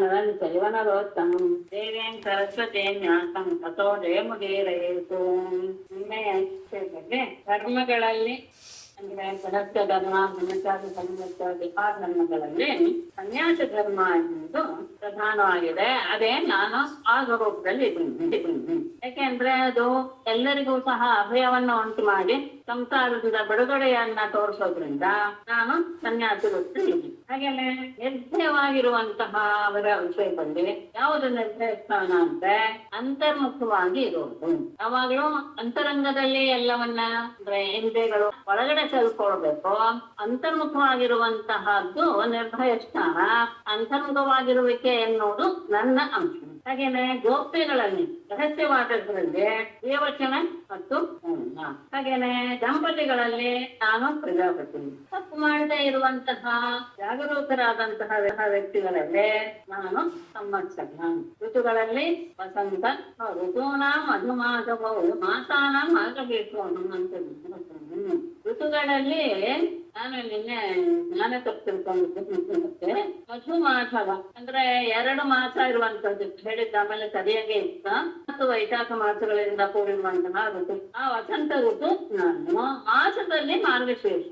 ನರನಿಚೈವನರೋತ್ತಮಂ ದೇವೇಂ ಸರಸ್ವತೀಂ ನ್ಯಾಸಂ ತಥೋ ಜಯಮುದೀರಯೇತು. ಧರ್ಮಗಳಲ್ಲಿ ಅಂದ್ರೆ ಗೃಹಸ್ಥ ಧರ್ಮ, ಬ್ರಹ್ಮಚಾರಿ ಸಂನ್ಯಾಸಾದಿ ಆ ಧರ್ಮಗಳಲ್ಲಿ ಸನ್ಯಾಸ ಧರ್ಮ ಎನ್ನುವುದು ಪ್ರಧಾನವಾಗಿದೆ. ಅದೇ ನಾನು ಆ ಸ್ವರೂಪದಲ್ಲಿ ಇದ್ದೀನಿ. ಯಾಕೆಂದ್ರೆ ಅದು ಎಲ್ಲರಿಗೂ ಸಹ ಅಭಯವನ್ನು ಉಂಟು ಮಾಡಿ ಸಂಸಾರದಿಂದ ಬಿಡುಗಡೆಯನ್ನ ತೋರಿಸೋದ್ರಿಂದ ನಾನು ಸನ್ಯಾಸಿ ಗೊತ್ತಿದ್ದೀನಿ. ಹಾಗೇನೆ ನಿರ್ಭಯವಾಗಿರುವಂತಹ ಅವರ ವಿಷಯದಲ್ಲಿ ಯಾವುದು ನಿರ್ಭಯ ಸ್ಥಾನ ಅಂದ್ರೆ ಅಂತರ್ಮುಖವಾಗಿ ಇರುವುದು. ಯಾವಾಗ್ಲೂ ಅಂತರಂಗದಲ್ಲಿ ಎಲ್ಲವನ್ನ ಅಂದ್ರೆ ಇಂದ್ರಿಯಗಳು ಒಳಗಡೆ ಸೇರ್ಕೊಳ್ಬೇಕು. ಅಂತರ್ಮುಖವಾಗಿರುವಂತಹದ್ದು ನಿರ್ಭಯ ಸ್ಥಾನ. ಅಂತರ್ಮುಖವಾಗಿರುವಿಕೆ ಎನ್ನುವುದು ನನ್ನ ಅಂಶ. ಹಾಗೇನೆ ಗೋಪ್ಯಗಳಲ್ಲಿ ರಹಸ್ಯವಾದದ್ರಲ್ಲಿ ದೇವಚನ ಮತ್ತು ಹಾಗೇನೆ ದಂಪತಿಗಳಲ್ಲಿ ನಾನು ಪ್ರಜಾಪತಿ. ತಪ್ಪು ಮಾಡದೇ ಇರುವಂತಹ ಜಾಗರೂಕರಾದಂತಹ ವ್ಯಕ್ತಿಗಳಲ್ಲಿ ನಾನು ಸಂವತ್ಸರ. ಋತುಗಳಲ್ಲಿ ವಸಂತ ಋತೂನ ಮಧುಮಾಸವು ಮಾಸಾನ ಆಗಬೇಕು ಅನ್ನುವಂಥದ್ದು. ಋತುಗಳಲ್ಲಿ ನಾನು ನಿನ್ನೆ ಜ್ಞಾನ ತಿಳ್ಕೊಂಡಿದ್ದೆ. ಮಧುಮಾಸವ ಅಂದ್ರೆ 2 ಮಾಸ ಇರುವಂತದ್ದು ಹೇಳಿದ್ದ. ಆಮೇಲೆ ಸರಿಯಾಗಿ ಇತ್ತ ಮತ್ತು ವೈಶಾಖ ಮಾಸಗಳಿಂದ ಕೂಡಿರುವಂತಹ ಋತು. ಆ ವಸಂತ ಋತು ನಾನು ಮಾಸದಲ್ಲಿ ಮಾರ್ಗಶೀರ್ಷ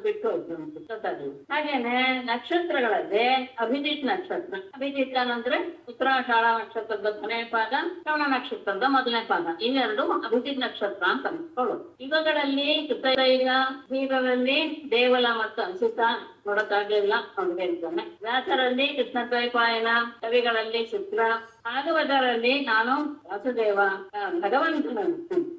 ಬಿಟ್ಟು ಹೋಗ್ತೀನಿ. ಹಾಗೇನೆ ನಕ್ಷತ್ರಗಳಲ್ಲಿ ಅಭಿಜಿತ್ ನಕ್ಷತ್ರ. ಅಭಿಜಿತ್ ಅಂದ್ರೆ ಉತ್ತರಾಷಾಢ ನಕ್ಷತ್ರದ ಕೊನೆಯ ಪಾದ, ಶ್ರವಣ ನಕ್ಷತ್ರದ ಮೊದಲನೇ ಪಾದ. ಇವೆರಡು ಅಭಿಜಿತ್ ನಕ್ಷತ್ರ ಅಂತ ಅನ್ಕೊಳ್ಳೋದು. ಇವುಗಳಲ್ಲಿ ಕೃತೈಗ ಧೀರರಲ್ಲಿ ದೇವಲ ಮತ್ತು ಅನ್ಸುತ್ತ ನೋಡಕ್ಕಾಗಲಿಲ್ಲ ಅವ್ರಿಗೆ ಹೇಳ್ತಾನೆ. ವ್ಯಾಸರಲ್ಲಿ ಕೃಷ್ಣ ದ್ವೈಪಾಯನ, ಕವಿಗಳಲ್ಲಿ ಶುಕ್ರ, ಭಾಗವತರಲ್ಲಿ ನಾನು ವಾಸುದೇವ.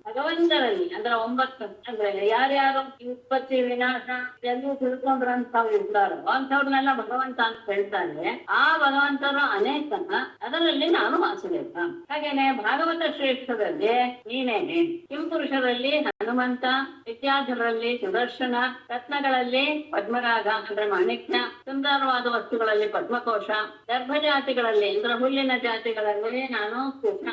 ಭಗವಂತರಲ್ಲಿ ಅಂದ್ರೆ 9 ಅಂದ್ರೆ ಯಾರ್ಯಾರು ಉತ್ಪತ್ತಿ ವಿನಾಶ ಎಲ್ಲೂ ತಿಳ್ಕೊಂಡ್ರಂತ ಇರ್ತಾರೋ ಅಂಥವ್ರನ್ನೆಲ್ಲ ಭಗವಂತ ಅಂತ ಹೇಳ್ತಾರೆ. ಆ ಭಗವಂತರು ಅನೇಕ, ಅದರಲ್ಲಿ ನಾನು ವಾಸುದೇವ. ಹಾಗೇನೆ ಭಾಗವತ ಶ್ರೇಷ್ಠದಲ್ಲಿ ನೀನೇನೆ. ಕಿಂಪುರುಷರಲ್ಲಿ ಹನುಮಂತ, ವಿದ್ಯಾಧರಲ್ಲಿ ಸುದರ್ಶನ, ರತ್ನಗಳಲ್ಲಿ ಪದ್ಮರಾಗ ಅಂದ್ರೆ ಮಾಣಿಕ್ಯ, ಸುಂದರವಾದ ವಸ್ತುಗಳಲ್ಲಿ ಪದ್ಮಕೋಶ, ಗರ್ಭ ಜಾತಿಗಳಲ್ಲಿ ಅಂದ್ರೆ ಹುಲ್ಲಿನ ಜಾತಿಗಳಲ್ಲಿ ನಾನು ಕೃಷ್ಣ,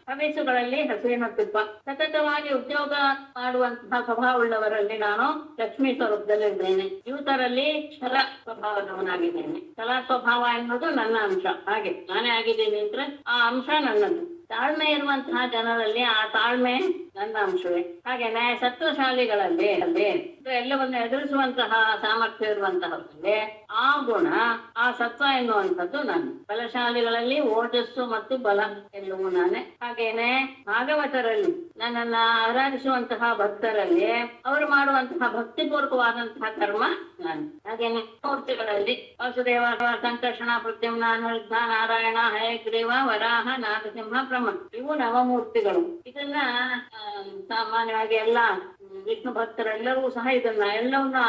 ಹವಿಸುಗಳಲ್ಲಿ ಹಸುವಿನ ತುಪ್ಪ, ಸತತವಾಗಿ ಉದ್ಯೋಗ ಮಾಡುವಂತಹ ಸ್ವಭಾವವುಳ್ಳವರಲ್ಲಿ ನಾನು ಲಕ್ಷ್ಮೀ ಸ್ವರೂಪದಲ್ಲಿ ಇದ್ದೇನೆ. ಯೂತರಲ್ಲಿ ಕ್ಷರ ಸ್ವಭಾವದವನಾಗಿದ್ದೇನೆ. ಛಲ ಸ್ವಭಾವ ಎನ್ನುವುದು ನನ್ನ ಅಂಶ. ಹಾಗೆ ನಾನೇ ಆಗಿದ್ದೀನಿ ಅಂದ್ರೆ ಆ ಅಂಶ ನನ್ನದು. ತಾಳ್ಮೆ ಇರುವಂತಹ ಜನರಲ್ಲಿ ಆ ತಾಳ್ಮೆ ನನ್ನ ಅಂಶವೇ. ಹಾಗೇನೆ ಸತ್ವಶಾಲಿಗಳಲ್ಲಿ ಎಲ್ಲವನ್ನು ಎದುರಿಸುವಂತಹ ಸಾಮರ್ಥ್ಯ ಇರುವಂತಹದ್ರಲ್ಲಿ ಆ ಗುಣ, ಆ ಸತ್ವ ಎನ್ನುವಂಥದ್ದು ನಾನು. ಬಲಶಾಲಿಗಳಲ್ಲಿ ಓಜಸ್ಸು ಮತ್ತು ಬಲ ಎಲ್ಲವೂ ನಾನೇ. ಹಾಗೇನೆ ಭಾಗವತರಲ್ಲಿ ನನ್ನನ್ನ ಆರಾಧಿಸುವಂತಹ ಭಕ್ತರಲ್ಲಿ ಅವರು ಮಾಡುವಂತಹ ಭಕ್ತಿಪೂರ್ವಕವಾದಂತಹ ಕರ್ಮ ನಾನು. ಹಾಗೇನೆ ಮೂರ್ತಿಗಳಲ್ಲಿ ವಾಸುದೇವ, ಸಂಕರ್ಷಣ, ಪ್ರತ್ಯುಮ್ನ, ಅನಿರುದ್ಧ, ನಾರಾಯಣ, ಹಯಗ್ರೀವ, ವರಾಹ, ನಾರಸಿಂಹ, ಬ್ರಹ್ಮ. ಇವು ನವಮೂರ್ತಿಗಳು. ಇದನ್ನ ಸಾಮಾನ್ಯವಾಗಿ ಎಲ್ಲ ವಿಷ್ಣು ಭಕ್ತರೆಲ್ಲರೂ ಸಹ ಇದನ್ನ ಎಲ್ಲವನ್ನ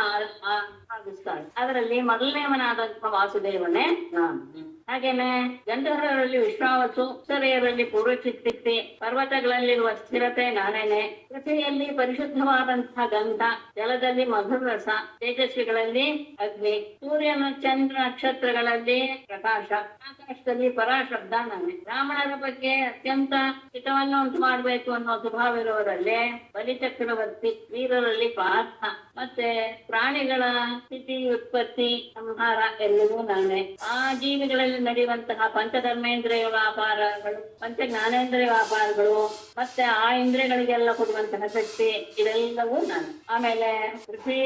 ಆರಾಧಿಸ್ತಾರೆ. ಅದರಲ್ಲಿ ಮೊದಲನೇವನಾದಂತಹ ವಾಸುದೇವನೇ ನಾನು. ಹಾಗೇನೆ ಗಂಧರ್ವರಲ್ಲಿ ವಿಶ್ವಾವಸು, ಅಪ್ಸರೆಯರಲ್ಲಿ ಪೂರ್ವಚಿತ್ತಿ, ಪರ್ವತಗಳಲ್ಲಿರುವ ಸ್ಥಿರತೆ ನಾನೇನೆ. ಪೃಥ್ವಿಯಲ್ಲಿ ಪರಿಶುದ್ಧವಾದಂತಹ ಗಂಧ, ಜಲದಲ್ಲಿ ಮಧುರ ರಸ, ತೇಜಸ್ವಿಗಳಲ್ಲಿ ಅಗ್ನಿ, ಸೂರ್ಯನ ಚಂದ್ರ ನಕ್ಷತ್ರಗಳಲ್ಲಿ ಪ್ರಕಾಶ, ಆಕಾಶದಲ್ಲಿ ಪರಾಶಬ್ದ ನಾನೇ. ಬ್ರಾಹ್ಮಣರ ಬಗ್ಗೆ ಅತ್ಯಂತ ಹಿತವನ್ನು ಉಂಟು ಮಾಡಬೇಕು ಅನ್ನೋ ಸ್ವಭಾವ ಇರುವವರಲ್ಲಿ ಬಲಿಚಕ್ರವರ್ತಿ, ವೀರರಲ್ಲಿ ಪಾರ್ಥ, ಮತ್ತೆ ಪ್ರಾಣಿಗಳ ಸ್ಥಿತಿ, ಉತ್ಪತ್ತಿ, ಸಂಹಾರ ಎಲ್ಲವೂ ನಾನೇ. ಆ ಜೀವಿಗಳಲ್ಲಿ ನಡೆಯುವಂತಹ ಪಂಚಧರ್ಮೇಂದ್ರಿಯ ವ್ಯಾಪಾರಗಳು, ಪಂಚ ಜ್ಞಾನೇಂದ್ರಿಯ ವ್ಯಾಪಾರಗಳು, ಮತ್ತೆ ಆ ಇಂದ್ರಿಯಗಳಿಗೆಲ್ಲ ಕೊಡುವಂತಹ ಶಕ್ತಿ, ಇದೆಲ್ಲವೂ ನಾನು. ಆಮೇಲೆ ಪೃಥ್ವಿ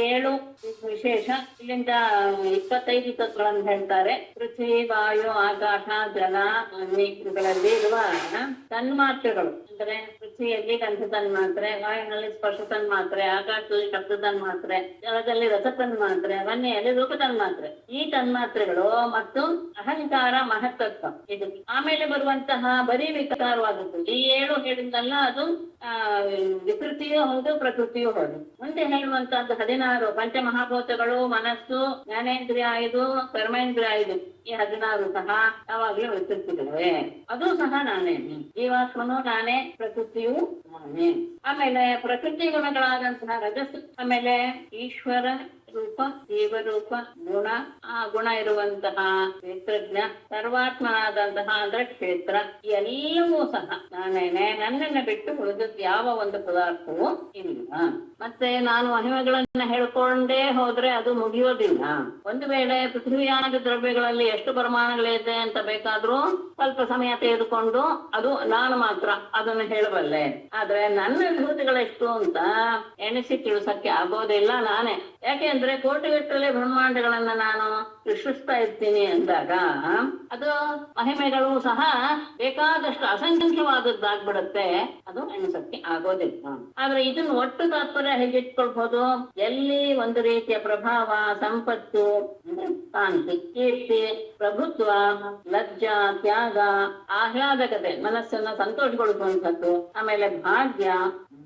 7 ವಿಶೇಷ. ಇಲ್ಲಿಂದ 25 ತತ್ವಗಳನ್ನು ಹೇಳ್ತಾರೆ. ಪೃಥ್ವಿ, ವಾಯು, ಆಕಾಶ, ಜಲ, ಅಗ್ನಿ ಇವುಗಳಲ್ಲಿ ಇರುವ ತನ್ಮಾತ್ರೆಗಳು. ಅಂದ್ರೆ ಪೃಥ್ವಿಯಲ್ಲಿ ಗಂಧ ತನ್ಮಾತ್ರೆ, ವಾಯುನಲ್ಲಿ ಸ್ಪರ್ಶ ತನ್ಮಾತ್ರೆ, ಆಕಾಶದಲ್ಲಿ ಶಬ್ದ ತನ್ಮಾತ್ರೆ, ಜಲದಲ್ಲಿ ರಸ ತನ್ಮಾತ್ರೆ, ವನ್ಯದಲ್ಲಿ ರೂಪ ತನ್ಮಾತ್ರೆ. ಈ ತನ್ಮಾತ್ರೆಗಳು ಮತ್ತು ಅಹಂಕಾರ, ಮಹತ್ತತ್ವ ಇದು. ಆಮೇಲೆ ಬರುವಂತಹ ಬರೀ ವಿಕಾರವಾದದ್ದು. ಈ 7 ಹೇಳಿದ್ದಲ್ಲ, ಅದು ವಿಕೃತಿಯೂ ಹೌದು, ಪ್ರಕೃತಿಯೂ ಹೌದು. ಮುಂದೆ ಹೇಳುವಂತಹದ್ದು 16 ಪಂಚಮಹಾಭೂತಗಳು, ಮನಸ್ಸು, ಜ್ಞಾನೇಂದ್ರಿಯ 5, ಕರ್ಮೇಂದ್ರಿಯ 5. ಈ 16 ಸಹ ಯಾವಾಗ್ಲೂ ವಿಕೃತಿಗಳೇ. ಅದು ಸಹ ನಾನೇ. ಜೀವಾತ್ಮನು ನಾನೇ, ಪ್ರಕೃತಿಯು ನಾನೇ. ಆಮೇಲೆ ಪ್ರಕೃತಿ ಗುಣಗಳಾದಂತಹ ರಜಸ್ಸು, ಆಮೇಲೆ ಈಶ್ವರ ರೂಪ ಜೀವರೂಪ ಗುಣ, ಆ ಗುಣ ಇರುವಂತಹ ಕ್ಷೇತ್ರಜ್ಞ, ಸರ್ವಾತ್ಮನಾದಂತಹ ಅಂದ್ರೆ ಕ್ಷೇತ್ರ, ಎಲ್ಲವೂ ಸಹ ನಾನೇನೆ. ನನ್ನನ್ನ ಬಿಟ್ಟು ಉಳಿದದ್ದು ಯಾವ ಒಂದು ಪದಾರ್ಥವೂ ಇಲ್ಲ. ಮತ್ತೆ ನಾನು ಮಹಿಮೆಗಳನ್ನ ಹೇಳ್ಕೊಂಡೇ ಹೋದ್ರೆ ಅದು ಮುಗಿಯೋದಿಲ್ಲ. ಒಂದು ವೇಳೆ ಪೃಥ್ವಿಯಾದ ದ್ರವ್ಯಗಳಲ್ಲಿ ಎಷ್ಟು ಪರಿಮಾಣಗಳಿದೆ ಅಂತ ಬೇಕಾದ್ರೂ ಸ್ವಲ್ಪ ಸಮಯ ತೆಗೆದುಕೊಂಡು ಅದು ನಾನು ಮಾತ್ರ ಅದನ್ನು ಹೇಳಬಲ್ಲೆ. ಆದ್ರೆ ನನ್ನ ವಿಭೂತಿಗಳೆಷ್ಟು ಅಂತ ಎಣಿಸಿ ತಿಳಿಸಕ್ಕೆ ಆಗೋದಿಲ್ಲ ನಾನೇ. ಯಾಕೆ ಅಂದ್ರೆ ಕೋಟಿಗಟ್ಟಲೆ ಬ್ರಹ್ಮಾಂಡಗಳನ್ನ ನಾನು ಸೃಷ್ಟಿಸ್ತಾ ಇರ್ತೀನಿ ಅಂದಾಗ ಅದು ಮಹಿಮೆಗಳು ಸಹ ಬೇಕಾದಷ್ಟು ಅಸಂಖ್ಯವಾದದ್ದಾಗ್ಬಿಡುತ್ತೆ, ಅದು ಎಣಿಸಕ್ಕೆ ಆಗೋದಿಲ್ಲ. ಆದ್ರೆ ಇದನ್ನು ಒಟ್ಟು ತಾತ್ಪರ್ಯ ಹೇಗಿಟ್ಕೊಳ್ಬಹುದು? ಎಲ್ಲಿ ಒಂದು ರೀತಿಯ ಪ್ರಭಾವ, ಸಂಪತ್ತು, ಕಾಂತಿ, ಕೀರ್ತಿ, ಪ್ರಭುತ್ವ, ಲಜ್ಜಾ, ತ್ಯಾಗ, ಆಹ್ಲಾದಕತೆ, ಮನಸ್ಸನ್ನ ಸಂತೋಷಗೊಳಿಸುವಂಥದ್ದು, ಆಮೇಲೆ ಭಾಗ್ಯ,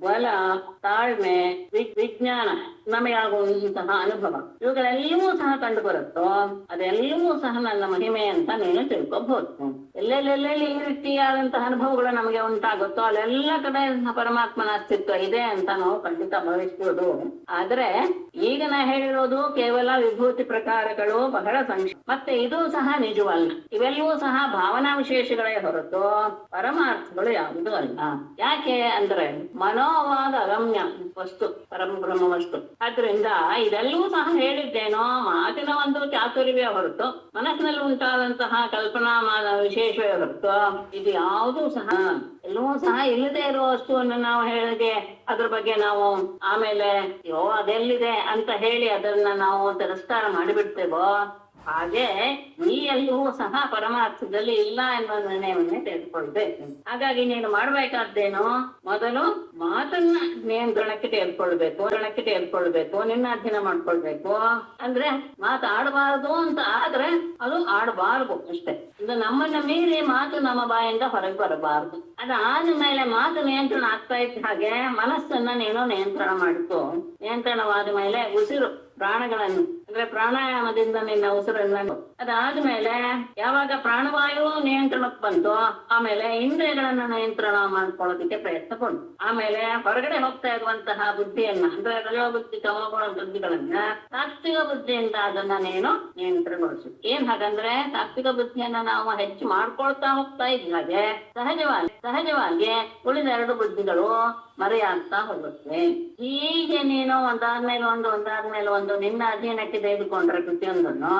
ಬಲ, ತಾಳ್ಮೆ, ವಿಜ್ಞಾನ, ನಮಗಾಗುವಂತಹ ಅನುಭವ, ಇವುಗಳೆಲ್ಲವೂ ಸಹ ಕಂಡು ಬರುತ್ತೋ ಅದೆಲ್ಲವೂ ಸಹ ನನ್ನ ಮಹಿಮೆ ಅಂತ ನೀನು ತಿಳ್ಕೊಬಹುದು. ಎಲ್ಲೆಲ್ಲೆಲ್ಲಿ ಈ ರೀತಿಯಾದಂತಹ ಅನುಭವಗಳು ನಮಗೆ ಉಂಟಾಗುತ್ತೋ ಅಲ್ಲೆಲ್ಲ ಕಡೆ ಪರಮಾತ್ಮನ ಅಸ್ತಿತ್ವ ಇದೆ ಅಂತ ನಾವು ಖಂಡಿತ ಭಾವಿಸ್ಬೋದು. ಆದ್ರೆ ಈಗ ನಾ ಹೇಳಿರೋದು ಕೇವಲ ವಿಭೂತಿ ಪ್ರಕಾರಗಳು, ಬಹಳ ಸಂಕ್ಷಿಪ್ತ. ಮತ್ತೆ ಇದು ಸಹ ನಿಜವಲ್ಲ. ಇವೆಲ್ಲವೂ ಸಹ ಭಾವನಾ ವಿಶೇಷಗಳೇ ಹೊರತು ಪರಮಾರ್ಥಗಳು ಯಾವುದೂ ಅಲ್ಲ. ಯಾಕೆ ಅಂದ್ರೆ ಮನೋವಾದ ಅಗಮ್ಯ ವಸ್ತು ಪರಬ್ರಹ್ಮ ವಸ್ತು. ಆದ್ರಿಂದ ಇದೆಲ್ಲವೂ ಸಹ ಹೇಳಿದ್ದೇನೋ ಮಾತಿನ ಒಂದು ಚಾತುರ್ಯವೇ ಹೊರತು ಮನಸ್ಸಿನಲ್ಲಿ ಉಂಟಾದಂತಹ ಕಲ್ಪನಾ ವಿಶೇಷವೇ ಹೊರತು ಇದು ಯಾವುದೂ ಸಹ ಎಲ್ಲವೂ ಸಹ ಇಲ್ಲದೆ ಇರುವ ವಸ್ತುವನ್ನು ನಾವು ಹೇಳಿದೆ ಅದ್ರ ಬಗ್ಗೆ ನಾವು ಆಮೇಲೆ ಅದೆಲ್ಲಿದೆ ಅಂತ ಹೇಳಿ ಅದನ್ನ ನಾವು ತಿರಸ್ಕಾರ ಮಾಡಿಬಿಡ್ತೇವೋ ಹಾಗೆ ಈ ಎಲ್ಲವೂ ಸಹ ಪರಮಾರ್ಥದಲ್ಲಿ ಇಲ್ಲ ಎನ್ನುವ ನಿರ್ಣಯವನ್ನೇ ತೆಗೆದುಕೊಳ್ಬೇಕು. ಹಾಗಾಗಿ ನೀನು ಮಾಡ್ಬೇಕಾದ್ದೇನು, ಮೊದಲು ಮಾತನ್ನ ನಿಯಂತ್ರಣಕ್ಕೆ ತೆಗೆದುಕೊಳ್ಬೇಕು, ನಿನ್ನ ಅಧ್ಯಯನ ಮಾಡ್ಕೊಳ್ಬೇಕು. ಅಂದ್ರೆ ಮಾತಾಡಬಾರದು ಅಂತ ಆದ್ರೆ ಅದು ಆಡಬಾರದು ಅಷ್ಟೇ. ಇದು ನಮ್ಮನ್ನ ಮೀರಿ ಮಾತು ನಮ್ಮ ಬಾಯಿಂದ ಹೊರಗೆ ಬರಬಾರದು. ಅದಾದ ಮೇಲೆ ಮಾತು ನಿಯಂತ್ರಣ ಆಗ್ತಾ ಇದ್ದ ಹಾಗೆ ಮನಸ್ಸನ್ನ ನೀನು ನಿಯಂತ್ರಣ ಮಾಡಿಕೊ. ನಿಯಂತ್ರಣವಾದ ಮೇಲೆ ಉಸಿರು, ಪ್ರಾಣಗಳನ್ನು ಅಂದ್ರೆ ಪ್ರಾಣಾಯಾಮದಿಂದ ನಿನ್ನ ಉಸಿರನ್ನ, ಅದಾದ್ಮೇಲೆ ಯಾವಾಗ ಪ್ರಾಣವಾಯು ನಿಯಂತ್ರಣಕ್ಕೆ ಬಂತು ಆಮೇಲೆ ಇಂದ್ರಿಯಗಳನ್ನ ನಿಯಂತ್ರಣ ಮಾಡ್ಕೊಳ್ಳೋದಕ್ಕೆ ಪ್ರಯತ್ನ ಪಡು. ಆಮೇಲೆ ಹೊರಗಡೆ ಹೋಗ್ತಾ ಇರುವಂತಹ ಬುದ್ಧಿಯನ್ನ ಅಂದ್ರೆ ರಜೋಬುದ್ಧಿ, ತಮೋಗುಣ ಬುದ್ಧಿಗಳನ್ನ ಸಾತ್ವಿಕ ಬುದ್ಧಿಯಿಂದ ಅದನ್ನ ನೀನು ನಿಯಂತ್ರಣಗೊಳಿಸು. ಏನ್ ಹಾಗಂದ್ರೆ ಸಾತ್ವಿಕ ಬುದ್ಧಿಯನ್ನ ನಾವು ಹೆಚ್ಚು ಮಾಡ್ಕೊಳ್ತಾ ಹೋಗ್ತಾ ಇದ್ದ ಹಾಗೆ ಸಹಜವಾಗಿ ಉಳಿದ ಎರಡು ಬುದ್ಧಿಗಳು ಮರೆಯಾಗ್ತಾ ಹೋಗುತ್ತೆ. ಹೀಗೆ ನೀನು ಒಂದಾದ್ಮೇಲೆ ಒಂದು ನಿನ್ನ ಅಧೀನಕ್ಕೆ ತೆಗೆದುಕೊಂಡ್ರೆ ಪ್ರತಿಯೊಂದನ್ನು,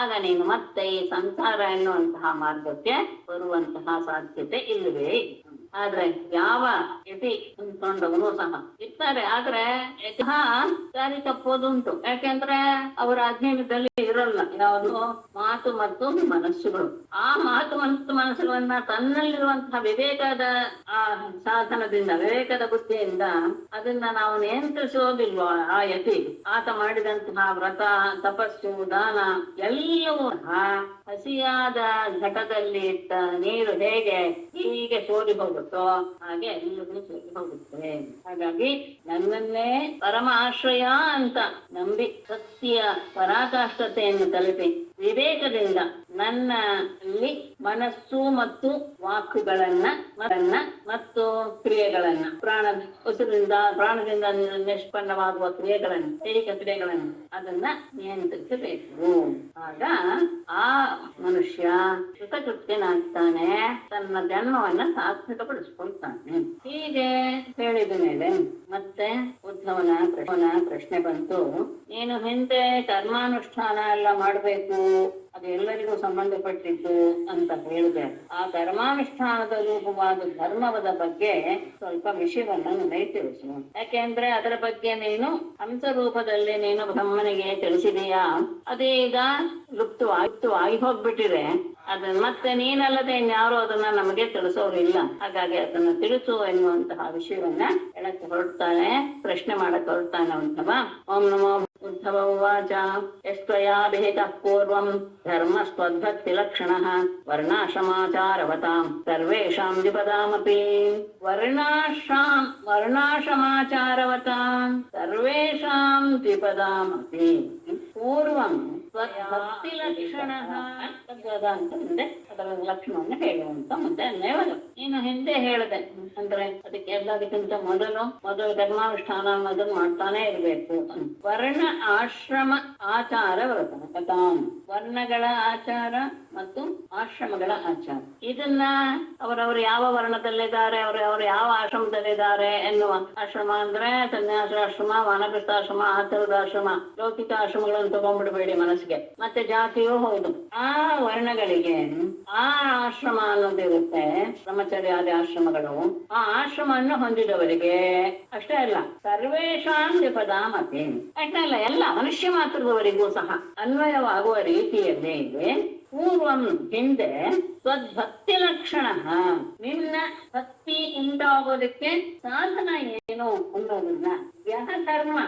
ಆಗ ನೀನು ಮತ್ತೆ ಈ ಸಂಸಾರ ಎನ್ನುವಂತಹ ಮಾರ್ಗಕ್ಕೆ ಬರುವಂತಹ ಸಾಧ್ಯತೆ ಇಲ್ಲವೇ ಇಲ್ಲ. ಆದ್ರೆ ಯಾವ ಯತಿ ಅಂದ್ಕೊಂಡವನು ಸಹ ಇರ್ತಾರೆ, ಆದ್ರೆ ದಾರಿ ತಪ್ಪೋದುಂಟು. ಯಾಕೆಂದ್ರೆ ಅವರ ಅಧ್ಯಯನದಲ್ಲಿ ಇರಲ್ಲ ಯಾವುದು ಮಾತು ಮತ್ತು ಮನಸ್ಸುಗಳು. ಆ ಮಾತು ಮತ್ತು ಮನಸ್ಸುಗಳನ್ನ ತನ್ನಲ್ಲಿರುವಂತಹ ವಿವೇಕದ ಸಾಧನದಿಂದ, ವಿವೇಕದ ಬುದ್ಧಿಯಿಂದ ಅದನ್ನ ನಾವು ನಿಯಂತ್ರಿಸೋದಿಲ್ವ ಆ ಯತಿ, ಆತ ಮಾಡಿದಂತಹ ವ್ರತ, ತಪಸ್ಸು, ದಾನ ಎಲ್ಲವೂ ಹಸಿಯಾದ ಘಟದಲ್ಲಿ ಇಟ್ಟ ನೀರು ಹೇಗೆ ಹೀಗೆ ಸೋರಿ ಹೋಗುತ್ತೋ ಹಾಗೆ ಎಲ್ಲವೂ ಸೋರಿ ಹೋಗುತ್ತೆ. ಹಾಗಾಗಿ ನನ್ನನ್ನೇ ಪರಮ ಆಶ್ರಯ ಅಂತ ನಂಬಿ ಸತ್ಯ ಪರಾಕಾಷ್ಠತೆಯನ್ನು ತಲುಪಿ ವಿವೇಕದಿಂದ ನನ್ನಲ್ಲಿ ಮನಸ್ಸು ಮತ್ತು ವಾಕುಗಳನ್ನ ಮತ್ತು ಕ್ರಿಯೆಗಳನ್ನ, ಪ್ರಾಣದಿಂದ ನಿಷ್ಪನ್ನವಾಗುವ ಕ್ರಿಯೆಗಳನ್ನು, ದೈಹಿಕ ಕ್ರಿಯೆಗಳನ್ನು ಅದನ್ನ ನಿಯಂತ್ರಿಸಬೇಕು. ಆಗ ಆ ಮನುಷ್ಯ ಕೃತಕೃತ್ಯನಾಗ್ತಾನೆ, ತನ್ನ ಜನ್ಮವನ್ನ ಸಾರ್ಥಕಪಡಿಸ್ಕೊಳ್ತಾನೆ. ಹೀಗೆ ಹೇಳಿದ ಮೇಲೆ ಮತ್ತೆ ಉದ್ಧವನ ಪ್ರಶ್ನೆ ಬಂತು. ನೀನು ಹಿಂದೆ ಕರ್ಮಾನುಷ್ಠಾನ ಎಲ್ಲ ಮಾಡ್ಬೇಕು, ಅದು ಎಲ್ಲರಿಗೂ ಸಂಬಂಧಪಟ್ಟಿದ್ದು ಅಂತ ಹೇಳಿದೆ. ಆ ಕರ್ಮಾನುಷ್ಠಾನದ ರೂಪವಾದ ಧರ್ಮದ ಬಗ್ಗೆ ಸ್ವಲ್ಪ ವಿಷಯವನ್ನ ನನಗೆ ತಿಳಿಸು. ಯಾಕೆಂದ್ರೆ ಅದರ ಬಗ್ಗೆ ನೀನು ಹಂಸ ರೂಪದಲ್ಲಿ ನೀನು ಬ್ರಹ್ಮನಿಗೆ ತಿಳಿಸಿದೀಯಾ, ಅದೀಗ ಲುಪ್ತವಾಗಿ ಹೋಗ್ಬಿಟ್ಟಿದೆ. ಅದನ್ನ ಮತ್ತೆ ನೀನಲ್ಲದೆ ಇನ್ಯಾರು ಅದನ್ನ ನಮಗೆ ತಿಳಿಸೋರಿಲ್ಲ. ಹಾಗಾಗಿ ಅದನ್ನ ತಿಳಿಸು ಎನ್ನುವಂತಹ ವಿಷಯವನ್ನ ಹೇಳಕ್ಕೆ ಹೊರಡ್ತಾನೆ, ಪ್ರಶ್ನೆ ಮಾಡಕ್ಕೆ ಹೊರಡ್ತಾನೆ ಉದ್ಧವ. ಓಂ ನಮೋ ಉದ್ಧವ ಉವಾಚ ಯಸ್ತ್ವಯಾ ವಿಹಿತಃ ಪೂರ್ವಂ ಧರ್ಮ ಸ್ವದ್ಭಕ್ತಿ ಲಕ್ಷಣಃ ವರ್ಣಾಶ್ರಮಾಚಾರವತಾಂ ಸರ್ವೇಷಾಂ ದ್ವಿಪದಾಮಪಿ. ವರ್ಣಾಶ್ರಮಾಚಾರವತಾಂ ಸರ್ವೇಷಾಂ ದ್ವಿಪದಾಮಪಿ. ಪೂರ್ವಂ ಭಕ್ತಿ ಲಕ್ಷಣ ಅಂತ ಮುಂದೆ ಅದರ ಲಕ್ಷಣವನ್ನು ಹೇಳುವಂತ ಮುಂದೆ ಅನ್ವಯವಾದ. ನೀನು ಹಿಂದೆ ಹೇಳಿದೆ ಅಂದ್ರೆ ಅದಕ್ಕೆ ಎಲ್ಲದಕ್ಕಿಂತ ಮೊದಲು ಧರ್ಮಾನುಷ್ಠಾನ ಅನ್ನೋದನ್ನ ಮಾಡ್ತಾನೆ ಇರಬೇಕು. ವರ್ಣ ಆಶ್ರಮ ಆಚಾರ ವ್ರತ, ವರ್ಣಗಳ ಆಚಾರ ಮತ್ತು ಆಶ್ರಮಗಳ ಆಚಾರ, ಇದನ್ನ ಅವರವರು ಯಾವ ವರ್ಣದಲ್ಲಿದ್ದಾರೆ, ಅವರು ಯಾವ ಆಶ್ರಮದಲ್ಲಿದ್ದಾರೆ ಎನ್ನುವ, ಆಶ್ರಮ ಅಂದ್ರೆ ಸನ್ಯಾಸಾಶ್ರಮ, ವಾನಪ್ರಸ್ಥಾಶ್ರಮ, ಆಚಾರದಾಶ್ರಮ, ಲೌಕಿಕ ಆಶ್ರಮಗಳನ್ನು ತಗೊಂಡ್ಬಿಡ್ಬೇಡಿ ಮನಸ್ಸಿಗೆ. ಮತ್ತೆ ಜಾತಿಯೂ ಹೌದು. ಆ ವರ್ಣಗಳಿಗೆ ಆ ಆಶ್ರಮ ಅನ್ನೋದಿರುತ್ತೆ, ಬ್ರಹ್ಮಚರ್ಯಾದಿ ಆಶ್ರಮಗಳು. ಆ ಆಶ್ರಮವನ್ನು ಹೊಂದಿದವರಿಗೆ ಅಷ್ಟೇ ಅಲ್ಲ, ಸರ್ವೇಷಾಂ ದ್ವಿಪದಾಮತಿ, ಅಷ್ಟೇ ಅಲ್ಲ ಎಲ್ಲ ಮನುಷ್ಯ ಮಾತ್ರದವರಿಗೂ ಸಹ ಅನ್ವಯವಾಗುವ ರೀತಿಯಲ್ಲಿ ಪೂರ್ವಂ ಹಿಂದೆ ಸ್ವದ್ಭಕ್ತಿ ಲಕ್ಷಣ, ನಿನ್ನ ಭಕ್ತಿ ಉಂಟಾಗೋದಕ್ಕೆ ಸಾಧನ ಏನು ಅನ್ನೋದನ್ನ, ಯಹ ಕರ್ಮ,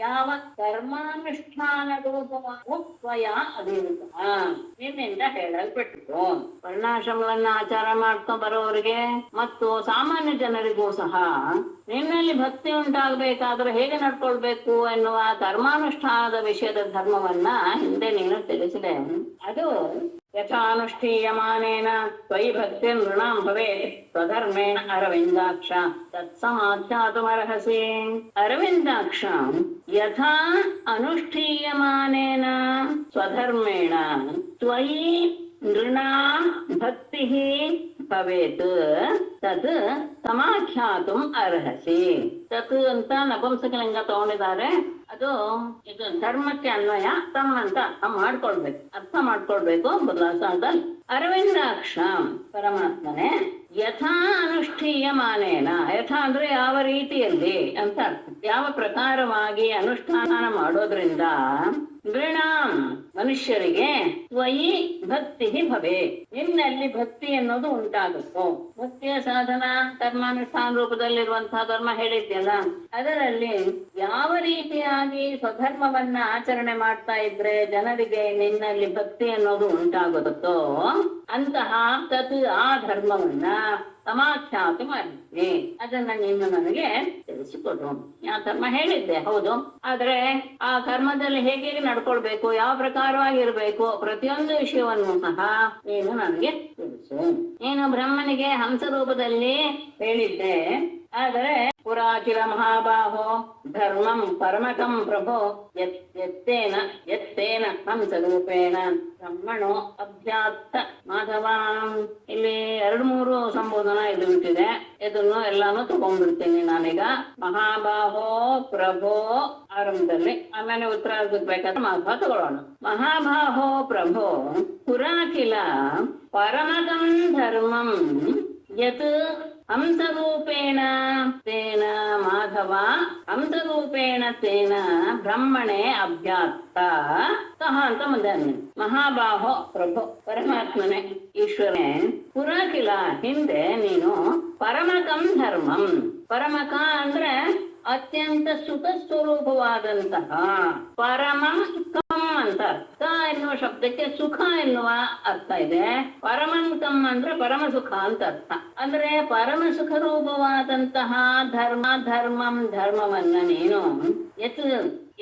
ಯಾವ ಕರ್ಮಾನುಷ್ಠಾನ ರೂಪವಾಗೂ ಸ್ವಯ ಅಭಿವೃದ್ಧ ನಿನ್ನಿಂದ ಹೇಳಲ್ಪಟ್ಟಿತು. ವರ್ಣಾಶ್ರಮಗಳನ್ನ ಆಚಾರ ಮಾಡ್ಕೊಂಡ್ ಬರೋರಿಗೆ ಮತ್ತು ಸಾಮಾನ್ಯ ಜನರಿಗೂ ಸಹ ನಿನ್ನಲ್ಲಿ ಭಕ್ತಿ ಉಂಟಾಗಬೇಕಾದ್ರೆ ಹೇಗೆ ನಡ್ಕೊಳ್ಬೇಕು ಎನ್ನುವ ಕರ್ಮಾನುಷ್ಠಾನದ ವಿಷಯದ ಧರ್ಮವನ್ನ ಹಿಂದೆ ನೀನು ತಿಳಿಸಿದೆ. ಅದು ಯಥಾನುಷ್ಠೀಯಮಾನೇನ ತ್ವಯಿ ಭಕ್ತಿ ನೃಣಾಂ ಭವೇತ್ ಸ್ವಧರ್ಮೇಣ ಅರವಿಂದಾಕ್ಷ ತತ್ಸಮಾಖ್ಯಾತುಮರ್ಹಸಿ. ಅರವಿಂದಾಕ್ಷ ಯಥಾ ಅನುಷ್ಠೀಯಮಾನೇನ ಸ್ವಧರ್ಮೇಣ ತ್ವಯಿ ನೃಣಾಂ ಭಕ್ತಿ ಭವೇತ್ ತತ್ ಸಮಾಖ್ಯಾತುಂ ಅರ್ಹಸಿ. ತತ್ ಅಂತ ನಪುಂಸಕಲಿಂಗ ತಗೊಂಡಿದ್ದಾರೆ. ಅದು ಇದು ಧರ್ಮಕ್ಕೆ ಅನ್ವಯ. ತಮ್ಮ ಅಂತ ಅರ್ಥ ಮಾಡ್ಕೊಳ್ಬೇಕು ಬದಲಾಸದಲ್ಲಿ. ಅರವಿಂದಾಕ್ಷ ಪರಮಾತ್ಮನೇ ಯಥಾ ಅನುಷ್ಠೀಯಮಾನೇನ, ಯಥಾ ಅಂದ್ರೆ ಯಾವ ರೀತಿಯಲ್ಲಿ ಅಂತ ಅರ್ಥ, ಯಾವ ಪ್ರಕಾರವಾಗಿ ಅನುಷ್ಠಾನ ಮಾಡೋದ್ರಿಂದ ನೃಣಾಂ ಮನುಷ್ಯರಿಗೆ ತ್ವಯಿ ಭಕ್ತಿ ಭವೆ, ನಿನ್ನಲ್ಲಿ ಭಕ್ತಿ ಅನ್ನೋದು ಉಂಟಾಗುತ್ತೋ. ಮುಕ್ತಿಯ ಸಾಧನ ಕರ್ಮಾನುಷ್ಠಾನ ರೂಪದಲ್ಲಿರುವಂತಹ ಧರ್ಮ ಹೇಳಿದ್ಯಲ್ಲ, ಅದರಲ್ಲಿ ಯಾವ ರೀತಿಯಾಗಿ ಸ್ವಧರ್ಮವನ್ನ ಆಚರಣೆ ಮಾಡ್ತಾ ಇದ್ರೆ ಜನರಿಗೆ ನಿನ್ನಲ್ಲಿ ಭಕ್ತಿ ಅನ್ನೋದು ಉಂಟಾಗುತ್ತೋ ಅಂತಹ ತತ್ ಆ ಧರ್ಮವನ್ನ ಸಮಾಖ್ಯಾತಿ ಮಾಡಿದ್ದೆ, ಅದನ್ನ ನೀನು ನನಗೆ ತಿಳಿಸಿಕೊಡು. ಯಾವ ಧರ್ಮ ಹೇಳಿದ್ದೆ ಹೌದು, ಆದ್ರೆ ಆ ಕರ್ಮದಲ್ಲಿ ಹೇಗೆ ನಡ್ಕೊಳ್ಬೇಕು, ಯಾವ ಪ್ರಕಾರವಾಗಿರ್ಬೇಕು, ಪ್ರತಿಯೊಂದು ವಿಷಯವನ್ನು ಸಹ ನೀನು ನನಗೆ ತಿಳಿಸು. ನೀನು ಬ್ರಹ್ಮನಿಗೆ ಹಂಸ ರೂಪದಲ್ಲಿ ಹೇಳಿದ್ದೆ, ಆದರೆ ಪುರಾಚಿರ ಮಹಾಬಾಹೋ ಧರ್ಮಂ ಪರಮಕಂ ಪ್ರಭೋ ಎತ್ತೇನ ಹಂಸರೂಪೇಣ ಬ್ರಹ್ಮಣೋ ಅಭ್ಯಾತ್ತ ಮಾಧವ. ಇಲ್ಲಿ 2-3 ಸಂಬೋಧನ ಇದು ಬಿಟ್ಟಿದೆ, ಇದನ್ನು ಎಲ್ಲಾನು ತಗೊಂಡ್ಬಿಡ್ತೀನಿ ನಾನೀಗ. ಮಹಾಬಾಹೋ ಪ್ರಭೋ ಆರಂಭದಲ್ಲಿ, ಆಮೇಲೆ ಉತ್ತರ ಬೇಕಾದ್ರೆ ಮಾಧವ ತಗೊಳ್ಳೋಣ. ಮಹಾಬಾಹೋ ಪ್ರಭೋ ಪುರಾಕಿಲ ಪರಮಕಂ ಧರ್ಮಂ ಯತ್ ಹಂಸರೂಪೇಣ ತೇನ ಮಾಧವ ಹಂಸರೂಪೇಣ ತೇನ ಬ್ರಹ್ಮಣೇ ಅಭ್ಯಾತ್ತ ಸಹ ಅಂತ ಮುಂದೆ. ಮಹಾಬಾಹೋ ಪ್ರಭು ಪರಮಾತ್ಮನೇ ಈಶ್ವರನೇ, ಪುರಾಕಿಲ ಹಿಂದೆ ನೀನು ಪರಮಕಂ ಧರ್ಮಂ, ಪರಮಕ ಅಂದ್ರೆ ಅತ್ಯಂತ ಸುಖ ಸ್ವರೂಪವಾದಂತಹ, ಪರಮಂ ಕಂ ಅಂತ ಕ ಎನ್ನುವ ಶಬ್ದಕ್ಕೆ ಸುಖ ಎನ್ನುವ ಅರ್ಥ ಇದೆ. ಪರಮಂ ಕಂ ಅಂದ್ರೆ ಪರಮ ಸುಖ ಅಂತ ಅರ್ಥ. ಅಂದ್ರೆ ಪರಮ ಸುಖ ರೂಪವಾದಂತಹ ಧರ್ಮವನ್ನ ನೀನು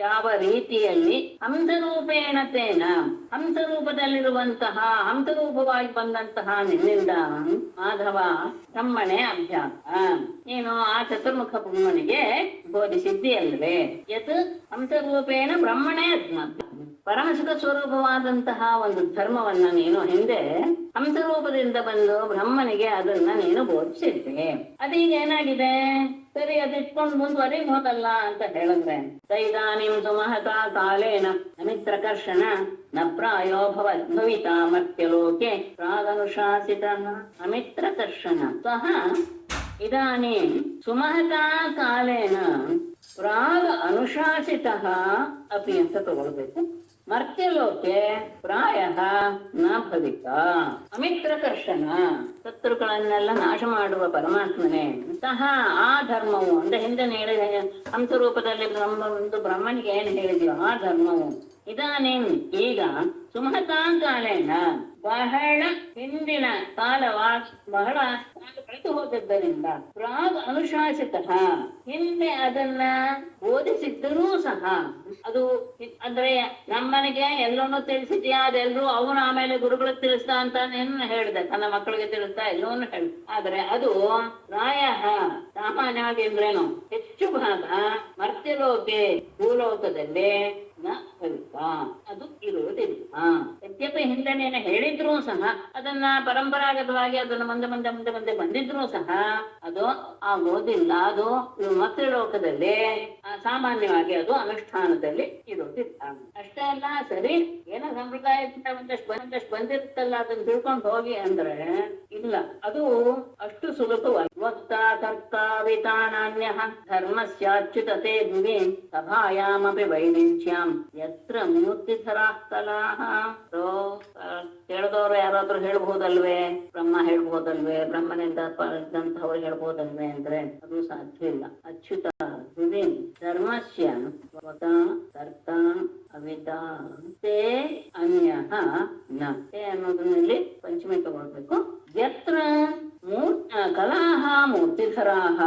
ಯಾವ ರೀತಿಯಲ್ಲಿ ಹಂಸರೂಪೇಣ ತೇನ, ಹಂಸರೂಪದಲ್ಲಿರುವಂತಹ ಹಂಸರೂಪವಾಗಿ ಬಂದಂತಹ ನಿನ್ನಿಂದ ಮಾಧವ ಬ್ರಹ್ಮಣೇ ಅಭ್ಯಾಸ, ನೀನು ಆ ಚತುರ್ಮುಖ ಬ್ರಹ್ಮನಿಗೆ ಬೋಧಿಸಿದ್ದೀಯಲ್ವೇ. ಯತ್ ಹಂಸರೂಪೇಣ ಬ್ರಹ್ಮಣೇ ಅಧ್ಯಾತ್ಮ, ಪರಮಸುಖ ಸ್ವರೂಪವಾದಂತಹ ಒಂದು ಧರ್ಮವನ್ನ ನೀನು ಹಿಂದೆ ಹಂಸರೂಪದಿಂದ ಬಂದು ಬ್ರಹ್ಮನಿಗೆ ಅದನ್ನ ನೀನು ಬೋಧಿಸಿದ್ದೆ. ಅದೀಗ ಏನಾಗಿದೆ, ಸರಿ ಅದಿಟ್ಕೊಂಡು ಮುಂದುವರಿಬಹುದಲ್ಲ ಅಂತ ಹೇಳಿದ್ರೆ, ತೈದಾನಿಂ ಸುಮಹತಾ ಕಾಲೇನ ಅಮಿತ್ರಕರ್ಷಣ ನ ಪ್ರಾಯೋ ಭವಿತಾ ಮರ್ತ್ಯಲೋಕೆ ಪ್ರಾಗನುಶಾಸಿತ. ಅಮಿತ್ರಕರ್ಷಣ ಸಹ ಇದಾನಿಂ ಸುಮಹತಾ ಕಾಲೇನ ಪ್ರಾಗ ಅನುಶಾಸಿತ ಅಪಿ ಅಂತ ತಗೊಳ್ಬೇಕು. ಮರ್ತ್ಯಲೋಕೆ ಪ್ರಾಯ ನ ಭವಿತ. ಅಮಿತ್ರಕರ್ಷಣ ಶತ್ರುಗಳನ್ನೆಲ್ಲ ನಾಶ ಮಾಡುವ ಪರಮಾತ್ಮನೇ ಸಹ ಆ ಧರ್ಮವು ಅಂದ್ರೆ ಹಿಂದೆ ಹೇಳಿದ ಹಂಸರೂಪದಲ್ಲಿ ಬ್ರಹ್ಮನಿಗೆ ಏನು ಹೇಳಿದ್ಯೋ ಆ ಧರ್ಮವು ಇದಾನೇನು ಈಗ ಸುಮಹತಾ ಕಾಲೇನ ಬಹಳ ಹಿಂದಿನ ಬಹಳ ಕಳೆದು ಹೋದದ್ದರಿಂದ ಪ್ರಾಗ್ ಅನುಶಾಸಿತ ಹಿಂದೆ ಅದನ್ನ ಬೋಧಿಸಿದ್ದರೂ ಸಹ ಅದು ಅಂದ್ರೆ ನಮ್ಮನೆಗೆ ಎಲ್ಲವನ್ನೂ ತಿಳಿಸಿದ್ಯಾ, ಅದೆಲ್ಲರೂ ಅವನು ಆಮೇಲೆ ಗುರುಗಳಿಗೆ ತಿಳಿಸ್ತಾ ಅಂತ ಏನು ಹೇಳಿದೆ, ತನ್ನ ಮಕ್ಕಳಿಗೆ ತಿಳಿಸ್ತಾ ಎಲ್ಲವನ್ನೂ ಹೇಳ. ಆದ್ರೆ ಅದು ಪ್ರಾಯ ಸಾಮಾನ್ಯವಾಗಿ ಅಂದ್ರೇನು, ಹೆಚ್ಚು ಭಾಗ ಮರ್ತ್ಯಲೋಕೆ ಭೂಲೋಕದಲ್ಲಿ ಅದು ಇರುವುದಿಲ್ಲ. ಯದ್ಯಪಿ ಹಿಂದೆನೇನೆ ಹೇಳಿದ್ರು ಸಹ, ಅದನ್ನ ಪರಂಪರಾಗತವಾಗಿ ಅದನ್ನು ಮುಂದೆ ಮುಂದೆ ಮುಂದೆ ಮುಂದೆ ಬಂದಿದ್ರು ಸಹ ಅದು ಆಗೋದಿಲ್ಲ. ಅದು ಮರ್ತ್ಯಲೋಕದಲ್ಲಿ ಸಾಮಾನ್ಯವಾಗಿ ಅದು ಅನುಷ್ಠಾನದಲ್ಲಿ ಇರುವುದಿಲ್ಲ. ಅಷ್ಟೇ ಅಲ್ಲ, ಸರಿ ಏನೋ ಸಂಪ್ರದಾಯದಿಂದ ಒಂದಷ್ಟು ಬಂದಿರುತ್ತಲ್ಲ, ಅದನ್ನ ತಿಳ್ಕೊಂಡು ಹೋಗಿ ಅಂದ್ರೆ ಇಲ್ಲ, ಅದು ಅಷ್ಟು ಸುಲಭವಲ್ಲ. ವಕ್ತ ಕರ್ತ ವಿತಾನಾನ್ಯ ಧರ್ಮಸ್ಯಾಚ್ಯುತತೆ ಭುವಿ ಸಭಾಯಾಮಪಿ ವೈವಿಧ್ಯಾಂ ಯತ್ರ ಮೂರ್ತಿಧರಾಃ ಕಲಾಃ. ಕೇಳಿದವರು ಯಾರಾದ್ರೂ ಹೇಳ್ಬಹುದಲ್ವೇ, ಬ್ರಹ್ಮ ಹೇಳ್ಬಹುದಲ್ವೇ, ಬ್ರಹ್ಮನಿಂದ ಇದ್ದಂಥವ್ರು ಹೇಳ್ಬಹುದಲ್ವೇ ಅಂದ್ರೆ ಅದು ಸಾಧ್ಯ ಇಲ್ಲ. ಅಚ್ಯುತ ಭುವಿ ಧರ್ಮಸ್ಯ ವಕ್ತ ಕರ್ತ ಅವಿತ ತೇ ಅನ್ಯಃ ನ. ತೇ ಅನ್ನೋದನ್ನಲ್ಲಿ ಪಂಚಮಿ ತಗೊಳ್ಬೇಕು. ಯತ್ರ ಕಲಾಃ ಮೂರ್ತಿಧರಾಃ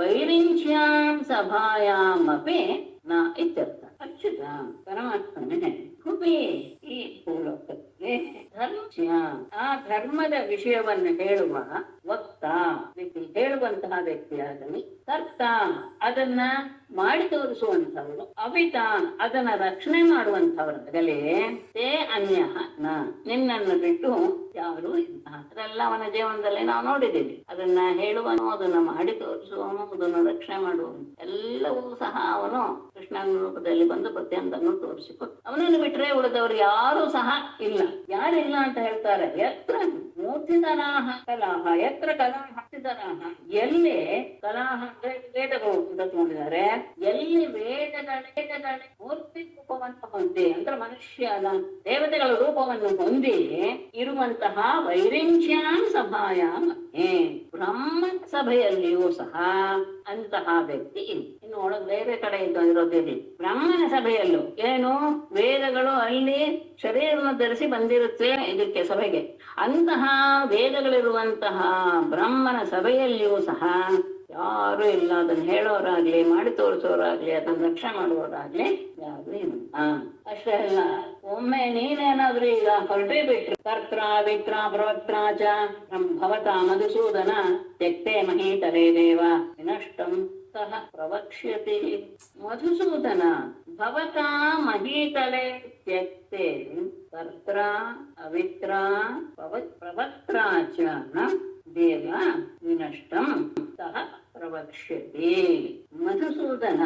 ವೈರಿಂಚ್ಯಾಂ ಸಭಾಯಾಮಪಿ ನ ಇತ್ಯರ್ಥ. ಅಚ್ಯುತ ಪರಮಾತ್ಮನೇ ಭುವಿ ಈ ಭೂಲೋಕದಲ್ಲಿ ಧರ್ಮಸ್ಯ ಆ ಧರ್ಮದ ವಿಷಯವನ್ನು ಹೇಳುವ ವಕ್ತ ವ್ಯಕ್ತಿ, ಹೇಳುವಂತಹ ವ್ಯಕ್ತಿಯಾಗಲಿ, ಕರ್ತ ಅದನ್ನ ಮಾಡಿ ತೋರಿಸುವಂಥವರು, ಅವಿತ ಅದನ್ನ ರಕ್ಷಣೆ ಮಾಡುವಂಥವರಾಗಲಿ, ತೇ ಅನ್ಯ ನ ನಿನ್ನನ್ನು ಬಿಟ್ಟು ಯಾರು ಇಲ್ಲ. ಅದೆಲ್ಲ ಅವನ ಜೀವನದಲ್ಲಿ ನಾವು ನೋಡಿದ್ದೀವಿ. ಅದನ್ನ ಹೇಳುವನು, ಅದನ್ನ ಮಾಡಿ ತೋರಿಸುವವನು, ಅದನ್ನು ರಕ್ಷಣೆ ಮಾಡುವನು, ಎಲ್ಲವೂ ಸಹ ಅವನು ಕೃಷ್ಣನ ರೂಪದಲ್ಲಿ ಬಂದು ಪ್ರತಿಯೊಂದನ್ನು ತೋರಿಸಿಕೊಟ್ಟು ಅವನನ್ನು ಬಿಟ್ಟರೆ ಉಳಿದವರು ಯಾರು ಸಹ ಇಲ್ಲ. ಯಾರಿಲ್ಲ ಅಂತ ಹೇಳ್ತಾರೆ? ಯತ್ರ ಮೂರ್ತಿಧರಾಃ ಕಲಾಃ, ಯತ್ರ ಕಲಾಃ ಮೂರ್ತಿಧರಾಃ, ಎಲ್ಲಿ ಕಲಾಃ ಅಂದ್ರೆ ವೇದಗಳು ಅಂತ ತಗೊಂಡಿದ್ದಾರೆ, ಎಲ್ಲಿ ವೇದಗಳೇ ಮೂರ್ತಿ ರೂಪವನ್ನು ಹೊಂದಿ ಅಂದ್ರೆ ಮನುಷ್ಯನ ದೇವತೆಗಳ ರೂಪವನ್ನು ಹೊಂದಿ ಇರುವಂತಹ ವೈರಿಂಚ್ಯಾಂ ಸಭಾಯಾಂ ಬ್ರಹ್ಮ ಸಭೆಯಲ್ಲಿಯೂ ಸಹ ಅಂತಹ ವ್ಯಕ್ತಿ ಇಲ್ಲ. ಇನ್ನು ಒಳಗೆ ಬೇರೆ ಕಡೆ ಇರೋದಿಲ್ಲ. ಬ್ರಹ್ಮನ ಸಭೆಯಲ್ಲೂ ಏನು ವೇದಗಳು ಅಲ್ಲಿ ಶರೀರವನ್ನು ಧರಿಸಿ ಬಂದಿರುತ್ತೆ ಇದಕ್ಕೆ ಸಭೆಗೆ. ಅಂತಹ ವೇದಗಳಿರುವಂತಹ ಬ್ರಹ್ಮನ ಸಭೆಯಲ್ಲಿಯೂ ಸಹ ಯಾರು ಇಲ್ಲ. ಅದನ್ನ ಹೇಳೋರಾಗ್ಲಿ, ಮಾಡಿ ತೋರಿಸೋರಾಗ್ಲಿ, ಅದನ್ನ ರಕ್ಷಣೆ ಮಾಡುವವರಾಗ್ಲಿ ಯಾರು ಇಲ್ಲ. ಅಷ್ಟೇ ಅಲ್ಲ, ಒಮ್ಮೆ ನೀನೇನಾದ್ರೂ ಈಗ ಹೊರಟೇ ಬಿಟ್ರು, ಕರ್ತ್ರ ವಿತ್ರ ಪ್ರವಕ್ತ್ರ ಚ ಭವತಾ ಮಧುಸೂದನ ತ್ಯಕ್ತೆ ಮಹೀತಲೇ ದೇವ ವಿನಷ್ಟಂ ಸಹ ಪ್ರವಕ್ಷ್ಯತಿ. ಮಧುಸೂದನ ಭವತಾ ಮಹೀತಲೆ ತ್ಯಕ್ತೆ ಕರ್ತ್ರ ಅವಿತ್ರ ಪ್ರವಕ್ತ್ರ ಚ ದೇವ ವಿನಷ್ಟಂ ಸಹ ಪ್ರವಕ್ಷ್ಯತಿ. ಮಧುಸೂದನ,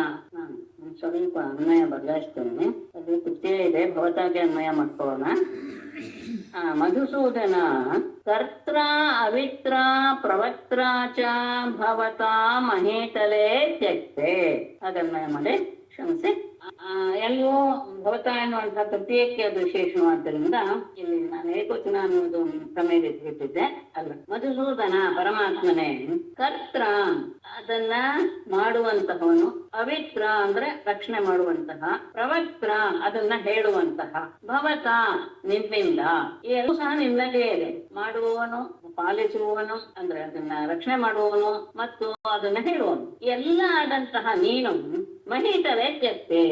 ಸ್ವಲ್ಪ ಅನ್ವಯ ಬದಲಾಯಿಸ್ತೇನೆ, ಅದು ಕೃತ್ಯ ಇದೆ, ಭವತಾಗೆ ಅನ್ವಯ ಮಾಡ್ಕೋಣ. ಮಧುಸೂದನ ಕರ್ತ್ರ ಅವಿತ್ರ ಪ್ರವಕ್ತ್ರ ಚ ಭವತಾ ಮಹೇತಲೆ ತ್ಯಕ್ತೆ. ಅದನ್ವಯ ಮಾಡಿ ಕ್ಷಮಿಸಿ. ಎಲ್ಲವೂ ಭವತ ಎನ್ನುವಂತಹ ತೃತೀಯಕ್ಕೆ ಅದು ವಿಶೇಷವಾದ್ದರಿಂದ ಇಲ್ಲಿ ನಾನು ಏಕವಚನ ಅನ್ನೋದು ಪ್ರಮೇಯ ಇಟ್ಟಿದ್ದೆ ಅಲ್ಲ. ಮಧುಸೂದನ ಪರಮಾತ್ಮನೇ ಕರ್ತ್ರ ಅದನ್ನ ಮಾಡುವಂತಹವನು, ಅವಿತ್ರ ಅಂದ್ರೆ ರಕ್ಷಣೆ ಮಾಡುವಂತಹ, ಪ್ರವಕ್ತ್ರ ಅದನ್ನ ಹೇಳುವಂತಹ, ಭವತ ನಿನ್ನಿಂದ ಎಲ್ಲೂ ಸಹ ನಿನ್ನಲ್ಲೇ ಇದೆ. ಮಾಡುವವನು, ಪಾಲಿಸುವವನು ಅಂದ್ರೆ ಅದನ್ನ ರಕ್ಷಣೆ ಮಾಡುವವನು ಮತ್ತು ಅದನ್ನ ಹೇಳುವವನು ಎಲ್ಲ ಆದಂತಹ ನೀನು ಮಹೀತಲೆ ತ್ಯಕ್ತೆ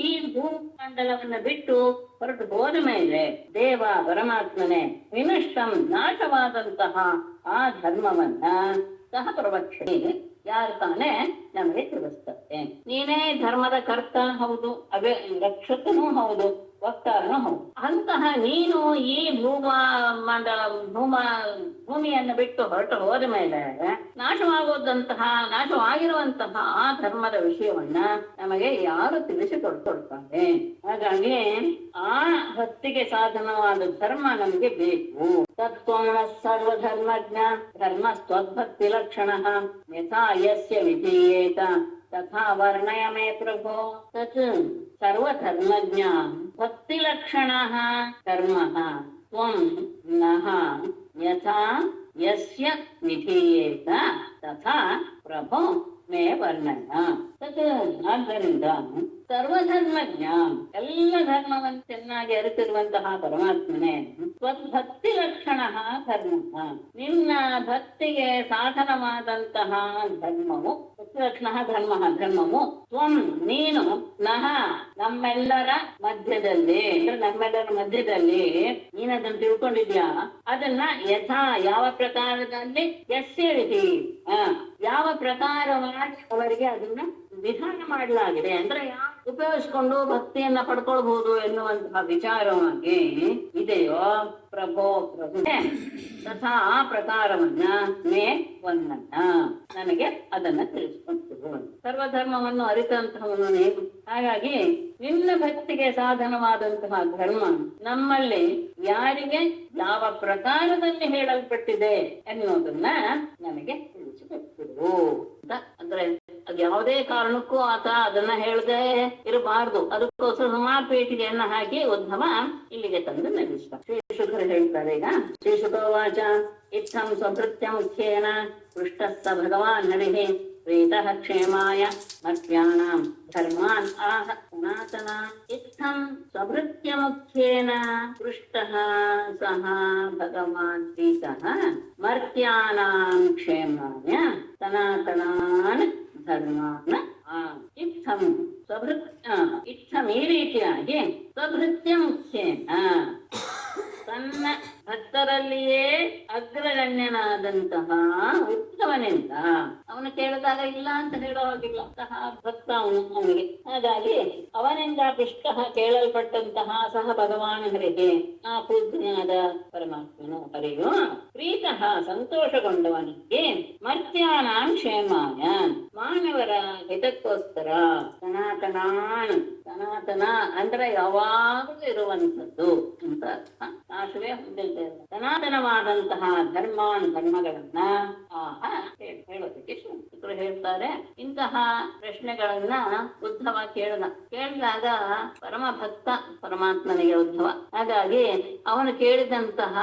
ಈ ಭೂಮಂಡಲವನ್ನ ಬಿಟ್ಟು ಹೊರಟು ಹೋದ ಮೇಲೆ ದೇವ ಪರಮಾತ್ಮನೆ ವಿನಷ್ಟಂ ನಾಶವಾದಂತಹ ಆ ಧರ್ಮವನ್ನ ಸಹ ಪ್ರವಕ್ಷಣೆ ಯಾರು ತಾನೇ ನಮಗೆ ತಿಳಿಸ್ತದೆ. ನೀನೇ ಧರ್ಮದ ಕರ್ತ ಹೌದು, ರಕ್ಷಕನೂ ಹೌದು, ವಕ್ತಾರನೂ ಹೌದು. ಅಂತಹ ನೀನು ಈ ಭೂಮಿಯನ್ನು ಬಿಟ್ಟು ಹೊರಟು ಹೋದ ಮೇಲೆ ನಾಶವಾಗಿರುವಂತಹ ಆ ಧರ್ಮದ ವಿಷಯವನ್ನ ನಮಗೆ ಯಾರು ತಿಳಿಸಿಕೊಡ್ತಾರೆ? ಹಾಗಾಗಿ ಆ ಭಕ್ತಿಗೆ ಸಾಧನವಾದ ಧರ್ಮ ನಮಗೆ ಬೇಕು. ತತ್ವನ ಸರ್ವಧರ್ಮಜ್ಞ ಧರ್ಮಸ್ತ್ವದ್ಭಕ್ತಿ ಲಕ್ಷಣ ಯಥಾ ಯಸ್ಯ ವಿಧೀಯೇತ ತಥಾ ವರ್ಣಯ ಮೇ ಪ್ರಭೋ. ತತ್ ಸರ್ವಧರ್ಮಜ್ಞ ಭಕ್ತಿಲಕ್ಷಣಃ ಧರ್ಮಃ ತ್ವಂ ನಃ ಯಥಾ ಯಸ್ಯ ವಿಧೀಯೇತ ತಥಾ ಪ್ರಭೋ ಮೇ ವರ್ಣಯ. ತತ್ ಆದ್ದರಿಂದ ಸರ್ವಧರ್ಮಜ್ಞ ಎಲ್ಲ ಧರ್ಮವನ್ನು ಚೆನ್ನಾಗಿ ಅರಿತಿರುವಂತಹ ಪರಮಾತ್ಮನೇ ಸ್ವದ್ಭಕ್ತಿ ಲಕ್ಷಣ ಧರ್ಮ ನಿನ್ನ ಭಕ್ತಿಗೆ ಸಾಧನವಾದಂತಹ ಧರ್ಮವು ಲಕ್ಷಣ ಧರ್ಮವು ತ್ವಂ ನೀನು ನಹ ನಮ್ಮೆಲ್ಲರ ಮಧ್ಯದಲ್ಲಿ ಅಂದ್ರೆ ನಮ್ಮೆಲ್ಲರ ಮಧ್ಯದಲ್ಲಿ ನೀನದನ್ನು ತಿಳ್ಕೊಂಡಿದ್ಯಾ ಅದನ್ನ ಯಥಾ ಯಾವ ಪ್ರಕಾರದಲ್ಲಿ ಎಸ್ಸಿರಿತಿ ಯಾವ ಪ್ರಕಾರವಾಗಿ ಅವರಿಗೆ ಅದನ್ನ ವಿಧಾನ ಮಾಡಲಾಗಿದೆ ಅಂದ್ರೆ ಉಪಯೋಗಿಸ್ಕೊಂಡು ಭಕ್ತಿಯನ್ನ ಪಡ್ಕೊಳ್ಬಹುದು ಎನ್ನುವಂತಹ ವಿಚಾರವಾಗಿ ಇದೆಯೋ ಪ್ರಭೋ ಪ್ರಭು ತಥಾ ಆ ಪ್ರಕಾರವನ್ನ ಮೇ ಒಂದನ್ನ ನನಗೆ ಅದನ್ನ ತಿಳಿಸ್ಕೊಟ್ಟು ಸರ್ವಧರ್ಮವನ್ನು ಅರಿತಂತಹವನು ನೀನು. ಹಾಗಾಗಿ ನಿನ್ನ ಭಕ್ತಿಗೆ ಸಾಧನವಾದಂತಹ ಧರ್ಮ ನಮ್ಮಲ್ಲಿ ಯಾರಿಗೆ ಯಾವ ಪ್ರಕಾರದಲ್ಲಿ ಹೇಳಲ್ಪಟ್ಟಿದೆ ಎನ್ನುವುದನ್ನ ನನಗೆ ತಿಳಿಸಿಕೊಟ್ಟಿರು ಅಂದ್ರೆ ಅದು ಯಾವುದೇ ಕಾರಣಕ್ಕೂ ಆತ ಅದನ್ನ ಹೇಳದೆ ಇರಬಾರ್ದು. ಅದಕ್ಕೋಸ್ಕರ ಸುಮಾರು ಪೀಠಿಗೆಯನ್ನ ಹಾಕಿ ಉದ್ಧವ ಇಲ್ಲಿಗೆ ತಂದು ನಿಲ್ಲಿಸ್ತ. ಶ್ರೀ ಶುಕರು ಹೇಳ್ತಾರೆ ಈಗ ಶ್ರೀ ಶುಕವಾಚ ಇತ್ತಂ ಸ್ವಭೃತ್ಯ ಮುಖ್ಯೇನ ಪೃಷ್ಟಸ್ಥ ಭಗವಾನ್ ಹರಿಃ ಪ್ರೀತಃ ಕ್ಷೇಮಾಯ ಮರ್ತ್ಯಾನಾಂ ಧರ್ಮಾನ್ ಆಹ ಸನಾತನ ಇತ್ತಂ ಸ್ವಭೃತ್ಯ ಮುಖ್ಯೇನ ಪೃಷ್ಟಃ ಸಹ ಭಗವಾನ್ ಪ್ರೀತಃ ಮರ್ತ್ಯಾನಾಂ ಕ್ಷೇಮಾಯ ಸನಾತನಾನ್ ಧರ್ಮಾನ್ ಇತ್ತಂ ಇತ್ತಂ ಈ ರೀತಿಯಾಗಿ ಸ್ವಭೃತ್ಯ ಮುಖ್ಯೇನ ತನ್ನ ಭಕ್ತರಲ್ಲಿಯೇ ಅಗ್ರಗಣ್ಯನಾದಂತಹ ಉತ್ತಮನಿಂದ ಅವನು ಕೇಳಿದಾಗ ಇಲ್ಲ ಅಂತ ಹೇಳೋ ಹಾಗಿಲ್ಲ ಅಂತಹ ಭಕ್ತ ಅವನಿಗೆ. ಹಾಗಾಗಿ ಅವನಿಂದ ಪೃಷ್ಟ ಕೇಳಲ್ಪಟ್ಟಂತಹ ಸಹ ಭಗವಾನ್ ಹರಿಗೆ ಆ ಪೂಜ್ಯನಾದ ಪರಮಾತ್ಮನು ಹರಿಯು ಪ್ರೀತಃ ಸಂತೋಷಗೊಂಡವನಿಗೆ ಮರ್ತ್ಯಾನಾಂ ಕ್ಷೇಮಾಯ ಮಾನವರ ಹಿತಕ್ಕೋಸ್ಕರ ಸನಾತನ ಅಂದ್ರೆ ಯಾವಾಗಲೂ ಇರುವಂಥದ್ದು ಅಂತ ನಾಶವೇ ಹೊಂದಿದೆ. ಸನಾತನವಾದಂತಹ ಧರ್ಮಗಳನ್ನ ಹೇಳೋದಕ್ಕೆ ಶ್ರೀಕೃಷ್ಣರು ಹೇಳ್ತಾರೆ. ಇಂತಹ ಪ್ರಶ್ನೆಗಳನ್ನ ಉದ್ಧವ ಕೇಳಿದಾಗ ಪರಮ ಭಕ್ತ ಪರಮಾತ್ಮನಿಗೆ ಉದ್ಧವ. ಹಾಗಾಗಿ ಅವನು ಕೇಳಿದಂತಹ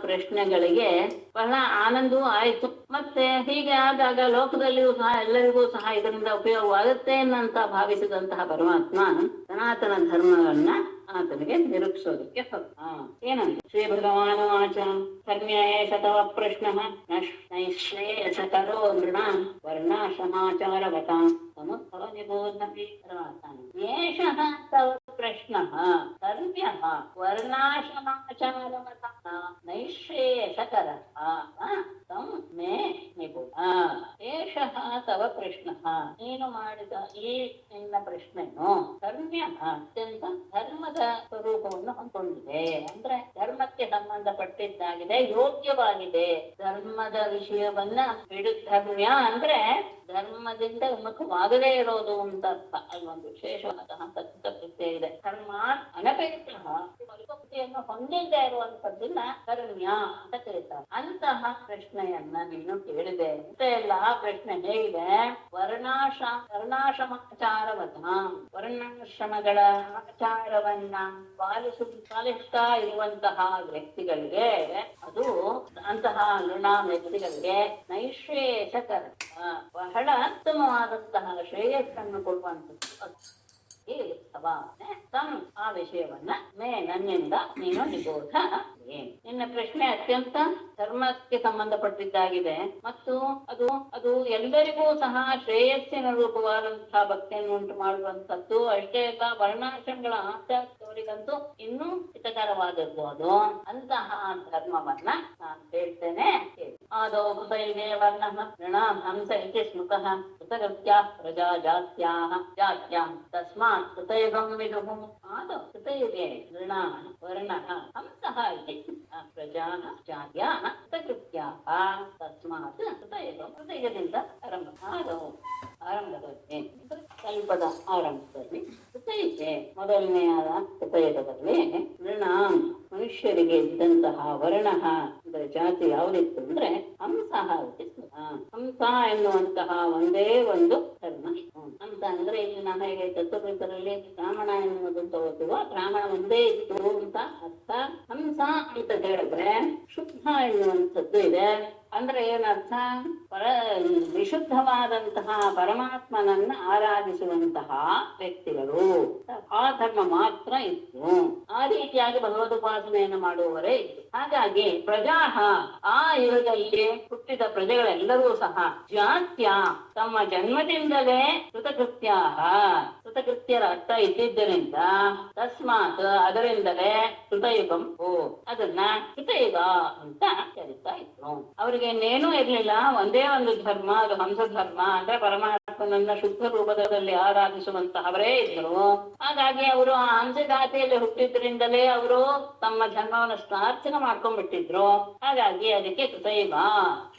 ಪ್ರಶ್ನೆಗಳಿಗೆ ಬಹಳ ಆನಂದವೂ ಆಯಿತು. ಮತ್ತೆ ಹೀಗೆ ಆದಾಗ ಲೋಕದಲ್ಲಿಯೂ ಸಹ ಎಲ್ಲರಿಗೂ ಸಹ ಇದರಿಂದ ಉಪಯೋಗವಾಗುತ್ತೆ ಅನ್ನಂತ ಭಾವಿಸಿದಂತಹ ಪರಮಾತ್ಮ ಸನಾತನ ಧರ್ಮವನ್ನ ಆತನಿಗೆ ನಿರೂಪಿಸೋದಕ್ಕೆ ಏನಂತ ಶ್ರೀ ಭಗವಾನ್ ವಾಚ ಧರ್ಮ್ಯೇಷ ತವ ಪ್ರಶ್ನ ನೈಶ್ರೇಯಸಕರೋ ನೃಣಾಂ ವರ್ಣಾಶ್ರಮಾಚಾರವತಾಂ ಸಮುದ್ಭವ ನಿಬೋಧಮಿ ಏಷಃ ತವ ಪ್ರಶ್ನಃ ಧರ್ಮ್ಯಃ ವರ್ಣಾಶ್ರಮಾಚಾರವತಾಂ ನೈಶ್ರೇಯಸಕರಃ ತಂ ಮೇ ನಿಬೋಧ. ಏಷಃ ತವ ಪ್ರಶ್ನಃ ನೀನು ಮಾಡಿದ ಈ ನಿನ್ನ ಪ್ರಶ್ನೆಯನ್ನು ಧರ್ಮ್ಯಃ ಅತ್ಯಂತ ಧರ್ಮದ ಸ್ವರೂಪವನ್ನು ಹೊಂದಿದೆ. ಅಂದ್ರೆ ಧರ್ಮಕ್ಕೆ ಸಂಬಂಧಪಟ್ಟಿದ್ದಾಗಿದೆ, ಯೋಗ್ಯವಾಗಿದೆ. ಧರ್ಮದ ವಿಷಯವನ್ನ ಧರ್ಮ್ಯ ಅಂದ್ರೆ ಧರ್ಮದಿಂದ ವಿಮುಖವಾಗದೇ ಇರೋದು ಅಂತ ಅರ್ಥ. ಅಲ್ಲೊಂದು ವಿಶೇಷವಾದಂತಹ ತತ್ವಪ್ರತ್ಯಯ ಇದೆ. ಧರ್ಮ ಅನಪೇಕ್ಷ ಪರಿಪಕ್ತಿಯನ್ನು ಹೊಂದಿಲ್ಲದೆ ಇರುವಂತದ್ದನ್ನ ಧರ್ಮ್ಯ ಅಂತ ಕರೀತಾರೆ. ಅಂತಹ ಪ್ರಶ್ನೆಯನ್ನ ನೀನು ಕೇಳಿದೆ ಅಂತ ಎಲ್ಲ ಪ್ರಶ್ನೆ ಹೇಗಿದೆ? ವರ್ಣಾಶ್ರಮಾಚಾರವತ ವರ್ಣಾಶ್ರಮಗಳ ಆಚಾರವನ್ನ ಪಾಲಿಸ್ತಾ ಇರುವಂತಹ ವ್ಯಕ್ತಿಗಳಿಗೆ ಅದು ಅಂತಹ ವ್ಯಕ್ತಿಗಳಿಗೆ ನೈಶ್ರೇಯಸಕರ ಬಹಳ ಉತ್ತಮವಾದಂತಹ ಶ್ರೇಯಸ್ಸನ್ನು ಕೊಡುವಂಥದ್ದು. ಆ ವಿಷಯವನ್ನ ನನ್ನಿಂದ ನೀನು ನಿಬೋಧ. ನಿನ್ನ ಪ್ರಶ್ನೆ ಅತ್ಯಂತ ಧರ್ಮಕ್ಕೆ ಸಂಬಂಧಪಟ್ಟಿದ್ದಾಗಿದೆ ಮತ್ತು ಅದು ಎಲ್ಲರಿಗೂ ಸಹ ಶ್ರೇಯಸ್ಸಿನ ರೂಪವಾದಂತಹ ಭಕ್ತಿಯನ್ನು ಉಂಟು ಮಾಡುವಂತದ್ದು. ಅಷ್ಟೇ ಅಲ್ಲ, ವರ್ಣಾಶ್ರಮಗಳ ಆಚಾರದವರಿಗಂತೂ ಇನ್ನೂ ಹಿತಕರವಾಗಿರ್ಬೋದು. ಅಂತಹ ಧರ್ಮವನ್ನ ನಾನು ಹೇಳ್ತೇನೆ. ಆದೌ ಕೃತೈವೇ ವರ್ಣಃ ನೃಣಾಂ ಹಂಸ ಇತಿ ಸ್ಮೃತಃ ಕೃತಗತ್ಯಾ ಪ್ರಜಾ ಜಾತ್ಯಾಂ ತಸ್ಮಾತ್ ಕೃತೈವಂ ವಿದುಃ. ಆದೌ ಕೃತೈವೇ ನೃಣಾಂ ವರ್ಣಃ ಹಂಸಃ ಇತಿ ಪ್ರಜಾಃ ಜಾತ್ಯಾಃ ಕೃತಕೃತ್ಯಾಃ ತಸ್ಮಾತ್ ಕೃತೈವಂ. ಹೃದಯದಿಂದ ಆರಂಭದಲ್ಲಿ ಕಲ್ಪದ ಆರಂಭದಲ್ಲಿ ಕೃತೈತೆ ಮೊದಲನೆಯಾದ ಕೃತಯುಗದಲ್ಲಿ ನೃಣಾಂ ಮನುಷ್ಯರಿಗೆ ಇದ್ದಂತಹ ವರ್ಣ ಅಂದ್ರೆ ಜಾತಿ ಯಾವುದಿತ್ತು ಅಂದ್ರೆ ಹಂಸಃ ಇತಿ. ಹಂಸ ಎನ್ನುವಂತಹ ಒಂದೇ ಒಂದು ಧರ್ಮ. ಹಂಸ ಅಂದ್ರೆ ಇಲ್ಲಿ ನಾವು ಹೇಗೆ ಚತುರ್ವಿಧರಲ್ಲಿ ಬ್ರಾಹ್ಮಣ ಎನ್ನುವುದಂತ ಓದುವ ಬ್ರಾಹ್ಮಣ ಒಂದೇ ಇತ್ತು ಅಂತ ಅರ್ಥ. ಹಂಸ ಅಂತ ಹೇಳಿದ್ರೆ ಶುದ್ಧ ಎನ್ನುವಂಥದ್ದು ಇದೆ. ಅಂದ್ರೆ ಏನರ್ಥ? ವಿಶುದ್ಧವಾದಂತಹ ಪರಮಾತ್ಮನನ್ನ ಆರಾಧಿಸುವಂತಹ ವ್ಯಕ್ತಿಗಳು, ಆ ಧರ್ಮ ಮಾತ್ರ ಇತ್ತು. ಆ ರೀತಿಯಾಗಿ ಭಗವದುಪಾಸನೆಯನ್ನು ಮಾಡುವವರೇ ಇತ್ತು. ಹಾಗಾಗಿ ಪ್ರಜಾಹ, ಆ ಯುಗದಲ್ಲಿ ಹುಟ್ಟಿದ ಪ್ರಜೆಗಳೆಲ್ಲರೂ ಸಹ ಜಾತ್ಯ, ತಮ್ಮ ಜನ್ಮದಿಂದಲೇ ಕೃತಕೃತ್ಯರ ಅರ್ಥ ಇದ್ದಿದ್ದರಿಂದ ತಸ್ಮಾತ್, ಅದರಿಂದಲೇ ಕೃತಯುಗಂ ಅದನ್ನ ಕೃತಯುಗ ಅಂತ ಕರೀತಾ ಇದ್ರು. ಅವರಿಗೆ ಇನ್ನೇನೂ ಇರ್ಲಿಲ್ಲ, ಒಂದೇ ಒಂದು ಧರ್ಮ, ಅದು ಹಂಸ ಧರ್ಮ. ಅಂದ್ರೆ ಪರಮಾತ್ಮನನ್ನ ಶುದ್ಧ ರೂಪದಲ್ಲಿ ಆರಾಧಿಸುವಂತಹವರೇ ಇದ್ರು. ಹಾಗಾಗಿ ಅವರು ಆ ಹಂಸ ಜಾತಿಯಲ್ಲಿ ಹುಟ್ಟಿದ್ರಿಂದಲೇ ಅವರು ತಮ್ಮ ಜನ್ಮವನ್ನು ಸಾರ್ಥಕ ಮಾಡ್ಕೊಂಡ್ಬಿಟ್ಟಿದ್ರು. ಹಾಗಾಗಿ ಅದಕ್ಕೆ ಕೃತಯುಗ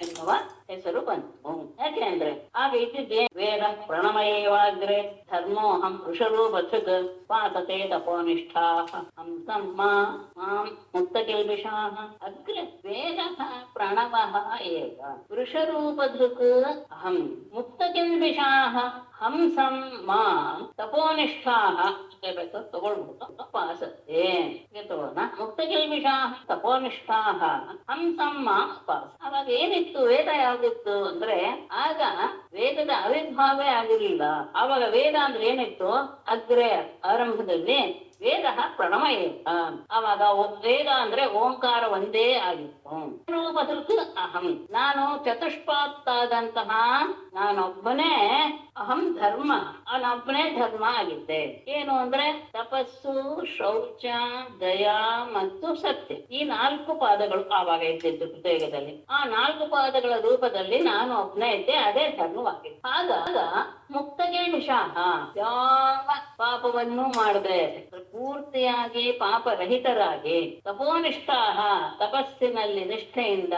ಎನ್ನುವ ಹೆಸರು ಬಂತು. ಯಾಕೆ ಅಂದ್ರೆ ಆಗ ಇದ್ದಿದ್ದೆ ವೇದ ಪ್ರಣಮಯವಾಗ್ರೆ ಧರ್ಮೋಹಂ ವೃಷರೂಪಥೃಕ್ ವಾಸತೆ ತಪೋನಿಷ್ಠಾ ಹಂಸಮ್ಮ ಮಾಂ ಮುಕ್ತಕಿಲ್ಬಿಷಾಃ. ಅಗ್ರೆ ವೇದಃ ಪ್ರಣವಃ ಏವ ವೃಷರೂಪಧೃಕ್ ಅಹಂ ಮುಕ್ತಕಿಲ್ಬಿಷಾಃ ಹಂಸಂ ಮಾಂ ತಪೋನಿಷ್ಠಾಃ. ತಗೊಳ್ಬಹುದು ಉಪಾಸತೆ ತಗೋಣ. ಮುಕ್ತಕಿಲ್ಬಿಷಾಃ ತಪೋನಿಷ್ಠಾಃ ಹಂಸಂ ಮಾಂ ಉಪಾಸ. ಅವಾಗ ಏನಿತ್ತು? ವೇದ ಯಾವ್ದಿತ್ತು ಅಂದ್ರೆ ಆಗ ವೇದದ ಆವಿರ್ಭಾವೇ ಆಗಿರ್ಲಿಲ್ಲ. ಆವಾಗ ವೇದ ಅಂದ್ರೆ ಏನಿತ್ತು? ಅಗ್ರೆ ಆರಂಭದಲ್ಲಿ ವೇದ ಪ್ರಣಮಯ. ಆವಾಗ ವೇದ ಅಂದ್ರೆ ಓಂಕಾರ ಒಂದೇ ಆಗಿತ್ತು. ರೂಪಧೃಕ್ ಅಹಂ, ನಾನು ಚತುಷ್ಪಾತ್ತಾದಂತಹ ನಾನೊಬ್ಬನೇ ಅಹಂ ಧರ್ಮ, ನಾನೊಬ್ಬನೇ ಧರ್ಮ ಆಗಿದ್ದೆ. ಏನು ಅಂದ್ರೆ ತಪಸ್ಸು, ಶೌಚ, ದಯಾ ಮತ್ತು ಸತ್ಯ, ಈ 4 ಪಾದಗಳು ಆವಾಗ ಇದ್ದಿದ್ದು ಕೃತಯುಗದಲ್ಲಿ. ಆ 4 ಪಾದಗಳ ರೂಪದಲ್ಲಿ ನಾನು ಒಬ್ಬನೇ ಇದ್ದೆ, ಅದೇ ಧರ್ಮವಾಗಿದೆ. ಆಗ ಮುಕ್ತಗೆ ನಿಶಾಹ, ಯಾವ ಪಾಪವನ್ನು ಮಾಡದೆ ಪೂರ್ತಿಯಾಗಿ ಪಾಪರಹಿತರಾಗಿ ತಪೋನಿಷ್ಠಾಹ, ತಪಸ್ಸಿನಲ್ಲಿ ನಿಷ್ಠೆಯಿಂದ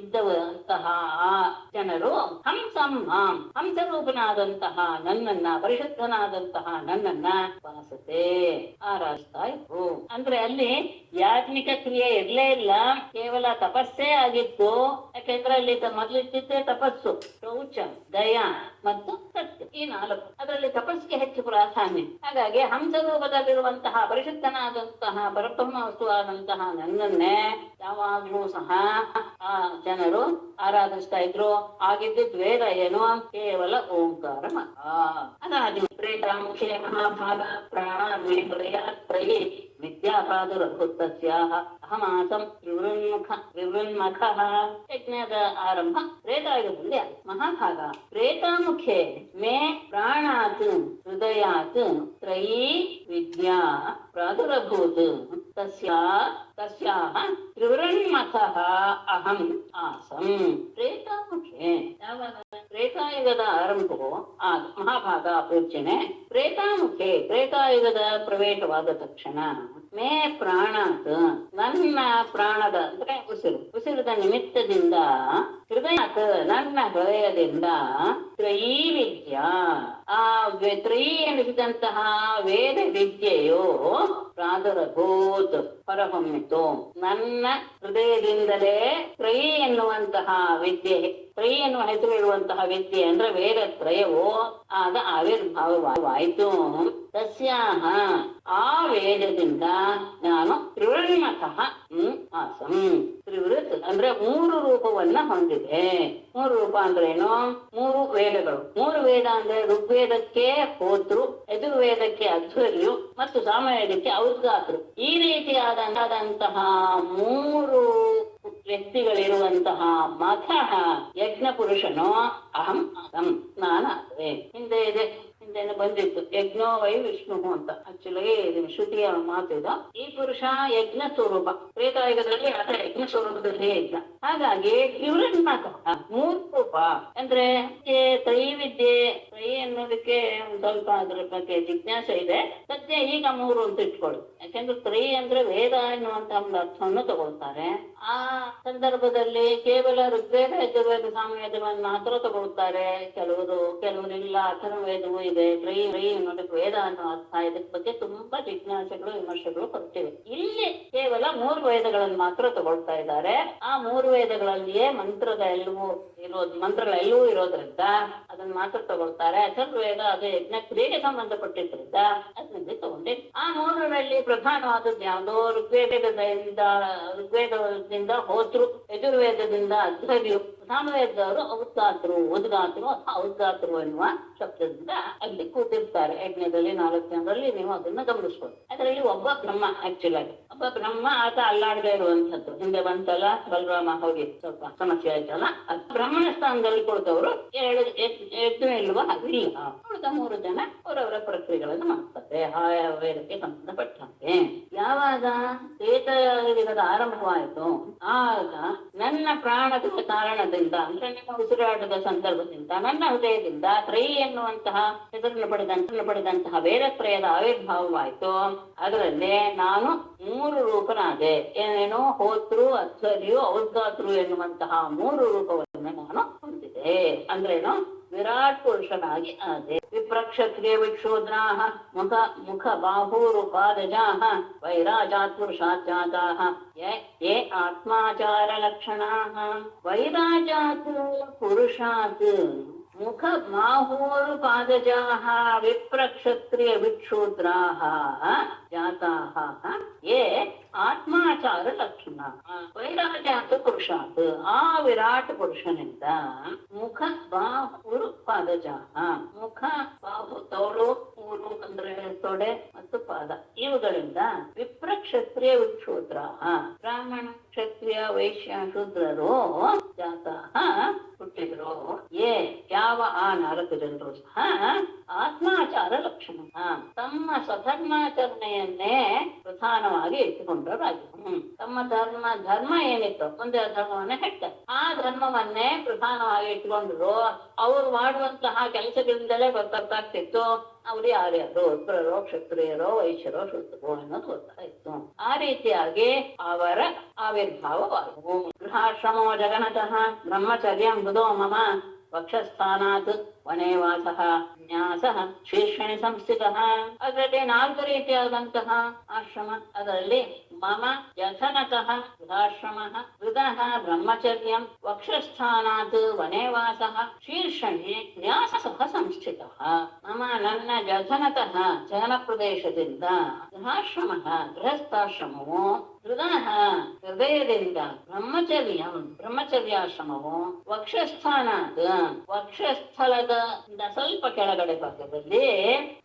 ಇದ್ದವಂತಹ ಆ ಜನರು ಹಂಸಂ ಮಾಂ, ಹಂಸರೂಪನಾದಂತಹ ನನ್ನನ್ನ, ಪರಿಶುದ್ಧನಾದಂತಹ ನನ್ನನ್ನ ಉಪಾಸತೆ ಆರಾಧಿಸ್ತಾ ಇದ್ರು. ಅಂದ್ರೆ ಅಲ್ಲಿ ಯಾತ್ಮಿಕ ಕ್ರಿಯೆ ಇರ್ಲೇ ಇಲ್ಲ, ಕೇವಲ ತಪಸ್ಸೇ ಆಗಿತ್ತು. ಯಾಕೆಂದ್ರೆ ಅಲ್ಲಿ ಮೊದಲಿದ್ದಿದ್ದೇ ತಪಸ್ಸು, ಶೌಚ, ದಯ ಮತ್ತು ಸತ್ಯ, ಈ 4. ಅದರಲ್ಲಿ ತಪಸ್ಸಿಗೆ ಹೆಚ್ಚು ಪ್ರಾಧಾನ್ಯ. ಹಾಗಾಗಿ ಹಂಸರೂಪದಲ್ಲಿರುವಂತಹ ಪರಿಶುದ್ಧನಾದಂತಹ ಪರಬ್ರಹ್ಮ ವಸ್ತುವಾದಂತಹ ನನ್ನನ್ನೇ ಯಾವಾಗ್ಲೂ ಸಹ ಆ ಜನರು ಆರಾಧಿಸ್ತಾ ಇದ್ರು. ಆಗಿದ್ದ ವೇದ ಏನು? ಕೇವಲ ಓಂಕಾರ ಮಾತ್ರ. ಅದಾದ್ಮೇಲೆ ಪ್ರೇತಾಮುಖೇ ಮಹಾಭಾಗ ಪ್ರಾಣಾದ್ಮೇತ್ರಯಿ ವಿದ್ಯಾಪಾದುರಭೂತಸ್ಯಾಹ ಅಹಮಾಸಂ ವಿವೃನ್ಮಖಃ. ಯಜ್ಞದ ಆರಂಭ ತ್ರೇತಾಯುಗದಲ್ಲಿ. ಮಹಾಭಾಗ ಪ್ರೇತಾಮುಖೇ ಮೇ ಪ್ರಾಣಾತ್ ಹೃದಯಾತ್ ತ್ರಯೀ ವಿದ್ಯಾ ಪ್ರಾದುರಭೂತ್ ತಸ್ಯಾಹ ತ್ರಿವೃನ್ಮಖಃ ಅಹಂ ಆಸಂ. ಪ್ರೇತಾಮುಖೇ, ಯಾವಾಗ ತ್ರೇತಾಯುಗದ ಆರಂಭವೋ ಆ ಮಹಾಭಾಗ ಪೂಜ್ಯನೆ. ಪ್ರೇತಾಮುಖೇ, ತ್ರೇತಾಯುಗದ ಪ್ರವೇಶವಾದ ತಕ್ಷಣ ಮೇ ಪ್ರಾಣಾತ್, ನನ್ನ ಪ್ರಾಣದ ಅಂದ್ರೆ ಉಸಿರದ ನಿಮಿತ್ತದಿಂದ, ಹೃದಯಾತ್ ನನ್ನ ಹೃದಯದಿಂದ, ತ್ರಯೀ ವಿದ್ಯಾ, ಆ ತ್ರಯೀ ಎನಿಸಿದಂತಹ ವೇದ ವಿದ್ಯೆಯು ಪ್ರಾದುರಭೂತ್, ಹೊರಹೊಮ್ಮಿತು. ನನ್ನ ಹೃದಯದಿಂದಲೇ ತ್ರಯೀ ಎನ್ನುವಂತಹ ವಿದ್ಯೆ, ತ್ರಯೀ ಎನ್ನುವ ಹೆಸರಿರುವಂತಹ ವಿದ್ಯೆ ಅಂದ್ರೆ ವೇದ ತ್ರಯವು ಆಗ ಆವಿರ್ಭಾವವಾಯಿತು. ತಸ್ಯಾಹ, ಆ ವೇದದಿಂದ ನಾನು ತ್ರಿವೃನ್ಮಖಃ ಆಸಂ. ತ್ರಿವೃತ್ ಅಂದ್ರೆ 3 ರೂಪವನ್ನ ಹೊಂದಿದೆ. 3 ರೂಪ ಅಂದ್ರೆ ಏನು? 3 ವೇದಗಳು. 3 ವೇದ ಅಂದ್ರೆ ಋಗ್ವೇದಕ್ಕೆ ಹೋತೃ, ಯಜುರ್ವೇದಕ್ಕೆ ಅಧ್ವರ್ಯು ಮತ್ತು ಸಾಮವೇದಕ್ಕೆ ಔದ್ಗಾತೃ. ಈ ರೀತಿಯಾದಂತಹ 3 ವ್ಯಕ್ತಿಗಳಿರುವಂತಹ ಮಖಃ ಯಜ್ಞ ಪುರುಷನು ಅಹಂ ಆಸಂ, ನಾನಾದೆ. ಹಿಂದೆನೆ ಬಂದಿತ್ತು ಯಜ್ಞೋ ವೈ ವಿಷ್ಣು ಅಂತ. ಆಕ್ಚುಲಿ ಶ್ರುತಿಯ ಮಾತಿದ. ಈ ಪುರುಷ ಯಜ್ಞ ಸ್ವರೂಪ, ತ್ರೇತಾಯುಗದಲ್ಲಿ ಆತ ಯಜ್ಞ ಸ್ವರೂಪದಲ್ಲಿ ಇದ್ದ. ಹಾಗಾಗಿ ತ್ರಿವೃನ್ಮಖ 3 ರೂಪ ಅಂದ್ರೆ ತ್ರೈವಿದ್ಯೆ, ತ್ರೈ ಅನ್ನೋದಕ್ಕೆ ಸ್ವಲ್ಪ ಅದ್ರ ಬಗ್ಗೆ ಜಿಜ್ಞಾಸೆ ಇದೆ. ಸದ್ಯ ಈಗ 3 ಅಂತ ಇಟ್ಕೊಳ್ಳಿ. ಯಾಕೆಂದ್ರೆ ತ್ರೈ ಅಂದ್ರೆ ವೇದ ಎನ್ನುವಂತ ಒಂದು ಅರ್ಥವನ್ನು ತಗೊಳ್ತಾರೆ. ಆ ಸಂದರ್ಭದಲ್ಲಿ ಕೇವಲ ಋಗ್ವೇದ, ಯಜುರ್ವೇದ, ಸಾಮವೇದವನ್ನು ಮಾತ್ರ ತಗೊಳ್ತಾರೆ. ಕೆಲವರಿಲ್ಲ ಅಥರ್ವವೇದವೂ ಇದೆ. ತ್ರೈ ಅನ್ನೋದಕ್ಕೆ ವೇದ ಅನ್ನೋ ಅರ್ಥ, ಇದಕ್ಕೆ ಬಗ್ಗೆ ತುಂಬಾ ಜಿಜ್ಞಾಸೆಗಳು ವಿಮರ್ಶೆಗಳು ಬರ್ತಿವೆ. ಇಲ್ಲಿ ಕೇವಲ 3 ವೇದಗಳನ್ನು ಮಾತ್ರ ತಗೊಳ್ತಾ ಇದ್ದಾರೆ. ಆ 3 ವೇದಗಳಲ್ಲಿಯೇ ಮಂತ್ರಗಳೆಲ್ಲವೂ ಇರೋದ್ರಿಂದ ಅದನ್ನ ಮಾತ್ರ ತಗೊಳ್ತಾರೆ. ಅಥರ್ವವೇದ ಅದು ಯಜ್ಞ ಕ್ರಿಯೆಗೆ ಸಂಬಂಧಪಟ್ಟಿದ್ರಿಂದ ಅದನ್ನೇ ತಗೊಂಡೆ. ಆ 3ರಲ್ಲಿ ಪ್ರಧಾನವಾದದ್ದು ಯಾವುದು? ಋಗ್ವೇದದಿಂದ ಹೋತೃ, ಯಜುರ್ವೇದದಿಂದ ಅಧ್ವರ್ಯು, ಸಾಮವೇದದವರು ಉದ್ಗಾತರು ಎನ್ನುವ ಶಬ್ದದಿಂದ ಅಲ್ಲಿ ಕೂತಿರ್ತಾರೆ. ಯಜ್ಞದಲ್ಲಿ 4 ಜನರಲ್ಲಿ ನೀವು ಅದನ್ನ ಗಮನಿಸ್ಬೋದು. ಅದರಲ್ಲಿ ಒಬ್ಬ ಬ್ರಹ್ಮ, ಆಕ್ಚುಲ್ ಆಗಿ ಒಬ್ಬ ಬ್ರಹ್ಮ, ಆತ ಅಲ್ಲಾಡದೆ ಇರುವಂತದ್ದು. ಹಿಂದೆ ಬಂತಲ್ಲ ಬಲರಾಮ, ಹೋಗಿ ಸ್ವಲ್ಪ ಸಮಸ್ಯೆ ಆಯ್ತಲ್ಲ, ಅದು ಬ್ರಹ್ಮನ ಸ್ಥಾನದಲ್ಲಿ ಕೊಡ್ತವ್ರು ಎದ್ದು ನಿಲ್ಲುವ ಹಾಗಿಲ್ಲ. ಉಳಿದ 3 ಜನ ಅವರವರ ಪ್ರಕ್ರಿಯೆಗಳನ್ನು ಮಾಡ್ತಾರೆ ಆಯಾ ವೇದಕ್ಕೆ ಸಂಬಂಧಪಟ್ಟಂತೆ. ಯಾವಾಗ ತ್ರೇತಾಯುಗದ ಆರಂಭವಾಯಿತು, ಆಗ ನನ್ನ ಪ್ರಾಣದ ಕಾರಣದಿಂದ, ಅಂದ್ರೆ ನಿಮ್ಮ ಉಸಿರಾಟದ ಸಂದರ್ಭದಿಂದ, ನನ್ನ ಹೃದಯದಿಂದ ತ್ರೈ ಎನ್ನುವಂತಹ ಹೆಸರನ್ನು ಪಡೆದಂತಹ ವೇದತ್ರಯದ ಆವಿರ್ಭಾವವಾಯಿತು. ಅದರಲ್ಲಿ ನಾನು 3 ರೂಪನಾದೆ. ಏನೇನೋ ಹೋತೃ, ಅಧ್ವರ್ಯು, ಔದ್ಗಾತೃ ಎನ್ನುವಂತಹ 3 ರೂಪವನ್ನು ನಾನು ಹೊಂದಿದೆ. ಅಂದ್ರೇನು? ವಿರಾಟ್ ಪುರುಷನಾಗಿ ಆದೆ. ವಿಪ್ರಕ್ಷತ್ರಿಯ ವಿಕ್ಷೂದ್ರಾಹ ಮುಖ ಬಾಹೂರುಪಾದಜಾಹ ವೈರಾಜಾತ್ ಪುರುಷಾತ್ ಜಾತಾಹ ಯೇ ಆತ್ಮಾಚಾರ ಲಕ್ಷಣಾಃ. ವೈರಾಜಾತ್ ಪುರುಷಾತ್ ಮುಖ ಬಾಹೂರುಪಾದಜಾಹ ವಿಪ್ರಕ್ಷತ್ರಿಯ ವಿಕ್ಷೂದ್ರಾಹ ಜಾತಾಹ ಯೇ ಆತ್ಮಾಚಾರ ಲಕ್ಷಣ. ವೈರಾಜಾತ್ ಪುರುಷಾತ್, ಆ ವಿರಾಟ್ ಪುರುಷನಿಂದ ಮುಖ ಬಾಹುರು ಪಾದಜಾಹ, ಮುಖ ಬಾಹು ತೋಳು, ಊರು ಅಂದ್ರೆ ತೊಡೆ ಮತ್ತು ಪಾದ, ಇವುಗಳಿಂದ ವಿಪ್ರ ಕ್ಷತ್ರಿಯ ವಿಕ್ಷೂದ್ರ, ಬ್ರಾಹ್ಮಣ ಕ್ಷತ್ರಿಯ ವೈಶ್ಯ ಶೂದ್ರರು ಜಾತಃ ಹುಟ್ಟಿದ್ರು. ಯಾವ ಆ 4 ಜನರು ಸಹ ಆತ್ಮಾಚಾರ ಲಕ್ಷಣ, ತಮ್ಮ ಸ್ವಧರ್ಮಾಚರಣೆಯನ್ನೇ ಪ್ರಧಾನವಾಗಿ ಇಟ್ಟುಕೊಂಡರಾಗಿತ್ತು. ತಮ್ಮ ಧರ್ಮ ಏನಿತ್ತು, ಒಂದೇ ಧರ್ಮವನ್ನೇ ಹೇಳ್ತಾರೆ, ಆ ಧರ್ಮವನ್ನೇ ಪ್ರಧಾನವಾಗಿ ಇಟ್ಕೊಂಡ್ರು. ಅವ್ರು ಮಾಡುವಂತಹ ಕೆಲಸಗಳಿಂದಲೇ ಗೊತ್ತಾಗ್ತಿತ್ತು ಅವ್ರು ಯಾರ್ಯಾರು ಉತ್ತರರೋ ಕ್ಷತ್ರಿಯರೋ ವೈಶ್ಯರೋ ಶೂದ್ರರೋ ಅನ್ನೋದು ಗೊತ್ತಾಯಿತು. ಆ ರೀತಿಯಾಗಿ ಅವರ ಆವಿರ್ಭಾವವಾದವು. ಗೃಹಾಶ್ರಮೋ ಜಗನತಃ ಬ್ರಹ್ಮಚರ್ಯ ಮೃದೋ ಮಮ ವಕ್ಷಸ್ಥಾನಾತ್ ವನೇ ವಾಸಃ ನ್ಯಾಸಃ ಶೀರ್ಷಣಿ ಸಂಸ್ಥಿತಃ. ಅದರಲ್ಲಿ 4 ರೀತಿಯಾದಂತಹ ಆಶ್ರಮ. ಅದರಲ್ಲಿ ಮಮ ಯಥನತಃ ಗೃಹಾಶ್ರಮಃ, ಹೃದಃ ಬ್ರಹ್ಮಚರ್ಯಂ, ವಕ್ಷಸ್ಥಾನಾತ್ ವನೇ ವಾಸಃ, ಶೀರ್ಷಣಿ ನ್ಯಾಸಃ ಸಂಸ್ಥಿತಃ. ಮಮ ನನ್ನ ಜಘನತಃ ಜಘನ ಪ್ರದೇಶದಿಂದ, ಗೃಹಾಶ್ರಮಃ ಗೃಹಸ್ಥಾಶ್ರಮವು, ಹೃದಯದಿಂದ ಬ್ರಹ್ಮಚರ್ಯಾಶ್ರಮವು, ವಕ್ಷಸ್ಥಾನಾತ್ ವಕ್ಷಸ್ಥಲದ ಸ್ವಲ್ಪ ಕೆಳಗಡೆ ಭಾಗದಲ್ಲಿ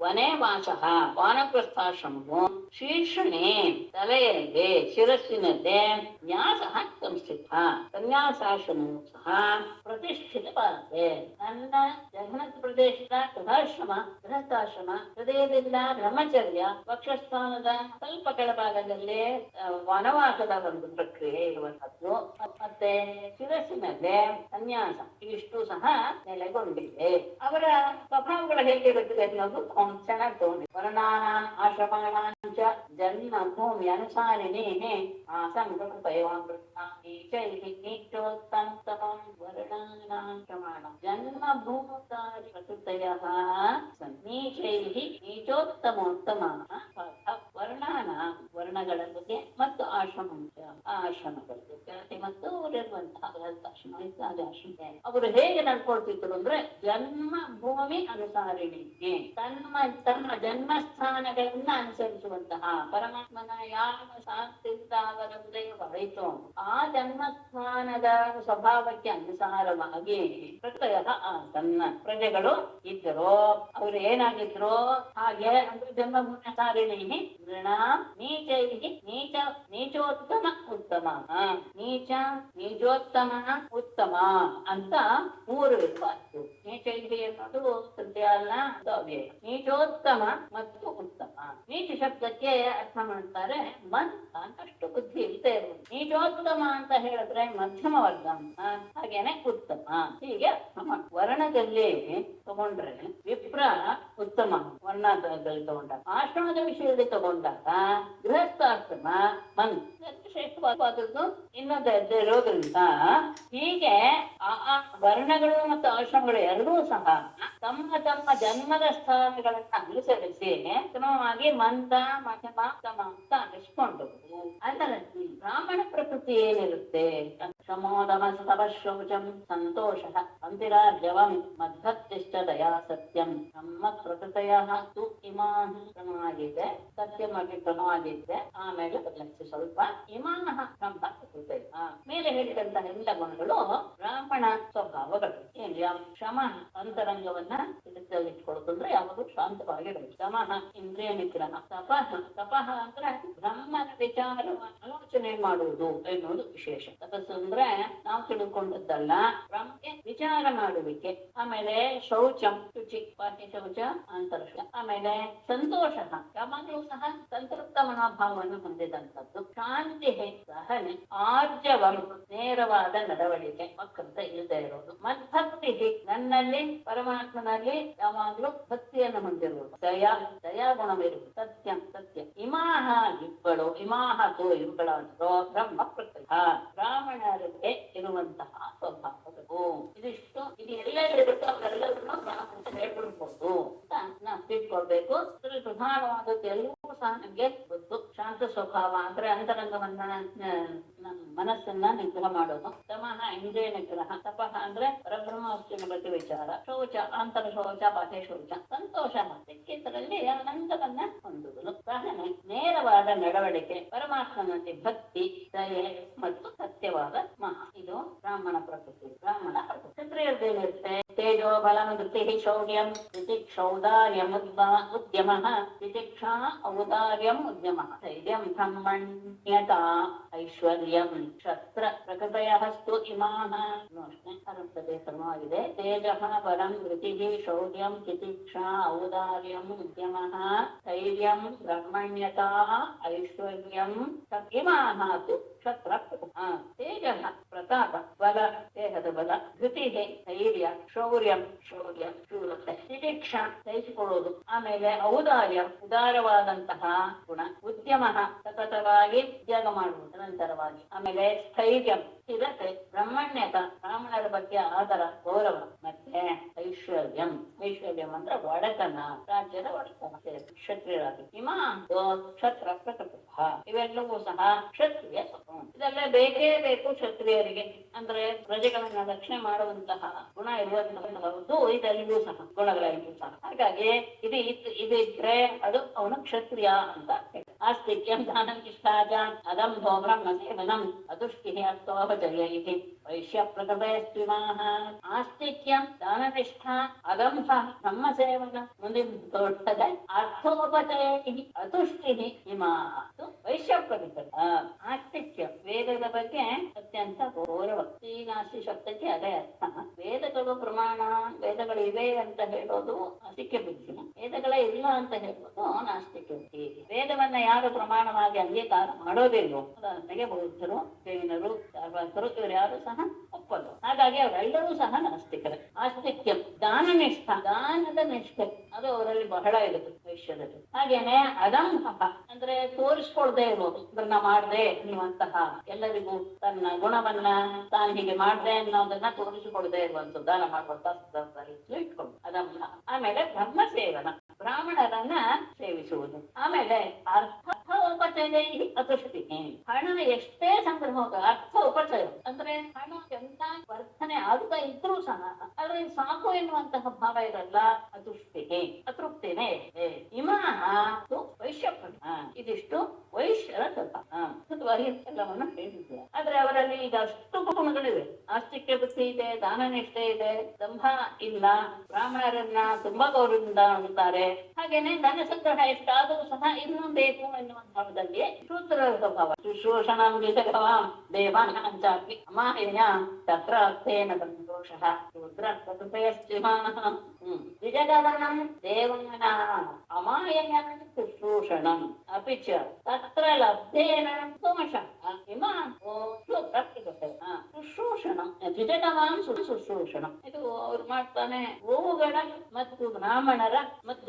ವನೇ ವಾಸಃ ವಾನಪ್ರಸ್ಥಾಶ್ರಮವು, ಶೀರ್ಷಣೆ ತಲೆಯಲ್ಲಿ ಶಿರಸ್ಸಿನಲ್ಲಿ ನ್ಯಾಸಃ ಸಂಸ್ಥಿತ ಸನ್ಯಾಸಾಶ್ರಮವು ಸಹ ಪ್ರತಿಷ್ಠಿತವಾಗಿದೆ. ನನ್ನ ಜಘನ ಪ್ರದೇಶದ ಗೃಹಸ್ಥಾಶ್ರಮ, ಹೃದಯದಿಂದ ಬ್ರಹ್ಮಚರ್ಯ, ವಕ್ಷಸ್ಥಾನದ ಸ್ವಲ್ಪ ಕೆಳಭಾಗದಲ್ಲಿ ವನವಾಸದ ಒಂದು ಪ್ರಕ್ರಿಯೆ ಇರುವಂತದ್ದು, ಮತ್ತೆ ಶಿರಸ್ಸಿನಲ್ಲಿ ಸನ್ಯಾಸ, ಇಷ್ಟು ಸಹ ನೆಲೆಗೊಂಡಿದೆ. ಅವರ ಸ್ವಭಾವಗಳು ಹೇಗಿರುತ್ತದೆ ಅನ್ನೋದು ಚೆನ್ನಾಗಿ ತಗೊಂಡಿ. ವರ್ಣಾನಾಂ ಆಶ್ರಮಾಣಾಂಚ ಜನ್ಮ ಭೂಮಿ ಅನುಸಾರಿಣಿ ಜನ್ಮ ಭೂಮಕಾರಿ ಪ್ರಕೃತಯಃ ನೀಚೈಃ ನೀಚೋತ್ತಮೋತ್ತಮಾಃ. ವರ್ಣಗಳ ಬಗ್ಗೆ ಮತ್ತು ಆಶ್ರಮಗಳ ಬಗ್ಗೆ ಮತ್ತು ಅವರಿರುವಂತಹ ಗೃಹಸ್ಥಾಶ್ರಮ ಇತ್ಯಾದಿ ಆಶ್ರಮ ಅವರು ಹೇಗೆ ನಡ್ಕೊಳ್ತಿದ್ರು ಅಂದ್ರೆ ಜನ್ಮ ಭೂಮಿ ಅನುಸಾರಿಣಿ, ತಮ್ಮ ಜನ್ಮಸ್ಥಾನಗಳನ್ನ ಅನುಸರಿಸುವಂತಹ ಪರಮಾತ್ಮನ ಯಾವ ಶಾಂತಿಯಿಂದ ಅವರ ಹೃದಯ ಹೊರಯಿತು ಆ ಜನ್ಮಸ್ಥಾನದ ಸ್ವಭಾವಕ್ಕೆ ಅನುಸಾರವಾಗಿ ತನ್ನ ಪ್ರಜೆಗಳು ಇದ್ದರು. ಅವರು ಏನಾಗಿದ್ರು ಹಾಗೆ ಅಂದ್ರೆ ಜನ್ಮಭೂಮಿ ಅನುಸಾರಿಣಿ ನೀಚೋತ್ತಮ ಉತ್ತಮ, ನೀಚೋತ್ತಮ ಉತ್ತಮ ಅಂತ 3 ವಿಭಾಗ. ನೀಚ ಅನ್ನೋದು ತೃತೀಯ ಅಲ್ಲ, ಅವ್ಯಯ. ನೀಚೋತ್ತಮ ಮತ್ತು ಉತ್ತಮ. ನೀಚ ಶಬ್ದಕ್ಕೆ ಅರ್ಥ ಮಾಡ್ತಾರೆ ಮಂದ ಅಷ್ಟು ಬುದ್ಧಿ ಇಲ್ಲದೆ ಇರುವುದು. ನೀಚೋತ್ತಮ ಅಂತ ಹೇಳಿದ್ರೆ ಮಧ್ಯಮ ವರ್ಗ ಅಂತ, ಹಾಗೇನೆ ಉತ್ತಮ ಹೀಗೆ ಅರ್ಥ ವರ್ಣದಲ್ಲಿ ತಗೊಂಡ್ರೆ ವಿಪ್ರ ಉತ್ತಮ ವರ್ಣದಲ್ಲಿ ತಗೊಂಡಾಗ, ಆಶ್ರಮದ ವಿಷಯದಲ್ಲಿ ತಗೊಂಡಾಗ ಗೃಹಸ್ಥಾಶ್ರಮ ಮಂದ್ ಶ್ರೇಷ್ಠವಾದದ್ದು ಇನ್ನೊಂದು ಇರೋದ್ರಿಂದ ಹೀಗೆ ಆ ವರ್ಣಗಳು ಮತ್ತು ಆಶ್ರಮಗಳು ಎರಡೂ ಸಹ ತಮ್ಮ ತಮ್ಮ ಜನ್ಮದ ಸ್ಥಾನಗಳನ್ನ ಅನುಸರಿಸಿ ಕ್ರಮವಾಗಿ ಮಂದ ಮಧ್ಯಮ ಉತ್ತಮ ಅಂತ ಅನಿಸ್ಕೊಂಡು ಅದರಲ್ಲಿ ಬ್ರಾಹ್ಮಣ ಪ್ರಕೃತಿ ಏನಿರುತ್ತೆ ಶಮೋದಮಸ್ತವ ಶೌಚಂ ಸಂತೋಷ ಅಂತಿರಾಜ್ಯವಂ ಮಧ್ವತ್ತಿಷ್ಟ ದಯಾ ಸತ್ಯಂ ನಮ್ಮ ಪ್ರಕೃತಯ ತು ಇಮಾನ್ ಕ್ರಮವಾಗಿದೆ, ಸತ್ಯವಾಗಿ ಕ್ರಮವಾಗಿದ್ದೆ. ಆಮೇಲೆ ಬದಲಾಯಿಸಿ ಸ್ವಲ್ಪ ಇಮಾನ ನಮ್ಮ ಪ್ರಕೃತಿ ಮೇಲೆ ಹೇಳಿದಂತಹ ಎಲ್ಲ ಗುಣಗಳು ಬ್ರಾಹ್ಮಣ ಸ್ವಭಾವಗಳು. ಶಮ ಅಂತರಂಗವನ್ನ ಇಟ್ಕೊಳ್ತಂದ್ರೆ ಯಾವಾಗಲೂ ಶಾಂತವಾಗಿರಬೇಕು. ಶಮಃ ಇಂದ್ರಿಯ ನಿಗ್ರಹ. ತಪಃ ಅಂದ್ರೆ ಬ್ರಹ್ಮನ ವಿಚಾರವನ್ನು ಆಲೋಚನೆ ಮಾಡುವುದು ಎನ್ನುವುದು ವಿಶೇಷ. ತಪಸ್ಸು ಅಂದ್ರೆ ನಾವು ತಿಳ್ಕೊಂಡದ್ದಲ್ಲ, ಬ್ರಹ್ಮಗೆ ವಿಚಾರ ಮಾಡುವಿಕೆ. ಆಮೇಲೆ ಶೌಚಂ ಶುಚಿ, ಬಾಹ್ಯ ಶೌಚ ಅಂತರ್ಶ. ಆಮೇಲೆ ಸಂತೋಷ, ಯಾವಾಗಲೂ ಸಹ ಸಂತೃಪ್ತ ಮನೋಭಾವವನ್ನು ಹೊಂದಿದಂಥದ್ದು. ಶಾಂತಿ ಸಹನೆ, ಆರ್ಜವಂ ನೇರವಾದ ನಡವಳಿಕೆ, ವಕ್ರತ ಇಲ್ಲದೆ ಇರೋದು. ಮದ್ಭಕ್ತಿ ನನ್ನಲ್ಲಿ ಪರಮಾತ್ಮನಲ್ಲಿ ಯಾವಾಗಲೂ ಭಕ್ತಿಯನ್ನು ಹೊಂದಿರುವುದು. ದಯಾ ಗುಣವಿರುವುದು. ಸತ್ಯಂ ಸತ್ಯ. ಇಮಾಹ ಇವುಗಳು, ಇಮಾಹತು ಇವುಗಳಾದರೂ ಬ್ರಹ್ಮ ಪ್ರಕೃತಿ ಬ್ರಾಹ್ಮಣರಿಗೆ ಇರುವಂತಹ ಸ್ವಭಾವಗಳು. ಇದಿಷ್ಟು ಇದು ಎಲ್ಲರಿರುತ್ತೋ ಅವರೆಲ್ಲರೂ ಅಂತ ಹೇಳ್ಬಿಡ್ಬೋದು ಅಂತ ನಾವು ತಿಳ್ಕೊಳ್ಬೇಕು. ಇದರಲ್ಲಿ ಪ್ರಧಾನವಾದದ್ದು ಎಲ್ಲವೂ ಸಹ ನಮ್ಗೆ ಗೊತ್ತು. ಶಾಂತ ಸ್ವಭಾವ ಅಂದ್ರೆ ಅಂತರಂಗವನ್ನ ಮನಸ್ಸನ್ನ ನಿಗ್ರಹ ಮಾಡೋದು. ತಮಃ ಇಂದ್ರಿಯ ನಿಗ್ರಹ. ತಪಃ ಅಂದ್ರೆ ಪರಬ್ರಹ್ಮ ವಸ್ತುವಿನ ಬಗ್ಗೆ ವಿಚಾರ. ಶೌಚ ಅಂತರ ಶೌಚ ಬಾಹ್ಯ ಶೌಚ. ಸಂತೋಷ ಇದರಲ್ಲಿ ಆನಂದವನ್ನ ಹೊಂದುವುದು. ಸಹನೆ ನೇರವಾದ ನಡವಳಿಕೆ, ಪರಮಾತ್ಮನಲ್ಲಿ ಭಕ್ತಿ, ದಯೆ ಮತ್ತು ಸತ್ಯವಾದ ಮಹಾ. ಇದು ಬ್ರಾಹ್ಮಣ ಪ್ರಕೃತಿ. ಬ್ರಾಹ್ಮಣ ಪ್ರಕೃತಿ. ಕ್ಷತ್ರಿಯರ್ದೇನಿರುತ್ತೆ ತೇಜೋ ಬಲಂ ಧೃತಿ ಶೌರ್ಯಂ ತಿತಿಕ್ಷೌದಾರ್ಯಂ ಉದ್ಯಮಃ ತಿತಿಕ್ಷಾ ಔದಾರ್ಯಂ ಉದ್ಯಮಃ ಧೈರ್ಯಂ ಬ್ರಹ್ಮಣ್ಯತಾ ಐಶ್ವರ್ಯಂ ಕ್ಷತ್ರ ಪ್ರಕೃತಯಃ ಸ್ತು ಇಮಾಃ. ಅರುತ್ತದೆ ಕ್ರಮವಾಗಿದೆ. ತೇಜಃ ಬಲಂ ಧೃತಿ ಶೌರ್ಯಂ ತಿತಿಕ್ಷಾ ಔದಾರ್ಯಂ ಉದ್ಯಮಃ ಧೈರ್ಯಂ ಬ್ರಹ್ಮಣ್ಯತಾ ಐಶ್ವರ್ಯಂ ಇಮಾಃ ತು ಕ್ಷತ್ರ. ತೇಜಃ ಪ್ರತಾಪ, ಬಲ ದೇಹದ ಬಲ. ಧೃತಿ ಧೈರ್ಯ, ಶೌರ್ಯಂ ಶೂರತೆ, ತಿತಿಕ್ಷಾ ಸಹಿಸಿಕೊಳ್ಳುವುದು. ಆಮೇಲೆ ಔದಾರ್ಯ ಉದಾರವಾದಂತಹ ಗುಣ. ಉದ್ಯಮ ಸತತವಾಗಿ ಉದ್ಯೋಗ ಮಾಡುವುದು ನಿರಂತರವಾಗಿ. ಆಮೇಲೆ ಸ್ಥೈರ್ಯಂ ಸ್ಥಿರತೆ, ಬ್ರಹ್ಮಣ್ಯತ ಬ್ರಾಹ್ಮಣರ ಬಗ್ಗೆ ಆದರ ಗೌರವ. ಮತ್ತೆ ಐಶ್ವರ್ಯಂ ಅಂದ್ರೆ ಒಡೆತನ, ರಾಜ್ಯದ ಒಡೆತನ, ಕ್ಷತ್ರಿಯರಾಗಿ. ಕ್ಷತ್ರ ಪ್ರಕೃತಿ ಇವೆಲ್ಲವೂ ಸಹ ಕ್ಷತ್ರಿಯ ಸ್ವಭಾವ. ಇದೆಲ್ಲ ಬೇಕೇ ಬೇಕು ಕ್ಷತ್ರಿಯರಿಗೆ. ಅಂದ್ರೆ ಪ್ರಜೆಗಳನ್ನ ರಕ್ಷಣೆ ಮಾಡುವಂತಹ ಗುಣ ಇರುವಂತಹದ್ದು ಇದೆಲ್ಲವೂ ಸಹ ಗುಣಗಳೆಲ್ಲವೂ ಸಹ. ಹಾಗಾಗಿ ಇದಿದ್ರೆ ಅದು ಅವನು ಕ್ಷತ್ರಿಯ ಅಂತ. ಆಸ್ತಿಕ್ಯಂ ದಾನಂ ನಿಷ್ಠಾಜ ಅದಂಭೋ ಬ್ರಹ್ಮ ಸೇವನಂ ಅದುಷ್ಟಿ ಅರ್ಥೋಪಚರ್ಯ ಇತಿ ವೈಶ್ಯ ಪ್ರಕೃತಯಸ್ವಿಮಾಃ. ಆಸ್ತಿಕ್ಯಂ ದಾನನಿಷ್ಠ ಅದಂಭ ಬ್ರಹ್ಮ ಸೇವನ ಮುಂದಿನ ದೊಡ್ಡದೆ ಅರ್ಥೋಪಚಯ ಅತುಷ್ಟಿ ಇಮಾಃ ವೈಶ್ಯ ಪ್ರಕೃತ. ಆಸ್ತಿಕ್ಯ ವೇದದ ಬಗ್ಗೆ ಅತ್ಯಂತ ಗೌರವ. ಈ ನಾಸ್ತಿ ಶಬ್ದಕ್ಕೆ ಅದೇ ಅರ್ಥ. ವೇದಗಳು ಪ್ರಮಾಣ, ವೇದಗಳು ಇವೆ ಅಂತ ಹೇಳೋದು ಆಸ್ತಿಕ್ಯ ಬುದ್ಧಿ. ವೇದಗಳೇ ಇಲ್ಲ ಅಂತ ಹೇಳೋದು ನಾಸ್ತಿಕ್ಯ ಬುದ್ಧಿ. ವೇದವನ್ನ ಯಾರು ಪ್ರಮಾಣವಾಗಿ ಅಂಗೀಕಾರ ಮಾಡೋದಿಲ್ವೋ, ಉದಾಹರಣೆಗೆ ಬೌದ್ಧರು, ಜೈನರು, ಚಾರ್ವಾಕರು, ಇವರು ಯಾರು ಸಹ ಒಪ್ಪಲ್ಲ. ಹಾಗಾಗಿ ಅವರೆಲ್ಲರೂ ಸಹ ನಾಸ್ತಿಕರೇ. ಆಸ್ತಿಕ್ಯ ದಾನನಿಷ್ಠ, ದಾನದ ನಿಷ್ಠೆ ಅದು ಅವರಲ್ಲಿ ಬಹಳ ಇರುತ್ತೆ ವೈಶ್ಯದಲ್ಲಿ. ಹಾಗೇನೆ ಅದಂಭ ಅಂದ್ರೆ ತೋರಿಸ್ಕೊಳ್ದೆ ಇರೋದು. ಅದನ್ನ ಮಾಡ್ದೆ ಅನ್ನುವಂತಹ, ಎಲ್ಲರಿಗೂ ತನ್ನ ಗುಣವನ್ನ ತಾನು ಹೀಗೆ ಮಾಡ್ದೆ ಅನ್ನೋದನ್ನ ತೋರಿಸಿಕೊಡದೆ ಇರುವಂತ ದಾನ ಮಾಡುವಂತ ಇಟ್ಕೊಂಡು ಅದಂಭ. ಆಮೇಲೆ ಬ್ರಹ್ಮ ಸೇವನ, ಬ್ರಾಹ್ಮಣರನ್ನ ಸೇವಿಸುವುದು. ಆಮೇಲೆ ಅರ್ಥೋಪಚಯ ಅತುಷ್ಟಿ, ಹಣ ಎಷ್ಟೇ ಸಂಗ್ರಹ ಅರ್ಥ ಉಪಚಯ ಅಂದ್ರೆ ಹಣ ಎಂತ ವರ್ತನೆ ಆಗುತ್ತಾ ಇದ್ರೂ ಸಹ ಆದ್ರೆ ಸಾಕು ಎನ್ನುವಂತಹ ಭಾವ ಇರಲ್ಲ. ಅತುಷ್ಟಿ ಅತೃಪ್ತಿನೇ ಇದೆ. ಇಮಾಃ ವೈಶ್ಯ. ಇದಿಷ್ಟು ವೈಶ್ಯರ ಸ್ವಭಾವ. ಎಲ್ಲವನ್ನ ಹೇಳಿದ್ದಾರೆ. ಆದ್ರೆ ಅವರಲ್ಲಿ ಈಗ ಅಷ್ಟು ಗುಣಗಳಿವೆ. ಆಸ್ತಿಕ್ಯ ಬುದ್ಧಿ ಇದೆ, ದಾನನಿಷ್ಠೆ ಇದೆ, ದಂಭ ಇಲ್ಲ, ಬ್ರಾಹ್ಮಣರನ್ನ ತುಂಬಾ ಗೌರವದಿಂದ ನೋಡುತ್ತಾರೆ. ಹಾಗೇನೆ ಧನ ಸಂಗ್ರಹ ಎಷ್ಟಾದರೂ ಸಹ ಇನ್ನೂ ಬೇಕು ಎನ್ನುವ ಭಾವದಲ್ಲಿ ಶೂದ್ರರ ಸ್ವಭಾವ. ಶುಶ್ರೂಷಣಂ ದ್ವಿಜಗವಾಂ ದೇವಾನಾಂಚಾಪಿ ಅಮಾಯಯ ತತ್ರ ಅರ್ಥೇನ ಸಂತೋಷಃ ಶೂದ್ರ ಪ್ರಕೃತಯಶ್ಚಿಮಾಃ. ದ್ವಿಜಗವನಂ ದೇವಾನಾಂ ಅಮಾಯಯ ಶುಶ್ರೂಷ ಶುಶ್ರೂಷಣಂ ಅಪಿ ಚ ತತ್ರ ಲಬ್ಧೇನ ದೋಷಃ ಇಮಾನ್ ಶುಶ್ರೂಷಣಂ ದ್ವಿಜಟವಾನ್ ಶುಶ್ರೂಷಣಂ. ಇದು ಅವ್ರು ಮಾಡ್ತಾನೆ ಗೋವುಗಳ ಮತ್ತು ಬ್ರಾಹ್ಮಣರ ಮತ್ತು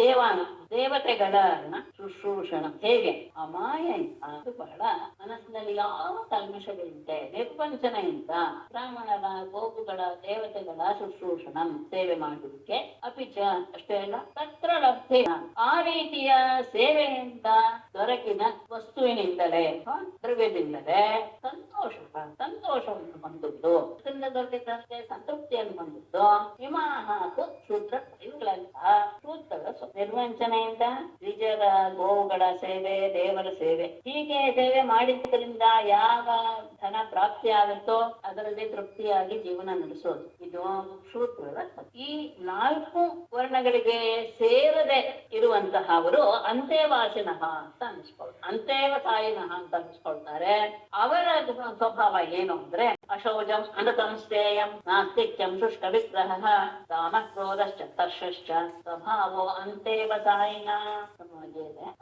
ದೇವತೆಗಳನ್ನ ಶುಶ್ರೂಷಣ ಹೇಗೆ ಅಮಾಯ ಅದು ಬಹಳ ಮನಸ್ಸಿನಲ್ಲಿ ಯಾವ ಕಲ್ಮಶಗಳಿಂತೆ ನಿರ್ವಂಚನೆಯಿಂದ ಬ್ರಾಹ್ಮಣರ ಗೋವುಗಳ ದೇವತೆಗಳ ಶುಶ್ರೂಷಣ ಸೇವೆ ಮಾಡುವುದಕ್ಕೆ ಅಪಿಚ ಅಷ್ಟೇ ಅಲ್ಲ ತತ್ರ ಲಬ್ಧೆ ಆ ರೀತಿಯ ಸೇವೆಯಿಂದ ದೊರಕಿನ ವಸ್ತುವಿನಿಂದಲೇ ದ್ರವ್ಯದಿಂದಲೇ ಸಂತೋಷವನ್ನು ಹೊಂದುವುದು ಅದರಿಂದ ದೊರಕಿದಂತೆ ಸಂತೃಪ್ತಿಯನ್ನು ಹೊಂದುವುದು ವಿಮಾಹ ಶೂದ್ರ ಇವುಗಳಂತಹ ಶೂದ್ರರ ನಿರ್ವಂಚನೆಯಿಂದ ದ್ವಿಜರ ಗೋವುಗಳ ಸೇವೆ ದೇವರ ಸೇವೆ ಹೀಗೆ ಸೇವೆ ಮಾಡಿದ್ದರಿಂದ ಯಾವ ಧನ ಪ್ರಾಪ್ತಿ ಆಗುತ್ತೋ ಅದರಲ್ಲಿ ತೃಪ್ತಿಯಾಗಿ ಜೀವನ ನಡೆಸೋದು ಇದು ಶೂದ್ರರ. ಈ 4 ವರ್ಣಗಳಿಗೆ ಸೇರದೆ ಇರುವಂತಹ ಅವರು ಅಂತೇವಾಸಿನಃ ಅಂತ ಅಂತೇವಸಾಯಿನಃ ಅಂತ ಅನಿಸ್ಕೊಳ್ತಾರೆ. ಅವರ ಸ್ವಭಾವ ಏನು ಅಂದ್ರೆ ಅಶೌಚಂ ಅನೃತಂ ಸ್ಥೇಯಂ ನಾಸ್ತಿಕ್ಯಂ ಶುಷ್ಕ ವಿಗ್ರಹ ಕಾಮ ಕ್ರೋಧಶ್ಚ ತರ್ಷಶ್ಚ ಸ್ವಭಾವೋ ಅಂತೇವಸಾಯಿನ.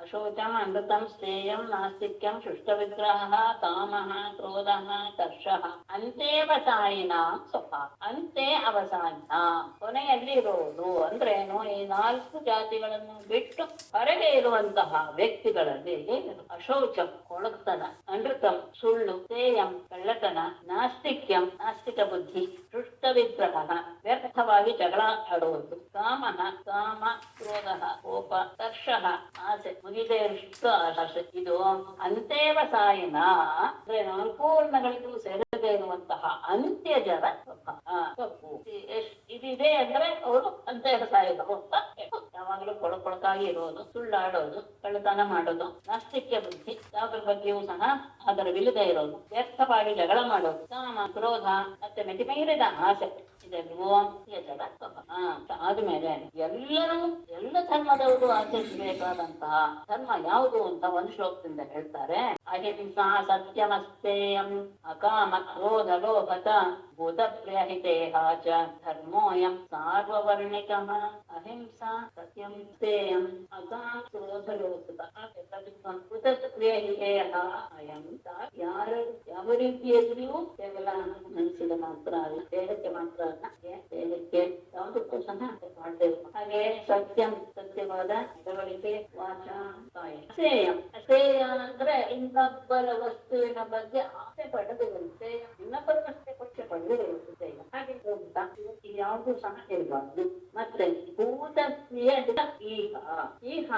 ಅಶೌಚಂ ಅನೃತಂ ಸ್ಥೇಯಂ ನಾಸ್ತಿಕ್ಯಂ ಶುಷ್ಕ ವಿಗ್ರಹ ಕಾಮಃ ಕ್ರೋಧಃ ತರ್ಷಃ ಅಂತೇವಸಾಯಿನ ಸ್ವಭಾವ. ಅಂತೆ ಅವಸಾಯಿನ ಕೊನೆಯಲ್ಲಿ ಇರೋದು ಅಂದ್ರೇನು? ಈ 4 ಜಾತಿಗಳನ್ನು ಬಿಟ್ಟು ಹೊರಗೆ ಇರುವಂತಹ ವ್ಯಕ್ತಿಗಳಲ್ಲಿ ಅಶೌಚಂ ಕೊಳಕ್ತನ, ಅನೃತಂ ಸುಳ್ಳು, ಸ್ಥೇಯಂ ಕಳ್ಳತನ, ನಾಸ್ತಿಕ್ಯಂ ನಾಸ್ತಿಕ ಬುದ್ಧಿ, ಶುಷ್ಕ ವಿಗ್ರಹ ವ್ಯರ್ಥವಾಗಿ ಜಗಳ ಆಡುವುದು, ಕಾಮಃ ಕಾಮ ಕ್ರೋಧ ಕೋಪ, ತರ್ಷಃ ಆಸೆ ಮುಗಿದಷ್ಟು ಆಸೆ. ಇದು ಅಂತೇವಸಾಯಿನ ಅಂದ್ರೆ 4 ವರ್ಣಗಳಿಗೂ ಸೇರದೇ ಇರುವಂತಹ ಅಂತ್ಯಜರ ತಪ್ಪು. ಇದಿದೆ ಅಂದ್ರೆ ಅವರು ಅಂತೇವಸಾಯಿಗಳು ಅಂತ ಯಾವಾಗಲೂ ಕೊಳಕಾಗಿ ಇರೋದು, ಸುಳ್ಳಾಡೋದು, ಕಳ್ಳತನ ಮಾಡೋದು, ನಾಸ್ತಿಕ್ಯ ಬುದ್ಧಿ ಯಾವ್ದ್ರ ಬಗ್ಗೆಯೂ ಸಹ ಅದರ ವಿಲ್ಲದೆ ಇರೋದು, ವ್ಯರ್ಥವಾಗಿ ಜಗಳ ಮಾಡೋದು, ಕಾಮ ಕ್ರೋಧ ಮತ್ತೆ ಮಿತಿಮೀರಿದ ಆಸೆ ಇದೆಲ್ಲವೂ ಯಜರ ಆದ್ಮೇಲೆ ಎಲ್ಲ ಧರ್ಮದವರು ಆಚರಿಸಬೇಕಾದಂತಹ ಧರ್ಮ ಯಾವುದು ಅಂತ ಒಂದು ಶ್ಲೋಕದಿಂದ ಹೇಳ್ತಾರೆ. ಅಹಿಂಸಾ ಸತ್ಯಮಸ್ತೇಯಂ ಅಕಾಮ ಕ್ರೋಧ ಲೋಭತ ಭೂತಪ್ರಿಯಹಿತೇಹ ಚ ಧರ್ಮೋಯಂ ಸಾರ್ವವರ್ಣಿಕಃ. ಅಹಿಂಸಾ ಸತ್ಯಂ ಸ್ಥೇಯಂ ಅಕಾಮ ಕ್ರೋಧ ಲೋಭತ ಭೂತಪ್ರಿಯಹಿತೇಹ ಅಯಂ. ಯಾವ ರೀತಿಯಲ್ಲಿಯೂ ಕೇವಲ ಮನಸ್ಸಿಗೆ ಮಾತ್ರ ಅಲ್ಲ, ದೇಹಕ್ಕೆ ಮಾತ್ರ ಅಲ್ಲ, ದೇಹಕ್ಕೆ ಯಾವುದಕ್ಕೂ ಸಹ ಮಾಡಬೇಕು. ಹಾಗೆ ಸತ್ಯಂ ಸತ್ಯವಾದ ನಡವಳಿಕೆ, ವಾಚ ಕಾಯ. ಅಸೇಯಂ ಅಸೇಯ ಅಂದ್ರೆ ಇನ್ನೊಬ್ಬರ ವಸ್ತುವಿನ ಬಗ್ಗೆ ಆಸೆ ಪಡದಿರುತ್ತೆ, ಇನ್ನೊಬ್ಬರ ವಸ್ತು ಪಕ್ಷ ಪಡೆದಿರುತ್ತೆ. ಹಾಗೆ ಯಾವುದು ಸಹ ಇರಬಾರ್ದು. ಮತ್ತೆ ಭೂತ ಪ್ರಿಯ ಈಗ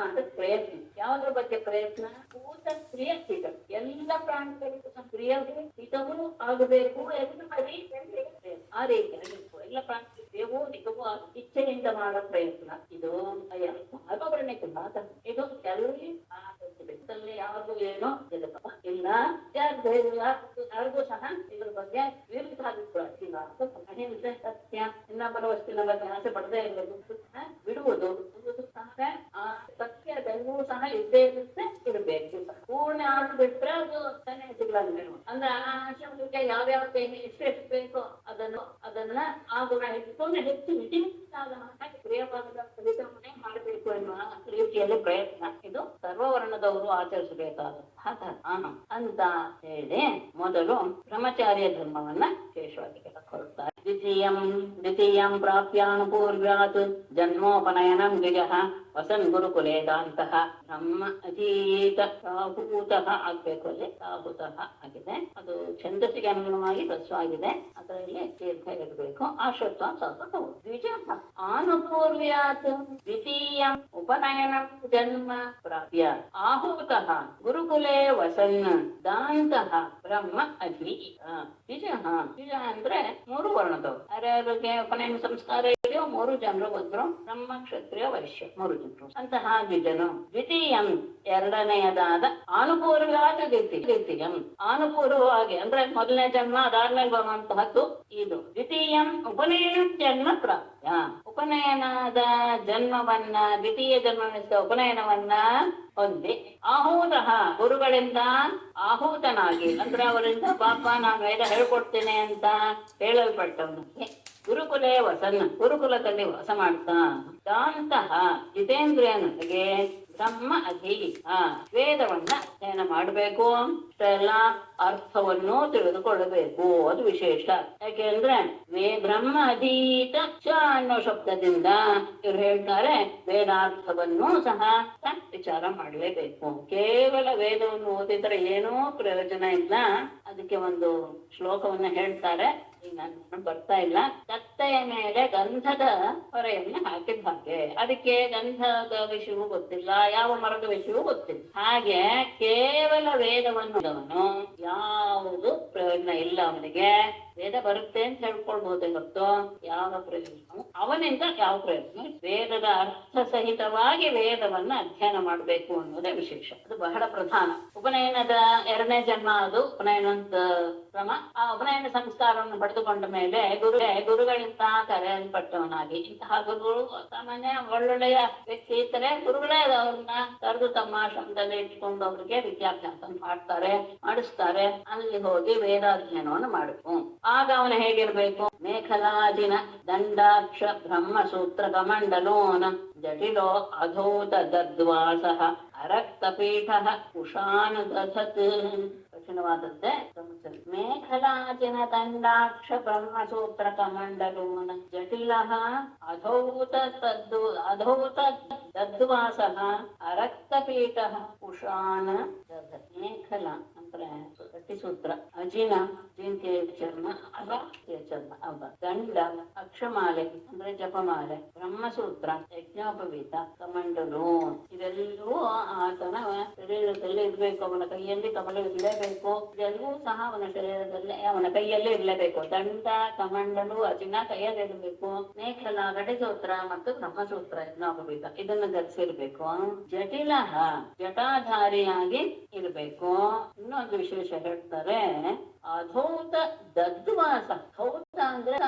ಅಂದ್ರೆ ಪ್ರಯತ್ನ. ಯಾವುದ್ರ ಬಗ್ಗೆ ಪ್ರಯತ್ನ? ಭೂತ ಪ್ರಿಯ ಹಿತ. ಎಲ್ಲ ಪ್ರಾಣಿಗಳಿಗೂ ಸಹ ಪ್ರಿಯವೂ ಹಿತವೂ ಆಗಬೇಕು. ಆ ರೀತಿಯಾಗಿ ಎಲ್ಲ ಪ್ರಾಣಿಗಳು ಪ್ರಿಯವೂ ಹಿತವೂ ಇಚ್ಛೆಯಿಂದ ಮಾಡೋ ಪ್ರಯತ್ನ. ಇದು ಅಪವರ್ಣಕ್ಕೆ ಮಾತ್ರ. ಇದು ಎಲ್ಲಿ ಯಾರಿಗೂ ಏನೋ ಇಲ್ಲ, ಯಾರಿಗೂ ಸಹ ಇದ್ರ ಬಗ್ಗೆ ವಿರುದ್ಧ ಅಭಿಪ್ರಾಯ. ಅಹಿಂಸೆ ಸತ್ಯ, ಇನ್ನೊಬ್ಬರ ವಸ್ತುವಿನ ಬಗ್ಗೆ ಆಸೆ ಪಡದೇ ಇರೋದು, ಬಿಡುವುದು ಸತ್ಯದಲ್ಲೂ ಸಹ ಇದ್ದೇ ಇರಬೇಕು. ಪೂರ್ಣ ಆಗಿ ಬಿಟ್ರೆ ಅದು ತಾನೇ ಸಿಗಲ್ಲ. ಅಂದ್ರೆ ಆ ಆಶಯಕ್ಕೆ ಯಾವ್ಯಾವ ಎಷ್ಟು ಬೇಕೋ ಅದನ್ನ ಆ ಗುಣ ಹೆಚ್ಚು ಪ್ರಿಯವಾದ ಪರಿಶ್ರಮನೆ ಮಾಡಬೇಕು ಎನ್ನುವ ರೀತಿಯಲ್ಲಿ ಪ್ರಯತ್ನ. ಇದು ಸರ್ವವರ್ಣದವರು ಆಚರಿಸಬೇಕಾದಂತಹ ಧರ್ಮ ಅಂತ ಹೇಳಿ ಮೊದಲು ಬ್ರಹ್ಮಚಾರ್ಯ ಧರ್ಮವನ್ನ ವಿಶೇಷವಾಗಿ ಹೇಳ್ಕೊಳ್ತಾರೆ. ದ್ವಿತೀಯಂ ಪ್ರಾಪ್ಯಾನುಪೂರ್ವ್ಯಾತ್ ಜನ್ಮೋಪನಯನಂ ದ್ವಿಜಃ ವಸನ್ ಗುರುಕುಲೇ ದಾಂತಃ ಬ್ರಹ್ಮ ಅಧೀತ ಸಾಭೂತಃ ಆಗ್ಬೇಕು. ಅಲ್ಲಿ ಸಾಭೂತಃ ಆಗಿದೆ, ಅದು ಛಂದಸ್ಸಿಗೆ ಅನುಗುಣವಾಗಿ ಹ್ರಸ್ವಾಗಿದೆ. ಅದರಲ್ಲಿ ದೀರ್ಘ ಇರಬೇಕು. ಆಶ್ವತ್ವ ಸ್ವಲ್ಪ ದ್ವಿಜ ಆನುಪೂರ್ವ್ಯಾತ್ ದ್ವಿತೀಯಂ ಉಪನಯನಂ ಜನ್ಮ ಪ್ರಾಪ್ಯ ಆಹೂತಃ ಗುರುಕುಲೇ ವಸನ್ ದಾಂತಃ ಬ್ರಹ್ಮ ಅಧೀತ. ದ್ವಿಜ ಅಂದ್ರೆ 3 ವರ್ಣದವರು. ಯಾರ್ಯಾರಿಗೆ ಉಪನಯನ ಸಂಸ್ಕಾರ ಇದೆಯೋ 3 ಜನರು ಬಂದ್ರು. ಬ್ರಹ್ಮ ಕ್ಷತ್ರಿಯ ವೈಶ್ಯ 3 ಜನರು. ಅಂತಹ ದ್ವಿಜನು. ದ್ವಿತೀಯಂ ಎರಡನೆಯದಾದ ಆನುಪೂರ್ವ್ಯಾತ್ ದ್ವಿತೀಯಂ ಆನುಪೂರ್ವವಾಗಿ ಅಂದ್ರೆ ಮೊದಲನೇ ಜನ್ಮ ಅದಾದ್ಮೇಲೆ ಬರುವಂತಹದ್ದು ಇದು. ದ್ವಿತೀಯಂ ಉಪನಯನ ಜನ್ಮ ಪ್ರಾಪ್ಯ ಉಪನಯನದ ಜನ್ಮವನ್ನ ದ್ವಿತೀಯ ಜನ್ಮದ ಉಪನಯನವನ್ನ ಹೊಂದಿ ಆಹೂತಃ ಗುರುಗಳಿಂದ ಆಹೂತನಾಗಿ ಅಂದ್ರೆ ಅವರಿಂದ ಪಾಪ ನಾನು ವೇದ ಹೇಳ್ಕೊಡ್ತೇನೆ ಅಂತ ಹೇಳಲ್ಪಟ್ಟವನಿಗೆ ಗುರುಕುಲೇ ವಸನ್ ಗುರುಕುಲದಲ್ಲಿ ವಾಸ ಮಾಡ್ತಾ ದಾಂತಹ ಜಿತೇಂದ್ರಿಯನಿಗೆ ಬ್ರಹ್ಮ ಅಧಿ ವೇದವನ್ನ ಅಧ್ಯಯನ ಮಾಡಬೇಕು, ಅಷ್ಟೆಲ್ಲ ಅರ್ಥವನ್ನು ತಿಳಿದುಕೊಳ್ಳಬೇಕು. ಅದು ವಿಶೇಷ. ಯಾಕೆಂದ್ರೆ ಬ್ರಹ್ಮ ಅಧೀತ ಚ ಅನ್ನೋ ಶಬ್ದದಿಂದ ಇವ್ರು ಹೇಳ್ತಾರೆ ವೇದಾರ್ಥವನ್ನು ಸಹ ವಿಚಾರ ಮಾಡಲೇಬೇಕು. ಕೇವಲ ವೇದವನ್ನು ಓದಿದ್ರೆ ಏನೋ ಪ್ರಯೋಜನ ಇಲ್ಲ. ಅದಕ್ಕೆ ಒಂದು ಶ್ಲೋಕವನ್ನ ಹೇಳ್ತಾರೆ, ಈಗ ನಾನು ಬರ್ತಾ ಇಲ್ಲ. ಕತ್ತೆಯ ಮೇಲೆ ಗಂಧದ ಹೊರೆಯನ್ನು ಹಾಕಿದ ಹಾಗೆ, ಅದಕ್ಕೆ ಗಂಧದ ವಿಷಯವೂ ಗೊತ್ತಿಲ್ಲ, ಯಾವ ಮರದ ವಿಷಯವೂ ಗೊತ್ತಿಲ್ಲ. ಹಾಗೆ ಕೇವಲ ವೇದವನ್ನು ಯಾವುದು ಪ್ರಯೋಜನ ಇಲ್ಲ. ಅವನಿಗೆ ವೇದ ಬರುತ್ತೆ ಅಂತ ಹೇಳ್ಕೊಳ್ಬಹುದೇ ಹೊರತು ಯಾವ ಪ್ರಯೋಜನ ಅವನಿಂದ ಯಾವ ಪ್ರಯೋಜನ. ವೇದದ ಅರ್ಥ ಸಹಿತವಾಗಿ ವೇದವನ್ನ ಅಧ್ಯಯನ ಮಾಡಬೇಕು ಅನ್ನೋದೇ ವಿಶೇಷ. ಅದು ಬಹಳ ಪ್ರಧಾನ. ಉಪನಯನದ 2ನೇ ಜನ್ಮ ಅದು ಉಪನಯನದ ಕ್ರಮ. ಆ ಉಪನಯನ ಸಂಸ್ಕಾರವನ್ನು ಪಡೆದುಕೊಂಡ ಮೇಲೆ ಗುರುಗಳಿಂದ ಕರೆಯಲ್ಪಟ್ಟವನಾಗಿ, ಇಂತಹ ಗುರುಗಳು ಸಾಮಾನ್ಯ ಒಳ್ಳೊಳ್ಳೆಯ ವ್ಯಕ್ತಿ ಇರ್ತಾರೆ, ಗುರುಗಳೇ ಅವ್ರನ್ನ ಕರೆದು ತಮ್ಮ ಆಶ್ರಮದಲ್ಲಿ ಇಟ್ಕೊಂಡು ಅವ್ರಿಗೆ ವಿದ್ಯಾಭ್ಯಾಸ ಮಾಡ್ತಾರೆ, ಮಾಡಿಸ್ತಾರೆ. ಅಲ್ಲಿ ಹೋಗಿ ವೇದಾಧ್ಯಯನವನ್ನು ಮಾಡಬೇಕು. ಆಗ ಅವನು ಹೇಗಿರ್ಬೇಕು? ಮೇಖಲಾಜಿನ ದಂಡಾಕ್ಷ ಬ್ರಹ್ಮಸೂತ್ರ ಕಮಂಡಲೋನ ಜಟಿಲೋ ಅಧೋತ ದದ್ವಾಸ ಅರಕ್ತಪೀಠ ಕುಶಾನ ದಧತ್. ಕಠಿಣವಾದದ್ದೇ. ಮೇಖಲಾಜಿನ ದಂಡಾಕ್ಷ ಬ್ರಹ್ಮಸೂತ್ರ ಕಮಂಡಲೋನ ಜಟಿಲ ಅಧೌತ ದದ್ವಾಸ ಅರಕ್ತಪೀಠ ಕುಶಾನ ದಧತ್. ಮೇಖಲ ಅಂದ್ರೆ ಕಟ್ಟಿಸೂತ್ರ, ಅಜಿನ ಜಿಂಕೆಯ ಚರ್ಮ, ಅಗತ್ಯ ಚರ್ಮ ಅವ, ದಂಡ ಅಕ್ಷಮಾಲೆ ಅಂದ್ರೆ ಜಪಮಾಲೆ, ಬ್ರಹ್ಮಸೂತ್ರ ಯಜ್ಞೋಪವೀತ, ಕಮಂಡಲು ಇದೆಲ್ಲವೂ ಆತನ ಶರೀರದಲ್ಲಿ ಇರ್ಬೇಕು. ಅವನ ಕೈಯಲ್ಲಿ ಕಮಲ ಇರಲೇಬೇಕು. ಇದೆಲ್ಲವೂ ಸಹ ಅವನ ಶರೀರದಲ್ಲಿ ಅವನ ಕೈಯಲ್ಲೇ ಇರಲೇಬೇಕು. ದಂಡ ಕಮಂಡಲು ಅಜಿನ ಕೈಯಲ್ಲಿ ಇರಬೇಕು. ಮೇಖಲ ಕಟಿಸೂತ್ರ ಮತ್ತು ಬ್ರಹ್ಮಸೂತ್ರ ಯಜ್ಞೋಪವೀತ ಇದನ್ನು ಧರಿಸಿರ್ಬೇಕು. ಜಟಿಲ ಜಟಾಧಾರಿಯಾಗಿ ಇರಬೇಕು. ಇನ್ನೊಂದು ವಿಶೇಷ ಹೇಳ್ತಾರೆ, ಅಧೌತ ದದ್ವಾಸ. ಧೌತ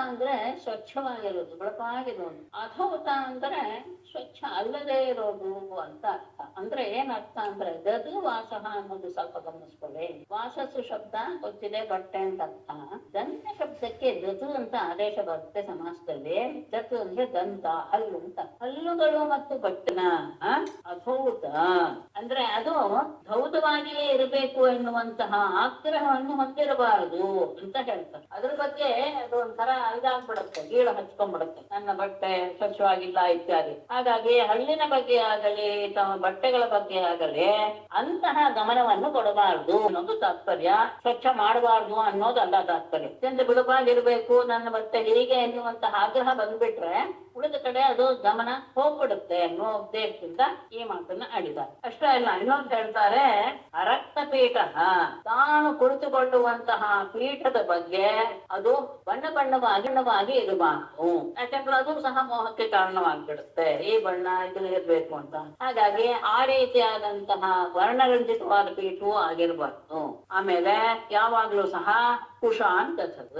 ಅಂದ್ರೆ ಸ್ವಚ್ಛವಾಗಿರೋದು, ಬೆಳಪಾಗಿರೋದು. ಅಧೌತ ಅಂದ್ರೆ ಸ್ವಚ್ಛ ಅಲ್ಲದೆ ಇರೋದು ಅಂತ ಅರ್ಥ. ಅಂದ್ರೆ ಏನ್ ಅರ್ಥ ಅಂದ್ರೆ ದದ್ವಾಸ ಅನ್ನೋದು ಸ್ವಲ್ಪ ಗಮನಿಸ್ಕೊಳ್ಳಿ. ವಾಸಸ್ಸು ಶಬ್ದ ಗೊತ್ತಿದೆ, ಬಟ್ಟೆ ಅಂತ ಅರ್ಥ. ದಂತ ಶಬ್ದಕ್ಕೆ ದತು ಅಂತ ಆದೇಶ ಬರುತ್ತೆ ಸಮಾಸದಲ್ಲಿ. ದತು ಅಂದ್ರೆ ದಂತ, ಹಲ್ಲು ಅಂತ. ಹಲ್ಲುಗಳು ಮತ್ತು ಬಟ್ಟೆನ ಅಧೌತ ಅಂದ್ರೆ ಅದು ಧೌತವಾಗಿಯೇ ಇರಬೇಕು ಎನ್ನುವಂತಹ ಆಗ್ರಹವನ್ನು ಹೊಂದಿರಬಾರದು ಅಂತ ಹೇಳ್ತಾರೆ. ಅದ್ರ ಬಗ್ಗೆ ಅದು ಒಂಥರ ಇದಾಗ್ಬಿಡುತ್ತೆ, ಗೀಳು ಹಚ್ಕೊಂಡ್ಬಿಡುತ್ತೆ, ನನ್ನ ಬಟ್ಟೆ ಸ್ವಚ್ಛವಾಗಿಲ್ಲ ಇತ್ಯಾದಿ. ಹಾಗಾಗಿ ಹಳ್ಳಿನ ಬಗ್ಗೆ ಆಗಲಿ ತಮ್ಮ ಬಟ್ಟೆಗಳ ಬಗ್ಗೆ ಆಗಲಿ ಅಂತಹ ಗಮನವನ್ನು ಕೊಡಬಾರದು ಅನ್ನೋದು ತಾತ್ಪರ್ಯ. ಸ್ವಚ್ಛ ಮಾಡಬಾರ್ದು ಅನ್ನೋದಲ್ಲ ತಾತ್ಪರ್ಯ. ಅತ್ಯಂತ ಬಿಡುಪಾಗಿರ್ಬೇಕು ನನ್ನ ಬಟ್ಟೆ ಹೀಗೆ ಎನ್ನುವಂತಹ ಆಗ್ರಹ ಬಂದ್ಬಿಟ್ರೆ ಉಳಿದ ಕಡೆ ಅದು ಗಮನ ಹೋಗ್ಬಿಡುತ್ತೆ ಅನ್ನೋ ಉದ್ದೇಶದಿಂದ ಈ ಮಾತನ್ನ ಆಡಿದ್ದಾರೆ. ಅಷ್ಟೇ ಅಲ್ಲ, ಇನ್ನೊಂದು ಹೇಳ್ತಾರೆ, ಅರಕ್ತಪೀಠ ತಾನು ಕುಳಿತುಕೊಳ್ಳುವಂತಹ ಪೀಠದ ಬಗ್ಗೆ ಅದು ಬಣ್ಣವಾಗಿ ಇರಬಾರ್ದು. ಯಾಕಂದ್ರೆ ಅದು ಸಹ ಮೋಹಕ್ಕೆ ಕಾರಣವಾಗ್ಬಿಡುತ್ತೆ. ಈ ಬಣ್ಣ ಇದು ಇರ್ಬೇಕು ಅಂತ. ಹಾಗಾಗಿ ಆ ರೀತಿಯಾದಂತಹ ವರ್ಣರಂಜಿತವಾದ ಪೀಠವೂ ಆಗಿರ್ಬಾರ್ದು. ಆಮೇಲೆ ಯಾವಾಗ್ಲೂ ಸಹ ಕುಶಾನ್ ದಧತ್,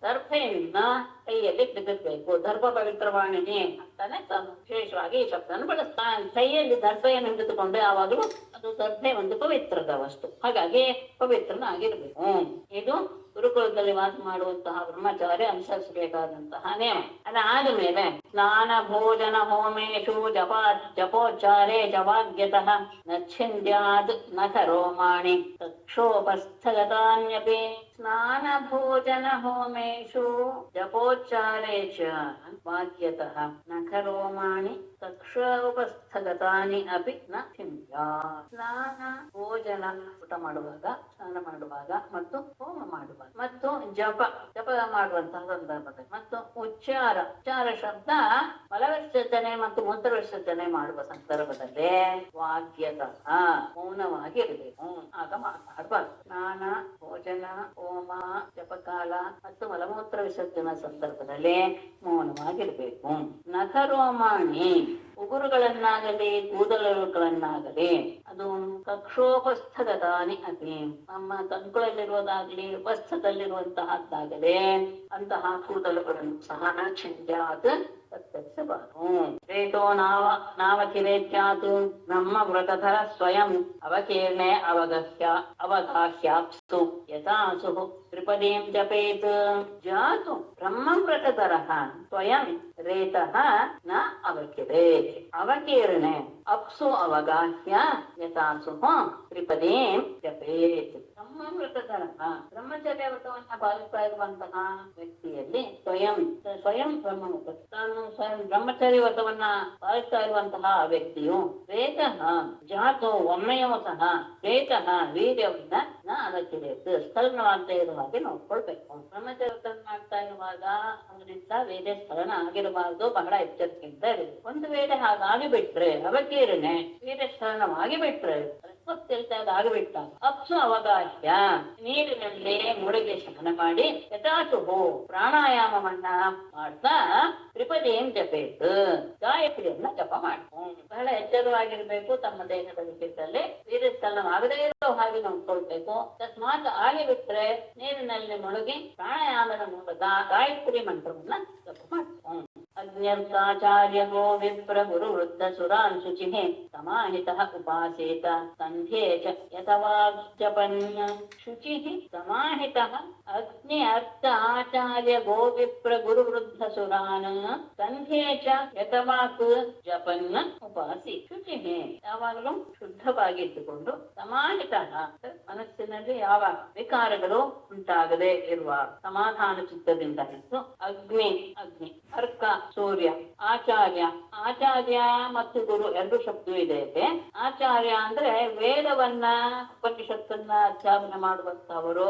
ದರ್ಭೆಯನ್ನ ಕೈಯಲ್ಲಿ ಹಿಡಿದಿರ್ಬೇಕು. ದರ್ಭ ಪವಿತ್ರವಾಣಿನಿ ಅಂತಾನೆ ವಿಶೇಷವಾಗಿ ಈ ಶಬ್ದವನ್ನು ಬಳಸ್ತಾನೆ. ಕೈಯಲ್ಲಿ ದರ್ಭೆಯನ್ನು ಹಿಡಿದುಕೊಂಡು ಯಾವಾಗಲೂ ಅದು ದರ್ಭೆ ಒಂದು ಪವಿತ್ರದ ವಸ್ತು, ಹಾಗಾಗಿ ಪವಿತ್ರನಾಗಿರ್ಬೇಕು. ಇದು ಗುರುಕುಲದಲ್ಲಿ ವಾಸ ಮಾಡುವಂತಹ ಬ್ರಹ್ಮಚಾರಿ ಅನುಸರಿಸಬೇಕಾದಂತಹ ನಿಯಮ. ಅದಾದ ಮೇಲೆ ಸ್ನಾನ ಭೋಜನ ಹೋಮೇಶು ಜಪೋಚ್ಚಾರೇ ಜವಾಗ್ಯತಃ ನಚ್ಛಿಂದ್ಯಾದ್ ನಖ ರೋಮಾಣಿ ತಕ್ಷೋಪಸ್ಥಗತಾನ್ಯಪಿ. ಸ್ನಾನ ಭೋಜನ ಹೋಮೇಶು ಜಪೋಚ್ಚಾರೇ ಚ ವಾಗ್ಯತಃ ನಖ ರೋಮಾಣಿ ತಕ್ಷೋಪಸ್ಥಗತಾನಿ ಅಪಿ ನ ಚಿಂತ್ಯಾತ್. ಸ್ನಾನ ಭೋಜನ ಊಟ ಮಾಡುವಾಗ, ಸ್ನಾನ ಮಾಡುವಾಗ ಮತ್ತು ಹೋಮ ಮಾಡುವಾಗ ಮತ್ತು ಜಪ ಮಾಡುವಂತಹ ಸಂದರ್ಭದಲ್ಲಿ ಮತ್ತು ಉಚ್ಚಾರ ಶಬ್ದ ಮಲವಿಸರ್ಜನೆ ಮತ್ತು ಮೂತ್ರ ವಿಸರ್ಜನೆ ಮಾಡುವ ಸಂದರ್ಭದಲ್ಲಿ ವಾಗ್ಯತಃ ಮೌನವಾಗಿ ಇರಬೇಕು. ಆಗ ಮಾತಾಡಬಾರ್ದು. ಸ್ನಾನ ಭೋಜನ ಹೋಮ ಜಪಕಾಲ ಮತ್ತು ಮಲಮೂತ್ರ ವಿಸರ್ಜನಾ ಸಂದರ್ಭದಲ್ಲಿ ಮೌನವಾಗಿರ್ಬೇಕು. ನಖರೋಮಾಣಿ ಉಗುರುಗಳನ್ನಾಗಲಿ ಕೂದಲುಗಳನ್ನಾಗಲಿ ಅದು ಕಕ್ಷೋಪಸ್ಥಗತಾನಿ ಅತಿ ನಮ್ಮ ಕಂಕುಳಲ್ಲಿರುವುದಾಗ್ಲಿ ಉಪಸ್ಥದಲ್ಲಿರುವಂತಹದ್ದಾಗಲಿ ಅಂತಹ ಕೂದಲುಗಳನ್ನು ಸಹ ಚಿಂತ್ಯಾತ್ ಶ್ರೇತೋ ನಾವಕಿರೇತ್ಯಾತು ಬ್ರಹ್ಮವ್ರತಧರ ಸ್ವಯಂ ಅವಕೀರ್ಣೆ ಅವಗಾಹ್ಯಾಪ್ಸು ಯಥಾಸು ತ್ರಿಪದೀಂ ಜಪೇತ್ ಜಾತು ಬ್ರಹ್ಮವ್ರತಧರಃ ಸ್ವಯಂ ರೇತಃ ನ ಅವಕಿರೆ ಅವಕೀರ್ಣೆ ಅಪ್ಸು ಅವಗಾಹ್ಯ ಯಥಾಸು ತ್ರಿಪದೀಂ ಜಪೇತ್. ಬ್ರಹ್ಮವ್ರತಧರಃ ಬ್ರಹ್ಮಚರ್ಯ ವ್ರತವನ್ನ ಪಾಲಿಸ್ತಾ ಇರುವಂತಹ ವ್ಯಕ್ತಿಯಲ್ಲಿ ಸ್ವಯಂ ಬ್ರಹ್ಮವ್ರತ ತಾನು ಸ್ವಯಂ ಬ್ರಹ್ಮಚರ್ಯ ವ್ರತವನ್ನ ಪಾಲಿಸ್ತಾ ಇರುವಂತಹ ವ್ಯಕ್ತಿಯು ವೇದಃ ಜಾತೋ ಒಮ್ಮೆಯೂ ಸಹ ವೇದಃ ವೀರ್ಯವನ್ನ ಅದಕ್ಕಿದೆ ಸ್ಥಳನವಾಗ್ತಾ ಇರುವ ಹಾಗೆ ನೋಡ್ಕೊಳ್ಬೇಕು. ಬ್ರಹ್ಮಚರ್ಯ ವ್ರತ ಮಾಡ್ತಾ ಇರುವಾಗ ಅದರಿಂದ ವೇದ ಸ್ಥಳನ ಆಗಿರಬಾರ್ದು, ಬಹಳ ಎಚ್ಚರಿಕೆಯಿಂದ ಇರಬೇಕು. ಒಂದು ವೇಳೆ ಹಾಗಾಗಿ ಬಿಟ್ರೆ ಅವಕೀರ್ಣೆ ವೇದ ಸ್ಥಳನವಾಗಿ ಬಿಟ್ರೆ ಆಗಿಬಿಟ್ಟ ಅಪ್ಸು ಅವಗಾಹ್ಯ ನೀರಿನಲ್ಲಿ ಮುಳುಗಿ ಸ್ನಾನ ಮಾಡಿ ಯಥಾಚುಹು ಪ್ರಾಣಾಯಾಮವನ್ನ ಮಾಡ್ತಾ ತ್ರಿಪದಿಯನ್ನು ಜಪೇತು ಗಾಯತ್ರಿಯನ್ನ ಜಪ ಮಾಡ್ಕೊಂಡು ಬಹಳ ಎಚ್ಚರವಾಗಿರ್ಬೇಕು. ತಮ್ಮ ದೇಹದ ವಿಷಯದಲ್ಲಿ ವೀರ್ಯಸ್ಥಳನವಾಗದೇ ಇರೋ ಹಾಗೆ ನೋಡ್ಕೊಳ್ಬೇಕು. ಅಕಸ್ಮಾತ್ ಆಗಿ ಬಿಟ್ರೆ ನೀರಿನಲ್ಲಿ ಮುಳುಗಿ ಪ್ರಾಣಾಯಾಮದ ಮೂಲಕ ಗಾಯತ್ರಿ ಮಂತ್ರವನ್ನ ಜಪ ಮಾಡ್ಕೊಂಡು ಅಜ್ಞಾಚಾರ್ಯೋ ವಿಪ್ರ ಗುರು ವೃದ್ಧ ಸುರಾನ್ ಶುಚಿಃ ಸಮಾಹಿತಃ ಉಪಾಸೇತ ಸಂಧ್ಯೇ ಚ ಯಥವಾಜಪನ್ ಶುಚಿಃ ಸಮಾಹಿತಃ ಅಗ್ನಿ ಅರ್ಥ ಆಚಾರ್ಯ ಗೋ ವಿಪ್ರ ಗುರು ವೃದ್ಧ ಸುರಾನ್ ಸಂಧ್ಯೇ ಚ ಯಥವಾಕ್ ಜಪನ್ ಉಪಾಸಿ ಶುಚಿಃ ಯಾವಾಗಲೂ ಶುದ್ಧವಾಗಿದ್ದುಕೊಂಡು ಸಮಾಹಿತಃ ಮನಸ್ಸಿನಲ್ಲಿ ಯಾವ ವಿಕಾರಗಳು ಉಂಟಾಗದೆ ಇರುವ ಸಮಾಧಾನ ಚಿತ್ತದಿಂದ ಇದ್ದು ಅಗ್ನಿ ಅರ್ಕ ಸೂರ್ಯ ಆಚಾರ್ಯ ಮತ್ತು ಗುರು ಎರಡು ಶಬ್ದ ಇದೆ. ಆಚಾರ್ಯ ಅಂದ್ರೆ ವೇದವನ್ನ ಉಪನಿಷತ್ತನ್ನ ಅಧ್ಯಾಪನೆ ಮಾಡುವಂತಹವರು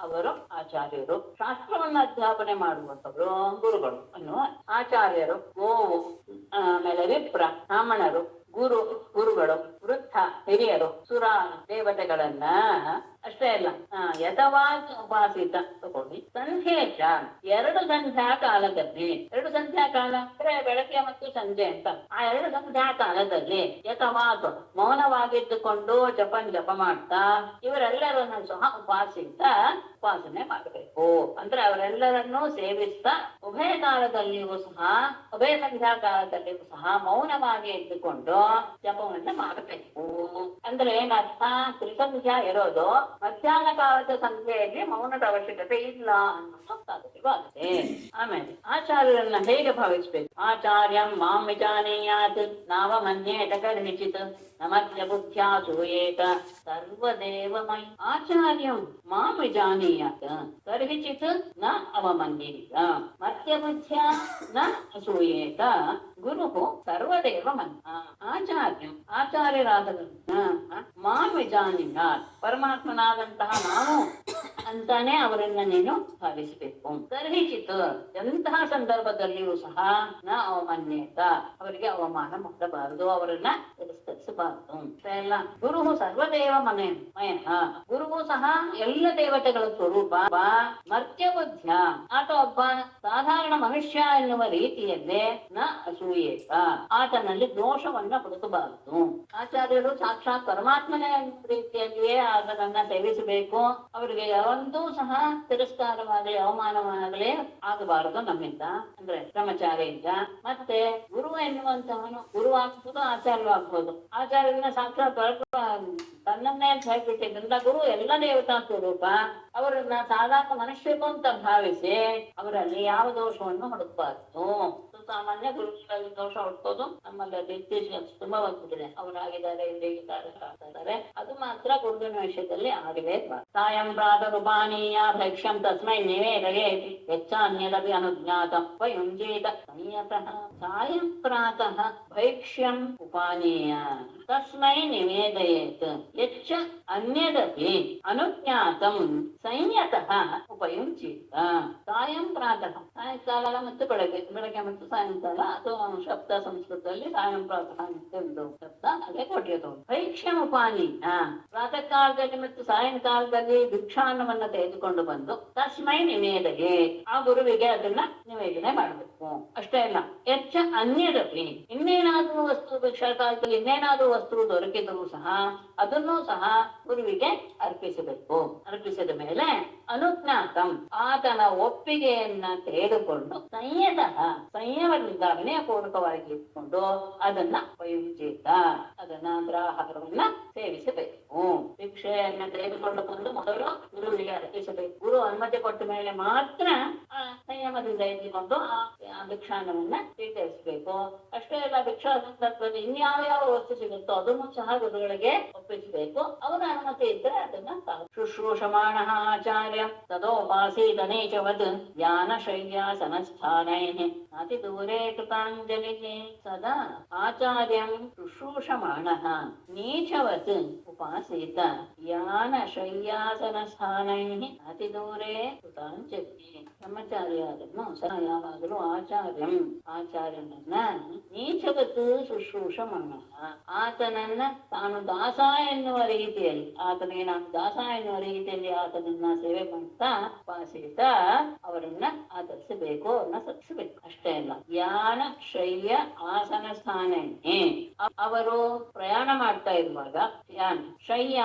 ಅವರು ಆಚಾರ್ಯರು. ಶಾಸ್ತ್ರವನ್ನ ಅಧ್ಯಾಪನೆ ಮಾಡುವಂತವರು ಗುರುಗಳು ಅನ್ನುವ ಆಚಾರ್ಯರು. ಗೋವು ಆಮೇಲೆ ವಿಪ್ರ ಬ್ರಾಹ್ಮಣರು, ಗುರುಗಳು, ವೃದ್ಧ ಹಿರಿಯರು, ಸುರ ದೇವತೆಗಳನ್ನ ಅಷ್ಟೇ ಅಲ್ಲ ಯಥವಾಗ್ ಉಪಾಸಿತ ತಗೊಂಡು ಸಂಧ್ಯೇಶ ಎರಡು ಸಂಧ್ಯಾ ಕಾಲದಲ್ಲಿ ಅಂದ್ರೆ ಬೆಳಗ್ಗೆ ಮತ್ತು ಸಂಜೆ ಅಂತ ಆ ಎರಡು ಸಂಧ್ಯಾ ಕಾಲದಲ್ಲಿ ಯಥವಾಗ್ ಮೌನವಾಗಿದ್ದುಕೊಂಡು ಜಪ ಮಾಡ್ತಾ ಇವರೆಲ್ಲರನ್ನು ಸಹ ಉಪಾಸನೆ ಮಾಡಬೇಕು. ಅಂದ್ರೆ ಅವರೆಲ್ಲರನ್ನೂ ಸೇವಿಸ್ತಾ ಉಭಯ ಕಾಲದಲ್ಲಿಯೂ ಸಹ ಉಭಯ ಸಂಧ್ಯಾ ಕಾಲದಲ್ಲಿಯೂ ಸಹ ಮೌನವಾಗಿ ಇದ್ದುಕೊಂಡು ಜಪವನ್ನ ಮಾಡಬೇಕು. ಅಂದ್ರೆ ಏನರ್ಥ ತ್ರಿಸಂಧ್ಯಾ ಇರೋದು ಮಧ್ಯಾಹ್ನ ಕಾಲದ ಸಂಖ್ಯೆಯಲ್ಲಿ ಮೌನದ ಅವಶ್ಯಕತೆ ಇಲ್ಲ ಅನ್ನೋ ಸಾಧ್ಯವಾಗುತ್ತೆ. ಆಮೇಲೆ ಆಚಾರ್ಯರನ್ನ ಹೇಗೆ ಭಾವಿಸ್ಬೇಕು? ಆಚಾರ್ಯಂ ಮಾಂ ವಿಜಾನೀಯಾತ್ ನಾವಮನ್ಯೇತ ಕರ್ಹಿಚಿತ್ ನಮತ್ಯ ಬುದ್ಧ್ಯಾ ಸೂಯೇತ ಸರ್ವದೇವಮಯಿ. ಆಚಾರ್ಯಂ ಮಾಂ ವಿಜಾನೀಯಾತ್ ಕರ್ಹಿಚಿತ್ ನ ಅವಮನ್ಯೇತ ಮತ್ಯ ಬುದ್ಧ್ಯಾ ನ ಅಸೂಯೇತ ಗುರು ಸರ್ವದೇವಮಯಿ. ಆಚಾರ್ಯರಾದವರನ್ನ ಮಾಂ ವಿಜಾನೀಯಾತ್ ಪರಮಾತ್ಮನಾದಂತಹ ನಾನು ಅಂತಾನೆ ಅವರನ್ನ ನೀನು ಭಾವಿಸಬೇಕು. ಕರ್ಹಿಚಿತ್ ಎಂತಹ ಸಂದರ್ಭದಲ್ಲಿಯೂ ಸಹ ನ ಅವಮಾನ್ಯತ ಅವರಿಗೆ ಅವಮಾನ ಮಾಡಬಾರದು, ಅವರನ್ನ ತಿರಸ್ಕರಿಸಬಾರದು. ಎಲ್ಲ ಗುರು ಸರ್ವದೇವ ಮಯ ಗುರುವು ಸಹ ಎಲ್ಲ ದೇವತೆಗಳ ಸ್ವರೂಪ. ಮರ್ತ್ಯ ಬುದ್ಧ್ಯ ಆತ ಒಬ್ಬ ಸಾಧಾರಣ ಮನುಷ್ಯ ಎನ್ನುವ ರೀತಿಯಲ್ಲೇ ನ ಅಸೂಯೇತ ಆತನಲ್ಲಿ ದೋಷವನ್ನ ಹುಡುಕಬಾರದು. ಆಚಾರ್ಯರು ಸಾಕ್ಷಾತ್ ಪರಮಾತ್ಮನ ರೀತಿಯಲ್ಲಿಯೇ ಅದನ್ನ ಸೇವಿಸಬೇಕು. ಅವರಿಗೆ ಯಾವಂದೂ ಸಹ ತಿರಸ್ಕಾರವಾಗಲಿ ಅವಮಾನವಾಗಲಿ ಆಗಬಾರದು ನಮ್ಮಿಂದ, ಅಂದ್ರೆ ಬ್ರಹ್ಮಚಾರಿಯಿಂದ. ಮತ್ತೆ ಗುರು ಎನ್ನುವಂತವನು ಗುರುವಾಗ್ಬೋದು ಆಚಾರ್ಯವಾಗ್ಬೋದು. ಆಚಾರ್ಯನ ಸಾಕ್ಷಾತ್ ತನ್ನನ್ನೇ ಹೇಳ್ಬಿಟ್ಟಿದ್ರಿಂದ ಗುರು ಎಲ್ಲ ದೇವತಾ ಸ್ವರೂಪ. ಅವರನ್ನ ಸಾಧಾರಣ ಮನುಷ್ಯರು ಅಂತ ಭಾವಿಸಿ ಅವರಲ್ಲಿ ಯಾವ ದೋಷವನ್ನು ಹುಡುಕಬಾರದು. ಸಾಮಾನ್ಯ ಗುರುಗಳಲ್ಲಿ ದೋಷ ಹುಡ್ಕೋದು ನಮ್ಮಲ್ಲಿ ಇತ್ತೀಚೆಗೆ ತುಂಬಾ ಬಂದ್ಬಿಟ್ಟಿದೆ. ಅವರಾಗಿದ್ದಾರೆ ಇಲ್ಲಿದ್ದಾರೆ, ಅದು ಮಾತ್ರ ಗುರುವಿನ ವಿಷಯದಲ್ಲಿ ಆಗಲೇಬಾರದು. ಸಾಯಂ ಪ್ರಾತರುಪಾನೀಯ ಭಕ್ಷ್ಯಂ ತಸ್ಮೈ ನಿವೇದಯೇತಿ ಹೆಚ್ಚಾನ್ಯದಪಿ ಅನುಜ್ಞಾತಂ ವಯುಂಜೀತ ಸಂಯತಃ. ಸಾಯಂ ಪ್ರಾತಃ ಭೈಕ್ಷ್ಯಂ ಉಪಾನೀಯ ತಸ್ಮೈ ನಿವೇದಯೇತ್ ಯಚ್ಚ ಅನ್ಯದಪಿ ಅನುಜ್ಞಾತಂ ಸಂಯತಃ ಉಪಯುಂಜೀತ. ಸಾಯಂ ಪ್ರಾತಃ ಸಾಯಂಕಾಲ ಮತ್ತು ಬೆಳಗ್ಗೆ ಮತ್ತು ಸಾಯಂಕಾಲ, ಅದು ಶಬ್ದ ಸಂಸ್ಕೃತದಲ್ಲಿ ಸಾಯಂ ಪ್ರಾತಃ ಅಂತ ಒಂದು ಶಬ್ದ ಅದೇ ಕೊಟ್ಟಿರೋದು. ಭೈಕ್ಷ್ಯಂ ಉಪಾನೀಯ ಪ್ರಾತಃ ಕಾಲದಲ್ಲಿ ಮತ್ತು ಸಾಯಂಕಾಲದಲ್ಲಿ ಭಿಕ್ಷಾನ್ನವನ್ನ ತೆಗೆದುಕೊಂಡು ಬಂದು ತಸ್ಮೈ ನಿವೇದಯೇ ಆ ಗುರುವಿಗೆ ಅದನ್ನ ನಿವೇದನೆ ಮಾಡಬೇಕು. ಅಷ್ಟೇ ಅಲ್ಲ, ಎಚ್ಚ ಯಚ್ಚ ಅನ್ಯದಪಿ, ಇನ್ನೇನಾದ್ರೂ ವಸ್ತು ಭಿಕ್ಷಾಕಾಲದಲ್ಲಿ ಇನ್ನೇನಾದ್ರೂ ವಸ್ತು ದೊರಕಿದರೂ ಸಹ ಅದನ್ನೂ ಸಹ ಗುರುವಿಗೆ ಅರ್ಪಿಸಬೇಕು. ಅರ್ಪಿಸಿದ ಮೇಲೆ ಅನುಜ್ಞಾತಂ, ಆತನ ಒಪ್ಪಿಗೆಯನ್ನ ತೆಗೆದುಕೊಂಡು ಸಂಯಮದಿಂದ ವಿನಯಪೂರ್ವಕವಾಗಿ ಇಟ್ಕೊಂಡು ಅದನ್ನ ವಯುಂಜಿತ, ಅದನ್ನ ಆಹಾರವನ್ನ ಸೇವಿಸಬೇಕು. ಭಿಕ್ಷೆಯನ್ನ ತೆಗೆದುಕೊಂಡು ಬಂದು ಮೊದಲು ಗುರುವಿಗೆ ಅರ್ಪಿಸಬೇಕು. ಗುರು ಅನುಮತಿ ಕೊಟ್ಟ ಮೇಲೆ ಮಾತ್ರ ಸಂಯಮದಿಂದ ಇದ್ದುಕೊಂಡು ಆ ಭಿಕ್ಷಾನ್ನವನ್ನ ಸ್ವೀಕರಿಸಬೇಕು. ಅಷ್ಟೇ ಅಲ್ಲ, ಭಿಕ್ಷಾ ಸಂದರ್ಭದಲ್ಲಿ ಇನ್ಯಾವ್ಯಾವ ವಸ್ತು ಸಿಗುತ್ತೋ ಅದನ್ನು ಸಹ ಗುರುಗಳಿಗೆ ಒಪ್ಪಿಸಬೇಕು. ಅವರ ಅನುಮತಿ ಇದ್ದರೆ ಅದನ್ನ ಶುಶ್ರೂಷಮಾಣ ಆಚಾರ್ಯ ತದೋಪಾಸೀತನೇಚವತ್ ಯಾನ ಶಯ್ಯಾಸನಸ್ಥಾನೈ ಅತಿ ದೂರೇ ಕೃತಾಂಜಲಿ ಸದಾ ಆಚಾರ್ಯಂ ಶುಶ್ರೂಷಮಾಣ ನೀಚವತ್ ಉಪಾಸೀತ ಯಾನ ಶಯ್ಯಾಸನಸ್ಥಾನೈ ಅತಿ ದೂರೇ ಕೃತಾಂಜಲಿ. ಬ್ರಹ್ಮಚಾರಿಯಾದನ್ನು ಯಾವಾಗಲೂ ಆಚಾರ್ಯನನ್ನ ನೀಚವತ್ತು ಶುಶ್ರೂಷಮಾಣ, ಆತನನ್ನ ತಾನು ದಾಸ ಎನ್ನುವ ರೀತಿಯಲ್ಲಿ, ಆತನಿಗೆ ನಾನು ದಾಸ ಎನ್ನುವ ರೀತಿಯಲ್ಲಿ ಆತನನ್ನ ಸೇವೆ ಮಾಡ್ತಾ ಉಪಾಸಿತ ಅವರನ್ನ ಆಧರಿಸಬೇಕು, ಅವ್ರನ್ನ ಸತ್ಸಬೇಕು. ಅಷ್ಟೇ ಅಲ್ಲ, ಯಾನ ಶಯ್ಯ ಆಸನ ಸ್ಥಾನನೇ, ಅವರು ಪ್ರಯಾಣ ಮಾಡ್ತಾ ಇರುವಾಗ ಯಾನ ಶಯ್ಯ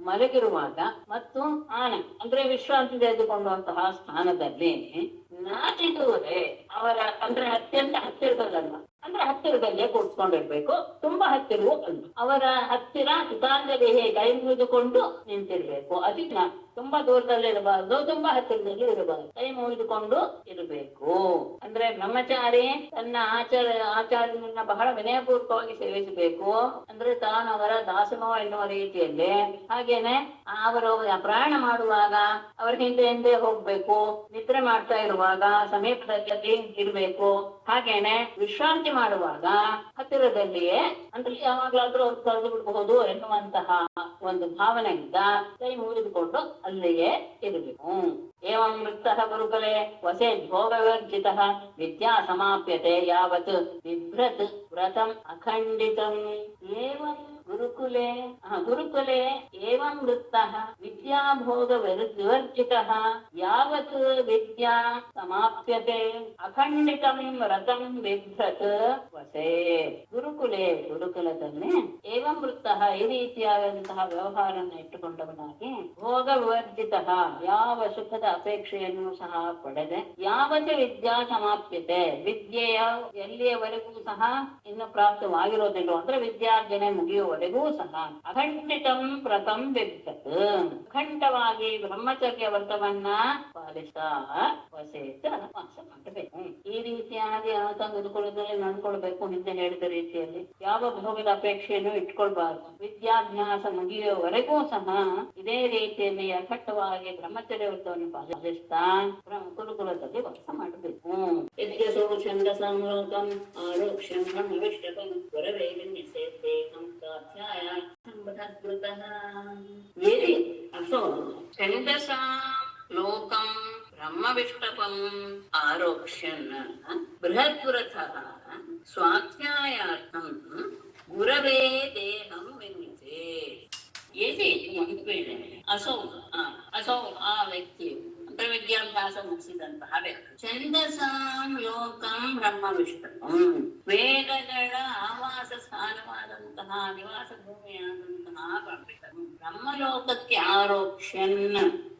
ಮಲಗಿರುವಾಗ ಮತ್ತು ಆನ ಅಂದ್ರೆ ವಿಶ್ರಾಂತಿ ತೆಗೆದುಕೊಳ್ಳುವಂತಹ ಸ್ಥಾನದಲ್ಲಿ ನಾಟಿದೂರೆ ಅವರ ಅಂದ್ರೆ ಅತ್ಯಂತ ಹತ್ತಿರದಲ್ಲ, ಅಂದ್ರೆ ಹತ್ತಿರದಲ್ಲೇ ಕೂತ್ಕೊಂಡಿರ್ಬೇಕು. ತುಂಬಾ ಹತ್ತಿರವೂ ಅಲ್ಲ, ಅವರ ಹತ್ತಿರ ಕೃತಾಂಜಲಿ ಕೈ ಮುಗಿದುಕೊಂಡು ನಿಂತಿರ್ಬೇಕು. ಅದಕ್ಕೆ ತುಂಬಾ ದೂರದಲ್ಲಿ ಇರಬಾರ್ದು, ತುಂಬಾ ಹತ್ತಿರದಲ್ಲಿ ಇರಬಾರ್ದು, ಕೈ ಮುಗಿದುಕೊಂಡು ಇರಬೇಕು. ಅಂದ್ರೆ ಬ್ರಹ್ಮಚಾರಿ ತನ್ನ ಆಚಾರ್ಯನನ್ನ ಬಹಳ ವಿನಯಪೂರ್ವಕವಾಗಿ ಸೇವಿಸಬೇಕು. ಅಂದ್ರೆ ತಾನು ಅವರ ದಾಸನೋ ಎನ್ನುವ ರೀತಿಯಲ್ಲಿ, ಹಾಗೇನೆ ಅವರು ಪ್ರಯಾಣ ಮಾಡುವಾಗ ಅವರ ಹಿಂದೆ ಹೋಗ್ಬೇಕು, ನಿದ್ರೆ ಮಾಡ್ತಾ ಇರುವಾಗ ಸಮೀಪದಲ್ಲಿ ಇರಬೇಕು, ಹಾಗೇನೆ ವಿಶ್ರಾಂತಿ ಮಾಡುವಾಗ ಹತ್ತಿರದಲ್ಲಿಯೇ, ಅಂದ್ರೆ ಯಾವಾಗ್ಲಾದ್ರೂ ಅವ್ರು ಕಳೆದು ಬಿಡಬಹುದು ಎನ್ನುವಂತಹ ಒಂದು ಭಾವನೆಯಿಂದ ಕೈ ಮುಗಿದುಕೊಂಡು ಅಲ್ಲಿಯೇ ಇರಬೇಕು. ಏವಂ ವೃತ್ತಃ ಗುರುಕುಲೆ ವಸೇ ಭೋಗವರ್ಜಿತಃ ವಿದ್ಯಾ ಸಮಾಪ್ಯತೆ ಯಾವತ್ ಬಿಭ್ರತ್ ವ್ರತಂ ಅಖಂಡಿತಂ. ಏವಂ ಗುರುಕುಲೆ ಏವಂ ವೃತ್ತಃ ವಿದ್ಯಾ ಭೋಗ ವಿವರ್ಜಿತಃ ಯಾವತ್ ವಿದ್ಯಾ ಸಮಾಪ್ಯತೆ ಅಖಂಡಿತಂ ವ್ರತಂ ಬಿಭ್ರತ್ ವಸೇ. ಗುರುಕುಲದಲ್ಲಿ ಏವಂ ವೃತ್ತಃ ಈ ರೀತಿಯಾದಂತಹ ವ್ಯವಹಾರವನ್ನು ಇಟ್ಟುಕೊಂಡವನಾಗಿ ಭೋಗ ವಿವರ್ಜಿತಃ ಯಾವ ಸುಖದ ಅಪೇಕ್ಷೆಯನ್ನು ಸಹ ಪಡೆದೆ, ಯಾವತ್ತು ವಿದ್ಯಾ ಸಮಾಪ್ಯತೆ ವಿದ್ಯೆಯ ಎಲ್ಲಿಯವರೆಗೂ ಸಹ ಇನ್ನು ಪ್ರಾಪ್ತವಾಗಿರೋದಿಲ್ಲ, ಅಂದ್ರೆ ವಿದ್ಯಾರ್ಜನೆ ಮುಗಿಯುವವರೆಗೂ ಸಹ ಅಖಂಡಿತಂ ವ್ರತಂ ಬಿಭ್ರತ್, ಅಖಂಡವಾಗಿ ಬ್ರಹ್ಮಚರ್ಯ ವ್ರತವನ್ನ ಪಾಲಿಸ್ತಾ ವಸೇತ ವಾಸ ಮಾಡಬೇಕು. ಈ ರೀತಿಯಾಗಿ ಆತ ಗುರುಕುಲದಲ್ಲಿ ನಡ್ಕೊಳ್ಬೇಕು. ಹಿಂದೆ ಹೇಳಿದ ರೀತಿಯಲ್ಲಿ ಯಾವ ಭೋಗದ ಅಪೇಕ್ಷೆಯನ್ನು ಇಟ್ಕೊಳ್ಬಾರ್ದು. ವಿದ್ಯಾಭ್ಯಾಸ ಮುಗಿಯುವವರೆಗೂ ಸಹ ಇದೇ ರೀತಿಯಲ್ಲಿ ಅಖಂಡವಾಗಿ ಬ್ರಹ್ಮಚರ್ಯ ವ್ರತವನ್ನು ಪಾಲಿಸ್ತಾ ಗುರುಕುಲದಲ್ಲಿ ವಾಸ ಮಾಡಬೇಕು. ಯಜ್ಞಸೋ ಛಂದಸಾಂಲೋಕಂ ಆರೋಕ್ಷ್ಯಂ ಬ್ರಹ್ಮವಿಷ್ಟಕಂ ವರವೈವಿನ್ಯಸೇತೇಕಂ ಸ್ವಾಧ್ಯಾಯ ಬೃಹದ್ವೃತಃ. ಯದಿ ಅಸೋ ಛಂದಸಾಂ ಲೋಕಂ ಬ್ರಹ್ಮವಿಷ್ಟಕಂ ಆರೋಕ್ಷ್ಯನ್ ಬೃಹದ್ವೃತಃ ಸ್ವಾಧ್ಯಾಯಾರ್ಥಂ ಗುರವೇ ದೇಹಂ ವಿನ್ಯಸೇ. ಯದಿ ಒಂದು ವೇಳೆ ಅಸೌ ಆ ವ್ಯಕ್ತಿಯು ಅಂದ್ರೆ ವಿದ್ಯಾಭ್ಯಾಸ ಮುಗಿಸಿದಂತಹ ವ್ಯಕ್ತಿ ಛಂದಸಾಂ ಲೋಕಂ ಬ್ರಹ್ಮವಿಷ್ಟಕಂ, ವೇದಗಳ ಆವಾಸ ಸ್ಥಾನವಾದಂತಹ ನಿವಾಸ ಭೂಮಿಯಾದಂತಹ ಬ್ರಹ್ಮಲೋಕಕ್ಕೆ ಆರೋಕ್ಷ್ಯನ್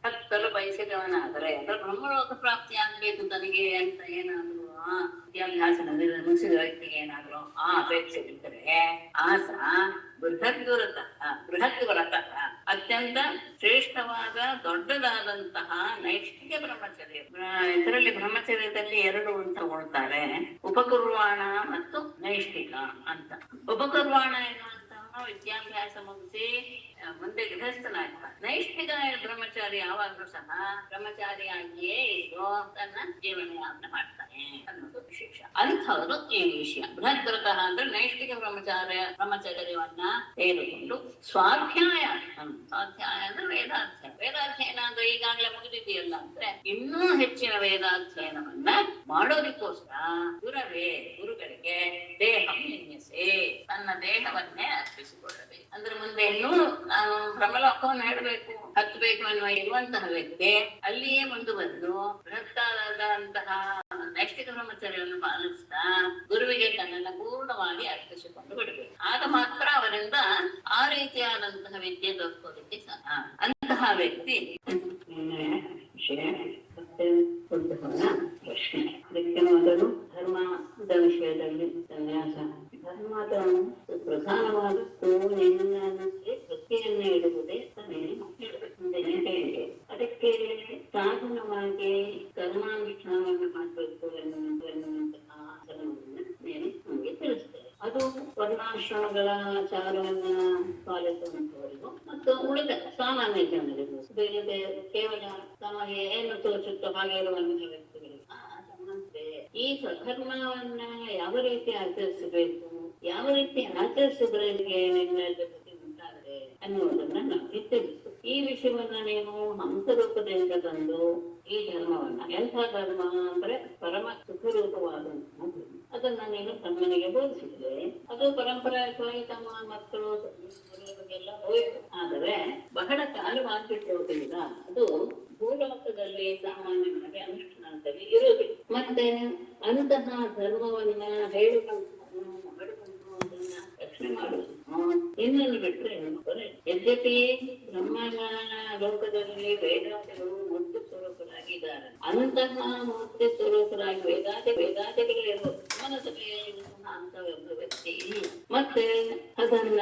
ಹತ್ತಲು ಬಯಸಿದವನಾದರೆ, ಅಂದ್ರೆ ಬ್ರಹ್ಮಲೋಕ ಪ್ರಾಪ್ತಿಯಾಗಬೇಕು ತನಗೆ ಅಂತ ಏನಾದ್ರು ವಿದ್ಯಾಭ್ಯಾಸ ಮುಗಿಸಿದ ವ್ಯಕ್ತಿಗೆ ಏನಾದ್ರು ಆ ಅಪೇಕ್ಷೆ ಇದ್ದರೆ ಆತ ಬೃಹತ್ ವ್ರತಃ ಅತ್ಯಂತ ಶ್ರೇಷ್ಠವಾದ ದೊಡ್ಡದಾದಂತಹ ನೈಷ್ಠಿಕ ಬ್ರಹ್ಮಚರ್ಯ. ಇದರಲ್ಲಿ ಬ್ರಹ್ಮಚರ್ಯದಲ್ಲಿ ಎರಡು ತಗೊಳ್ತಾರೆ, ಉಪಕುರ್ವಾಣ ಮತ್ತು ನೈಷ್ಠಿಕ ಅಂತ. ಉಪಕುರ್ವಾಣ ಎನ್ನುವಂತಹ ವಿದ್ಯಾಭ್ಯಾಸ ಮುಗಿಸಿ ಮುಂದೆ ಗೃಹಸ್ಥನಾಗ್ತಾನೆ. ನೈಷ್ಠಿಕ ಬ್ರಹ್ಮಚಾರಿ ಯಾವಾಗಲೂ ಸಹ ಬ್ರಹ್ಮಚಾರಿಯಾಗಿಯೇ ಇದ್ದು ತನ್ನ ಜೀವನಯಾಪನೆ ಮಾಡ್ತಾನೆ ಅನ್ನೋದು ವಿಶೇಷ. ಅಂಥವರು ಈ ವಿಷಯ ಬೃಹದ್ವ್ರತಃ ಅಂದ್ರೆ ನೈಷ್ಠಿಕ ಬ್ರಹ್ಮಚರ್ಯವನ್ನ ತೆಗೆದುಕೊಂಡು ಸ್ವಾಧ್ಯಾಯ ಅಂದ್ರೆ ವೇದಾಧ್ಯಯನ ಅಂದ್ರೆ ಈಗಾಗಲೇ ಮುಗಿದಿದೆಯಲ್ಲ ಅಂದ್ರೆ ಇನ್ನೂ ಹೆಚ್ಚಿನ ವೇದಾಧ್ಯಯನವನ್ನ ಮಾಡೋದಕ್ಕೋಸ್ಕರ ಗುರುಗಳಿಗೆ ದೇಹಂ ವಿನ್ಯಸೆ, ತನ್ನ ದೇಹವನ್ನೇ ಅರ್ಪಿಸಿಕೊಳ್ಳಬೇಕು. ಅಂದ್ರೆ ಮುಂದೆ ಇನ್ನೂ ನಾನು ಬ್ರಹ್ಮಲೋಕವನ್ನು ಹೇಳಬೇಕು ಹತ್ತಬೇಕು ಅನ್ನುವ ಇರುವಂತಹ ವ್ಯಕ್ತಿ ಅಲ್ಲಿಯೇ ಮುಂದುವರೆದು ಬೃಹತ್ತಾದಂತಹ ನೈಷ್ಠಿಕ ಬ್ರಹ್ಮಚರ್ಯವನ್ನು ಪಾಲಿಸ್ತಾ ಗುರುವಿಗೆ ತನ್ನನ್ನು ಪೂರ್ಣವಾಗಿ ಅರ್ಪಿಸಿಕೊಂಡು ಬಿಡಬೇಕು. ಆಗ ಮಾತ್ರ ಅವರಿಂದ ಆ ರೀತಿಯಾದಂತಹ ವಿದ್ಯೆ ದೊರಕೋದಕ್ಕೆ ಸಹ ಅಂತಹ ವ್ಯಕ್ತಿ ವಿಷಯ ಪ್ರಶ್ನೆ. ಅದಕ್ಕೆ ಮೊದಲು ಧರ್ಮದ ವಿಷಯದಲ್ಲಿ ಸನ್ಯಾಸ ಧರ್ಮದ ಪ್ರಧಾನವಾದದ್ದು ವೃತ್ತಿಯನ್ನು ಇಡುವುದೇ ಹೇಳಿದೆ. ಅದಕ್ಕೆ ಸಾಧನವಾಗಿ ಕರ್ಮಾನುಷ್ಠಾನವನ್ನು ಮಾಡಬೇಕು ಎನ್ನುವಂತಹ ಮೇಲೆ ನಮಗೆ ತಿಳಿಸ್ತೇವೆ. ಅದು ವರ್ಣಾಶ್ರಮಗಳ ಆಚಾರವನ್ನ ಪಾಲಿಸುವಂತವರಿಗೂ ಮತ್ತು ಉಳಿದ ಸಾಮಾನ್ಯ ಜನರಿಗೂ ಬೇರೆ ಕೇವಲ ತಮಗೆ ಏನು ತೋಚುತ್ತೋ ಹಾಗೆ ಇರುವಂತಹ ವ್ಯಕ್ತಿಗಳಿಗೂ ಈ ಸ್ವಧರ್ಮವನ್ನ ಯಾವ ರೀತಿ ಆಚರಿಸಬೇಕು, ಯಾವ ರೀತಿ ಆಚರಿಸಿದ್ರೆ ನಿರ್ಣಯದ ಗತಿ ಉಂಟಾಗಿದೆ ಅನ್ನುವುದನ್ನ ನಾವು ತಿಳಿಸು. ಈ ವಿಷಯವನ್ನ ನೀವು ಹಂಸರೂಪದಿಂದ ತಂದು ಈ ಧರ್ಮವನ್ನ ಎಂಥ ಧರ್ಮ ಅಂದ್ರೆ ಪರಮ ಸುಖರೂಪವಾದಂತಹ ಧರ್ಮ ಅದನ್ನ ನೀನು ತಮ್ಮನಿಗೆ ಬೋಧಿಸಿದ್ರೆ ಅದು ಪರಂಪರಾಗತವಾಗಿ ತಮ್ಮ ಮಕ್ಕಳು ಎಲ್ಲ ಹೋಯ್ತು. ಆದರೆ ಬಹಳ ಕಾಲವಾಗಿಟ್ಟಿರುವುದರಿಂದ ಅದು ಭೂಲೋಕದಲ್ಲಿ ಸಾಮಾನ್ಯವಾಗಿ ಅನುಷ್ಠಾನದಲ್ಲಿ ಇರುವುದಿಲ್ಲ. ಮತ್ತೆ ಅಂತಹ ಧರ್ಮವನ್ನ ಹೇಳುವಂತ ಅದನ್ನ ರಕ್ಷಣೆ ಮಾಡುವುದು ಇನ್ನೊಂದು ಬಿಟ್ಟರೆ ಯದ್ಯಪಿ ಬ್ರಹ್ಮನ ಲೋಕದಲ್ಲಿ ವೇದಾಂತಗಳು ಮೂರ್ತಿ ಸ್ವರೂಪರಾಗಿದ್ದಾರೆ. ಅಂತಹ ಮೂರ್ತಿ ಸ್ವರೂಪರಾಗಿ ವೇದಾಂತಗಳಿರುವ ಮನಸ್ಸಲ್ಲಿ ಅಂತ ಒಬ್ಬ ವ್ಯಕ್ತಿ ಮತ್ತೆ ಅದನ್ನ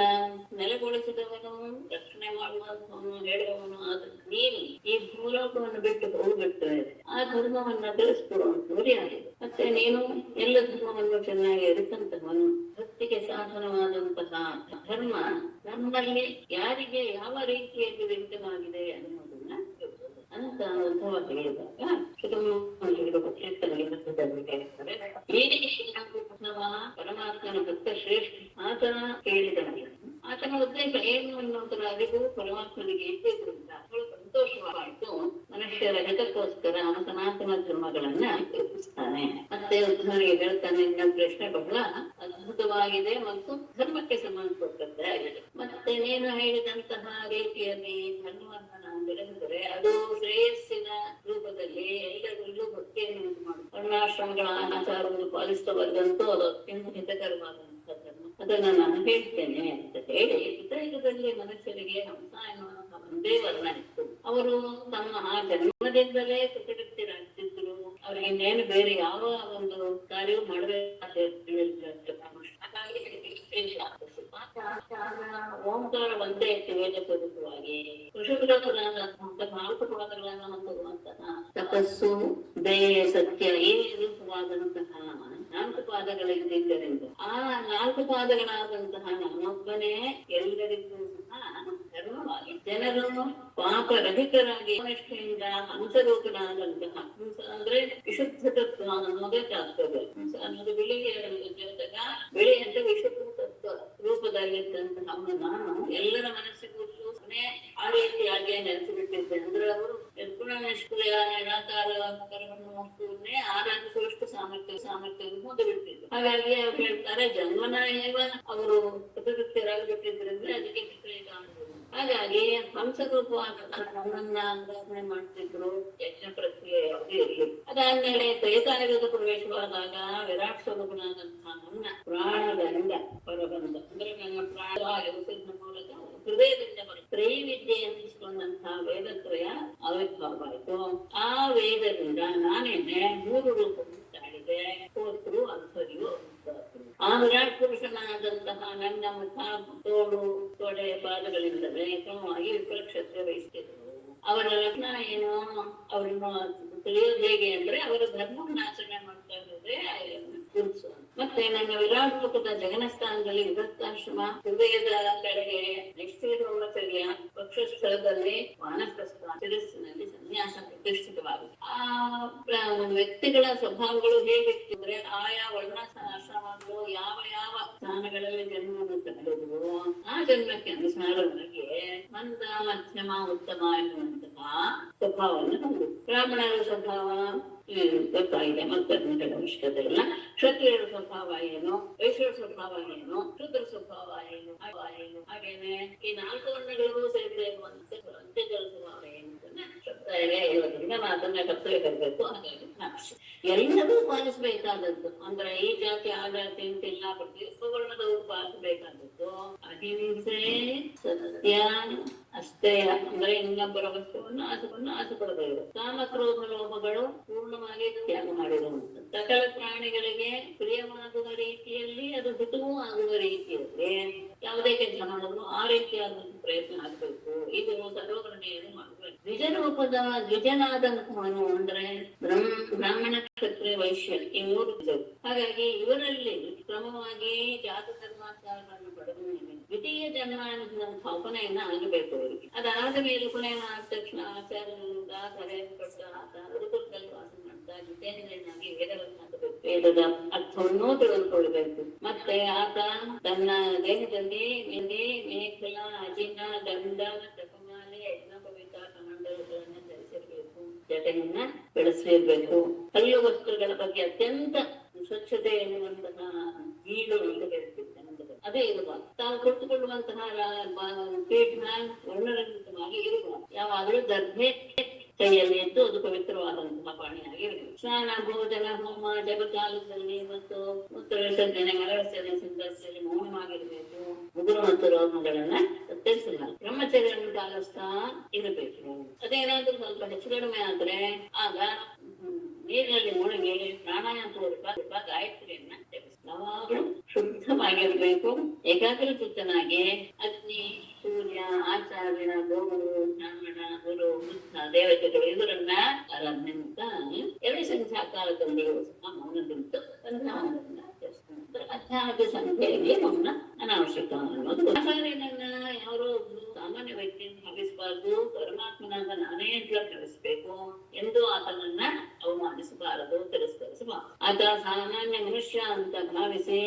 ನೆಲೆಗೊಳಿಸಿದವನು ರಕ್ಷಣೆ ಮಾಡುವಂತವನು ಹೇಳುವವನು ಅದನ್ನ ನೀನು ಈ ಭೂಲೋಕವನ್ನು ಬಿಟ್ಟು ಹೋಗ್ಬಿಟ್ಟು ಆ ಧರ್ಮವನ್ನ ತಿಳಿಸ್ಕೊಡುವಂತವ್ರು ಯಾರಿದೆ? ಮತ್ತೆ ನೀನು ಎಲ್ಲ ಧರ್ಮವನ್ನು ಚೆನ್ನಾಗಿ ಇರತಂತವನು ಭಕ್ತಿಗೆ ಸಾಧನವಾದಂತಹ ಧರ್ಮ ನಮ್ಮಲ್ಲಿ ಯಾರಿಗೆ ಯಾವ ರೀತಿಯಲ್ಲಿ ವ್ಯಕ್ತವಾಗಿದೆ ಅನ್ನೋದನ್ನ ಅಂತ ಉದ್ಭವ ಹೇಳಿದಾಗ ಪರಮಾತ್ಮನ ಭಕ್ತ ಶ್ರೇಷ್ಠ ಆತನ ಹೇಳಿದವನಿಗೆ ಆತನ ಉದ್ದೇಶ ಏನು ಅನ್ನೋದರ ಅರಿವು ಪರಮಾತ್ಮನಿಗೆ ಇದ್ದಿದ್ರಿಂದ ಅವಳು ಸಂತೋಷವಾಯಿತು. ಮನುಷ್ಯರ ಹಿತಕ್ಕೋಸ್ಕರ ಸನಾತನ ಧರ್ಮಗಳನ್ನ ಕಲ್ಪಿಸ್ತಾನೆ. ಮತ್ತೆ ಉದ್ಧವನಿಗೆ ಹೇಳ್ತಾನೆ, ನಿನ್ನ ಪ್ರಶ್ನೆ ಬಹಳ ಅದ್ಭುತವಾಗಿದೆ ಮತ್ತು ಧರ್ಮಕ್ಕೆ ಸಂಬಂಧಪಟ್ಟದ್ದೇ ಆಗಿದೆ. ಮತ್ತೆ ನೀನು ಹೇಳಿದಂತಹ ರೀತಿಯಲ್ಲಿ ಧರ್ಮವನ್ನ ನಾವು ಬೆಳೆಸಿದರೆ ಅದು ಶ್ರೇಯಸ್ಸಿನ ರೂಪದಲ್ಲಿ ಎಲ್ಲರಲ್ಲೂ ಭಕ್ತಿಯನ್ನು ಉಂಟು ಮಾಡುತ್ತೆ. ವರ್ಣಾಶ್ರಮಗಳ ಆಚಾರವನ್ನು ಪಾಲಿಸಬಾರದಂತೂ ಅದು ಅತ್ಯಂತ ಹಿತಕರವಾದಂತಹ ಧರ್ಮ. ಅದನ್ನ ನಾನು ಹೇಳ್ತೇನೆ ಅಂತ ಹೇಳಿ ಯುಗದಲ್ಲಿ ಮನುಷ್ಯರಿಗೆ ಹಂಸ ಎನ್ನುವಂತಹ ಒಂದೇ ವರ್ಣ ಇತ್ತು. ಅವರು ತಮ್ಮ ಆ ಜನ್ಮದಿಂದಲೇ ಕೃತಕೃತ್ಯರಾಗ್ತಿದ್ರು. ಅವ್ರಿಗೆ ಇನ್ನೇನು ಬೇರೆ ಯಾವ ಒಂದು ಕಾರ್ಯವೂ ಮಾಡಬೇಕಾದ ಓಂಕಾರ ಒಂದೇ ವೇದ ಸ್ವರೂಪವಾಗಿ ಕೃಷಿಕರಾದಂತಹ 4 ಪಾದಗಳನ್ನು ಹೊಂದಿರುವಂತಹ ತಪಸ್ಸು, ದಯೆ, ಸತ್ಯ ಈ ರೂಪವಾದಂತಹ 4 ಪಾದಗಳಿದ್ದರಿಂದ ಆ 4 ಪಾದಗಳಾದಂತಹ ನಾನೊಬ್ಬನೇ ಎಲ್ಲರಿಗೂ ಸಹ ಧರ್ಮವಾಗಿ ಜನರನ್ನು ಪಾಪರಹಿತರಾಗಿ ನಿಷ್ಠೆಯಿಂದ ಹಂಸರೂಪನಾದಂತಹ ಹಂಸ ಅಂದ್ರೆ ವಿಶುದ್ಧ ತತ್ವ ಅನ್ನೋದೇ ತಾತ್ಪರ್ಯ. ಹಂಸ ಅನ್ನೋದು ಬಿಳಿಗೆ ಜೊತೆಗ ಬಿಳಿ ಅಂತ ವಿಶುದ್ಧ ತತ್ವ ರೂಪದಲ್ಲಿದ್ದಂತಹ ನಾನು ಎಲ್ಲರ ಮನಸ್ಸಿಗೂ ಆ ರೀತಿಯಾಗಿ ನೆಲೆಸಿಬಿಟ್ಟಿದ್ದೆ. ಅಂದ್ರೆ ಅವರು ನಿರ್ಗುಣ ನಿಷ್ಕ್ರಿಯ ನಿರಾಕಾರ ವಸ್ತುವನ್ನೇ ಆರಾಧಿಸುವಷ್ಟು ಸಾಮರ್ಥ್ಯ ಹೊಂದಿಬಿಟ್ಟಿದ್ರು. ಹಾಗಾಗಿ ಅವ್ರು ಹೇಳ್ತಾರೆ, ಜನ್ಮನ ಅವರು ಕೃತಕೃತ್ಯರಾಗಿಬಿಟ್ಟಿದ್ರಿಂದ ಅದಕ್ಕೆ ಕಾಣಬಹುದು. ಹಾಗಾಗಿ ಹಂಸರೂಪವಾದ ನನ್ನನ್ನ ಆರಾಧನೆ ಮಾಡ್ತಿದ್ರು. ಯಜ್ಞ ಪ್ರಕ್ರಿಯೆ ಯಾವುದೇ ಇರಲಿ. ಅದಾದ್ಮೇಲೆ ತ್ರೇತಾಯುಗದ ಪ್ರವೇಶವಾದಾಗ ವಿರಾಟ್ ಸ್ವರೂಪನಾದಂತಹ ನನ್ನ ಪ್ರಾಣದಂಡ ಹೊರಬಂದ. ಅಂದ್ರೆ ನನ್ನ ಪ್ರಾಣವಾಗಿ ಮೂಲಕ ಹೃದಯದಿಂದ ತ್ರೈವಿದ್ಯೆ ಎನ್ನಿಸಿಕೊಂಡಂತಹ ವೇದತ್ರಯ ಆವಿರ್ಭಾವ ಆಯಿತು. ಆ ವೇದದಿಂದ ನಾನೇನೆ 3 ರೂಪವನ್ನು ತಾಳಿದೆ. ಹೋತ್ರು, ಅರ್ಥರಿಯು, ಆ ವಿರಾಟ್ ಪುರುಷನಾದಂತಹ ನನ್ನ ಮುಖ, ತೋಳು, ತೊಡೆ, ಪಾದಗಳಿಂದಲೇ ಕ್ರಮವಾಗಿ ವಿಪ್ರಕ್ಷತ್ರ ವಹಿಸ್ತಿದ್ರು. ಅವರ ಲಕ್ಷಣ ಏನು, ಅವರನ್ನು ತಿಳಿಯೋದು ಹೇಗೆ ಅಂದ್ರೆ ಅವರ ಧರ್ಮವನ್ನು ಆಚರಣೆ ಮಾಡ್ತಾ ಇರೋದೇ ಗುರುತಿಸುವ. ಮತ್ತೆ ನನ್ನ ವಿರಾಟ್ ರೂಪದ ಜಗನ ಸ್ಥಾನದಲ್ಲಿ ವಿಭಕ್ತಾಶ್ರಮ, ಹೃದಯದ ಕೆಳಗೆ ನಿಷ್ಠಿರ ಬ್ರಹ್ಮಚರ್ಯ, ವಕ್ಷಸ್ಥಳದಲ್ಲಿ ವಾನಪ್ರಸ್ಥ, ಶಿರಸ್ಸಿನಲ್ಲಿ ಸನ್ಯಾಸ ಪ್ರತಿಷ್ಠಿತವಾಗುತ್ತೆ. ಆ ವ್ಯಕ್ತಿಗಳ ಸ್ವಭಾವಗಳು ಹೇಗಿರ್ತಂದ್ರೆ ಆಯಾ ವರ್ಣಾಶ್ರಮಗಳು ಯಾವ ಯಾವ ಸ್ಥಾನಗಳಲ್ಲಿ ಜನ್ಮವನ್ನು ತಳೆದ್ರು ಆ ಜನ್ಮಕ್ಕೆ ಅನುಸಾರವಾಗಿ ಮಂದ, ಮಧ್ಯಮ, ಉತ್ತಮ ಎನ್ನುವಂತಹ ಸ್ವಭಾವವನ್ನು ಹೊಂದಿದೆ. ಬ್ರಾಹ್ಮಣರ ಸ್ವಭಾವ ಗೊತ್ತಾಗಿದೆ, ಮತ್ತೆ ಅವಶ್ಯಕತೆ ಇಲ್ಲ. ಕ್ಷತ್ರಿಯರ ಸ್ವಭಾವ ಏನು, ವೈಶ್ಯರ ಸ್ವಭಾವ ಏನು, ಶೂದ್ರ ಸ್ವಭಾವ ಏನು, ಹಾಗೇನೆ ಈ 4 ವರ್ಣಗಳಿಗೂ ಸೇರಿದೆ ಅಂತ್ಯಜಲ ಸ್ವಭಾವ ಏನು ಶಬ್ದ ಇರೋದ್ರಿಂದ ಅದನ್ನ ಕರ್ತವ್ಯ ಹಾಗಾಗಿ ಎಲ್ಲರೂ ಪಾಲಿಸಬೇಕಾದದ್ದು. ಅಂದ್ರೆ ಈ ಜಾತಿ ಆ ಜಾತಿ ಅಂತಿಲ್ಲ, ಪ್ರತಿ ಸ್ವರ್ಣದವರು ಪಾಲಿಸಬೇಕಾದದ್ದು ಅಹಿಂಸೆ, ಸತ್ಯ, ಅಷ್ಟೇಯ. ಅಂದ್ರೆ ಇನ್ನೊಬ್ಬರ ವಸ್ತುವನ್ನು ಆಸೆ ಪಡಬೇಕು. ಕಾಮಕ್ರೋಧ ಲೋಭಗಳು ಪೂರ್ಣವಾಗಿ ತ್ಯಾಗ ಮಾಡಿರುವಂಥದ್ದು. ಸಕಲ ಪ್ರಾಣಿಗಳಿಗೆ ಪ್ರಿಯವಾಗುವ ರೀತಿಯಲ್ಲಿ, ಅದು ಹಿತವೂ ಆಗುವ ರೀತಿಯಲ್ಲಿ ಯಾವುದೇ ಕೆಲಸ ಮಾಡಲು ಆ ರೀತಿಯಾದಂತಹ ಪ್ರಯತ್ನ ಆಗಬೇಕು. ಇದು ಸರ್ವಕರ್ಣಿಯನ್ನು ಮಾಡಬೇಕು. ದ್ವಿಜನಾದಂತಹವನು ಅಂದ್ರೆ ಬ್ರಾಹ್ಮಣ, ಕ್ಷತ್ರಿಯ, ವೈಶ್ಯ ಈ ಮೂರು ದ್ವಿಜರು. ಹಾಗಾಗಿ ಇವರಲ್ಲಿ ಕ್ರಮವಾಗಿ ಜಾತ ಧರ್ಮಾಚಾರಗಳನ್ನು ಪಡೆದ ಮೇಲೆ ದ್ವಿತೀಯ ಜನ್ಮ ಎನ್ನುವಂತಹ ಉಪನಯನ ಆಗಬೇಕು ಅವರಿಗೆ. ಅದಾದ ಮೇಲೆ ಉಪನಯನ ಆದ ತಕ್ಷಣ ಆಚಾರ್ಯರಿಂದ ಕರೆಯಲ್ಪಟ್ಟ ಆತ ಗುರುಕುಲದಲ್ಲಿ ವಾಸ ಮಾಡ್ತಾ ಜಿತೇಂದ್ರನಾಗಿ ವೇದವನ್ನು ಹಾಕಬೇಕು. ವೇದದ ಅರ್ಥವನ್ನೂ ತಿಳಿದುಕೊಳ್ಬೇಕು. ಮತ್ತೆ ಆತ ತನ್ನ ದೇಹದಲ್ಲಿ ಮೇಖಲ, ಅಜಿನ, ದಂಡ, ಜಪಮಾಲೆ, ಯಜ್ಞೋಪವೀತ, ಕಮಂಡಲಗಳನ್ನು ಧರಿಸಿರ್ಬೇಕು. ಜಟೆಯನ್ನ ಬೆಳೆಸಿರ್ಬೇಕು. ಕಲ್ಲು ವಸ್ತುಗಳ ಬಗ್ಗೆ ಅತ್ಯಂತ ಸ್ವಚ್ಛತೆ ಎನ್ನುವಂತಹ ಗೀಳು ಅಂತ ಹೇಳ್ತಿದ್ದೆ. ಅದೇ ಇರುವ ತಾವು ಕೊಟ್ಟುಕೊಳ್ಳುವಂತಹ ಪೀಠ ವರ್ಣರಂಜಿತವಾಗಿ ಇರುವ ಯಾವಾಗಲೂ ದರ್ಭೆ ಕೈಯಲ್ಲಿ ಎದ್ದು ಅದು ಪವಿತ್ರವಾದಂತಹ ಪಾಣಿಯಾಗಿರಬೇಕು. ಸ್ನಾನ, ಭೋಜನ, ಹೋಮ, ಜಪಕಾಲದಲ್ಲಿ ಮತ್ತು ಮೂತ್ರ ವಿಸರ್ಜನೆ, ಮಲ ವಿಸರ್ಜನೆ ಸಂದರ್ಭದಲ್ಲಿ ಮೌನವಾಗಿರಬೇಕು. ಮುಗುರು ಮತ್ತು ರೋಗಗಳನ್ನ ಕತ್ತರಿಸಬಾರದು. ಬ್ರಹ್ಮಚರ್ಯವನ್ನು ಪಾಲಿಸ್ತಾ ಇರಬೇಕು. ಅದೇನಾದ್ರೂ ಸ್ವಲ್ಪ ಹೆಚ್ಚು ಕಡಿಮೆ ಆದ್ರೆ ಆಗ ನೀರಿನಲ್ಲಿ ಮುಳುಗಿ ಪ್ರಾಣಾಯಾಮ ಪೂರ್ವಕ ಗಾಯತ್ರಿಯನ್ನ ಯಾವಾಗಲೂ ಶುದ್ಧವಾಗಿರ್ಬೇಕು. ಏಕಾಗ್ರ ಚಿತ್ತನಾಗಿ ಅಗ್ನಿ, ಸೂರ್ಯ, ಆಚಾರ್ಯ, ಗೋಗುರು, ಬ್ರಾಹ್ಮಣ, ಗುರು, ಬುದ್ಧ, ದೇವತೆಗಳು ಇವರನ್ನ ಆರಾಧನೆ ಮಾಡ್ತಾ 2 ಸಂಖ್ಯಾಕಾಲದಲ್ಲಿ ಸಹ ಮೌನದಿಂತು ಸಂಧ್ಯಾವನವನ್ನ ಆಚರಿಸ್ತಾರೆ. ಅಧ್ಯಾತ್ಮ ಸಂಖ್ಯೆಯಲ್ಲಿ ಮೌನ ಅನಾವಶ್ಯಕ ಅನ್ನೋದು. ಆಚಾರ್ಯನನ್ನ ಯಾರೋ ಸಾಮಾನ್ಯ ವ್ಯಕ್ತಿಯನ್ನು ಭಾವಿಸಬಾರ್ದು. ಪರಮಾತ್ಮನಾದ ನಾನೇ ಅಂತ ತಿಳಿಸ್ಬೇಕು ಎಂದು ಆತನನ್ನ ಅವಮಾನಿಸಬಾರದು, ತಿರಸ್ಕರಿಸಬಾರದು. ಆತ ಸಾಮಾನ್ಯ ಮನುಷ್ಯ ಅಂತ ಭಾವಿಸಿ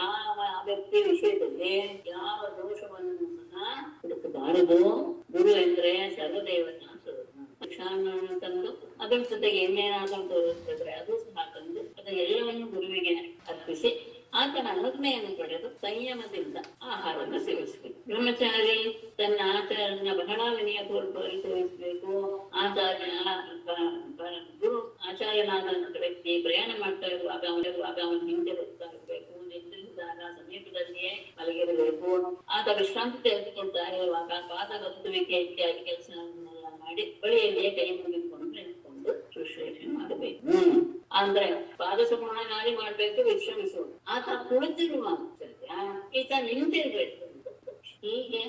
ಆ ವ್ಯಕ್ತಿ ವಿಷಯದಲ್ಲಿ ಯಾವ ದೋಷವನ್ನು ಸಹ ಹುಡುಕಬಾರದು. ಗುರು ಎಂದ್ರೆ ಸರ್ವದೇವತಾ ತಂದು ಅದರ ಜೊತೆಗೆ ಏನೇನಾದ್ರೂ ತೋರಿಸ್ತಿದ್ರೆ ಅದು ಸಹ ತಂದು ಅದೆಲ್ಲವನ್ನು ಗುರುವಿಗೆ ಅರ್ಪಿಸಿ ಆತನ ಅನುಜ್ಞೆಯನ್ನು ಪಡೆದು ಸಂಯಮದಿಂದ ಆಹಾರವನ್ನು ಸೇವಿಸಬೇಕು. ಬ್ರಹ್ಮಚಾರಿ ತನ್ನ ಆಚಾರ್ಯನ ಬಹಳ ವಿನಯ ಪೂರ್ವಕವಾಗಿ ತೋರಿಸಬೇಕು. ಗುರು ಆಚಾರ್ಯನಾದಂತ ವ್ಯಕ್ತಿ ಪ್ರಯಾಣ ಮಾಡ್ತಾ ಇರುವಾಗ ಅವನು ಹಿಂದೆ ಹೋಗ್ತಾ ಇರಬೇಕು. ನಿಂತಿದ್ದಾಗ ಸಮೀಪದಲ್ಲಿಯೇ ಮಲಗಿರಬೇಕು. ಆತ ವಿಶ್ರಾಂತಿ ತೆಗೆದುಕೊಳ್ತಾ ಇರುವಾಗ ಪಾದಗತ್ತುವಿಕೆ ಇತ್ಯಾದಿ ಕೆಲಸವನ್ನೆಲ್ಲ ಮಾಡಿ ಬಳಿಯಲ್ಲಿಯೇ ಕೈ ಮುಗಿದುಕೊಂಡು ನಿಂತ್ಕೊಂಡು ಶುಶ್ರೂಷೆ ಮಾಡಬೇಕು. ಅಂದ್ರೆ ಪಾದ ಸಮಾನಾಗಿ ಮಾಡ್ಬೇಕು, ವಿಶ್ರಮಿಸುವುದು. ಆತ ಕುಳಿತಿರುವ ಈತ ನಿಂತಿರ್ಬೇಕು. ಹೀಗೆ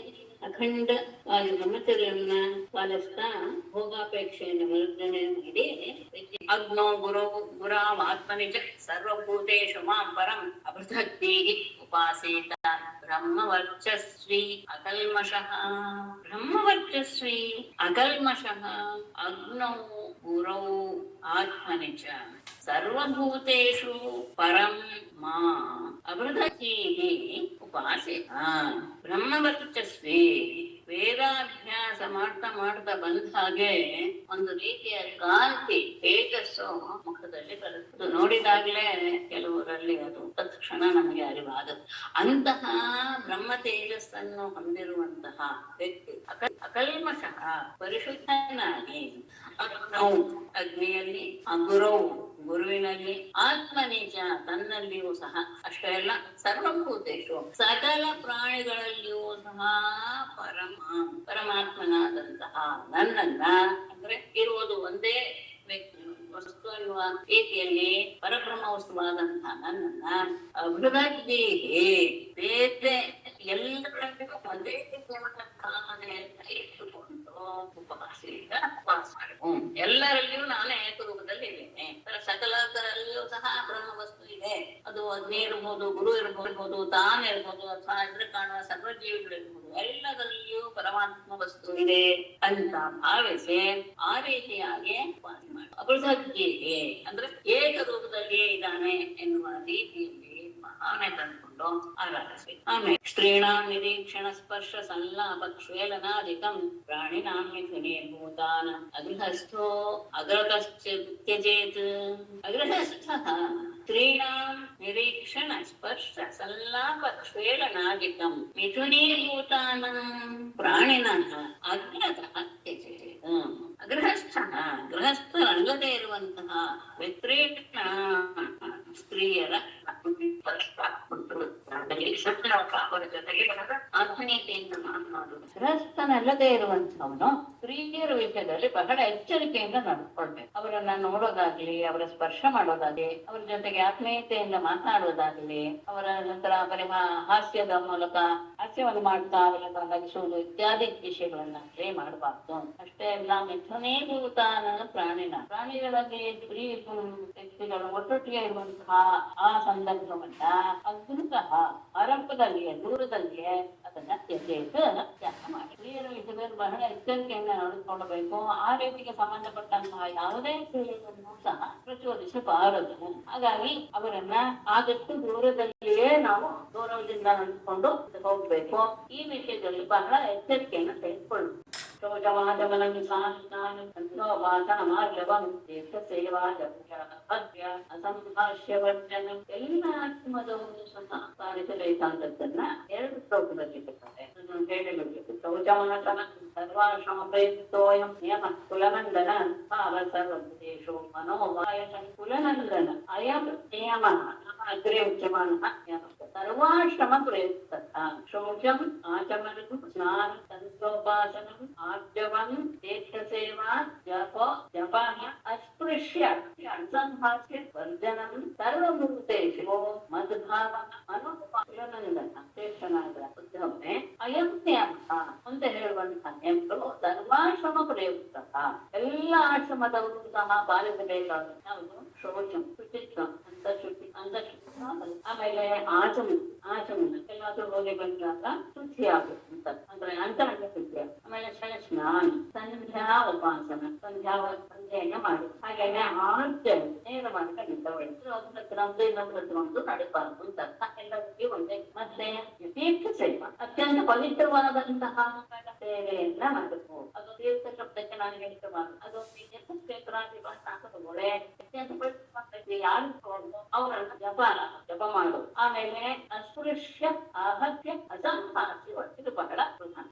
ಅಖಂಡವಾಗಿ ಬ್ರಹ್ಮಚರ್ಯವನ್ನ ಪಾಲಿಸ್ತಾ ಭೋಗಾಪೇಕ್ಷೆಯನ್ನು ವರ್ಧನೆ ಮಾಡಿ ಅಗ್ನೋ ಗುರಾವಾತ್ಮನಿಜ ಸರ್ವಭೂತೇಷು ಮಾಂ ಪರಂ ಅಪೃಥಕ್ತಿ ಉಪಾಸೇತ ಬ್ರಹ್ಮವರ್ಚಸ್ವಿ ಅಕಲ್ಮಷಃ. ಬ್ರಹ್ಮವರ್ಚಸ್ವಿ ಅಕಲ್ಮಷಃ ಅಗ್ನೌ ಗುರೌ ಆತ್ಮನಿಜ ಸರ್ವಭೂತೇಷು ಪರಂ ಮಾ ಅಬೃಧೀಹಿ ಉಪಾಸೇತ. ಬ್ರಹ್ಮವರ್ಚಸ್ವಿ ವೇದಾಭ್ಯಾಸ ಮಾಡ್ತಾ ಬಂದ ಹಾಗೆ ಒಂದು ರೀತಿಯ ಕಾಂತಿ, ತೇಜಸ್ಸು ಮುಖದಲ್ಲಿ ಬರುತ್ತದೆ. ನೋಡಿದಾಗ್ಲೇ ಕೆಲವರಲ್ಲಿ ಅದು ತತ್ಕ್ಷಣ ನಮಗೆ ಅರಿವಾಗುತ್ತೆ. ಅಂತಹ ಬ್ರಹ್ಮ ತೇಜಸ್ಸನ್ನು ಹೊಂದಿರುವಂತಹ ವ್ಯಕ್ತಿ ಅಕಲ್ಮಷಃ ಪರಿಶುದ್ಧನಾಗಿ ಅಗ್ನಿಯಲ್ಲಿ, ಗುರುವಿನಲ್ಲಿ, ಆತ್ಮನಿಜ ತನ್ನಲ್ಲಿಯೂ ಸಹ ಅಷ್ಟೇ ಅಲ್ಲ ಸರ್ವಭೂತೇಷು ಸಕಲ ಪ್ರಾಣಿಗಳಲ್ಲಿಯೂ ಸಹ ಪರಮಾತ್ಮನಾದಂತಹ ನನ್ನನ್ನ, ಅಂದ್ರೆ ಇರುವುದು ಒಂದೇ ವ್ಯಕ್ತಿ ವಸ್ತು ಅನ್ನುವ ರೀತಿಯಲ್ಲಿ ಪರಬ್ರಹ್ಮ ವಸ್ತುವಾದಂತಹ ನನ್ನನ್ನ ಅಭಿವೃದ್ಧಿ ಬೇರೆ ಎಲ್ಲರಿಗೂ ಒಂದೇ ಎಲ್ಲರಲ್ಲಿಯೂ ನಾನೇ ಏಕರೂಪದಲ್ಲಿ ಇದ್ದೇನೆ. ಸಕಲರಲ್ಲಿಯೂ ಸಹ ಬ್ರಹ್ಮ ವಸ್ತು ಇದೆ. ಅದು ಅಗ್ನಿ ಇರ್ಬೋದು, ಗುರು ಇರ್ಬೋದು, ತಾನಿರ್ಬೋದು, ಅಥವಾ ಎದುರು ಕಾಣುವ ಸರ್ವಜೀವಿಗಳಿರ್ಬೋದು, ಎಲ್ಲದರಲ್ಲಿಯೂ ಪರಮಾತ್ಮ ವಸ್ತು ಇದೆ ಅಂತ ಭಾವಿಸಿ ಆ ರೀತಿಯಾಗಿ ಉಪಾಸನೆ ಮಾಡಿ ಅಪೃಥಗ್ಗಿಗೆ ಅಂದ್ರೆ ಏಕರೂಪದಲ್ಲಿಯೇ ಇದ್ದಾನೆ ಎನ್ನುವ ರೀತಿಯಲ್ಲಿ ಮಹಾನೆ ತಂದುಕೊಂಡು ಆರಾಧಿಸಬೇಕು. ಆಮೇಲೆ ಸ್ತ್ರೀಣಾಂ ನಿರೀಕ್ಷಣ ಸ್ಪರ್ಶ ಸಂಲಾಪ ಕ್ಷೇಲನಾಧಿಕಂ ಪ್ರಾಣಿನಾಂ ಮಿಥುನೀಭೂತಾನ್ ಅಗೃಹಸ್ಥೋ ಅಗ್ರತಶ್ಚ್ಯಜೇತ್. ಅಗ್ರಹಸ್ಥಃ ಸ್ತ್ರೀಣಾಂ ನಿರೀಕ್ಷಣ ಸ್ಪರ್ಶ ಸಂಲಾಪ ಕ್ಷೇಲನಾಧಿಕಂ ಮಿಥುನೀಭೂತಾನ್ ಪ್ರಾಣಿನಃ ಅಗ್ರತಃ ತ್ಯಜೇತ್. ಅಗ್ರಹಸ್ಥಃ ಗೃಹಸ್ಥರಲ್ಲದೆ ಇರುವಂತಹ ವಿಕ್ರೀಣ ಸ್ತ್ರೀಯರ ಆತ್ಮೀಯತೆಯಿಂದ ಮಾತನಾಡುವುದು. ಗೃಹಸ್ಥನಲ್ಲದೆ ಇರುವಂತಹವನು ಸ್ತ್ರೀಯರ ವಿಷಯದಲ್ಲಿ ಬಹಳ ಎಚ್ಚರಿಕೆಯಿಂದ ನಡೆದುಕೊಳ್ಬೇಕು. ಅವರನ್ನ ನೋಡೋದಾಗ್ಲಿ, ಅವರ ಸ್ಪರ್ಶ ಮಾಡೋದಾಗ್ಲಿ, ಅವರ ಜೊತೆಗೆ ಆತ್ಮೀಯತೆಯಿಂದ ಮಾತನಾಡೋದಾಗ್ಲಿ, ಅವರ ನಂತರ ಬರೀ ಹಾಸ್ಯದ ಮೂಲಕ ಹಾಸ್ಯವನ್ನು ಮಾಡ್ತಾ ಅವರನ್ನ ನಗಿಸುವುದು ಇತ್ಯಾದಿ ವಿಷಯಗಳನ್ನಾಗಲೇ ಮಾಡಬಾರ್ದು. ಅಷ್ಟೇ ಅಲ್ಲ, ಮಿಥುನೇಭೂತ ಅನ್ನೋದು ಪ್ರಾಣಿಗಳಲ್ಲಿ ಸ್ತ್ರೀ ವ್ಯಕ್ತಿಗಳು ಒಟ್ಟೊಟ್ಟಿಗೆ ಇರುವಂತಹ ಆ ಸಂದರ್ಭವನ್ನ ಅದ್ಭುತಃ ಆರಂಭದಲ್ಲಿಯೇ ದೂರದಲ್ಲಿಯೇ ಅದನ್ನ ತ್ಯಜಿಸಿ ತ್ಯಾಗ ಮಾಡಿ. ಸ್ತ್ರೀಯರ ವಿಷಯದಲ್ಲಿ ಬಹಳ ಎಚ್ಚರಿಕೆಯಿಂದ ನಡೆದುಕೊಳ್ಳಬೇಕು. ಆ ರೀತಿಗೆ ಸಂಬಂಧಪಟ್ಟಂತಹ ಯಾವುದೇ ಕ್ರಿಯೆಯನ್ನು ಸಹ ಪ್ರಚೋದಿಸಬಾರದು. ಹಾಗಾಗಿ ಅವರನ್ನ ಆದಷ್ಟು ದೂರದಲ್ಲಿಯೇ ನಾವು ಗೌರವದಿಂದ ನಡೆದುಕೊಂಡು ಹೋಗ್ಬೇಕು. ಈ ವಿಷಯದಲ್ಲಿ ಬಹಳ ಎಚ್ಚರಿಕೆಯನ್ನು ತೆಗೆದುಕೊಳ್ಳಬೇಕು. ಶೋಚವಾಚಮನಂ ಸಾಧನಮಾರ್ಗವಂ ಸೇವಾ ಅಸಂಭಾಷ್ಯವರ್ಜನಂ ಎಲ್ಲ ಆತ್ಮದವರು ಸಹ ಪಾಲಿಸಬೇಕಾದದ್ದನ್ನ 2 ಶ್ಲೋಕದಲ್ಲಿ ಇರುತ್ತದೆ. ಹೇಳಬೇಕು. ಶೌಚಮಾಚನ ಸರ್ವಾಶ್ರಮ ಪ್ರಯುಕ್ತೋಯಂ ನಿಯಮ ಕುಲನಂದನ ಸರ್ವದೇಶೋ ಮನೋವಾಯಸ ಕುಲನಂದನ ಅಯಂ ನಿಯಮ ಅಗ್ರೆ ಉಚ್ಯಮಾನಃ ನಿಯಮ ಸರ್ವಾಶ್ರಮ ಪ್ರಯುಕ್ತಃ ಶೌಚಂ ಆಚಮನಂ ಸ್ನಾನ ಸಂತೋಪಾಸನಂ ಆರ್ಜವಂ ತೀರ್ಥಸೇವಾ ಜಪಃ ಅಸ್ಪೃಶ್ಯ ಅಸಂಭಾಷ್ಯ ವರ್ಜನಂ ಸರ್ವಭೂತೇಷು ಮದ್ಭಾವಃ ಮನೋಪಾಲನಂದನ ಶ್ರೇಷ್ಠನಾದ ಉದ್ಧವನೇ ಅಯಂ ನಿಯಮ ಮುಂದೆ ಹೇಳುವಂತಹ ನಿಯಮಗಳು ಸರ್ವಾಶ್ರಮ ಪ್ರಯುಕ್ತಃ ಎಲ್ಲ ಆಶ್ರಮದವರು ಸಹ ಪಾಲಿಸಬೇಕಾದ ಯಾವುದು? ಶೌಚಂ ಶುಚಿತ್ವ, ಅಂತಃಶುದ್ಧಿ, ಆಮೇಲೆ ಆಚಮನ ಎಲ್ಲಾದ್ರೂ ಹೋಗಿ ಬಂದಾಗ ಶುಚಿ ಆಗುತ್ತೆ ಅಂದ್ರೆ ಅಂತರಂಗ ಶುದ್ಧಿ. ಆಮೇಲೆ ಸ್ನಾನ, ಸಂಧ್ಯಾ ಉಪಾಸನ, ಸಂಧ್ಯೆಯನ್ನ ಮಾಡಿ, ಹಾಗೇನೆ ಆರ್ಜನೆ ನೇರ ಮಾಡಿ ಇನ್ನೊಂದು ನಡೀಬಾರ್ದು ಅಂತ ಎಲ್ಲರಿಗೂ ಒಂದೇ. ಮತ್ತೆ ತೀರ್ಥ ಸೇವಾ, ಅತ್ಯಂತ ಪವಿತ್ರವಾದಂತಹ ಸೇವೆಯನ್ನ ಮಾಡಬೇಕು. ಅದು ತೀರ್ಥ ಶಬ್ದಕ್ಕೆ ನಾನು ಹೇಳಿಕಬಾರದು. ಅದು ಕ್ಷೇತ್ರಾಧಿಪೊಳೆ ಅತ್ಯಂತ ಪವಿತ್ರವಾದ ಯಾರು ಅವರನ್ನ ಜಪ ಮಾಡೋದು. ಆಮೇಲೆ ಅಸ್ಪೃಶ್ಯ ಅಹತ್ಯ ಅಸಂಭಾಷ್ಯ, ಇದು ಬಹಳ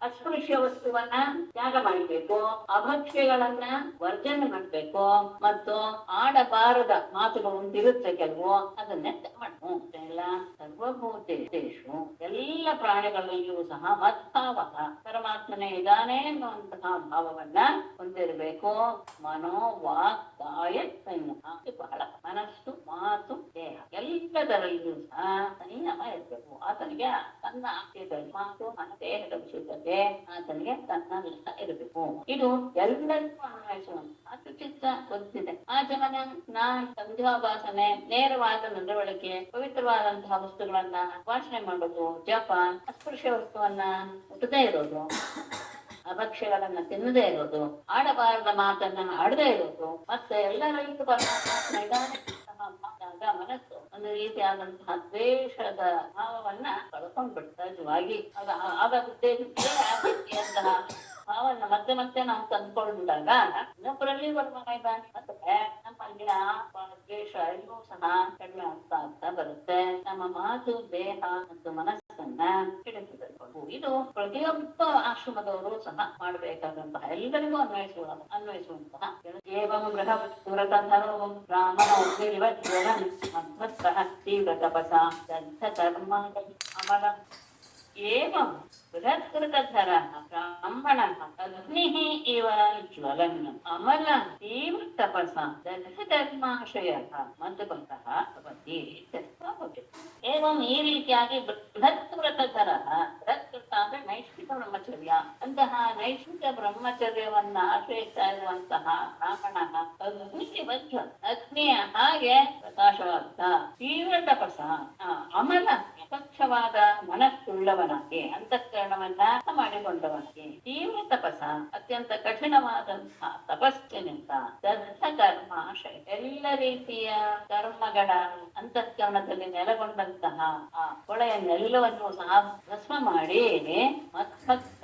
ಅಸ್ಪೃಶ್ಯ ವಸ್ತುವನ್ನ ತ್ಯಾಗ ಮಾಡಬೇಕು, ಅಭಕ್ಷ್ಯಗಳನ್ನ ವರ್ಜನೆ ಮಾಡಬೇಕು, ಮತ್ತು ಆಡಬಾರದ ಮಾತುಗಳು ಇರುತ್ತೆ ಕೆಲವು, ಅದನ್ನೇ ಮಾಡಬೇಕು. ಎಲ್ಲ ಸರ್ವಭೂತೇಷು ಎಲ್ಲ ಪ್ರಾಣಿಗಳಲ್ಲಿಯೂ ಸಹ ಮದ್ಭಾವ ಪರಮಾತ್ಮನೇ ಇದ್ದಾನೆ ಎನ್ನುವಂತಹ ಭಾವವನ್ನ ಹೊಂದಿರಬೇಕು. ಮನೋ ವಾಕ್ ಕಾಯ ಸಂಯಮ, ಬಹಳ ಮನಸ್ಸು ಮಾತು ದೇಹ ಎಲ್ಲದರಲ್ಲಿಯೂ ಸಹ ಸಂಯಮ ಇರಬೇಕು. ಆತನಿಗೆ ತನ್ನ ಆಶಯದಲ್ಲಿ ಮಾತು ದೇಹದ ವಿಷಯದಲ್ಲಿ ಆತನಿಗೆ ತನ್ನ ಇರಬೇಕು. ಇದು ಎಲ್ಲರಿಗೂ ಅನ್ವಯಿಸುವಂತಹ ಶುಚಿತ್ವ ಗೊತ್ತಿದೆ. ಆಚಮನ, ಸ್ನಾನ, ಸಂಧ್ಯಾಭಾಸನೆ, ನೇರವಾದ ನಡವಳಿಕೆ, ಪವಿತ್ರವಾದಂತಹ ವಸ್ತುಗಳನ್ನ ವಾಸನೆ ಮಾಡೋದು, ಜಪ, ಅಸ್ಪೃಶ್ಯ ವಸ್ತುವನ್ನ ಮುಟ್ಟದೇ ಇರೋದು, ಅಭಕ್ಷ್ಯಗಳನ್ನ ತಿನ್ನದೇ ಇರೋದು, ಆಡಬಾರದ ಮಾತನ್ನ ಆಡದೇ ಇರೋದು, ಮತ್ತೆ ಎಲ್ಲರಿಗೂ ಮನಸ್ಸು ಒಂದು ರೀತಿಯಾದಂತಹ ದ್ವೇಷದ ಭಾವವನ್ನ ಕಳ್ಕೊಂಡ್ಬಿಟ್ಟು ಸಹಜವಾಗಿ ಆಗ ಉದ್ದೇಶಿಸಿದಂತಹ ಭಾವನ್ನ ಮತ್ತೆ ನಾವು ತಂದ್ಕೊಂಡಾಗ ಇನ್ನೊಬ್ಬರಲ್ಲಿ ಬರುವಾಗ ಇದ್ದಾನೆ ಮತ್ತೆ ನಮ್ಮಲ್ಲಿ ದ್ವೇಷ ಎಲ್ಲೂ ಸಹ ಕಡಿಮೆ ಆಗ್ತಾ ಬರುತ್ತೆ. ನಮ್ಮ ಮಾತು, ದೇಹ ಮತ್ತು ಮನಸ್ಸನ್ನ ಹಿಡಿಸಿಕೊಳ್ಳು. ಇದು ಪ್ರತಿಯೊಬ್ಬ ಆಶ್ರಮದವರು ಸಹ ಮಾಡಬೇಕಾದಂತಹ ಎಲ್ಲರಿಗೂ ಅನ್ವಯಿಸುವಂತಹ ಏವಂ ಬೃಹತ್ಪುರತಧರೋ ಬ್ರಾಹ್ಮಣೋರ್ವಿವಜ್ವಲನ್ ಮಧ್ವಸ್ತ್ರಃ ತೀವ್ರ ತಪಸಾ ದಗ್ಧ ಕರ್ಮಾಣಿ ಅಮಲ ಏವಂ ಬೃಹತ್ಕೃತಧರಃ ಬ್ರಾಹ್ಮಣಃ ಅಗ್ನಿಃ ಇವ ಜ್ವಲನ್ ಅಮಲ ತೀವ್ರ ತಪಸಾ ದಗ್ಧಕರ್ಮಾಶಯಃ ಮಧ್ವಸ್ಥಃ ಭವತಿ. ಏವಂ ಈ ರೀತಿಯಾಗಿ ಬೃಹತ್ಕೃತಧರಃ, ಬೃಹತ್ಕೃತ ಅಂದ್ರೆ ನೈಷ್ಠಿಕ ಬ್ರಹ್ಮಚರ್ಯ, ಅಂತಹ ನೈಷ್ಠಿಕ ಬ್ರಹ್ಮಚರ್ಯವನ್ನ ಆಶ್ರಯಿಸ್ತಾ ಇರುವಂತಹ ಬ್ರಾಹ್ಮಣ ಅಗ್ನಿಯ ಹಾಗೆ ಪ್ರಕಾಶವಾಗ್ತಾ ತೀವ್ರ ತಪಸ ಅಮಲ ಸ್ವಚ್ಛವಾದ ಮನಸ್ಸುಳ್ಳವನಾಗಿ ಅಂತಃಕರಣವನ್ನ ಮಾಡಿಕೊಂಡವನಾಗಿ ತೀವ್ರ ತಪಸ ಅತ್ಯಂತ ಕಠಿಣವಾದಂತಹ ತಪಸ್ಸಿನಿಂದ ದಗ್ಧ ಕರ್ಮಾಶಯ ಎಲ್ಲ ರೀತಿಯ ಕರ್ಮಗಳ ಅಂತಃಕರಣದಲ್ಲಿ ನೆಲೆಗೊಂಡಂತಹ ಆ ಕೊಳೆಯನ್ನೆಲ್ಲವನ್ನು ಸಹ ಭಸ್ಮ ಮಾಡಿ ಮದ್ಭಕ್ತ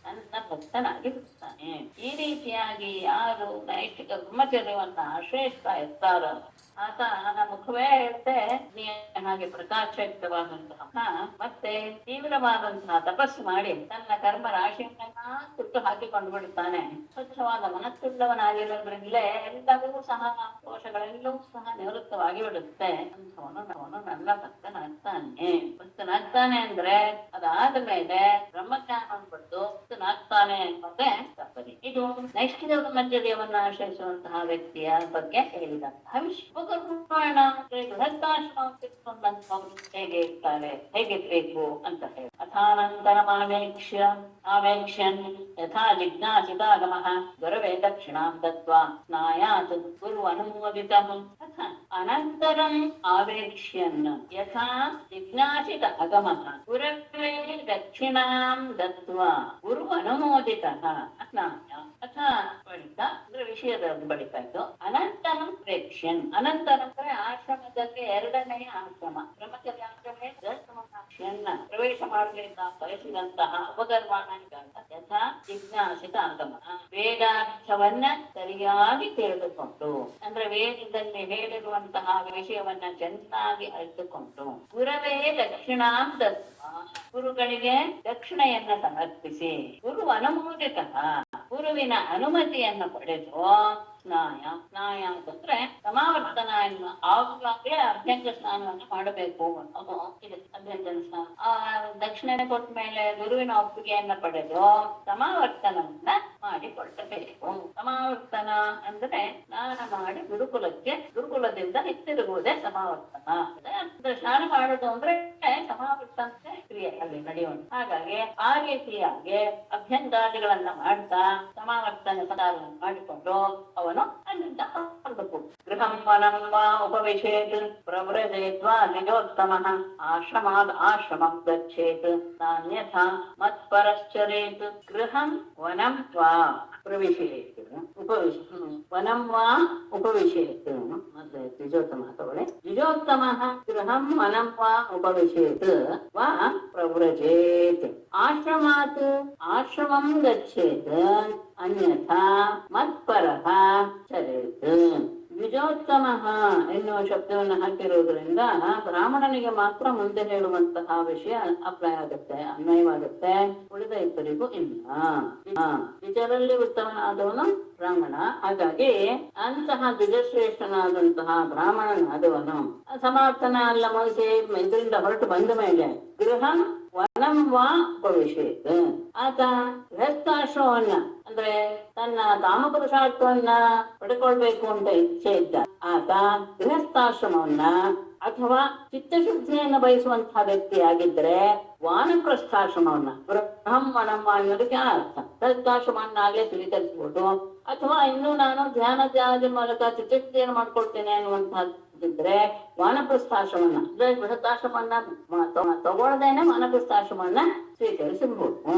ನನ್ನ ಭಕ್ತನಾಗಿ ಬಿಡ್ತಾನೆ. ಈ ರೀತಿಯಾಗಿ ಯಾರು ನೈಷ್ಠಿಕ ಬ್ರಹ್ಮಚರ್ಯವನ್ನ ಆಶ್ರಯಿಸ್ತಾ ಇರ್ತಾರೋ ಆತ ನನ್ನ ಮುಖವೇ ಹೇಳುತ್ತೆ ನೀ ಹಾಗೆ ಪ್ರಕಾಶಯುಕ್ತವಾದಂತಹ ಮತ್ತೆ ತೀವ್ರವಾದಂತಹ ತಪಸ್ಸು ಮಾಡಿ ತನ್ನ ಕರ್ಮ ರಾಶಿಯನ್ನೆಲ್ಲ ಸುಟ್ಟು ಹಾಕಿಕೊಂಡು ಬಿಡುತ್ತಾನೆ. ಸ್ವಚ್ಛವಾದ ಮನಸ್ಸುಳ್ಳವನಾಗಿರೋದ್ರಿಂದಲೇ ಎಲ್ಲವೂ ಸಹ ದೋಷಗಳೆಲ್ಲವೂ ಸಹ ನಿವೃತ್ತವಾಗಿ ಬಿಡುತ್ತೆ. ಅಂಥವನು ನನ್ನ ಭಕ್ತನಾಗ್ತಾನೆ. ಭಕ್ತನಾಗ್ತಾನೆ ಅಂದ್ರೆ ಅದಾದ ಮೇಲೆ ಬ್ರಹ್ಮಜ್ಞಾನವನ್ನು ಪಡೆದು ಭಕ್ತನಾಗ್ತಾನೆ ಅನ್ನೋದೇ ತಪ್ಪದಿ. ಇದು ನೈಷ್ಠಿಕ ಬ್ರಹ್ಮಚರ್ಯವನ್ನ ಆಶ್ರಯಿಸುವಂತಹ ವ್ಯಕ್ತಿಯ ಬಗ್ಗೆ ಹೇಳಿದಂತಹ ವಿಷಯ. ಗೃಹಸ್ಥಾಶ್ರಮ ತೆಗೆದುಕೊಂಡಂತವರು ಹೇಗೆ ಇರ್ತಾರೆ, ಹೇಗಿರ್ಬೇಕು ಅಂತ ಹೇಳಿ ಆವೇಕ್ಷ್ಯನ್ ಯಥಾ ಜಿಜ್ಞಾಸಿತಾಗಮಃ ಗುರವೇ ದಕ್ಷಿಣಾಂ ದತ್ವಾ ಸ್ನಾಯಾತ್ ಗುರು ಅನುಮೋದಿತಂ ಅನಂತರಂ ಆವೇಕ್ಷ್ಯನ್ ಯಥಾ ಜಿಜ್ಞಾಸಿತ ಅಗಮಃ ಗುರವೇ ದಕ್ಷಿಣಾಂ ದತ್ವಾ ಗುರು ಅನುಮೋದಿತಃ ಸ್ನಾಯ ಅಥ ಬಳಿಕ ಅಂದ್ರೆ ವಿಷಯದ ಬಳಿಕ ಇದು ಅನಂತರಂ ಪ್ರೇಕ್ಷ್ಯನ್. ಅನಂತರ ಅಂದ್ರೆ ಆಶ್ರಮದಲ್ಲಿ ಎರಡನೆಯ ಆಶ್ರಮ ಬ್ರಹ್ಮಚರ್ಯಾಶ್ರಮೇ ಪ್ರವೇಶ ಮಾಡಲಿಲ್ಲ ಬಯಸಿದಂತಹ ಉಪಕರ್ಮಾಣಿಗಳನ್ನ ಯಥಾ ಜಿಜ್ಞಾಸಿತ ಆಗಮ ವೇದಾರ್ಥವನ್ನ ಸರಿಯಾಗಿ ತಿಳಿದುಕೊಂಡು ಅಂದ್ರೆ ವೇದದಲ್ಲಿ ಹೇಳಿರುವಂತಹ ವಿಷಯವನ್ನ ಚೆನ್ನಾಗಿ ಅರಿತುಕೊಂಡು ಗುರವೇ ದಕ್ಷಿಣಾಂ ದತ್ವ ಗುರುಗಳಿಗೆ ದಕ್ಷಿಣೆಯನ್ನ ಸಮರ್ಪಿಸಿ ಗುರು ಅನುಮೋದಿತ ಗುರುವಿನ ಅನುಮತಿಯನ್ನು ಪಡೆದು ಸ್ನಾಯ ಅಂತಂದ್ರೆ ಸಮಾವರ್ತನ ಎನ್ನುವ ಆವಾಗಲೇ ಅಭ್ಯಂಗ ಸ್ನಾನವನ್ನು ಮಾಡಬೇಕು ಅನ್ನೋದು ಇದೆ. ಅಭ್ಯಂಗ ಸ್ನಾನ ಆ ದಕ್ಷಿಣೆ ಕೊಟ್ಟ ಮೇಲೆ ಗುರುವಿನ ಒಪ್ಪಿಗೆಯನ್ನ ಪಡೆದು ಸಮಾವರ್ತನವನ್ನ ಮಾಡಿಕೊಳ್ಳಬೇಕು. ಸಮಾವರ್ತನ ಅಂದ್ರೆ ಸ್ನಾನ ಮಾಡಿ ಗುರುಕುಲದಿಂದ ಹಿಂತಿರುಗುವುದೇ ಸಮಾವರ್ತನ. ಅಂದ್ರೆ ಸ್ನಾನ ಮಾಡೋದು ಅಂದ್ರೆ ಸಮಾವರ್ತನ ಕ್ರಿಯೆ ಅಲ್ಲಿ ನಡೆಯೋಣ. ಹಾಗಾಗಿ ಆ ರೀತಿಯಾಗಿ ಅಭ್ಯಂಗಾದಿಗಳನ್ನ ಮಾಡ್ತಾ ಸಮಾವರ್ತನ ಸಾರವನ್ನು ಮಾಡಿಕೊಂಡು ಅವನು ಅಲ್ಲಿಂದ ಹೊರಡಬೇಕು. ಗೃಹಂ ವನಂ ವಾ ಉಪವಿಶೇತ್ ಪ್ರವ್ರಜೇತ್ವಾ ನಿಜೋತ್ತಮಃ ಆಶ್ರಮಾದ್ ಆಶ್ರಮಂ ಗಚ್ಚೇತ್ ನಾನ್ಯಥಾ ಮತ್ಪರಶ್ಚರೇತ್. ಗೃಹಂ ವನಂ ವಾ ಪ್ರವಿಶೇತ್ ವನಂ ವಾ ಉಪವಿಶೇತ್ ಮತ್ತೆ ದ್ವಿಜೋತ್ತಮ ತಗೊಳ್ಳಿ. ದ್ವಿಜೋತ್ತಮಃ ಗೃಹಂ ವನಂ ವಾ ಉಪವಿಶೇತ್ ವಾ ಪ್ರವ್ರಜೇತ್ ಆಶ್ರಮಾತ್ ಆಶ್ರಮಂ ಗಚ್ಚೇತ್ ಅನ್ಯಥಾ ಮತ್ಪರಃ ಚರೇತ್. ದ್ವಿಜೋತ್ತಮ ಎನ್ನುವ ಶಬ್ದವನ್ನು ಹಾಕಿರುವುದರಿಂದ ಬ್ರಾಹ್ಮಣನಿಗೆ ಮಾತ್ರ ಮುಂದೆ ಹೇಳುವಂತಹ ವಿಷಯ ಅಪ್ಲೈ ಆಗುತ್ತೆ, ಅನ್ವಯವಾಗುತ್ತೆ. ಉಳಿದ ಇಬ್ಬರಿಗೂ ಇಲ್ಲ. ದ್ವಿಜರಲ್ಲಿ ಉತ್ತಮನಾದವನು ಬ್ರಾಹ್ಮಣ. ಹಾಗಾಗಿ ಅಂತಹ ದ್ವಿಜಶ್ರೇಷ್ಠನಾದಂತಹ ಬ್ರಾಹ್ಮಣನಾದವನು ಸಮಾರ್ಥನ ಎಲ್ಲ ಮುಗಿಸಿ ಇದರಿಂದ ಹೊರಟು ಬಂದ ಮೇಲೆ ಗೃಹ ವನಂ ವಾ ಉಪವಿಶೇತ್ ಆತ ಗೃಹಸ್ಥಾಶ್ರಮವನ್ನ ಅಂದ್ರೆ ತನ್ನ ಕಾಮಪುರುಷಾರ್ಥವನ್ನ ಪಡ್ಕೊಳ್ಬೇಕು ಅಂತ ಇಚ್ಛೆ ಇದ್ದ ಆತ ಗೃಹಸ್ಥಾಶ್ರಮವನ್ನ ಅಥವಾ ಚಿತ್ತಶುದ್ಧಿಯನ್ನು ಬಯಸುವಂತಹ ವ್ಯಕ್ತಿ ಆಗಿದ್ರೆ ವಾನಪ್ರಸ್ಥಾಶ್ರಮವನ್ನ ಗೃಹಂ ವನಂ ಅನ್ನೋದಕ್ಕೆ ಅರ್ಥ. ಗೃಹಸ್ಥಾಶ್ರಮವನ್ನಾಗಲೇ ಸ್ವೀಕರಿಸಬಹುದು ಅಥವಾ ಇನ್ನು ನಾನು ಧ್ಯಾನ ಮೂಲಕ ಚಿತ್ತಶುದ್ಧಿಯನ್ನು ಮಾಡ್ಕೊಳ್ತೇನೆ ಅನ್ನುವಂತಹದ್ದಿದ್ರೆ ವಾನಪ್ರಸ್ಥಾಶ್ರಮವನ್ನ ಅಂದ್ರೆ ಗೃಹಸ್ಥಾಶ್ರಮವನ್ನ ತಗೊಳ್ಳದೇನೆ ವಾನಪ್ರಸ್ಥಾಶ್ರಮವನ್ನ ಸ್ವೀಕರಿಸಬಹುದು.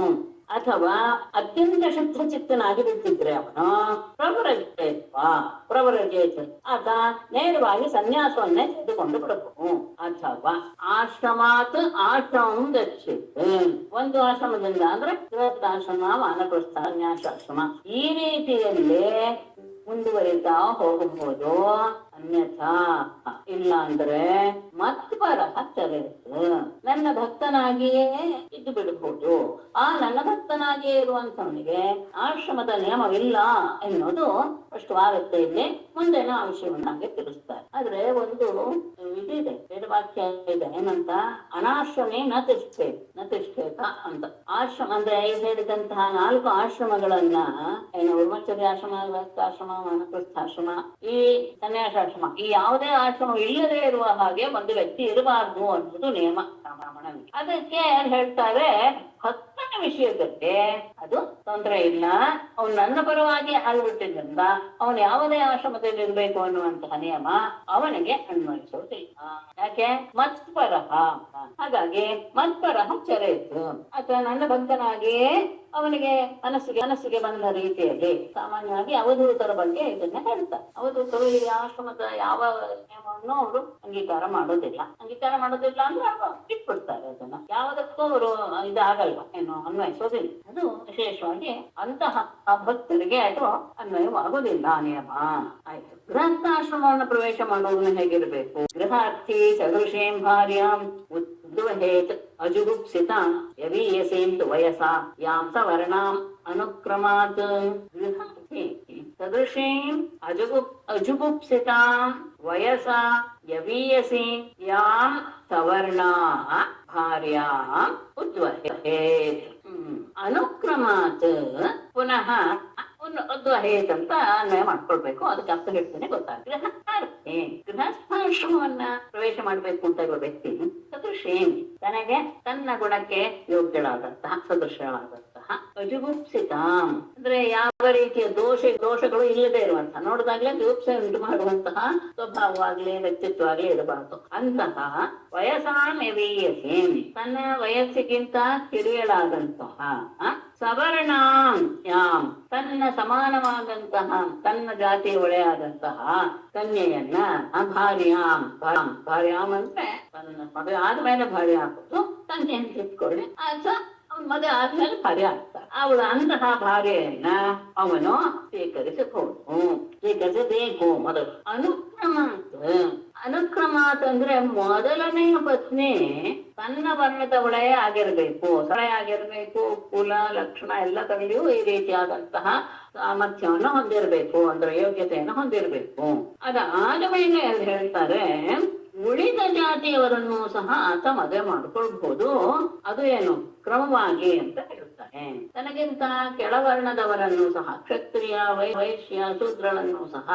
ಅಥವಾ ಅತ್ಯಂತ ಶುದ್ಧ ಚಿತ್ತನಾಗಿ ಬಿಟ್ಟಿದ್ರೆ ಅವನು ಪ್ರವರಜೇತ್ ಆತ ನೇರವಾಗಿ ಸನ್ಯಾಸವನ್ನೇ ತೆಗೆದುಕೊಂಡು ಬಿಡಬಹುದು. ಅಥವಾ ಆಶ್ರಮಾತ್ ಆಶ್ರಮಂ ಗಚ್ಚೇತ್ ಒಂದು ಆಶ್ರಮದಿಂದ ಅಂದ್ರೆ ಗೃಹಸ್ಥಾಶ್ರಮ ವಾನಪ್ರಸ್ಥ ಸನ್ಯಾಸಾಶ್ರಮ ಈ ರೀತಿಯಲ್ಲಿ ಮುಂದುವರಿತಾ ಹೋಗಬಹುದು. ಅನ್ಯಥಾ ಇಲ್ಲ ಅಂದ್ರೆ ಮತ್ಪರ ಚರೇತ್ ನನ್ನ ಭಕ್ತನಾಗಿಯೇ ಇದ್ದು ಬಿಡಬಹುದು. ಆ ನನ್ನ ಭಕ್ತನಾಗಿಯೇ ಇರುವಂತವನಿಗೆ ಆಶ್ರಮದ ನಿಯಮವಿಲ್ಲ ಎನ್ನುವುದು ಸ್ಪಷ್ಟವಾಗುತ್ತೆ. ಇಲ್ಲಿ ಮುಂದೆನೋ ಆ ವಿಷಯವನ್ನಾಗೆ ತಿಳಿಸ್ತಾರೆ. ಆದ್ರೆ ಒಂದು ಇದಿದೆ, ವೇದವಾಕ್ಯ ಇದೆ, ಏನಂತ ಅನಾಶ್ರಮೇ ನ ತಿಷ್ಠೇತ ಅಂತ. ಆಶ್ರಮ ಅಂದ್ರೆ ಹೇಳಿದಂತಹ 4 ಆಶ್ರಮಗಳನ್ನ ಏನು ಬ್ರಹ್ಮಚರ್ಯಾಶ್ರಮ, ಗೃಹಸ್ಥಾಶ್ರಮ, ವಾನಪ್ರಸ್ಥಾಶ್ರಮ, ಈ ಸನ್ಯಾಸಾಶ್ರಮ, ಈ ಯಾವುದೇ ಆಶ್ರಮ ಇಲ್ಲದೆ ಇರುವ ಹಾಗೆ ಒಂದು ವ್ಯಕ್ತಿ ಇರಬಾರ್ದು ಅನ್ನೋದು ನಿಯಮ ಬ್ರಾಹ್ಮಣನಿಗೆ. ಅದಕ್ಕೆ ಹೇಳ್ತಾರೆ ಭಕ್ತನ ವಿಷಯದಲ್ಲಿ ಅದು ತೊಂದರೆ ಇಲ್ಲ. ಅವನು ನನ್ನ ಪರವಾಗಿ ಆಗ್ಬಿಟ್ಟಿದ್ರಿಂದ ಅವನು ಯಾವುದೇ ಆಶ್ರಮದಲ್ಲಿ ಇರಬೇಕು ಅನ್ನುವಂತಹ ನಿಯಮ ಅವನಿಗೆ ಅನ್ವಯಿಸೋದಿಲ್ಲ. ಯಾಕೆ? ಮತ್ಪರಹ. ಹಾಗಾಗಿ ಮತ್ಪರಹ ಚರೇತ್ ಅಥವಾ ನನ್ನ ಭಕ್ತನಾಗಿಯೇ ಅವನಿಗೆ ಮನಸ್ಸಿಗೆ ಬಂದ ರೀತಿಯಲ್ಲಿ ಸಾಮಾನ್ಯವಾಗಿ ಅವಧೂತರ ಬಗ್ಗೆ ಇದನ್ನ ಹೇಳ್ತಾರೆ. ಅವಧೂತರು ಈ ಆಶ್ರಮದ ಯಾವ ನಿಯಮವನ್ನು ಅವರು ಅಂಗೀಕಾರ ಮಾಡೋದಿಲ್ಲ ಅಂದ್ರೆ ಅವರು ಬಿಟ್ಬಿಡ್ತಾರೆ. ಅದನ್ನ ಯಾವುದಕ್ಕೂ ಅವರು ಇದಾಗಲ್ವ, ಏನು ಅನ್ವಯಿಸೋದಿಲ್ಲ. ಅದು ವಿಶೇಷವಾಗಿ ಅಂತಹ ಭಕ್ತರಿಗೆ ಅದು ಅನ್ವಯವಾಗುವುದಿಲ್ಲ ನಿಯಮ. ಆಯ್ತು. ಗೃಹಸ್ಥಾಶ್ರಮವನ್ನು ಪ್ರವೇಶ ಮಾಡೋದನ್ನ ಹೇಗಿರ್ಬೇಕು? ಗೃಹಾರ್ಥಿ ಸದೃಶೇಂ ಭಾರ್ಯಾಂ ಉದ್ವಹೇತ್ ಅಜುಗುಪ್ಸಿತಾಂ ಯವೀಯಸೇಂ ತು ವಯಸಾ ಯಾಂ ಸವರ್ಣಾಂ ಅನುಕ್ರಮಾತ್. ಗೃಹಾರ್ಥಿ ಸದೃಶೇಂ ಅಜುಗುಪ್ಸಿತಾಂ ವಯಸಾ ಯವೀಯಸೇಂ ಯಾಂ ಸವರ್ಣಾ ಭಾರ್ಯಾಂ ಉದ್ವಹೇತ್ ಅನುಕ್ರಮಾತ್. ಪುನಃ ಉದ್ವಹೇತ್ ಅಂತ ಅನ್ವಯ ಮಾಡ್ಕೊಳ್ಬೇಕು. ಅದಕ್ಕೆ ಅರ್ಥ ಹೇಳ್ತೇನೆ ಗೊತ್ತಾಗ್ತದೆ. ಗೃಹಸ್ಥಾಶ್ರಮವನ್ನ ಪ್ರವೇಶ ಮಾಡ್ಬೇಕು ಅಂತ ಇರುವ ವ್ಯಕ್ತಿ ಸದೃಶೇನ್, ತನಗೆ ತನ್ನ ಗುಣಕ್ಕೆ ಯೋಗ್ಯಳಾದಂತಹ ಸದೃಶಳಾದಂತಹ ಅಜುಗುಪ್ಸಿತಾಂ ಅಂದ್ರೆ ಯಾವ ರೀತಿಯ ದೋಷಗಳು ಇಲ್ಲದೆ ಇರುವಂತಹ, ನೋಡಿದಾಗ್ಲೇ ಜುಗುಪ್ಸೆ ಉಂಟು ಮಾಡುವಂತಹ ಸ್ವಭಾವವಾಗ್ಲಿ ವ್ಯಕ್ತಿತ್ವ ಆಗ್ಲಿ ಇರಬಾರದು ಅಂತಹ ವಯಸ್ಸಾಂ ಯವೀಯಸೇಂ, ತನ್ನ ವಯಸ್ಸಿಗಿಂತ ಕಿರಿಯಳಾದಂತಹ ಸವರ್ಣಾಂ ಯಾಂ, ತನ್ನ ಸಮಾನವಾದಂತಹ ತನ್ನ ಜಾತಿಯ ಒಳೆಯಾದಂತಹ ಕನ್ಯೆಯನ್ನ ಭಾರ್ಯಾಂ ಅಂದ್ರೆ ತನ್ನ ಮದುವೆ ಆದ್ಮೇಲೆ ಭಾರ್ಯ ಹಾಕೋದು, ಕನ್ಯೆಯನ್ನು ಕಿತ್ಕೊಳ್ಳಿ ಅವನ್ ಮದುವೆ ಆದ್ಮೇಲೆ ಭಾರ್ಯ ಆಗ್ತಾರೆ. ಅವಳು ಅಂತಹ ಭಾರ್ಯೆಯನ್ನ ಅವನು ಸ್ವೀಕರಿಸಬೇಕು ಮೊದಲು. ಅನುಕ್ರಮಾತ್ ಅಂದ್ರೆ ಮೊದಲನೆಯ ಪತ್ನಿ ತನ್ನ ವರ್ಣದವಳೇ ಆಗಿರ್ಬೇಕು, ಆಗಿರ್ಬೇಕು, ಕುಲ ಲಕ್ಷಣ ಎಲ್ಲದರಲ್ಲಿಯೂ ಈ ರೀತಿಯಾದಂತಹ ಸಾಮರ್ಥ್ಯವನ್ನು ಹೊಂದಿರಬೇಕು, ಅಂದ್ರೆ ಯೋಗ್ಯತೆಯನ್ನು ಹೊಂದಿರಬೇಕು. ಅದಾದ ಮೇಲೆ ಹೇಳ್ತಾರೆ ಉಳಿದ ಜಾತಿಯವರನ್ನು ಸಹ ಆತ ಮದುವೆ ಮಾಡ್ಕೊಳ್ಬಹುದು. ಅದು ಏನು ಕ್ರಮವಾಗಿ ಅಂತ ಹೇಳ್ತಾರೆ. ತನಗಿಂತ ಕೆಳವರ್ಣದವರನ್ನು ಸಹ, ಕ್ಷತ್ರಿಯ ವೈಶ್ಯ ಶೂದ್ರಳನ್ನು ಸಹ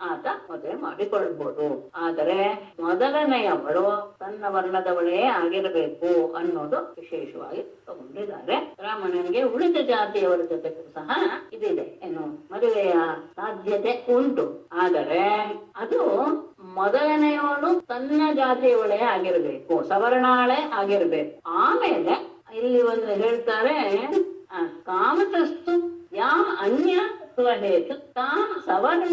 ಆತ ಮದುವೆ ಮಾಡಿಕೊಳ್ಬಹುದು. ಆದರೆ ಮೊದಲನೆಯವಳು ತನ್ನ ವರ್ಣದವಳೇ ಆಗಿರಬೇಕು ಅನ್ನೋದು ವಿಶೇಷವಾಗಿ ತಗೊಂಡಿದ್ದಾರೆ. ಬ್ರಾಹ್ಮಣನಿಗೆ ಉಳಿದ ಜಾತಿಯವರ ಜೊತೆಗೂ ಸಹ ಇದಿದೆ, ಏನು ಮದುವೆಯ ಸಾಧ್ಯತೆ ಉಂಟು. ಆದರೆ ಅದು ಮೊದಲನೆಯವಳು ತನ್ನ ಜಾತಿಯವಳೇ ಆಗಿರ್ಬೇಕು, ಸವರ್ಣಾಳೆ ಆಗಿರ್ಬೇಕು. ಆಮೇಲೆ ಇಲ್ಲಿ ಒಂದು ಹೇಳ್ತಾರೆ ಕಾಮತಸ್ತು ಯಾಂ ಅನ್ಯ ಹೇತು ತಾಂ ಸವರ್ಣ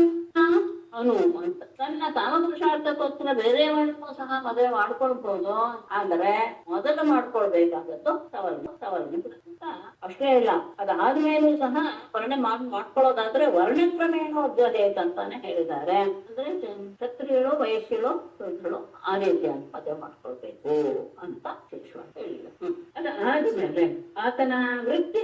ಅನು ಅಂತ. ತನ್ನ ಕಾಮಪುರುಷಾರ್ಥಕ್ಕೋಸ್ಕರ ಬೇರೆಯವರನ್ನು ಸಹ ಮದುವೆ ಮಾಡ್ಕೊಳ್ಬಹುದು. ಆದರೆ ಮೊದಲು ಮಾಡ್ಕೊಳ್ಬೇಕಾದದ್ದು ಸವರ್ಣ ಅಂತ. ಅಷ್ಟೇ ಇಲ್ಲ, ಅದಾದ್ಮೇಲೂ ಸಹ ವರ್ಣೆ ಮಾಡ್ಕೊಳ್ಳೋದಾದ್ರೆ ವರ್ಣಕ್ರಮೇಣ ಉದ್ಯೋಗ ಅಂತಾನೆ ಹೇಳಿದ್ದಾರೆ. ಅಂದ್ರೆ ಕ್ಷತ್ರಿಯಳು ವಯಸ್ಸಿಳು ಶೂದ್ರಳು ಆ ರೀತಿಯಾಗಿ ಮದುವೆ ಮಾಡ್ಕೊಳ್ಬೇಕು ಅಂತ ವಿಶೇಷವಾಗಿ ಹೇಳಿದ್ರು. ಅದಾದ್ಮೇಲೆ ಆತನ ವೃತ್ತಿ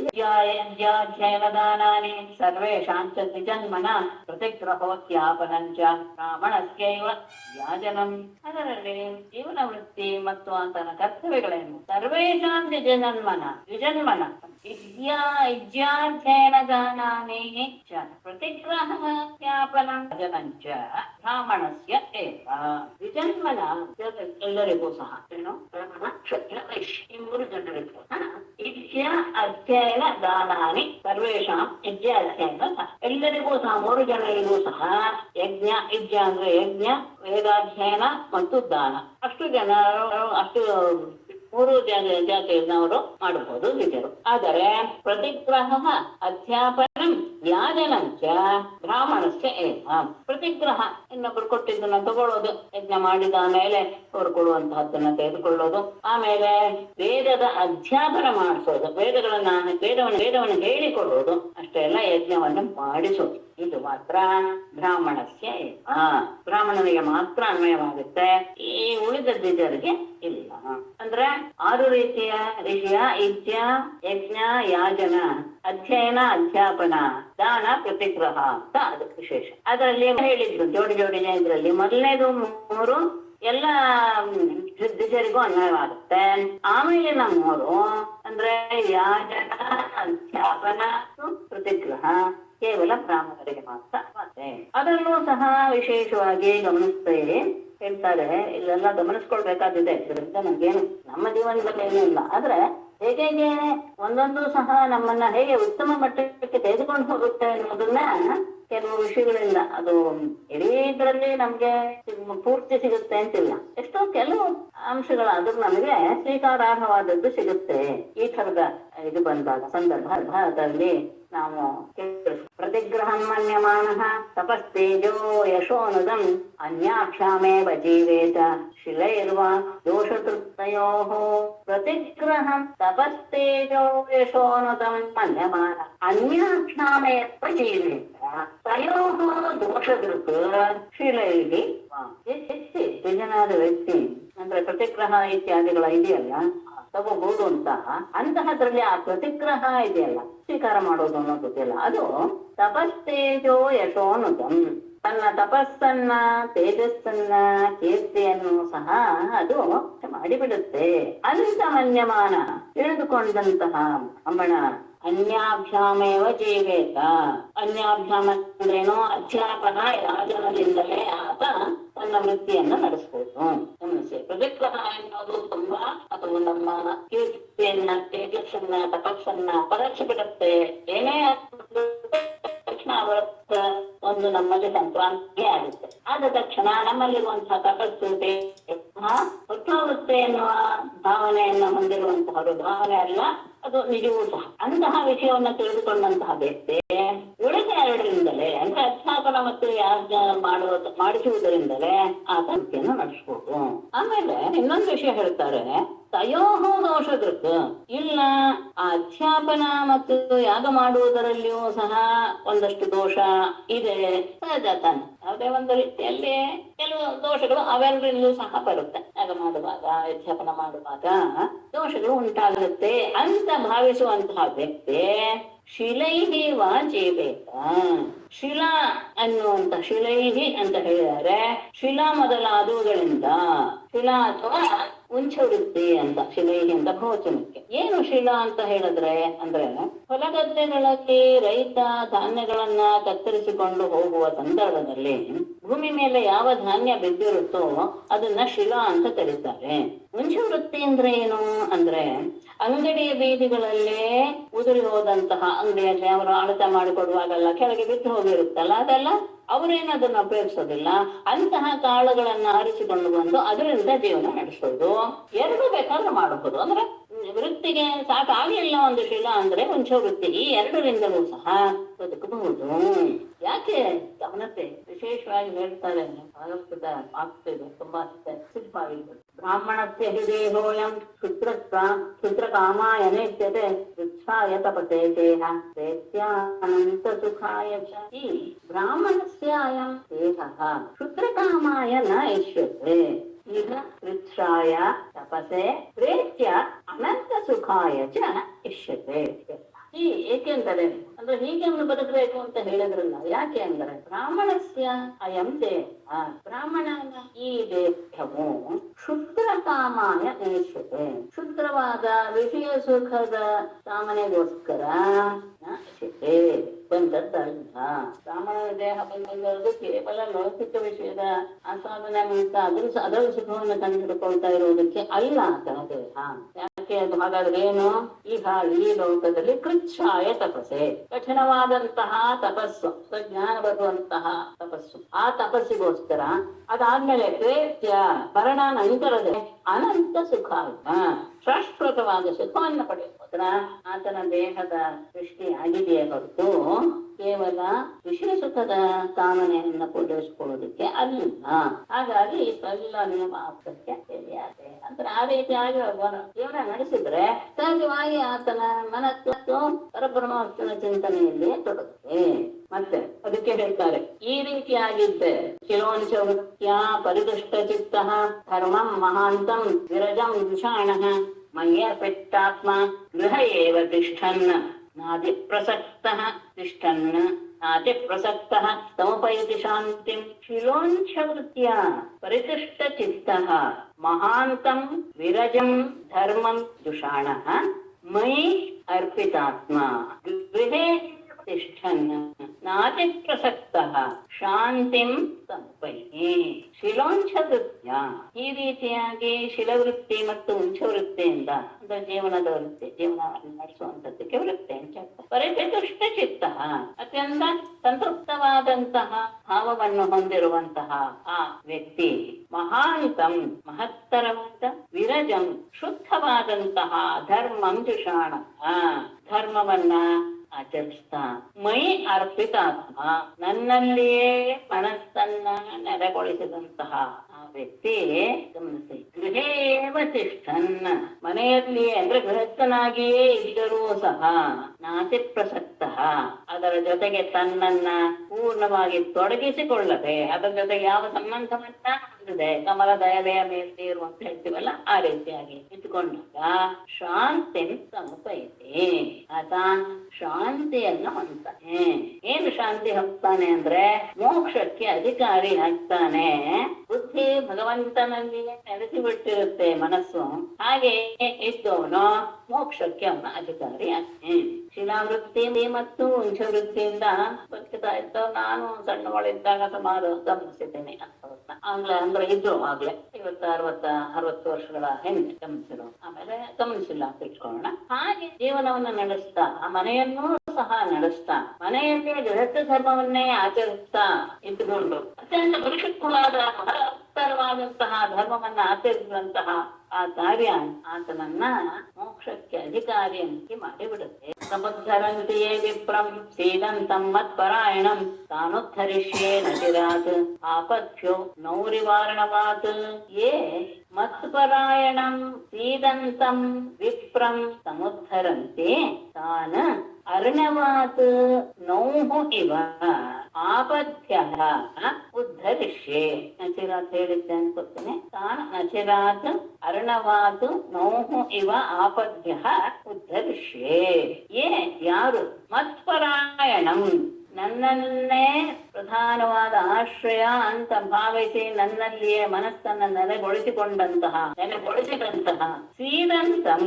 ದಾನಾನಿ ಸರ್ವೇಷಾಂಚ ದ್ವಿಜನ್ಮನ ಪ್ರತಿಗ್ರಹೋತ್ಯಾಪನಂಚ ಬ್ರಾಹ್ಮಣಸ್ಯೈವ ವ್ಯಾಜನಂ. ಅದರಲ್ಲಿ ಜೀವನ ವೃತ್ತಿ ಮತ್ತು ಆತನ ಕರ್ತವ್ಯಗಳೇನು? ಸರ್ವೇಷಾಂ ದ್ವಿಜನ್ಮನ ಇಜ್ಯಾಧ್ಯಯನ ದಾನಾನಿ ಚ ಪ್ರತಿಗ್ರಹೋತ್ಯಾಪನಂ ವ್ಯಾಜನಂಚ ಬ್ರಾಹ್ಮಣಸ್ಯ ಏವ. ದ್ವಿಜನ್ಮನ ಎಲ್ಲರಿಗೂ ಸಹ ಏನು ಬ್ರಾಹ್ಮಣ ಕ್ಷತ್ರಿಯ ವೈಶ್ಯ ಈ ಮೂರು ಜನರಿಗೂ ಇಜ್ಯ ಅಧ್ಯಯನ ದಾನಾನಿ ಸರ್ವೇಷಾಂ ಇಜ್ಯ ಅಧ್ಯಯನ ಎಲ್ಲರಿಗೂ ಸಹ ಮೂರು ಜನರಿಗೂ ಸಹ ಯಜ್ಞ, ಇಜ್ಯ ಅಂದ್ರೆ ಯಜ್ಞ, ವೇದಾಧ್ಯಯನ ಮತ್ತು ದಾನ, ಅಷ್ಟು ಮೂರು ಜಾತಿಯವರು ಮಾಡಬಹುದು ನಿಜರು. ಆದರೆ ಪ್ರತಿಗ್ರಹ ಅಧ್ಯಾಪನ ವ್ಯಾಜನಂಚ ಬ್ರಾಹ್ಮಣಸ್ಯ ಏವ. ಪ್ರತಿಗ್ರಹ ಇನ್ನೊಬ್ರು ಕೊಟ್ಟಿದ್ದನ್ನ ತಗೊಳ್ಳೋದು, ಯಜ್ಞ ಮಾಡಿದ ಮೇಲೆ ಅವರು ಕೊಡುವಂತಹದ್ದನ್ನ ತೆಗೆದುಕೊಳ್ಳೋದು. ಆಮೇಲೆ ವೇದದ ಅಧ್ಯಾಪನ ಮಾಡಿಸೋದು, ವೇದವನ್ನು ಹೇಳಿಕೊಡೋದು, ಅಷ್ಟೇ ಅಲ್ಲ ಯಜ್ಞವನ್ನು ಮಾಡಿಸೋದು. ಇದು ಮಾತ್ರ ಬ್ರಾಹ್ಮಣಸ್ಯ ಏವ, ಬ್ರಾಹ್ಮಣನಿಗೆ ಮಾತ್ರ ಅನ್ವಯವಾಗುತ್ತೆ. ಈ ಉಳಿದ ದ್ವಿಜರಿಗೆ ಇಲ್ಲ. ಅಂದ್ರೆ 6 ರೀತಿಯ ಋಷಿಯ ಇಜ್ಯ, ಯಜ್ಞ, ಯಾಜನ, ಅಧ್ಯಯನ, ಅಧ್ಯಾಪನ, ದಾನ, ಪ್ರತಿಗ್ರಹ ಅಂತ ಅದು ವಿಶೇಷ. ಅದರಲ್ಲಿ ಹೇಳಿದ್ರು ಜೋಡಿನೇ ಇದ್ರಲ್ಲಿ ಮೊದಲನೇದು 3 ಎಲ್ಲ ದ್ವಿಜರಿಗೂ ಅನ್ವಯವಾಗುತ್ತೆ. ಆಮೇಲಿನ 3 ಅಂದ್ರೆ ಯಾಜನ, ಅಧ್ಯಾಪನ, ಪ್ರತಿಗ್ರಹ ಕೇವಲ ಬ್ರಾಹ್ಮಣರಿಗೆ ಮಾತ್ರ. ಮತ್ತೆ ಅದನ್ನು ಸಹ ವಿಶೇಷವಾಗಿ ಗಮನಿಸ್ತೇವೆ ಹೇಳ್ತಾರೆ. ಇಲ್ಲೆಲ್ಲ ಗಮನಿಸ್ಕೊಳ್ಬೇಕಾದಿದೆ. ಇದರಿಂದ ನಮ್ಗೇನು ನಮ್ಮ ಜೀವನದಲ್ಲಿ ಏನೂ ಇಲ್ಲ. ಆದ್ರೆ ಹೇಗೆ ಒಂದೊಂದು ಸಹ ನಮ್ಮನ್ನ ಹೇಗೆ ಉತ್ತಮ ಮಟ್ಟಕ್ಕೆ ತೆಗೆದುಕೊಂಡು ಹೋಗುತ್ತೆ ಅನ್ನೋದನ್ನ ಕೆಲವು ಋಷಿಗಳಿಂದ. ಅದು ಇಡೀ ಇದ್ರಲ್ಲಿ ನಮ್ಗೆ ಪೂರ್ತಿ ಸಿಗುತ್ತೆ ಅಂತಿಲ್ಲ, ಎಷ್ಟೋ ಕೆಲವು ಅಂಶಗಳಾದ್ರೂ ನಮಗೆ ಸ್ವೀಕಾರಾರ್ಹವಾದದ್ದು ಸಿಗುತ್ತೆ ಈ ತರದ ಇದು ಬಂದಾಗ ಸಂದರ್ಭದಲ್ಲಿ ನಾವು ಪ್ರತಿಗ್ರಹಂ ಮನ್ಯಮಾನಃ ತಪಸ್ತೇಜೋ ಯಶೋನುದಂ ಅನ್ಯಾಕ್ಷಾಮೇವ ಜೀವೇತ ಶಿಲೈರ್ವಾ ದೋಷತೃಪ್ತಯೋಃ. ಪ್ರತಿಗ್ರಹಂ ತಪಸ್ತೇಜೋ ಯಶೋನುದಂ ಮನ್ಯಮಾನ ಅನ್ಯಾಕ್ಷಾಮೇವ ಜೀವೇತ ತಯೋಃ ದೋಷತೃತ್ ಶಿಲೈಃ. ಎಷ್ಟು ಜನವಾದ ವ್ಯಕ್ತಿ ಅಂದ್ರೆ ಪ್ರತಿಗ್ರಹ ಇತ್ಯಾದಿಗಳ ಇದೆಯಲ್ಲ ತಗೋಬಹುದು ಅಂತ, ಅಂತಹದ್ರಲ್ಲಿ ಆ ಪ್ರತಿಗ್ರಹ ಇದೆಯಲ್ಲ ಸ್ವೀಕಾರ ಮಾಡೋದು ಅನ್ನೋದು ಗೊತ್ತಿಲ್ಲ. ಅದು ತಪಸ್ತೇಜೋ ಯಶೋನುತಂ, ತನ್ನ ತಪಸ್ಸನ್ನ ತೇಜಸ್ಸನ್ನ ಕೀರ್ತಿಯನ್ನು ಸಹ ಅದು ಮಾಡಿಬಿಡುತ್ತೆ ಅಂತ ಮನ್ಯಮಾನ ತಿಳಿದುಕೊಂಡಂತಹ ಬ್ರಾಹ್ಮಣ ಅನ್ಯಾಭ್ಯಾಮೇವ ಜೀವೇತ. ಅನ್ಯಾಭ್ಯಾಮ ಅಂದ್ರೇನೋ ಅಧ್ಯಾಪನ ಯಾಜನದಿಂದಲೇ ಆತ ತನ್ನ ವೃತ್ತಿಯನ್ನು ನಡೆಸಬಹುದು. ಗಮನಿಸಿ, ಪ್ರತಿಗ್ರಹ ಎನ್ನುವುದು ತುಂಬಾ ಅದು ನಮ್ಮ ಕೀರ್ತಿಯನ್ನ ತೇಜಸ್ಸನ್ನ ತಪಸ್ಸನ್ನ ಪರೀಕ್ಷೆ ಬಿಡುತ್ತೆ. ಏನೇ ತಕ್ಷಣ ಅವರ ಒಂದು ನಮ್ಮಲ್ಲಿ ಸಂಕ್ರಾಂತಿ ಆಗುತ್ತೆ. ಆದ ತಕ್ಷಣ ನಮ್ಮಲ್ಲಿರುವಂತಹ ತಪಸ್ಸು ಹೊತ್ತಾಗುತ್ತೆ ಎನ್ನುವ ಭಾವನೆಯನ್ನು ಹೊಂದಿರುವಂತಹವರು, ಭಾವನೆ ಅಲ್ಲ ಅದು ನಿಜವೂ ಸಹ, ಅಂತಹ ವಿಷಯವನ್ನು ತಿಳಿದುಕೊಂಡಂತಹ ವ್ಯಕ್ತಿ ಉಳಿದ ಎರಡರಿಂದಲೇ ಅಂದ್ರೆ ಅಧ್ಯಾಪನ ಮತ್ತು ಮಾಡಿಸುವುದರಿಂದಲೇ ಆತ ವೃತ್ತಿಯನ್ನು ನಡೆಸಬಹುದು. ಆಮೇಲೆ ಇನ್ನೊಂದು ವಿಷಯ ಹೇಳ್ತಾರೆ, ತಯೋಹೋ ದೋಷದೃಕ್. ಇಲ್ಲ, ಆ ಅಧ್ಯಾಪನ ಮತ್ತು ಯಾಗ ಮಾಡುವುದರಲ್ಲಿಯೂ ಸಹ ಒಂದಷ್ಟು ದೋಷ ಇದೆ ಸಹಜ ತಾನೆ. ಯಾವುದೇ ಒಂದು ರೀತಿಯಲ್ಲಿ ಕೆಲವು ದೋಷಗಳು ಅವೆರಡರಲ್ಲೂ ಸಹ ಬರುತ್ತೆ. ಯಾಗ ಮಾಡುವಾಗ ಅಧ್ಯಾಪನ ಮಾಡುವಾಗ ದೋಷಗಳು ಉಂಟಾಗುತ್ತೆ ಅಂತ ಭಾವಿಸುವಂತಹ ವ್ಯಕ್ತಿ ಶಿಲೈಹಿ ವಾ ಜೀವೇತ. ಶಿಲಾ ಅನ್ನುವಂತ ಶಿಲೈಹಿ ಅಂತ ಹೇಳಿದರೆ ಶಿಲಾ ಮೊದಲಾದವುಗಳಿಂದ, ಶಿಲಾ ಅಥವಾ ಉಂಚವೃತ್ತಿ ಅಂತ ಶಿಲೈಹಿ ಅಂತ ಬಹುವಚನಕ್ಕೆ. ಏನು ಶಿಲಾ ಅಂತ ಹೇಳಿದ್ರೆ ಅಂದ್ರೆ ಹೊಲಗದ್ದೆಗಳಲ್ಲಿ ರೈತ ಧಾನ್ಯಗಳನ್ನ ಕತ್ತರಿಸಿಕೊಂಡು ಹೋಗುವ ಸಂದರ್ಭದಲ್ಲಿ ಭೂಮಿ ಮೇಲೆ ಯಾವ ಧಾನ್ಯ ಬಿದ್ದಿರುತ್ತೋ ಅದನ್ನ ಶಿಲಾ ಅಂತ ಕರೀತಾರೆ. ಉಂಚವೃತ್ತಿ ಅಂದ್ರೆ ಏನು ಅಂದ್ರೆ ಅಂಗಡಿಯ ಬೀದಿಗಳಲ್ಲೇ ಉದುರಿ ಹೋದಂತಹ, ಅಂಗಡಿಯಲ್ಲಿ ಅವರು ಅಳತೆ ಮಾಡಿಕೊಡುವಾಗಲ್ಲ ಕೆಳಗೆ ಬಿದ್ದು ಹೋಗಿರುತ್ತಲ್ಲ, ಅದೆಲ್ಲ ಅವರೇನು ಅದನ್ನ ಉಪಯೋಗಿಸೋದಿಲ್ಲ. ಅಂತಹ ಕಾಳುಗಳನ್ನ ಆರಿಸಿಕೊಂಡು ಬಂದು ಅದರಿಂದ ಜೀವನ ನಡೆಸೋದು. ಎರಡು ಬೇಕಾದ್ರೂ ಮಾಡಬಹುದು. ಅಂದ್ರೆ ವೃತ್ತಿಗೆ ಸಾಕಾಗಲಿಲ್ಲ ಒಂದು ಶಿಲಾ ಅಂದ್ರೆ ವಂಶವೃತ್ತಿ, ಈ ಎರಡರಿಂದಲೂ ಸಹ ಬದುಕಬಹುದು. ಯಾಕೆ ಗಮನತೆ ವಿಶೇಷವಾಗಿ ಹೇಳ್ತಾರೆ, ಭಾಗವತದ ಆಗ್ತದೆ ತುಂಬಾ ಸಿದ್ಧವಾಗಿರ್ಬೋದು. ಬ್ರಾಹ್ಮಣಸ್ಯ ಹೃದಯೋಯಂ ಕ್ಷುದ್ರಕಾಮಾಯ ನೇತ್ಯತೆ ವೃಕ್ಷಾಯ ತಪಸೇ ದೇಹ ಪ್ರೇತ್ಯಾನಂತ ಸುಖಾಯ ಚ. ಈ ಬ್ರಾಹ್ಮಣಸ್ಯ ಅಯಂ ದೇಹಃ ಕ್ಷುದ್ರಕಾಮಾಯ ನ ಇಷ್ಯತೆ ಈಗ ವೃಕ್ಷಾಯ ತಪಸೆ ಪ್ರೇತ್ಯ ಅನಂತ ಸುಖಾಯ ಚ ಇಷ್ಯತೆ. ಈ ಏಕೆಂದರೆ ಅಂದ್ರೆ ಹೀಗೆ ಅವನು ಬದುಕಬೇಕು ಅಂತ ಹೇಳಿದ್ರಲ್ಲ. ಯಾಕೆ ಅಂದ್ರೆ ಬ್ರಾಹ್ಮಣಸ್ಯ ಅಯಂ ದೇಹ, ಬ್ರಾಹ್ಮಣನ ಈ ದೇಹವು ಕ್ಷುದ್ರ ಕಾಮಾಯ ನೇಷ್ಯತೆ, ಕ್ಷುದ್ರವಾದ ವಿಷಯ ಸುಖದ ಕಾಮನೆಗೋಸ್ಕರ ನಾಶತೆ ಬಂದದ್ದಲ್ಲ. ಬ್ರಾಹ್ಮಣನ ದೇಹ ಬಂದಿರೋದು ಕೇವಲ ಲೌಕಿಕ ವಿಷಯದ ಆಸ್ವಾದನೆ ಮೂಲಕ ಅದರ ಸುಖವನ್ನು ಕಂಡುಹಿಡ್ಕೊಳ್ತಾ ಇರುವುದಕ್ಕೆ ಅಲ್ಲ ಆತನ ದೇಹ. ಯಾಕೆ ಅದು ಹಾಗಾದ್ರೆ ಏನು? ಈಗ ಈ ಲೋಕದಲ್ಲಿ ಕೃಚ್ಛಾಯ ತಪಸ್ಸೆ, ಕಠಿಣವಾದಂತಹ ತಪಸ್ಸು, ಜ್ಞಾನ ಬರುವಂತಹ ತಪಸ್ಸು, ಆ ತಪಸ್ಸಿಗೋಸ್ಕರ ಅದಾದ್ಮೇಲೆ ಪ್ರೇತ್ಯ ಮರಣಾನಂತರದ ಅನಂತ ಸುಖ, ಶಾಶ್ವತವಾದ ಸುಖವನ್ನು ಪಡೆಯೋದ್ರ ಆತನ ದೇಹದ ಸೃಷ್ಟಿ ಆಗಿದೆಯೇ ಹೊರತು ಕೇವಲ ವಿಷಯ ಸುಖದ ಕಾಮನೆಯನ್ನ ಪೂರೈಸಿಕೊಳ್ಳುವುದಕ್ಕೆ ಅಲ್ಲ. ಹಾಗಾಗಿ ಇಷ್ಟೆಲ್ಲ ನಿಯಮ ಆಗ್ತಕ್ಕೆ ಸರಿಯಾದೆ ಅಂದ್ರೆ ಆ ರೀತಿಯಾಗಿ ಜೀವನ ನಡೆಸಿದ್ರೆ ಸಹಜವಾಗಿ ಆತನ ಮನಸ್ಸು ಪರಬ್ರಹ್ಮವಸ್ತುನ ಚಿಂತನೆಯಲ್ಲಿ ತೊಡಗುತ್ತೆ. ಮತ್ತೆ ಅದಕ್ಕೆ ಹೇಳ್ತಾರೆ, ಈ ರೀತಿಯಾಗಿದ್ದೆ ಕಿಲೋಂಚ ವೃತ್ಯ ಪರಿದುಷ್ಟ ಚಿತ್ತ ಧರ್ಮಂ ಮಹಾಂತಂ ವಿರಜಂ ವಿಷಾಣಃ ಮಯ್ಯರ್ಪಿತಾತ್ಮ ಗೃಹ ಏವ ತಿಷ್ಠನ್ ನಾತಿ ಪ್ರಸಕ್ತಃ ತಿಷ್ಠನ್ ನಾತಿ ಪ್ರಸಕ್ತಃ ಸಮುಪೈತಿ ಶಾಂತಿಂ. ಶಿಲೋಂಚ ವೃತ್ಯ ಪರಿದುಷ್ಟ ಚಿತ್ತಃ ಮಹಾಂತಂ ವಿರಜಂ ಧರ್ಮಂ ದುಷಾಣಃ ಮಯಿ ಅರ್ಪಿತಾತ್ಮ ಗೃಹೇ ತಿಷ್ಠನ್ ನಾತಿ ಪ್ರಸಕ್ತಃ ಶಾಂತಿಂ ಸಂಪೈಹಿ. ಶಿಲೋಂಚ ವೃತ್ಯ, ಈ ರೀತಿಯಾಗಿ ಶಿಲವೃತ್ತಿ ಮತ್ತು ಉಂಚವೃತ್ತಿಯಿಂದ ಅಂದ್ರೆ ಜೀವನದ ವೃತ್ತಿ, ಜೀವನ ನಡೆಸುವಂತದ್ದಕ್ಕೆ ವೃತ್ತಿ ಅಂತ ಹೇಳ್ತಾರೆ. ಪರಿತುಷ್ಟ ಚಿತ್ತ, ಅತ್ಯಂತ ಸಂತೃಪ್ತವಾದಂತಹ ಭಾವವನ್ನು ಹೊಂದಿರುವಂತಹ ಆ ವ್ಯಕ್ತಿ ಮಹಾಂತಂ ಮಹತ್ತರವಾದ ವಿರಜಂ ಶುದ್ಧವಾದಂತಹ ಧರ್ಮಂ ಜುಷಾಣ ಧರ್ಮವನ್ನ ಆಚರಿಸ್ತಾ ಮೈ ಅರ್ಪಿತಾತ್ಮ ನನ್ನಲ್ಲಿಯೇ ಮನಸ್ಸನ್ನ ನೆಲೆಗೊಳಿಸಿದಂತಹ ಆ ವ್ಯಕ್ತಿ ಗಮನಿಸಿ. ಗೃಹೇವ ತಿಷ್ಠನ್ ಮನೆಯಲ್ಲಿಯೇ ಅಂದ್ರೆ ಗೃಹಸ್ಥನಾಗಿಯೇ ಇದ್ದರೂ ಸಹ ನಾತಿ ಪ್ರಸಕ್ತ ಅದರ ಜೊತೆಗೆ ತನ್ನನ್ನ ಪೂರ್ಣವಾಗಿ ತೊಡಗಿಸಿಕೊಳ್ಳದೆ ಅದರ ಜೊತೆಗೆ ಯಾವ ಸಂಬಂಧವನ್ನ ಹೊಂದಿದೆ, ಕಮಲದ ಎಲೆಯ ಮೇಲೆ ನೀರು ಅಂತ ಹೇಳ್ತೀವಲ್ಲ ಆ ರೀತಿಯಾಗಿ ಇಟ್ಕೊಂಡಾಗ ಶಾಂತಿ ಸಮುಪೈತಿ ಆತ ಶಾಂತಿಯನ್ನ ಹೊಂದ್ತಾನೆ. ಏನು ಶಾಂತಿ ಹೊಂದ್ತಾನೆ ಅಂದ್ರೆ ಮೋಕ್ಷಕ್ಕೆ ಅಧಿಕಾರಿ ಆಗ್ತಾನೆ. ಬುದ್ಧಿ ಭಗವಂತನಲ್ಲಿಯೇ ನೆಲೆಸಿ ಬಿಟ್ಟಿರುತ್ತೆ ಮನಸ್ಸು, ಹಾಗೆ ಇದ್ದವನು ಮೋಕ್ಷಕ್ಕೆ ಅವನ ಅಧಿಕಾರಿ ಆಗ್ತಾನೆ. ಶಿಲಾವೃತ್ತಿ ಮತ್ತು ಉಂಚವೃತ್ತಿಯಿಂದ ಬದುಕ್ತಾ ಇದ್ದವ್ ನಾನು ಸಣ್ಣವಳಿದ್ದಾಗ ಸುಮಾರು ಗಮನಿಸಿದ್ದೇನೆ ಅಂತವ್ರನ್ನ. ಅಂದ್ರೆ ಇದ್ರು ಆಗ್ಲೇ 50-60 ವರ್ಷಗಳ ಹಿಂದೆ ಗಮನಿಸಿದ್ರು, ಆಮೇಲೆ ಗಮನಿಸಿಲ್ಲ ಅಂತ ಇಟ್ಕೊಳ್ಳೋಣ. ಹಾಗೆ ಜೀವನವನ್ನ ನಡೆಸ್ತಾ ಮನೆಯನ್ನೂ ಸಹ ನಡೆಸ್ತಾ ಮನೆಯಲ್ಲಿ ಗೃಹಸ್ಥ ಧರ್ಮವನ್ನೇ ಆಚರಿಸ್ತಾ ಇದ್ದುಕೊಂಡು ಅತ್ಯಂತ ಪರಿಶುದ್ಧವಾದ ಮಹತ್ತರವಾದಂತಹ ಧರ್ಮವನ್ನ ಆಚರಿಸಿದಂತಹ ಆ ಕಾರ್ಯ ಆತನನ್ನ ಮೋಕ್ಷಕ್ಕೆ ಅಧಿಕಾರಿಯಂತೆ ಮಾಡಿಬಿಡುತ್ತೆ. ಸಮುದ್ಧರಂತೆಯೇ ವಿಪ್ರಂ ಸೀದಂತಂ ಮತ್ಪರಾಯಣಂ ತಾನುದ್ಧರಿಷ್ಯೇ ನಚಿರಾತ್ ಆಪಥ್ಯೋ ನೌರಿವಾರಣವಾತ್ ಯೇ ಮತ್ಪರಾಯಣಂ ಸೀದಂತಂ ವಿಪ್ರಂ ಸಮುದ್ಧರಂತೆ ತಾನ ಅರ್ಣವಾತ್ ನೌಹು ಇವ ಆಪಥ್ಯ ಉದ್ಧರಿಷ್ಯೆ. ನಚಿರಾತ್ ಹೇಳಿದ್ದೆ ಅನ್ಕೋತೇನೆ. ನಚಿರಾತ್ ಅರ್ಣವಾತ್ ನೌಹು ಇವ ಆಪಥ್ಯ ಉದ್ಧರಿಷ್ಯೆ. ಯಾರು ಮತ್ಪರಾಯಣಂ ನನ್ನನ್ನೇ ಪ್ರಧಾನವಾದ ಆಶ್ರಯ ಅಂತ ಭಾವಿಸಿ ನನ್ನಲ್ಲಿಯೇ ಮನಸ್ಸನ್ನ ನೆಲೆಗೊಳಿಸಿದಂತಹ ಸೀದಂತಂ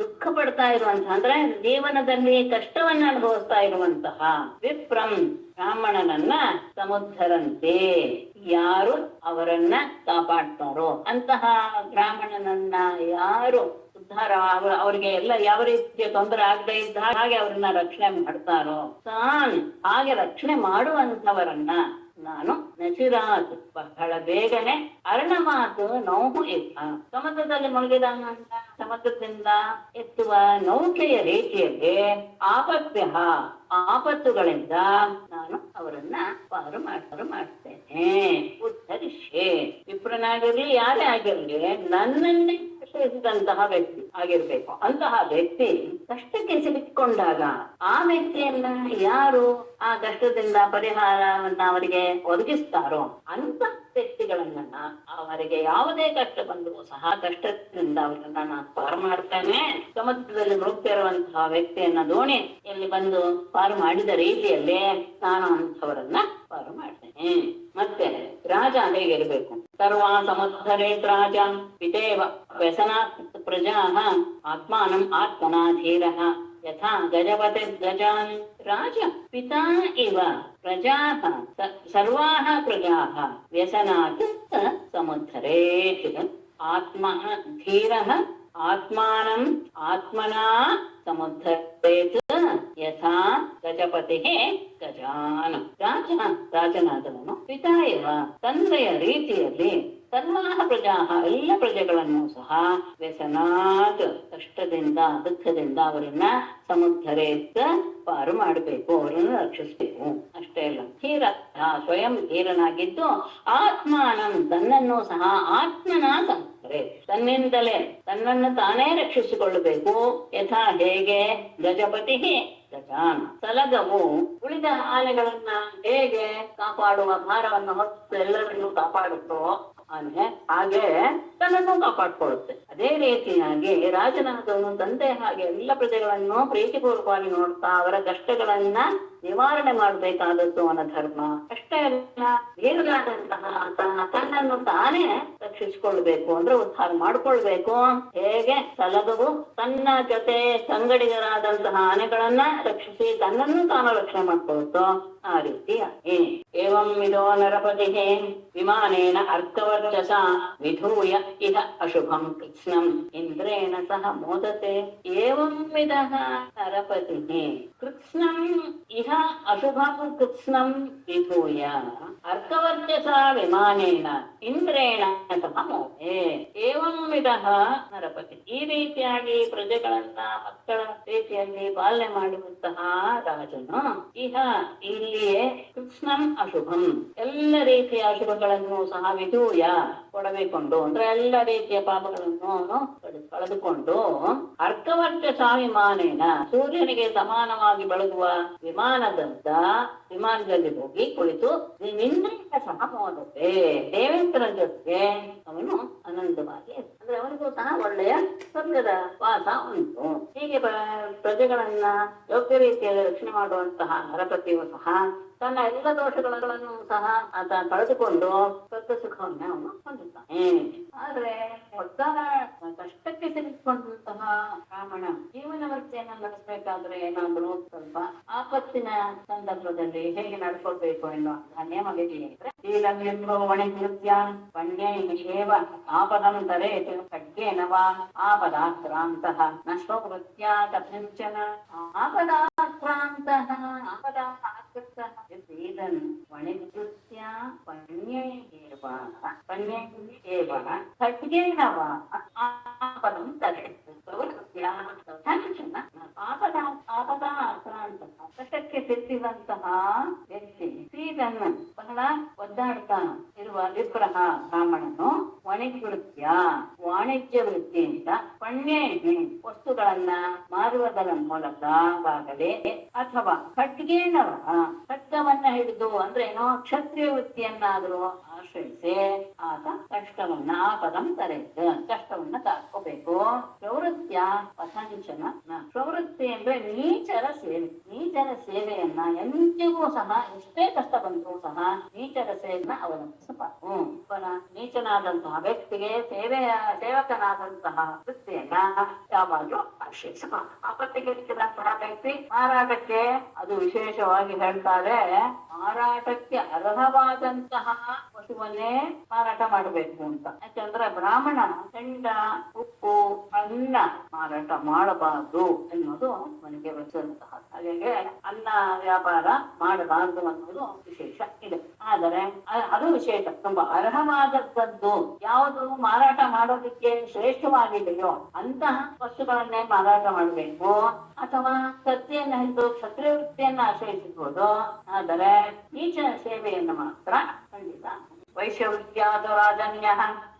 ದುಃಖ ಪಡ್ತಾ ಇರುವಂತಹ ಅಂದ್ರೆ ಜೀವನದಲ್ಲಿ ಕಷ್ಟವನ್ನ ಅನುಭವಿಸ್ತಾ ಇರುವಂತಹ ವಿಪ್ರಂ ಬ್ರಾಹ್ಮಣನನ್ನ ಸಮುದ್ಧರಂತೆ ಯಾರು ಅವರನ್ನ ಕಾಪಾಡ್ತಾರೋ ಅಂತಹ ಬ್ರಾಹ್ಮಣನನ್ನ ಯಾರು ಉದ್ಧಾರ ಅವರಿಗೆ ಎಲ್ಲ ಯಾವ ರೀತಿಯ ತೊಂದರೆ ಆಗದೆ ಇದ್ದ ಹಾಗೆ ಅವ್ರನ್ನ ರಕ್ಷಣೆ ಮಾಡ್ತಾರೋ ಹಾಗೆ ರಕ್ಷಣೆ ಮಾಡುವಂತವರನ್ನ ನಾನು ನಚಿರಾತ್ ಬಹಳ ಬೇಗನೆ ಅರ್ಣಮಾತು ನೌಹು ಇಲ್ಲ ಸಮುದ್ರದಲ್ಲಿ ಮುಳುಗಿದ ಸಮುದ್ರದಿಂದ ಎತ್ತುವ ನೌಕೆಯ ರೀತಿಯಲ್ಲಿ ಆಪತ್ತುಗಳಿಂದ ನಾನು ಅವರನ್ನ ಪಾರು ಮಾಡ್ತೇನೆ. ಉದ್ಧರಿಷ್ಯೆ. ವಿಪ್ರನಾಗಿರ್ಲಿ ಯಾರೇ ಆಗಿರ್ಲಿ ನನ್ನನ್ನೇ ಆಶ್ರಯಿಸಿದಂತಹ ವ್ಯಕ್ತಿ ಆಗಿರ್ಬೇಕು. ಅಂತಹ ವ್ಯಕ್ತಿ ಕಷ್ಟಕ್ಕೆ ಸಿಲುಕಿಕೊಂಡಾಗ ಆ ವ್ಯಕ್ತಿಯನ್ನ ಯಾರು ಆ ಕಷ್ಟದಿಂದ ಪರಿಹಾರವನ್ನ ಅವರಿಗೆ ಒದಗಿಸ್ತಾರೋ ಅಂತ ವ್ಯಕ್ತಿಗಳನ್ನ ಅವರಿಗೆ ಯಾವುದೇ ಕಷ್ಟ ಬಂದರೂ ಸಹ ಕಷ್ಟದಿಂದ ಅವರನ್ನ ನಾನು ಪಾರು ಮಾಡ್ತೇನೆ. ಸಮುದ್ರದಲ್ಲಿ ಮುಳುಗ್ತಿರುವಂತಹ ವ್ಯಕ್ತಿಯನ್ನ ದೋಣಿಯಲ್ಲಿ ಬಂದು ಪಾರು ಮಾಡಿದ ರೀತಿಯಲ್ಲಿ ನಾನು ಅಂಥವರನ್ನ ಪಾರು ಮಾಡ್ತೇನೆ. ಮತ್ತೆ ರಾಜ ಹೇಗಿರ್ಬೇಕು? ಸರ್ವಾ ಸಮುದ್ಧರೇತ್ ರಾಜ ಪಿತೇವ ವ್ಯಸನಾತ್ ಪ್ರಜಾ ಆತ್ಮಾನಂ ಆತ್ಮನಾ ಧೀರಃ ಯಥಾ ಗಜಪತಿ ಗಜಾನ್ ರಾಜ ಪಿತಾ ಇವ ಪ್ರಜಾಃ ಸರ್ವಾಃ ಪ್ರಜಾಃ ವ್ಯಸನಾತ್ ಸಮುದ್ಧರೇತ್ ಆತ್ಮ ಧೀರಃ ಆತ್ಮಾನಂ ಆತ್ಮನಾ ಸಮುದ್ಧರೇತ್ ಯಥಾ ಗಜಪತಿ ಗಜಾನ್. ರಾಜನಾದವನು ಪಿತಾ ಇವ ತಂದೆಯ ರೀತಿಯಲ್ಲಿ ಸರ್ವಾಹ ಪ್ರಜಾ ಎಲ್ಲ ಪ್ರಜೆಗಳನ್ನು ಸಹ ವ್ಯಸನಾತ್ ಕಷ್ಟದಿಂದ ದುಃಖದಿಂದ ಅವರನ್ನ ಸಮುದ್ಧರೇತ್ ಪಾರು ಮಾಡಬೇಕು, ಅವರನ್ನು ರಕ್ಷಿಸಬೇಕು. ಅಷ್ಟೇ ಅಲ್ಲ, ಧೀರ ಸ್ವಯಂ ಧೀರನಾಗಿದ್ದು ಆತ್ಮಾನಂ ತನ್ನನ್ನು ಸಹ ಆತ್ಮನ ಸಂಸ್ಕರೆ ತನ್ನಿಂದಲೇ ತನ್ನನ್ನು ತಾನೇ ರಕ್ಷಿಸಿಕೊಳ್ಳಬೇಕು. ಯಥಾ ಹೇಗೆ ಗಜಪತಿ ಗಜಾನ್ ಸಲಗವು ಉಳಿದ ಆನೆಗಳನ್ನ ಹೇಗೆ ಕಾಪಾಡುವ ಭಾರವನ್ನು ಹೊತ್ತು ಎಲ್ಲರನ್ನೂ ಕಾಪಾಡುತ್ತೋ ಆನೆ ಹಾಗೆ ತನ್ನನ್ನು ಕಾಪಾಡ್ಕೊಳ್ಳುತ್ತೆ. ಅದೇ ರೀತಿಯಾಗಿ ರಾಜನಾದವನು ತಂದೆ ಹಾಗೆ ಎಲ್ಲ ಪ್ರಜೆಗಳನ್ನು ಪ್ರೀತಿಪೂರ್ವಕವಾಗಿ ನೋಡ್ತಾ ಅವರ ಕಷ್ಟಗಳನ್ನ ನಿವಾರಣೆ ಮಾಡಬೇಕಾದದ್ದು ಅವನ ಧರ್ಮ. ಅಷ್ಟೇ ಅಲ್ಲ, ದೇವರಾದಂತಹ ತನ್ನನ್ನು ತಾನೇ ರಕ್ಷಿಸಿಕೊಳ್ಬೇಕು ಅಂದ್ರೆ ಉದ್ಧಾರ ಮಾಡ್ಕೊಳ್ಬೇಕು. ಹೇಗೆ ಸಲಗವು ತನ್ನ ಜೊತೆ ಸಂಗಡಿಗರಾದಂತಹ ಆನೆಗಳನ್ನ ರಕ್ಷಿಸಿ ತನ್ನನ್ನು ತಾನು ರಕ್ಷಣೆ ಮಾಡ್ಕೊಳ್ತೋ ಆ ರೀತಿಯ ಏವಂ ವಿಧೋ ನರಪತಿ ವಿಮಾನೇನ ಅರ್ಕವರ್ಚಸ ವಿಧೂಯ ಇಹ ಅಶುಭಂ ಕೃತ್ಸ್ನಂ ಇಂದ್ರೇಣ ಸಹ ಮೋದತೆ. ಏವಂ ವಿಧಃ ನರಪತಿ ಕೃತ್ಸ್ನಂ ಇಹ ಅಶುಭಂ ಕೃತ್ಸ್ನಂ ವಿಧೂಯ ಅರ್ಕವರ್ಚಸ ವಿಮಾನೇನ ಇಂದ್ರೇಣ ಸಹ ಮೋದೆ. ಏವಂ ವಿಧಃ ನರಪತಿ, ಈ ರೀತಿಯಾಗಿ ಪ್ರಜೆಗಳನ್ನ ಮಕ್ಕಳ ರೀತಿಯಲ್ಲಿ ಪಾಲನೆ ಮಾಡುವಂತಹ ರಾಜನು ಇಹ ಇಲ್ಲಿಯೇ ಕೃತ್ಸ್ನಂ ಅಶುಭಂ ಎಲ್ಲ ರೀತಿಯ ಅಶುಭಗಳನ್ನು ಸಹ ವಿಧೂಯ ಕೊಡಬೇಕೊಂಡು ಅಂದ್ರೆ ಎಲ್ಲ ರೀತಿಯ ಪಾಪಗಳನ್ನು ಕಳೆದುಕೊಂಡು ಅರ್ಕವರ್ಚಸ ವಿಮಾನೇನ ಸೂರ್ಯನಿಗೆ ಸಮಾನವಾಗಿ ಬೆಳಗುವ ವಿಮಾನದಲ್ಲಿ ಹೋಗಿ ಕುಳಿತು ನಿಂದ್ರಿಂದ ಸಹ ಮೋದತೆ. ದೇವೇಂದ್ರನ ಜೊತೆಗೆ ಅವನು ಆನಂದವಾಗಿ ಅಂದ್ರೆ ಅವನಿಗೂ ಸಹ ಒಳ್ಳೆಯ ಸ್ವರ್ಗದ ವಾಸ ಉಂಟು. ಹೀಗೆ ಪ್ರಜೆಗಳನ್ನ ಯೋಗ್ಯ ರೀತಿಯಲ್ಲಿ ರಕ್ಷಣೆ ಮಾಡುವಂತಹ ನರಪತಿಯು ಸಹ ತನ್ನ ಎಲ್ಲ ದೋಷಗಳನ್ನು ಸಹ ಆತ ಕಳೆದುಕೊಂಡು ಸ್ವರ್ಗ ಸುಖವನ್ನ ಅವನು ಹೊಂದುತ್ತಾನೆ. ಆದ್ರೆ ಒಟ್ಟಾರ ಕಷ್ಟಕ್ಕೆ ಸಿಲುಕೊಂಡಂತಹ ರಾವಣ ಜೀವನವೃತ್ತಿಯನ್ನು ನಡೆಸಬೇಕಾದ್ರೆ ಏನಾದ್ರು ಸ್ವಲ್ಪ ಆಪತ್ತಿನ ಸಂದರ್ಭದಲ್ಲಿ ಹೇಗೆ ನಡ್ಕೊಳ್ಬೇಕು ಎನ್ನುವ ನಿಯಮವಿದೆ ಅಂದ್ರೆ ಶೀಲವಿರ್ಭವಣಿಕೃತ್ಯ ಪಣ್ಯೈವ ಆಪದಂ ತರೇತ್ ಖಡ್ಗೇನ ವಾ ಆಪದಾಕ್ರಾಂತಃ ನಷ್ಟೋವೃತ್ಯ ತಥಂಚನ ಆಪದಾಕ್ರಾಂತಃ ವಣಿಕೃತ್ಯ ಪಣ್ಯೈವ ಖಡ್ಗೇನ ವಾ ಆಪದಂ ತರೇತ್ ಕಷ್ಟಕ್ಕೆ ಸಿಕ್ಕಿದಂತಹ ವ್ಯಕ್ತಿ ಶ್ರೀಧನ ಬಹಳ ಒದ್ದಾಡ್ತಾ ಇರುವ ವಿಪ್ರಹ ಬ್ರಾಹ್ಮಣನು ವಣಿಕೃತ್ಯ ವಾಣಿಜ್ಯ ವೃತ್ತಿಯಿಂದ ಪಣ್ಯ ವಸ್ತುಗಳನ್ನ ಮಾರುವುದರ ಮೂಲಕವಾಗಲಿ ಅಥವಾ ಖಡ್ಗವನ್ನ ಹಿಡಿದು ಅಂದ್ರೆ ಏನೋ ಕ್ಷತ್ರಿಯ ವೃತ್ತಿಯನ್ನಾದರೂ ಆಶ್ರಯಿಸಿ ಆತ ಕಷ್ಟವನ್ನ ಆಪದಂ ತರೆದು ಕಷ್ಟವನ್ನ ತಾಕೋಬೇಕು. ಪ್ರವೃತ್ತಿಯ ಪಥಂಚನ ಪ್ರವೃತ್ತಿ ಅಂದ್ರೆ ನೀಚರ ಸೇವೆಯನ್ನ ಎಂದಿಗೂ ಸಹ ಎಷ್ಟೇ ಕಷ್ಟ ಬಂದರೂ ಸಹ ನೀಚರ ಸೇವೆಯನ್ನ ಅವಲಂಬಿಸಬಾರದು. ನೀಚನಾದಂತಹ ವ್ಯಕ್ತಿಗೆ ಸೇವಕನಾದಂತಹ ವೃತ್ತಿಯನ್ನ ಯಾವಾಗಲೂ ಆಶ್ರಯಿಸಬಾರದು. ಆಪತ್ತಿಗೆ ಸಿಕ್ಕಿದಂತಹ ವ್ಯಕ್ತಿ ಮಾರಾಟಕ್ಕೆ, ಅದು ವಿಶೇಷವಾಗಿ ಹೇಳ್ತಾರೆ, ಮಾರಾಟಕ್ಕೆ ಅರ್ಹವಾದಂತಹ ವಸ್ತುವನ್ನೇ ಮಾರಾಟ ಮಾಡಬೇಕು ಅಂತ. ಯಾಕಂದ್ರೆ ಬ್ರಾಹ್ಮಣ ಹೆಂಡ ಉಪ್ಪು ಅನ್ನ ಮಾರಾಟ ಮಾಡಬಾರದು ಎನ್ನುವುದು ಮನೆಗೆ ಬರುವಂತಹ. ಹಾಗೆ ಅನ್ನ ವ್ಯಾಪಾರ ಮಾಡಬಾರದು ಅನ್ನೋದು ವಿಶೇಷ ಇದೆ. ಆದರೆ ಅದು ವಿಶೇಷ ತುಂಬಾ ಅರ್ಹವಾದದ್ದು ಯಾವುದು ಮಾರಾಟ ಮಾಡೋದಕ್ಕೆ ಶ್ರೇಷ್ಠವಾಗಿದೆಯೋ ಅಂತಹ ವಸ್ತುಗಳನ್ನೇ ಮಾರಾಟ ಮಾಡಬೇಕು. ಅಥವಾ ಸತ್ಯೆಯನ್ನು ಹಿಡಿದು ಕ್ಷತ್ರಿಯ ವೃತ್ತಿಯನ್ನ ಆಶ್ರಯಿಸಬಹುದು. ಆದರೆ ನೀಚ ಸೇವೆಯನ್ನು ಮಾತ್ರ ಖಂಡಿತ. ವೈಶ್ಯವೃತ್ಯಾದ ರಾಜನ್ಯ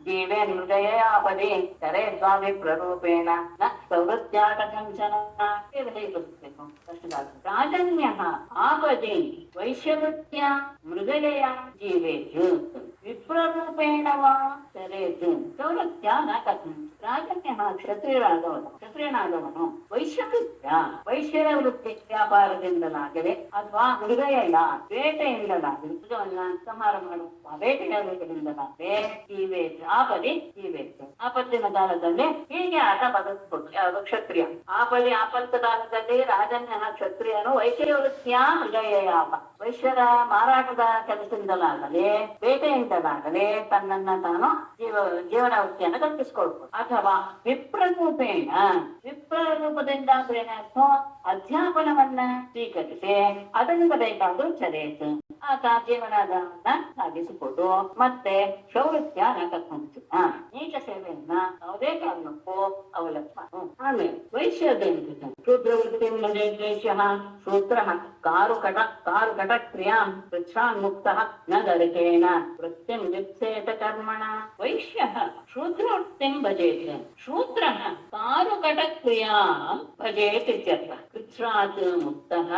ಜೀವೇ ಹೃದಯಾಪದಿ ತರೆ ಸ್ವಾಮಿ ಪ್ರರೂಪೇಣ ನ ಪ್ರವೃತ್ತ್ಯಾ ಕಥಂಚನ. ರಾಜನ್ಯ ಆಪದಿ ವೈಶ್ಯವೃತ್ಯ ಮೃಗಯ ಜೀವೇತು ವಿಪ್ರರೂಪೇಣ ವಾ ತರೇತು ಪ್ರವೃತ್ತ್ಯ ನ ಕಥಂ. ರಾಜನ್ಯ ಕ್ಷತ್ರಿಯನಾದವನು ವೈಶ್ಯರ ವೃತ್ತಿ ವ್ಯಾಪಾರದಿಂದಲಾಗಲಿ ಅಥವಾ ಮೃಗಯ ಬೇಟೆಯಿಂದಲಾಗಲಿ ಮೃಗವನ್ನ ಸಂಹಾರ ಮಾಡುವ ಬೇಟೆಯಾಡುವುದರಿಂದಲಾಗಲಿ ಆಪತ್ತಿನ ಕಾಲದಲ್ಲಿ ಹೀಗೆ ಆಟ ಬದುಕಬಹುದು ಕ್ಷತ್ರಿಯ. ಆಪತ್ತ ಕಾಲದಲ್ಲಿ ರಾಜನ್ಯ ಕ್ಷತ್ರಿಯನು ವೈಶ್ಯ ವೃತ್ತಿಯ ಮೃಗಯ ವೈಶ್ಯರ ಮಾರಾಟದ ಕೆಲಸದಿಂದಲಾಗಲಿ ಬೇಟೆಯಿಂದಲಾಗಲಿ ತನ್ನನ್ನ ತಾನು ಜೀವನ ವೃತ್ತಿಯನ್ನು ಕಲ್ಪಿಸಿಕೊಳ್ಬಹುದು. ಅಥವಾ ವಿಪ್ರರೂಪದಿಂದ ಅಧ್ಯಾಪನವನ್ನ ಸ್ವೀಕರಿಸಿ ಅದರಿಂದ ಬೇಕಾದ್ರೂ ಚರೇತು ಆತ ಜೀವನವನ್ನ ಸಾಗಿಸಿಕೊಡು. ಮತ್ತೆ ಪ್ರವೃತ್ತಿಯ ನೀಚ ಸೇವೆಯನ್ನ ಯಾವುದೇ ಕಾರಣಕ್ಕೂ ಅವಲಂಬ. ಆಮೇಲೆ ವೈಶ್ಯದಿಂದ ಶೂದ್ರವೃತ್ತಿ ಶೂದ್ರ ಕಾರುಕಟ ಕ್ರಿಯಾಂ ಪೃಚ್ಛಾನ್ಮುಕ್ತ ನ ದರ್ಶೇನ ವೃತ್ತಿಂ ವಿಪ್ಸೇತ ಕರ್ಮಣ. ವೈಶ್ಯ ಶೂದ್ರವೃತ್ತಿಂ ಭಜೇತ್, ಶೂದ್ರ ಕಾರುಕಟ ಕ್ರಿಯಾಂ ಭಜೇತ್ ಇತ್ಯರ್ಥ. ಪೃಚ್ಛಾತ್ ಮುಕ್ತಃ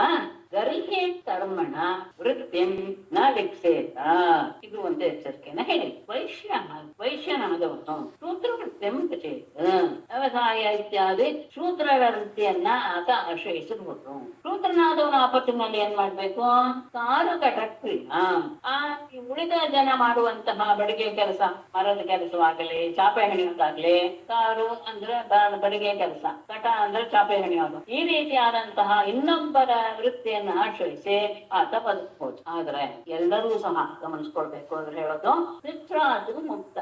ಗರ್ಹ್ಯೇ ಕರ್ಮಣ ವೃತ್ತಿಂ ನ ವಿಪ್ಸೇತ. ಇದು ಒಂದು ಎಚ್ಚರಿಕೆಯನ್ನ ಹೇಳಿ. ವೈಶ್ಯನಾದವನು ಶೂದ್ರ ವೃತ್ತಿಂ ಭಜೇತ್, ವ್ಯವಸಾಯ ಇತ್ಯಾದಿ ಶೂದ್ರರ ವೃತ್ತಿಯನ್ನ ಆತ ಆಶ್ರಯಿಸಬಹುದು. ಶೂದ್ರನಾದವನ ಆಪತ್ತಿನಲ್ಲಿ ಏನ್ ಮಾಡ್ಬೇಕು? ಕಾರು ಕಟಕ್ರಿಯ ಆ ಉಳಿದ ಜನ ಮಾಡುವಂತಹ ಬಡಿಗೆ ಕೆಲಸ, ಮರದ ಕೆಲಸವಾಗಲಿ, ಚಾಪೆ ಹೆಣಿಯೋದಾಗ್ಲಿ, ಕಾರು ಅಂದ್ರೆ ಬಡಿಗೆ ಕೆಲಸ, ಕಟ ಅಂದ್ರೆ ಚಾಪೆ ಹೆಣಿಯೋದು, ಈ ರೀತಿಯಾದಂತಹ ಇನ್ನೊಬ್ಬರ ವೃತ್ತಿಯನ್ನು ಆಶ್ರಯಿಸಿ ಆತ ಬದುಕಬಹುದು. ಆದ್ರೆ ಎಲ್ಲರೂ ಸಹ ಗಮನಿಸ್ಕೊಳ್ಬೇಕು ಅಂದ್ರೆ ಹೇಳೋದು ಪಿತ್ರಾದು ಮುಕ್ತ.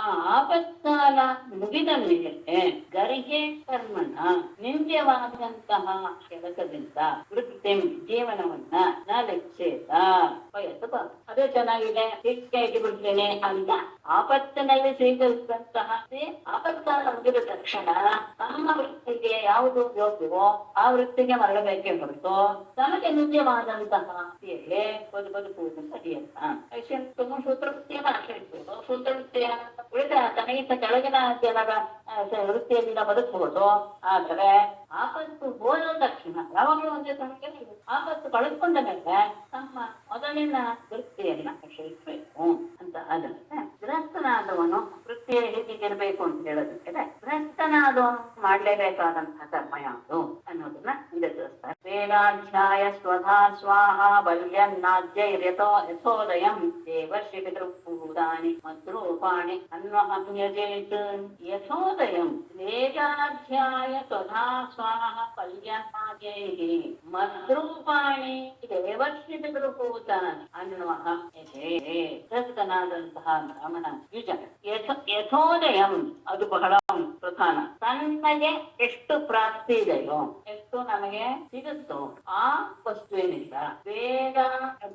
ಆ ಆಪತ್ಕಾಲ ಮುಗಿದ ಮೇಲೆ ಗರಿಗೆ ಕರ್ಮನ ನಿಂದ್ಯವಾದಂತಹ ಕೆಲಸದಿಂದ ವೃತ್ತಿ ಜೀವನವನ್ನ ನಾಲಿಚ್ಛೇದ ಬಯಸಬಾರದು. ಅದೇ ಚೆನ್ನಾಗಿದೆ, ಹೀಗೆ ಇಟ್ಬಿಡ್ತೇನೆ ಅಂತ ಆಪತ್ತಿನಲ್ಲಿ ಸ್ವೀಕರಿಸಿದಂತಹ ಆಪತ್ಕಾಲ ಮುಗಿದ ತಕ್ಷಣ ತಮ್ಮ ವೃತ್ತಿಗೆ ಯಾವುದು ಯೋಗ್ಯವೋ ಆ ವೃತ್ತಿಗೆ ಮರಳಬೇಕೇ ಹೊರತು ತಮಗೆ ನಿಜವಾದಂತಹ ವೃತ್ತಿಯಲ್ಲೇ ಬದುಕುವುದು ಸರಿಯಲ್ಲ. ಸೂತ್ರವೃತ್ತಿಯನ್ನು ಆಶ್ರಯಿಸಬಹುದು. ಸೂತ್ರವೃತ್ತಿಯ ಉಳಿದ ತನಗಿಂತ ಕೆಳಗಿನ ಜನರ ವೃತ್ತಿಯಿಂದ ಬದುಕಬಹುದು. ಆದರೆ ಆಪತ್ತು ಹೋದ ತಕ್ಷಣ ಯಾವಾಗಲೂ ಒಂದೇ ತನಕ ಆಪತ್ತು ಕಳೆದುಕೊಂಡ ಮೇಲೆ ತಮ್ಮ ಮೊದಲಿನ ವೃತ್ತಿಯನ್ನ ಆಶ್ರಯಿಸಬೇಕು ಅಂತ. ಅದಕ್ಕೆ ಗೃಹಸ್ಥನಾದವನು ವೃತ್ತಿಯ ಹೇಗಿರಬೇಕು ಅಂತ ಹೇಳೋದಕ್ಕೆ ಗೃಹಸ್ಥನಾದವನು ಮಾಡ್ಲೇಬೇಕಾದಂತಹ ಕರ್ಮ ಯಾವುದು ಅನ್ನೋದನ್ನ ಹಿಂದೆ ತಿಳಿಸ್ತಾರೆ. ವೇದಾಧ್ಯಾಯ ಸ್ವಧಾ ಸ್ವಾಹ ಬಲ್ಯನ್ನಾಜ್ಯೈರ್ಯಥೋ ಯಥೋದಯಂ ದೇವರ್ಷಿ ಪಿತೃಭೂತಾನಿ ಮದ್ರೂಪಾಣಿ ಅನ್ವಹಮ್ಯಜೇತ್. ಯಥೋದಯಂ ವೇದಾಧ್ಯಾಯ ಸ್ವಧಾ ಸ್ವಾಹ ಬಲ್ಯನ್ನಾಜ್ಯೈಹಿ ಮದ್ರೂಪಾಣಿ ದೇವರ್ಷಿ ಪಿತೃಭೂತಾನಿ ಅನ್ವಹಮ್ಯಜೇತ್. ಗೃಹಸ್ಥನಾದಂತಹ ಬ್ರಾಹ್ಮಣ ಯುಜ ಯಥೋದಯಂ ಅದು ಬಹಳ ಪ್ರಧಾನ. ತನ್ನಗೆ ಎಷ್ಟು ಪ್ರಾಪ್ತಿ ಇದೆಯೋ, ಎಷ್ಟು ನಮಗೆ ಸಿಗುತ್ತೋ ಆ ವಸ್ತುವಿನಿಂದ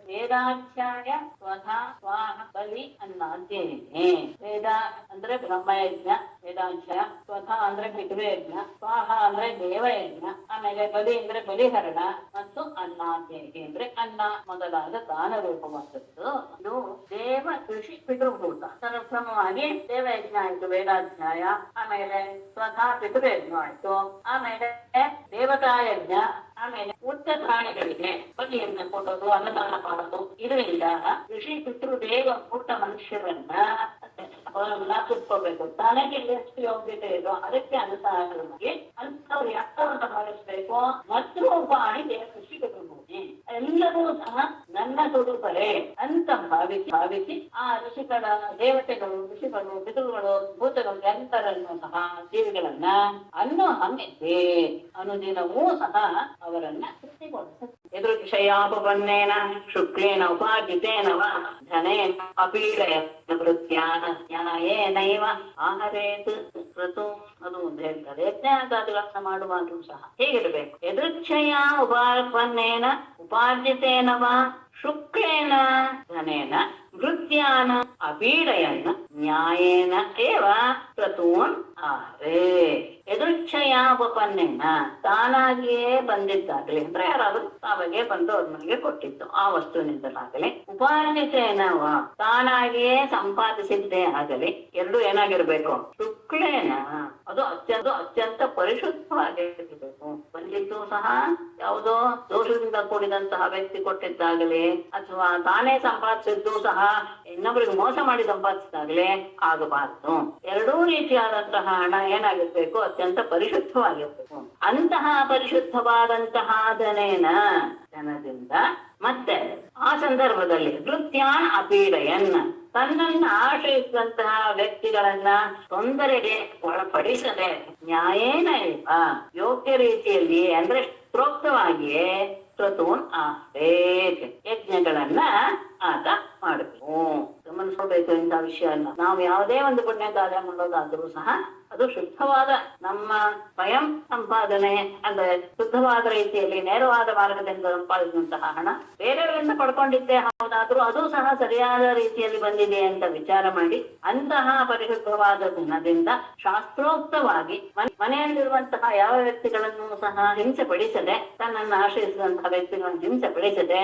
ವೇದಾಧ್ಯಾಯ ಸ್ವಧಾ ಸ್ವಾಹ ಬಲಿ ಅನ್ನಾದ್ಯೇನೆ. ವೇದ ಅಂದ್ರೆ ಬ್ರಹ್ಮಯಜ್ಞ, ವೇದಾಧ್ಯಾಯ. ಸ್ವಧಾ ಅಂದ್ರೆ ಪಿತೃಯಜ್ಞ, ಸ್ವಾಹ ಅಂದ್ರೆ ದೇವಯಜ್ಞ, ಆಮೇಲೆ ಬಲಿ ಅಂದ್ರೆ ಬಲಿಹರಣ, ಮತ್ತು ಅನ್ನಾದ್ಯೇನೆ ಅಂದ್ರೆ ಅನ್ನ ಮೊದಲಾದ ದಾನ ರೂಪವಾದದ್ದು. ಇದು ದೇವ ಕೃಷಿ ಪಿತೃಭೂತ. ಸರ್ವಕ್ರಮವಾಗಿ ದೇವಯಜ್ಞ ಆಯ್ತು ವೇದಾಧ್ಯಾಯ, ಆಮೇಲೆ ಸ್ವಧಾ ಪಿತೃಯಜ್ಞ ಆಯ್ತು, ಆಮೇಲೆ ದೇವತಾ ಯಜ್ಞ, ಆಮೇಲೆ ಉಚ್ಚ ಪ್ರಾಣಿಗಳಿಗೆ ಬಲಿಯನ್ನು ಕೊಡೋದು, ಅನ್ನದಾನ ಮಾಡೋದು. ಇದರಿಂದ ಋಷಿ ಪಿತೃ ದೇವ ಪುಟ್ಟ ಮನುಷ್ಯರನ್ನ ಸುತ್ಕೋಬೇಕು. ತನಗೆ ಎಷ್ಟು ಯೋಗ್ಯತೆ ಇದೋ ಅದಕ್ಕೆ ಅನುಸಾರವಾಗಿ ಅಂತವ್ರು ಯಾಕಂತ ಭಾವಿಸ್ಬೇಕು. ಮತ್ತು ಪ್ರಾಣಿ ದೇವ ಕೃಷಿ ಪಿತೃಭೂಮಿ ಎಲ್ಲರೂ ಸಹ ನನ್ನ ತುಡುಪರೆ ಅಂತ ಭಾವಿಸಿ ಆ ಋಷಿಗಳ ದೇವತೆಗಳು, ಋಷಿಗಳು, ಪಿತೃಗಳು, ಭೂತಗಳು ಎಲ್ಲರನ್ನು ಸಹ ಜೀವಿಗಳನ್ನ ಹಮ್ಮಿದೆ ಅನುದಿನವೂ ಸಹ ಅವರನ್ನ ತೃಪ್ತಿಗೊಳಿಸುತ್ತೆ. ಎದುರುಕ್ಷಯಾಪನ್ನೇನ ಶುಕ್ಲೇನ ಉಪಾರ್ಜಿತೇನ ವಾ ಧನೇನ ಅಪೀಡಯ ವೃತ್ಯಾನ ನ್ಯಾಯೇನೈವ ಆಹರೇತ್ ಋತು. ಅದು ಅಂತ ಹೇಳ್ತಾರೆ. ಯಜ್ಞಾಗಾದಿಗಳನ್ನ ಮಾಡುವಾಗಲೂ ಸಹ ಹೇಗಿರಬೇಕು? ಎದುರುಕ್ಷಯ ಉಪಾರ್ಪನ್ನೇನ ಉಪಾರ್ಜಿತೇನ ವಾ ಶುಕ್ಲೇನ ಧನೇನ ವೃತ್ಯಾನ ಅಪೀಡಯನ್ನ ನ್ಯಾಯೇನ ಏವ ಕ್ರತೂನ್ ಆಹರೇ. ಎದುರುಚ್ಛಯಾಪನ್ನೇನ ತಾನಾಗಿಯೇ ಬಂದಿದ್ದಾಗಲಿ ಅಂದ್ರೆ ಯಾರಾದ್ರೂ ತಾವಾಗೆ ಬಂದು ಅವ್ರ ಮನೆಗೆ ಕೊಟ್ಟಿದ್ದು ಆ ವಸ್ತುವಿನಿಂದಲಾಗಲಿ, ಉಪಾರ್ಜಿತೇನವ ತಾನಾಗಿಯೇ ಸಂಪಾದಿಸಿದ್ದೇ ಆಗಲಿ, ಎರಡು ಏನಾಗಿರ್ಬೇಕು? ಶುಕ್ಲೇನ ಅದು ಅತ್ಯಂತ ಪರಿಶುದ್ಧವಾಗಿರಬೇಕು. ಬಂದಿದ್ದು ಸಹ ಯಾವುದೋ ದೋಷದಿಂದ ಕೂಡಿದಂತಹ ವ್ಯಕ್ತಿ ಕೊಟ್ಟಿದ್ದಾಗಲಿ, ಅಥವಾ ತಾನೇ ಸಂಪಾದಿಸಿದ್ದು ಸಹ ಇನ್ನೊಬ್ಬರಿಗೆ ಮೋಸ ಮಾಡಿ ಸಂಪಾದಿಸಿದಾಗಲೇ ಆಗಬಾರದು. ಎರಡೂ ರೀತಿಯಾದಂತಹ ಹಣ ಏನಾಗಿರ್ಬೇಕು? ಅತ್ಯಂತ ಪರಿಶುದ್ಧವಾಗಿರ್ಬೇಕು. ಅಂತಹ ಪರಿಶುದ್ಧವಾದಂತಹ ಧನದಿಂದ ಮತ್ತೆ ಆ ಸಂದರ್ಭದಲ್ಲಿ ವೃತ್ಯಾನ್ ಅಪೀಡಯನ್ ತನ್ನನ್ನ ಆಶ್ರಯಿಸಿದಂತಹ ವ್ಯಕ್ತಿಗಳನ್ನ ತೊಂದರೆಗೆ ಒಳಪಡಿಸದೆ ನ್ಯಾಯೇನ ಯೋಗ್ಯ ರೀತಿಯಲ್ಲಿ ಅಂದ್ರೆ ಪ್ರೋಕ್ತವಾಗಿಯೇ ಕ್ರತೂನ್ ಆಹ್ರೇತ್ ಯಜ್ಞಗಳನ್ನ ಆತ ಮಾಡಬೇಕು. ಗಮನಿಸಬೇಕು ಇಂಥ ವಿಷಯನ. ನಾವು ಯಾವುದೇ ಒಂದು ಪುಣ್ಯ ಕಾರ್ಯ ಮಾಡೋದಾದ್ರೂ ಸಹ ಅದು ಶುದ್ಧವಾದ ನಮ್ಮ ಸ್ವಯಂ ಸಂಪಾದನೆ ಅಂದ್ರೆ ಶುದ್ಧವಾದ ರೀತಿಯಲ್ಲಿ ನೇರವಾದ ಮಾರ್ಗದಿಂದ ಸಂಪಾದಿಸಿದಂತಹ ಹಣ ಬೇರೆಯವರಿಂದ ಪಡ್ಕೊಂಡಿದ್ದೇ ಹೌದಾದ್ರೂ ಅದು ಸಹ ಸರಿಯಾದ ರೀತಿಯಲ್ಲಿ ಬಂದಿದೆ ಅಂತ ವಿಚಾರ ಮಾಡಿ ಅಂತಹ ಪರಿಶುದ್ಧವಾದ ಧನದಿಂದ ಶಾಸ್ತ್ರೋಕ್ತವಾಗಿ ಮನೆಯಲ್ಲಿರುವಂತಹ ಯಾವ ವ್ಯಕ್ತಿಗಳನ್ನು ಸಹ ಹಿಂಸೆ ಪಡಿಸದೆ, ತನ್ನನ್ನು ಆಶ್ರಯಿಸಿದಂತಹ ವ್ಯಕ್ತಿಗಳನ್ನು ಹಿಂಸೆ ಪಡಿಸದೆ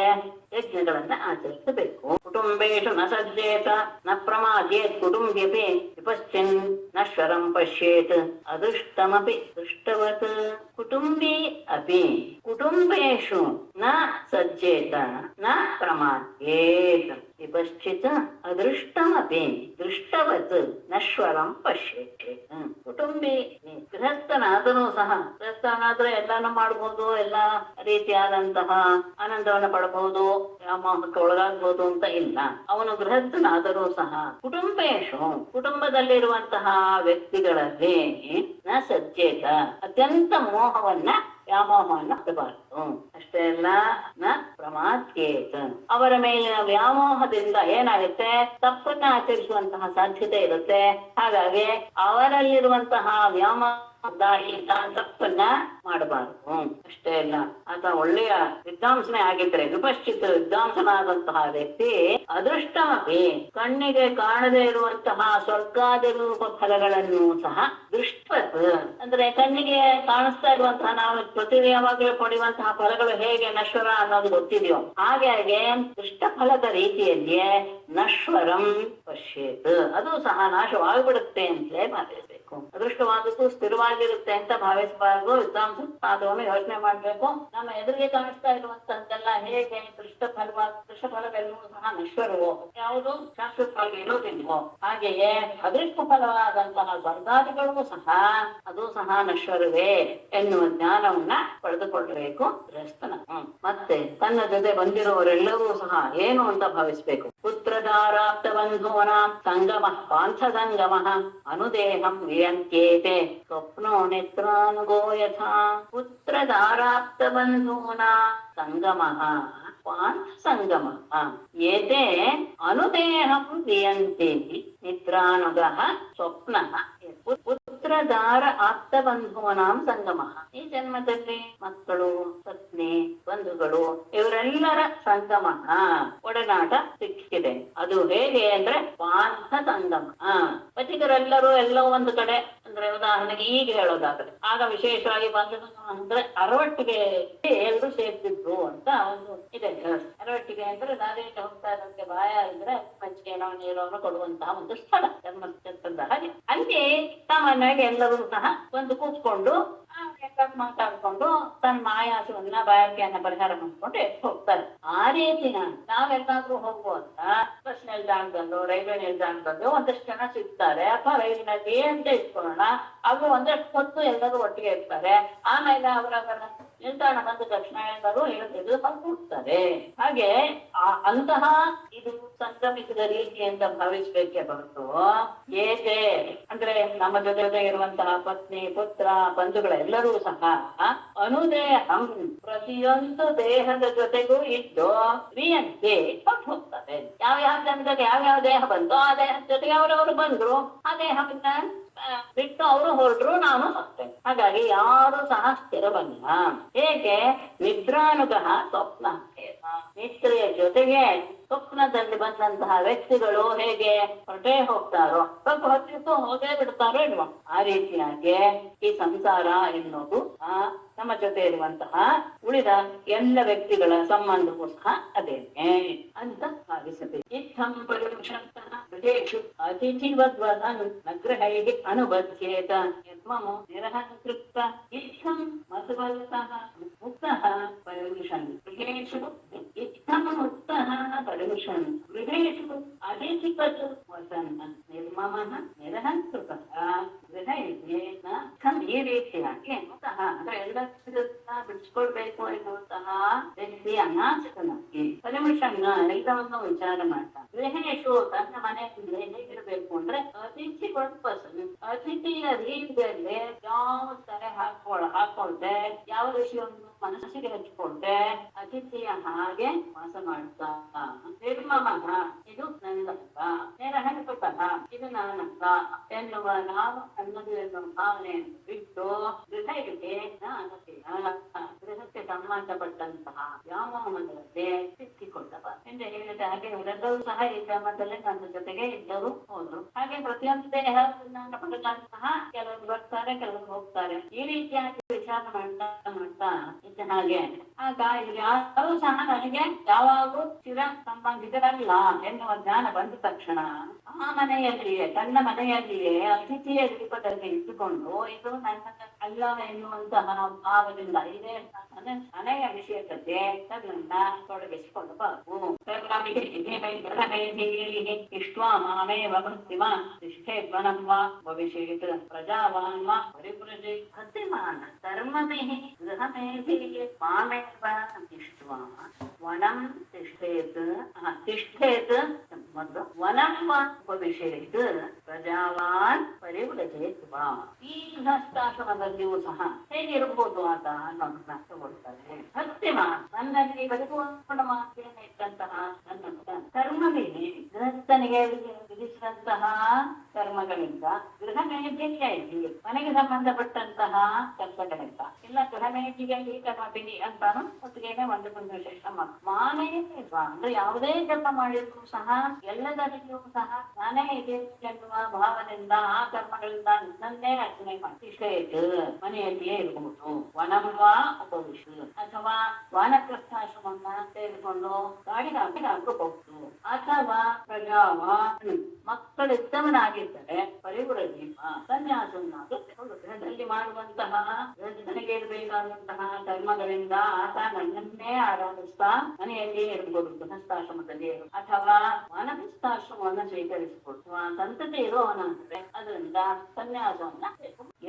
ಯಜ್ಞಗಳನ್ನ ಆಚರಿಸಬೇಕು. ಕುಟುಂಬೇಶು ನ ಸಜ್ಜೇತ ನ ಪ್ರಮಾದೇತ್ ಕುಟುಂಬ್ಯಪಿ ವಿಪಶ್ಚಿನ್ ನಶ್ವರಂ ಪಶ್ಯೇತ್ ಅದೃಷ್ಟಮಪಿ ದೃಷ್ಟವತ್. ಕುಟುಂಬಿ ಅಪಿ ಕುಟುಂಬೇಶು ನ ಸಜ್ಜೇತ ನ ಪ್ರಮಾದೇತ್. ವಿಪಶ್ಚಿತ ಅದೃಷ್ಟಮಪಿ ದೃಷ್ಟವತ್ ನಶ್ವರಂ ಪಶ್ಯತೆ. ಕುಟುಂಬಿ ಗೃಹಸ್ಥನಾದರೂ ಸಹ, ಗೃಹಸ್ಥನಾದ್ರೆ ಎಲ್ಲಾನು ಮಾಡ್ಬೋದು, ಎಲ್ಲಾ ರೀತಿಯಾದಂತಹ ಆನಂದವನ್ನು ಪಡಬಹುದು, ವ್ಯಾಮೋಹಕ್ಕೆ ಒಳಗಾಗ್ಬೋದು ಅಂತ ಇಲ್ಲ. ಅವನು ಗೃಹಸ್ಥನಾದರೂ ಸಹ ಕುಟುಂಬೇಶು ಕುಟುಂಬದಲ್ಲಿರುವಂತಹ ವ್ಯಕ್ತಿಗಳಲ್ಲಿ ನ ಸಜ್ಜೇತ ಅತ್ಯಂತ ಮೋಹವನ್ನ ವ್ಯಾಮೋಹವನ್ನ ಬಿಡಬಾರದು. ಅಷ್ಟೇ ಅಲ್ಲ, ನ ಪ್ರಮಾದ್ಯೇತ ಅವರ ಮೇಲಿನ ವ್ಯಾಮೋಹದಿಂದ ಏನಾಗುತ್ತೆ, ತಪ್ಪನ್ನ ಆಚರಿಸುವಂತಹ ಸಾಧ್ಯತೆ ಇರುತ್ತೆ. ಹಾಗಾಗಿ ಅವರಲ್ಲಿರುವಂತಹ ವ್ಯಾಮೋಹ ತಪ್ಪನ್ನ ಮಾಡಬಾರದು. ಅಷ್ಟೇ ಅಲ್ಲ, ಆತ ಒಳ್ಳೆಯ ವಿದ್ವಾಂಸನೇ ಆಗಿದ್ರೆ, ವಿಪಶ್ಚಿತ ವಿದ್ವಾಂಸನಾದಂತಹ ವ್ಯಕ್ತಿ ಅದೃಷ್ಟಮಪಿ ಕಣ್ಣಿಗೆ ಕಾಣದೇ ಇರುವಂತಹ ಸ್ವರ್ಗಾದಿ ರೂಪ ಫಲಗಳನ್ನು ಸಹ ದೃಷ್ಟವತ್ ಅಂದ್ರೆ ಕಣ್ಣಿಗೆ ಕಾಣಿಸ್ತಾ ಇರುವಂತಹ, ನಾವು ಪ್ರತಿನಿಯವಾಗಲೂ ಪಡೆಯುವಂತಹ ಫಲಗಳು ಹೇಗೆ ನಶ್ವರ ಅನ್ನೋದು ಗೊತ್ತಿದೆಯೋ ಹಾಗೆ ದೃಷ್ಟ ಫಲದ ರೀತಿಯಲ್ಲಿಯೇ ನಶ್ವರಂ ಪಶ್ಯೇತ್ ಅದು ಸಹ ನಾಶವಾಗಿಬಿಡುತ್ತೆ ಅಂತಲೇ ಭಾವಿಸಬೇಕು. ಅದೃಷ್ಟವಾದದ್ದು ಸ್ಥಿರವಾಗಿರುತ್ತೆ ಅಂತ ಭಾವಿಸಬಾರದು. ವಿದ್ವಾಂಸ ಅದನ್ನು ಯೋಚನೆ ಮಾಡ್ಬೇಕು. ನಮ್ಮ ಎದುರಿಗೆ ಕಾಣಿಸ್ತಾ ಇರುವಂತಹದ್ದೆಲ್ಲ ಹೇಗೆ ದೃಷ್ಟ ಫಲವೆಲ್ಲವೂ ಸಹ ನಶ್ವರವೋ, ಯಾವುದು ಶಾಶ್ವತ ಫಲ ಇರುವುದಿಲ್ವೋ, ಹಾಗೆಯೇ ಅದೃಷ್ಟ ಫಲವಾದಂತಹ ಸ್ವರ್ಗಾದಿಗಳು ಸಹ ಅದು ಸಹ ನಶ್ವರವೇ ಎನ್ನುವ ಜ್ಞಾನವನ್ನ ಪಡೆದುಕೊಳ್ಳಬೇಕು ಗೃಹಸ್ಥನ. ಮತ್ತೆ ತನ್ನ ಜೊತೆ ಬಂದಿರುವವರೆಲ್ಲರೂ ಸಹ ಏನು ಅಂತ ಭಾವಿಸ್ಬೇಕು. ಪುತ್ರದಾರಾಪ್ತ ಬಂಧುವನ ಸಂಗಮ ಪಾಂಥಸಂಗಮ ಅನುದೇಹಂ ವಿಯಂತ್ಯೇತೆ ಸ್ವಪ್ನೋ ನೇತ್ರಾನುಗೋ ಯಥಾ. ಪುತ್ರದಾರಾಪ್ತ ಬಂಧೂನ ಸಂಗಮ ಪಾಂಥ ಸಂಗಮ ಏತೆ ಅನುದೇಹಂ ವಿಯಂತೆ ನಿದ್ರಾನುಗಃ ಸ್ವಪ್ನ. ಪುತ್ರದಾರ ಆಪ್ತ ಬಂಧುವನಾಂ ಸಂಗಮ ಈ ಜನ್ಮದಲ್ಲಿ ಮಕ್ಕಳು, ಪತ್ನಿ, ಬಂಧುಗಳು ಇವರೆಲ್ಲರ ಸಂಗಮ ಒಡನಾಟ ಸಿಕ್ಕಿದೆ. ಅದು ಹೇಗೆ ಅಂದ್ರೆ ಪಾಂಥ ಸಂಗಮ. ಪತಿಗರೆಲ್ಲರೂ ಎಲ್ಲೋ ಒಂದು ಕಡೆ, ಅಂದ್ರೆ ಉದಾಹರಣೆಗೆ ಈಗ ಹೇಳೋದಾದ್ರೆ, ಆಗ ವಿಶೇಷವಾಗಿ ಬಂಧು ಅಂದ್ರೆ ಅರವಟ್ಟಿಗೆ ಎಲ್ರು ಸೇರ್ತಿದ್ರು ಅಂತ ಒಂದು ಇದೆ. ಅರವಟ್ಟಿಗೆ ಅಂದ್ರೆ ದಾರಿಯಲ್ಲಿ ಹೋಗ್ತಾ ಇರೋದಕ್ಕೆ ಬಾಯ ಇದ್ರೆ ಮಜ್ಜಿಗೆನೋ ನೀರನ್ನು ಕೊಡುವಂತಹ ಒಂದು ಸ್ಥಳ, ಧರ್ಮಸ್ಥಳದ ಹಾಗೆ. ಅಲ್ಲಿ ಸಾಮಾನ್ಯವಾಗಿ ಎಲ್ಲರೂ ಸಹ ಒಂದು ಕೂತ್ಕೊಂಡು ಮಾತಾಡ್ಕೊಂಡು ತನ್ನ ಆಯಾಸವನ್ನ ಬಾಯಾರಿಕೆಯನ್ನ ಪರಿಹಾರ ಮಾಡ್ಕೊಂಡು ಹೋಗ್ತಾರೆ. ಆ ರೀತಿ ನಾವೆಲ್ಲಾದ್ರೂ ಹೋಗುವಂತ ಬಸ್ ನಿಲ್ದಾಣದಲ್ಲೋ ರೈಲ್ವೆ ನಿಲ್ದಾಣದಲ್ಲೋ ಒಂದಷ್ಟು ಜನ ಸಿಗ್ತಾರೆ, ಅಥವಾ ರೈಲಿನಲ್ಲಿ ಅಂತ ಇಟ್ಕೊಳ್ಳೋಣ, ಅವರು ಒಂದಷ್ಟು ಹೊತ್ತು ಎಲ್ಲರೂ ಒಟ್ಟಿಗೆ ಇರ್ತಾರೆ. ಆಮೇಲೆ ಅವರ ನಿಲ್ದಾಣ ಬಂದ ತಕ್ಷಣ ಎಲ್ಲರೂ ಹೇಳಿದ್ರು ಹೋಗ್ತಾರೆ. ಹಾಗೆ ಅಂತಹ ಇದು ಸಂಗಮಿಸಿದ ರೀತಿ ಅಂತ ಭಾವಿಸ್ಬೇಕೆ ಹೊರತು ಏಕೆ ಅಂದ್ರೆ ನಮ್ಮ ಜೊತೆ ಇರುವಂತಹ ಪತ್ನಿ, ಪುತ್ರ, ಬಂಧುಗಳೆಲ್ಲರೂ ಸಹ ಅನುದೇಹಂ ಪ್ರತಿಯೊಂದು ದೇಹದ ಜೊತೆಗೂ ಇದ್ದು ಕ್ರಿಯಂತೆ ಹೊಟ್ಟು ಹೋಗ್ತಾರೆ. ಯಾವ್ಯಾವ ಜನರಿಗೆ ಯಾವ್ಯಾವ ದೇಹ ಬಂತೋ ಆ ದೇಹದ ಜೊತೆಗೆ ಅವರವರು ಬಂದ್ರು, ಆ ದೇಹವನ್ನ ಬಿಟ್ಟು ಅವರು ಹೊರಟ್ರು, ನಾನು ಹೋಗ್ತೇನೆ. ಹಾಗಾಗಿ ಯಾರು ಸಹ ಸ್ಥಿರವಲ್ಲ. ಹೇಗೆ ನಿದ್ರಾನುಗಃ ಸ್ವಪ್ನ, ನಿದ್ರೆಯ ಜೊತೆಗೆ ಸ್ವಪ್ನದಲ್ಲಿ ಬಂದಂತಹ ವ್ಯಕ್ತಿಗಳು ಹೇಗೆ ಹೊರಟೇ ಹೋಗ್ತಾರೋ, ಸ್ವಲ್ಪ ಹೊತ್ತಿತ್ತು ಹೋಗೇ ಬಿಡ್ತಾರೋ ಇಲ್ವ, ಆ ರೀತಿಯಾಗಿ ಈ ಸಂಸಾರ ಎನ್ನುವುದು ನಮ್ಮ ಜೊತೆ ಇರುವಂತಹ ಉಳಿದ ಎಲ್ಲ ವ್ಯಕ್ತಿಗಳ ಸಂಬಂಧವೂ ಸಹ ಅದೇನೆ ಅಂತ ಭಾವಿಸಬೇಕು. ಇತ್ತಂ ಪರಿವೃಷಂತಹ ಗೃಹೇಷು ಅತಿಥಿವದ್ವದನು ನಗ್ರಹೈಃ ಅನುಬಧ್ಯೇತ ಯದ್ಮಮೋ ನಿರಹಂಕೃತ ಇತ್ತಂ ಮಧುವಲ್ತಃ ಮುಕ್ತಃ ಪರಿವೃಷನ್ ಗೃಹೇಷು. ಇತ್ತಂ ಮುಕ್ತಃ ಪರಿವೃಷನ್ ಗೃಹೇಷು ಅತಿಥಿವದ್ ವಸನ್ ನಿರ್ಮಮಃ ನಿರಹಂಕೃತಃ ಗೃಹೈಃ ಈ ರೀತಿಯಾಗಿ ಮುಕ್ತಃ ಅಂದ್ರೆ ಎಲ್ಲ ಬಿಡಿಸ್ಕೊಳ್ಬೇಕು ಎನ್ನುವಂತಹ ವ್ಯಕ್ತಿ ಅನಾಸಕನಾಗಿ ಪರಿಮಿಷನ್ನ ಎಲ್ಲವನ್ನು ವಿಚಾರ ಮಾಡ್ತಾನೆ. ಗೃಹೇಶು ತನ್ನ ಮನೆಯಲ್ಲಿ ಹೇಗಿರ್ಬೇಕು ಅಂದ್ರೆ ಅತಿಥಿ ಪರ್ಪಸನ್, ಅತಿಥಿಯ ರೀತಿಯಲ್ಲಿ ಯಾವ ತರ ಹಾಕೊಳ್ದೆ, ಯಾವ ವಿಷಯವನ್ನು ಮನಸ್ಸಿಗೆ ಹಚ್ಕೊಳ್ದೆ ಅತಿಥಿಯ ಹಾಗೆ ವಾಸ ಮಾಡ್ತಾ. ನಿರ್ಮಮಃ ಇದು ನನ್ನಲ್ಲ, ನಿರಹಂಕೃತಃ ಇದು ನಾನಲ್ಲ ಎನ್ನುವ ನಾವು ಅನ್ನದು ಎನ್ನುವ ಭಾವನೆಯನ್ನು ಬಿಟ್ಟು ಗೃಹಕ್ಕೆ ಗೃಹಕ್ಕೆ ಸಂಬಂಧಪಟ್ಟಂತಹ ವ್ಯಾಮೋಹದಲ್ಲಿ ಸಿಕ್ಕಿಕೊಂಡವ ಎಂದು ಹೇಳಿದ ಹಾಗೆ ಇವರೆಲ್ಲರೂ ಸಹ ಈ ಗ್ರಾಮದಲ್ಲಿ ನನ್ನ ಜೊತೆಗೆ ಇದ್ದರು ಹೋದ್ರು. ಹಾಗೆ ಪ್ರತಿಯೊಂದು ದೇಹ ಪಡೆದಂತಹ ಕೆಲವರು ಬರ್ತಾರೆ, ಕೆಲವರು ಹೋಗ್ತಾರೆ. ಈ ರೀತಿಯಾಗಿ ವಿಚಾರ ಮಾಡ್ತಾ ಮಾಡ್ತಾ ಇದ್ದ ಹಾಗೆ ಆಗ ಇಲ್ಲಿ ಯಾರು ಸಹ ನನಗೆ ಯಾವಾಗೂ ಚಿರ ಸಂಬಂಧಿಕರಲ್ಲ ಎನ್ನುವ ಜ್ಞಾನ ಬಂದ ತಕ್ಷಣ ಆ ಮನೆಯಲ್ಲಿಯೇ ತನ್ನ ಮನೆಯಲ್ಲಿಯೇ ಅತಿಥಿಯ ರೂಪದಲ್ಲಿ ಇಟ್ಟುಕೊಂಡು ಇದು ನನ್ನ ಅಲ್ಲ ಎನ್ನುವಂತಹ ಭಾವದಿಂದ ಇದೇ ಮನೆಯ ವಿಷಯಕ್ಕೆ ತನ್ನನ್ನ ತೊಡಗಿಸಿಕೊಂಡು ಬಾಕು ಇಷ್ಟ್ವಾ ಮಾಮೇವ ಭಕ್ತಿಮಾನ್ ತಿಷ್ಠೇತ್ವನಂ ವಾ ಭವಿಷ್ಯತ್ ಪ್ರಜಾವಾನ್ ವಾ ಪರಿವ್ರಜೆ ಭಕ್ತಿಮಾನ್ ಧರ್ಮಭಿಃ ಗೃಹಮೇಧಿಃ ಮಾಮೇವ ಇಷ್ಟ್ವಾ ವನಂ ತಿಷ್ಠೇತ್ ತಿಷ್ಠೇತ್ ಮೊದಲು ವನಂ ವಾ ಭವಿಷ್ಯತ್ ಪ್ರಜಾವಾನ್ ಪರಿವ್ರಜೇತ್ ವಾ. ಈ ಗೃಹಸ್ಥಾಶ್ರಮದಲ್ಲಿಯೂ ಸಹ ಹೇಗಿರಬಹುದು ಆತ ಅನ್ನೋದನ್ನ ತಗೊಳ್ತಾರೆ. ಭಕ್ತಿಮಾನ್ ನನ್ನಲ್ಲಿ ಬದುಕುವ ಮಾತೇನೆ ಇದ್ದಂತಹ ನನ್ನ ಕರ್ಮವಿದೆ ಗೃಹಸ್ಥನಿಗೆ ವಿಧಿಸಿದಂತಹ ಕರ್ಮಗಳಿಂದ ಗೃಹಮೇಧಿಯಲ್ಲಿ ಮನೆಗೆ ಸಂಬಂಧಪಟ್ಟಂತಹ ಕೆಲಸಗಳಿಂದ ಇಲ್ಲ ಗೃಹಮೇಧಿಗೆ ಈ ಕರ್ಮ ಬಿಡಿ ಅಂತಾನು ಒಟ್ಟಿಗೆ ಒಂದು ವಿಶೇಷ ಮಾನೇ ಅಂದ್ರೆ ಯಾವುದೇ ಕೆಲಸ ಮಾಡಿದ್ರು ಸಹ ಎಲ್ಲದರಲ್ಲಿಯೂ ಸಹ ನಾನೇ ಇದೆ ಎನ್ನುವ ಭಾವನೆಯಿಂದ ಆ ಕರ್ಮಗಳಿಂದ ನನ್ನನ್ನೇ ರಚನೆ ಮಾಡಿ ಮನೆಯಲ್ಲಿಯೇ ಇರಬಹುದು. ವನಂವಾ ಉಪವಿಶು ಅಥವಾ ವಾನಪ್ರಸ್ಥಾಶ್ರಮವನ್ನ ತೆಗೆದುಕೊಂಡು ಗಾಡಿಗಾಗಬಹುದು ಅಥವಾ ಪ್ರಜಾವಾನ್ ಮಕ್ಕಳಿದ್ದವನಾಗಿದ್ದರೆ ಪರಿವ್ರಜೀವ ಸನ್ಯಾಸವನ್ನಾಗಿ ಗೃಹದಲ್ಲಿ ಮಾಡುವಂತಹ ನನಗೆ ಇರಬೇಕಾದಂತಹ ಕರ್ಮಗಳಿಂದ ಆತ ನನ್ನನ್ನೇ ಆರಾಧಿಸ್ತಾ ಮನೆಯಲ್ಲಿಯೇ ಇರಬಹುದು ಗೃಹಸ್ಥಾಶ್ರಮದಲ್ಲಿ ಅಥವಾ ವಾನಪ್ರಸ್ಥಾಶ್ರಮವನ್ನು ಸ್ವೀಕರಿಸಿಕೊಟ್ಟು ಸಂತತಿ ಇರುವವನಾದರೆ ಅದರಿಂದ ಸನ್ಯಾಸವನ್ನ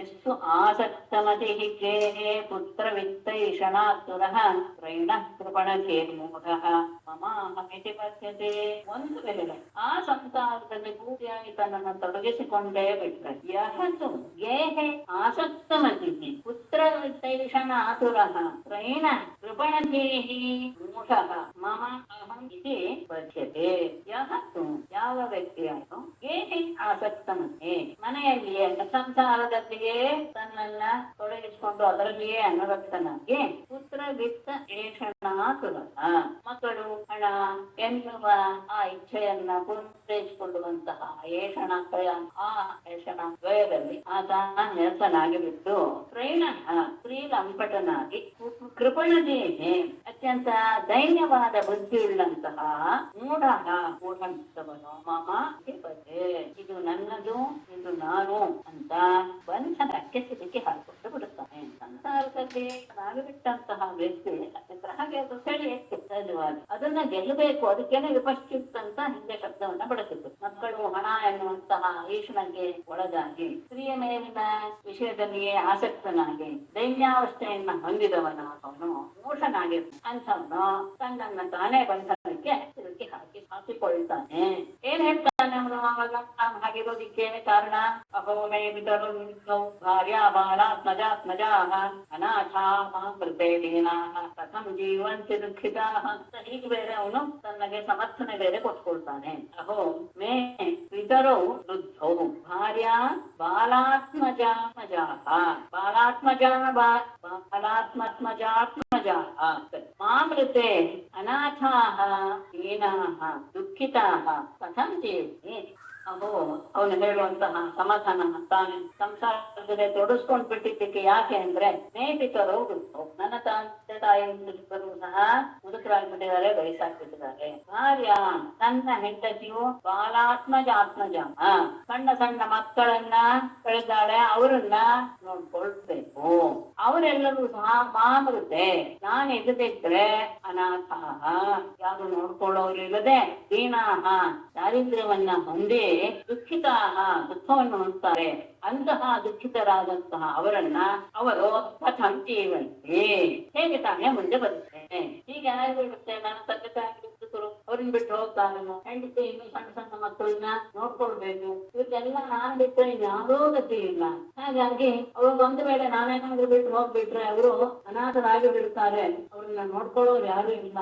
ಎಷ್ಟು ಆಸಕ್ತಮತಿ ಕೇಹೇ ಪುತ್ರ ವಿತ್ತೈಷಣಾತುರಃ ಪ್ರೈಣ ಕೃಪಣಧೇರ್ಮೂಢಃ ಮಮಾಹಮಿತಿ ಪದ್ಯತೆ. ಒಂದು ವೇಳೆ ಆ ಸಂಸಾರದಲ್ಲಿ ಪೂರ್ತಿಯಾಗಿ ತನ್ನನ್ನು ತೊಡಗಿಸಿಕೊಂಡೇ ಬಿಟ್ರೆ ಯಹತು ಗೇಹೆ ಆಸಕ್ತಮತಿ ಪುತ್ರ ವಿತ್ತೈಷಣಾತುರಃ ಪ್ರೈಣ ಕೃಪಣಧೇಹಿ ಮೂಢಃ ಮಮ ಅಹಂ ಇತಿ ಪದ್ಯತೆ. ಯಹತು ಯಾವ ವ್ಯಕ್ತಿಯಾಯಿತು ಗೇಹೆ ಆಸಕ್ತಮತಿ ಮನೆಯಲ್ಲಿಯೇ ಸಂಸಾರದಲ್ಲಿ ತನ್ನನ್ನ ತೊಡಗಿಸಿಕೊಂಡು ಅದರಲ್ಲಿಯೇ ಅನುರಕ್ತನಾಗಿ ಪುತ್ರ ವಿತ್ತ ಏಷಣಾತುರ ಮಕ್ಕಳು ಹಣ ಎನ್ನುವ ಆ ಇಚ್ಛೆಯನ್ನ ಪೂರೈಸಿಕೊಳ್ಳುವಂತಹ ಏಷಣ ಆ ಏಷಣ ದ್ವಯದಲ್ಲಿ ಆತ ನಿರತನಾಗಿ ಬಿಟ್ಟು ಪ್ರೈಣ ಸ್ತ್ರೀಲಂಪಟನಾಗಿ ಕೃಪಣದೇಹಿ ಅತ್ಯಂತ ದೈನ್ಯವಾದ ಬುದ್ಧಿಯುಳ್ಳಂತಹ ಮೂಢಮಿದ್ದವನು ಮಮ ಇದು ನನ್ನದು ಇದು ನಾನು ಅಂತ ಬಂಧನಕ್ಕೆ ಸಿಲುಕಿ ಹಾಕಿಕೊಂಡು ಬಿಡುತ್ತಾನೆ. ಸಂಸಾರದಲ್ಲಿ ನಾವಿಬಿಟ್ಟಂತಹ ವ್ಯಕ್ತಿ ಹಾಗೆ ಅದು ಚಳಿ ಸಹಜವಾಗಿ ಅದನ್ನ ಗೆಲ್ಲಬೇಕು. ಅದಕ್ಕೇನೆ ವಿಪಶ್ಚಿತ್ ಅಂತ ಹಿಂದೆ ಶಬ್ದವನ್ನ ಬಳಸಿತು. ಮಕ್ಕಳು ಹಣ ಎನ್ನುವಂತಹ ಈಶ್ವರನಿಗೆ ಒಳಗಾಗಿ ಸ್ತ್ರೀಯ ಮೇಲಿನ ವಿಷಯದಲ್ಲಿಯೇ ಆಸಕ್ತನಾಗಿ ದೈನ್ಯಾವಸ್ಥೆಯನ್ನ ಹೊಂದಿದವನು ಅವನು ಮೋಷನಾಗಿ ಅಂಥವನು ತನ್ನನ್ನ ತಾನೇ ಬಂಧನಕ್ಕೆ ಸಿಲುಕಿ ಹಾಕಿಕೊಳ್ತಾನೆ. ಏನ್ ಹೇಳ್ತಾನೆ ಅವನು ಆವಾಗ ನಾನು ಹಾಗಿರೋದಿಕ್ಕೆ ಕಾರಣ ಅಹೋಮೇ ಪಿತರು ಭಾರ್ಯಾ ಬಾಲಾತ್ಮಜಾತ್ಮಜಾಃ ಅನಾಥಾಃ ಕೃತೇದೀನಾಃ ಕಥಂ ಜೀವಂತಿ ದುಃಖಿತಾಃ ಅಂತ ಹೀಗೆ ಬೇರೆ ಅವನು ತನ್ನಗೆ ಸಮರ್ಥನೆ ಬೇರೆ ಕೊಟ್ಕೊಳ್ತಾನೆ. ಅಹೋ ಮೇ ಪಿತರು ವೃದ್ಧೌ ಭಾರ್ಯಾ ಬಾಲಾತ್ಮಜಾತ್ಮಜಾಃ ಮಾಮೃತೆ ಅನಾಥಾಃ ದೀನಾಃ ದುಃಖಿತಾಃ ಕಥಂ ಜೀವಂತಿ. ಅಹೋ ಅವನು ಹೇಳುವಂತಹ ಸಮಾಧಾನ ತಾನು ಸಂಸಾರದಲ್ಲಿ ತೊಡಸ್ಕೊಂಡ್ ಬಿಟ್ಟಿದ್ದಕ್ಕೆ ಯಾಕೆ ಅಂದ್ರೆ ನೇಪಿತರು ನನ್ನ ತಂದೆ ತಾಯಿಗಳು ಸಹ ಮುದುಕರಾಗ್ಬಿಟ್ಟಿದ್ದಾರೆ, ವಯಸ್ಸಾಗ್ಬಿಟ್ಟಿದ್ದಾರೆ. ಭಾರ್ಯ ನನ್ನ ಹೆಂಡತಿಯು ಬಾಲಾತ್ಮಜಾತ್ಮಜ ಸಣ್ಣ ಸಣ್ಣ ಮಕ್ಕಳನ್ನ ಬೆಳೆದಾಳೆ, ಅವರನ್ನ ನೋಡ್ಕೊಳ್ಬೇಕು. ಅವರೆಲ್ಲರೂ ಸಹ ಮಾಮೃತೆ ನಾನು ಇಲ್ಲದಿದ್ರೆ ಅನಾಥಾಹ ಯಾರು ನೋಡ್ಕೊಳ್ಳೋರು ಇಲ್ಲದೆ ದೀನಾಹ ದಾರಿದ್ರ್ಯವನ್ನ ಹೊಂದಿ ದುಃಖಿತಾಹ ದುಃಖವನ್ನು ಹೊಂದ್ತಾರೆ. ಅಂತಹ ದುಃಖಿತರಾದಂತಹ ಅವರನ್ನ ಅವರು ಕಥಂ ಜೀವಂತಿ ಹೇಗೆ ತಾನೇ ಮುಂದೆ ಬರುತ್ತೇನೆ. ಹೀಗೆ ಆಗಿಬಿಡುತ್ತೆ. ನನ್ನ ತಂದೆ ತಾಯಿ ಅವ್ರನ್ನ ಬಿಟ್ಟು ಹೋಗ್ತಾನೆ, ಹೆಂಡತಿ ಇನ್ನು ಸಣ್ಣ ಸಣ್ಣ ಮಕ್ಕಳನ್ನ ನೋಡ್ಕೊಳ್ಬೇಕು. ಇವತ್ತೆಲ್ಲ ನಾನ್ ಬಿಟ್ರೆ ಯಾರೋ ಗತಿ ಇಲ್ಲ. ಹಾಗಾಗಿ ಅವ್ರು ಒಂದು ವೇಳೆ ನಾನೇನಾದ್ರೂ ಬಿಟ್ಟು ಹೋಗ್ಬಿಟ್ರೆ ಅವರು ಅನಾಥರಾಗಿ ಬಿಡ್ತಾರೆ. ಅವ್ರನ್ನ ನೋಡ್ಕೊಳ್ಳೋರು ಯಾರು ಇಲ್ಲ.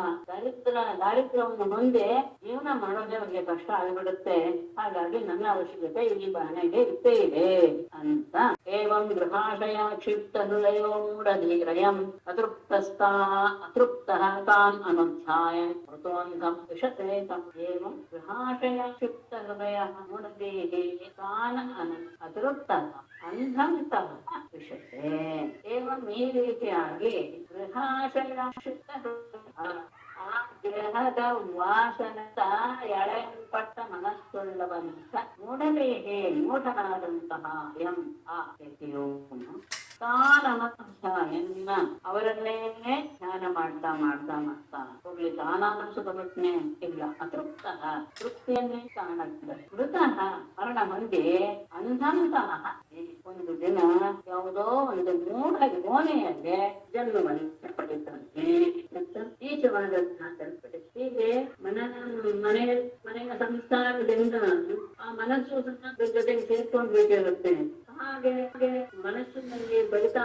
ದಾರಿದ್ರ್ಯವನ್ನು ಮುಂದೆ ಜೀವನ ಮಾಡೋದೇ ಅವ್ರಿಗೆ ಕಷ್ಟ ಆಗಿಬಿಡುತ್ತೆ. ಹಾಗಾಗಿ ನನ್ನ ಅವಶ್ಯಕತೆ ಈ ಮನೆಗೆ ಇತ್ತೇ ಇದೆ ಅಂತ ಏವಂ ಗೃಹಾಶಯ ಕ್ಷಿಪ್ತ ಹೃದಯೋ ಮೂಢಧೀರಯಂ ಅತೃಪ್ತಃ ತಾನ್ ಅನುಧ್ಯಾಯ कृतोऽन्धं विशते तम् एवं गृहाशय क्षिप्तहृदयः मुनदेः तान् ಅತೃಪ್ತಃ ಅಂಧಂ ತಃ ವಿಶತೆ ಏವಂ ಈ ರೀತಿಯಾಗಿ ಗೃಹಾಶಯಾಶ್ರಿತ ಆ ಗ್ರಹದ ವಾಸನದ ಎಳೆಯಲ್ಪಟ್ಟ ಮನಸ್ಸುಳ್ಳವಂತ ಮೂಢದೇಹೇ ಮೂಢನಾದಂತಹ ಎಂ ಆ ವ್ಯಕ್ತಿಯು ತಾನಮಧ್ಯಾಯನ್ನ ಅವರನ್ನೇ ಧ್ಯಾನ ಮಾಡ್ತಾ ಮಾಡ್ತಾ ಮಾಡ್ತಾ ಹೋಗ್ಲಿ ತಾನಾದ ಸುಖಪತ್ನೆ ಇಲ್ಲ ಅತೃಪ್ತ ತೃಪ್ತಿಯನ್ನೇ ಕಾಣುತ್ತದೆ ಮೃತಃ ಮರಣ ಹೊಂದಿ ಅಂಧಂತಹ ಒಂದು ದಿನ ಯಾವುದೋ ಒಂದು ಮೂಢ ಯೋನೆಯಲ್ಲಿ ಜನ್ಮವನ್ನು ಪಡಿತಾನೆ ಈಚವಾದಂತಹ ಹೀಗೆ ಮನೆಯ ಸಂಸ್ಕಾರದಿಂದ ಆ ಮನಸ್ಸು ಸಹ ಜೊತೆಗೆ ಸೇರ್ಕೊಂಡ್ಬೇಕಾಗುತ್ತೆ. ಹಾಗೆ ಮನಸ್ಸಿನಲ್ಲಿ ಬಡಿತಾ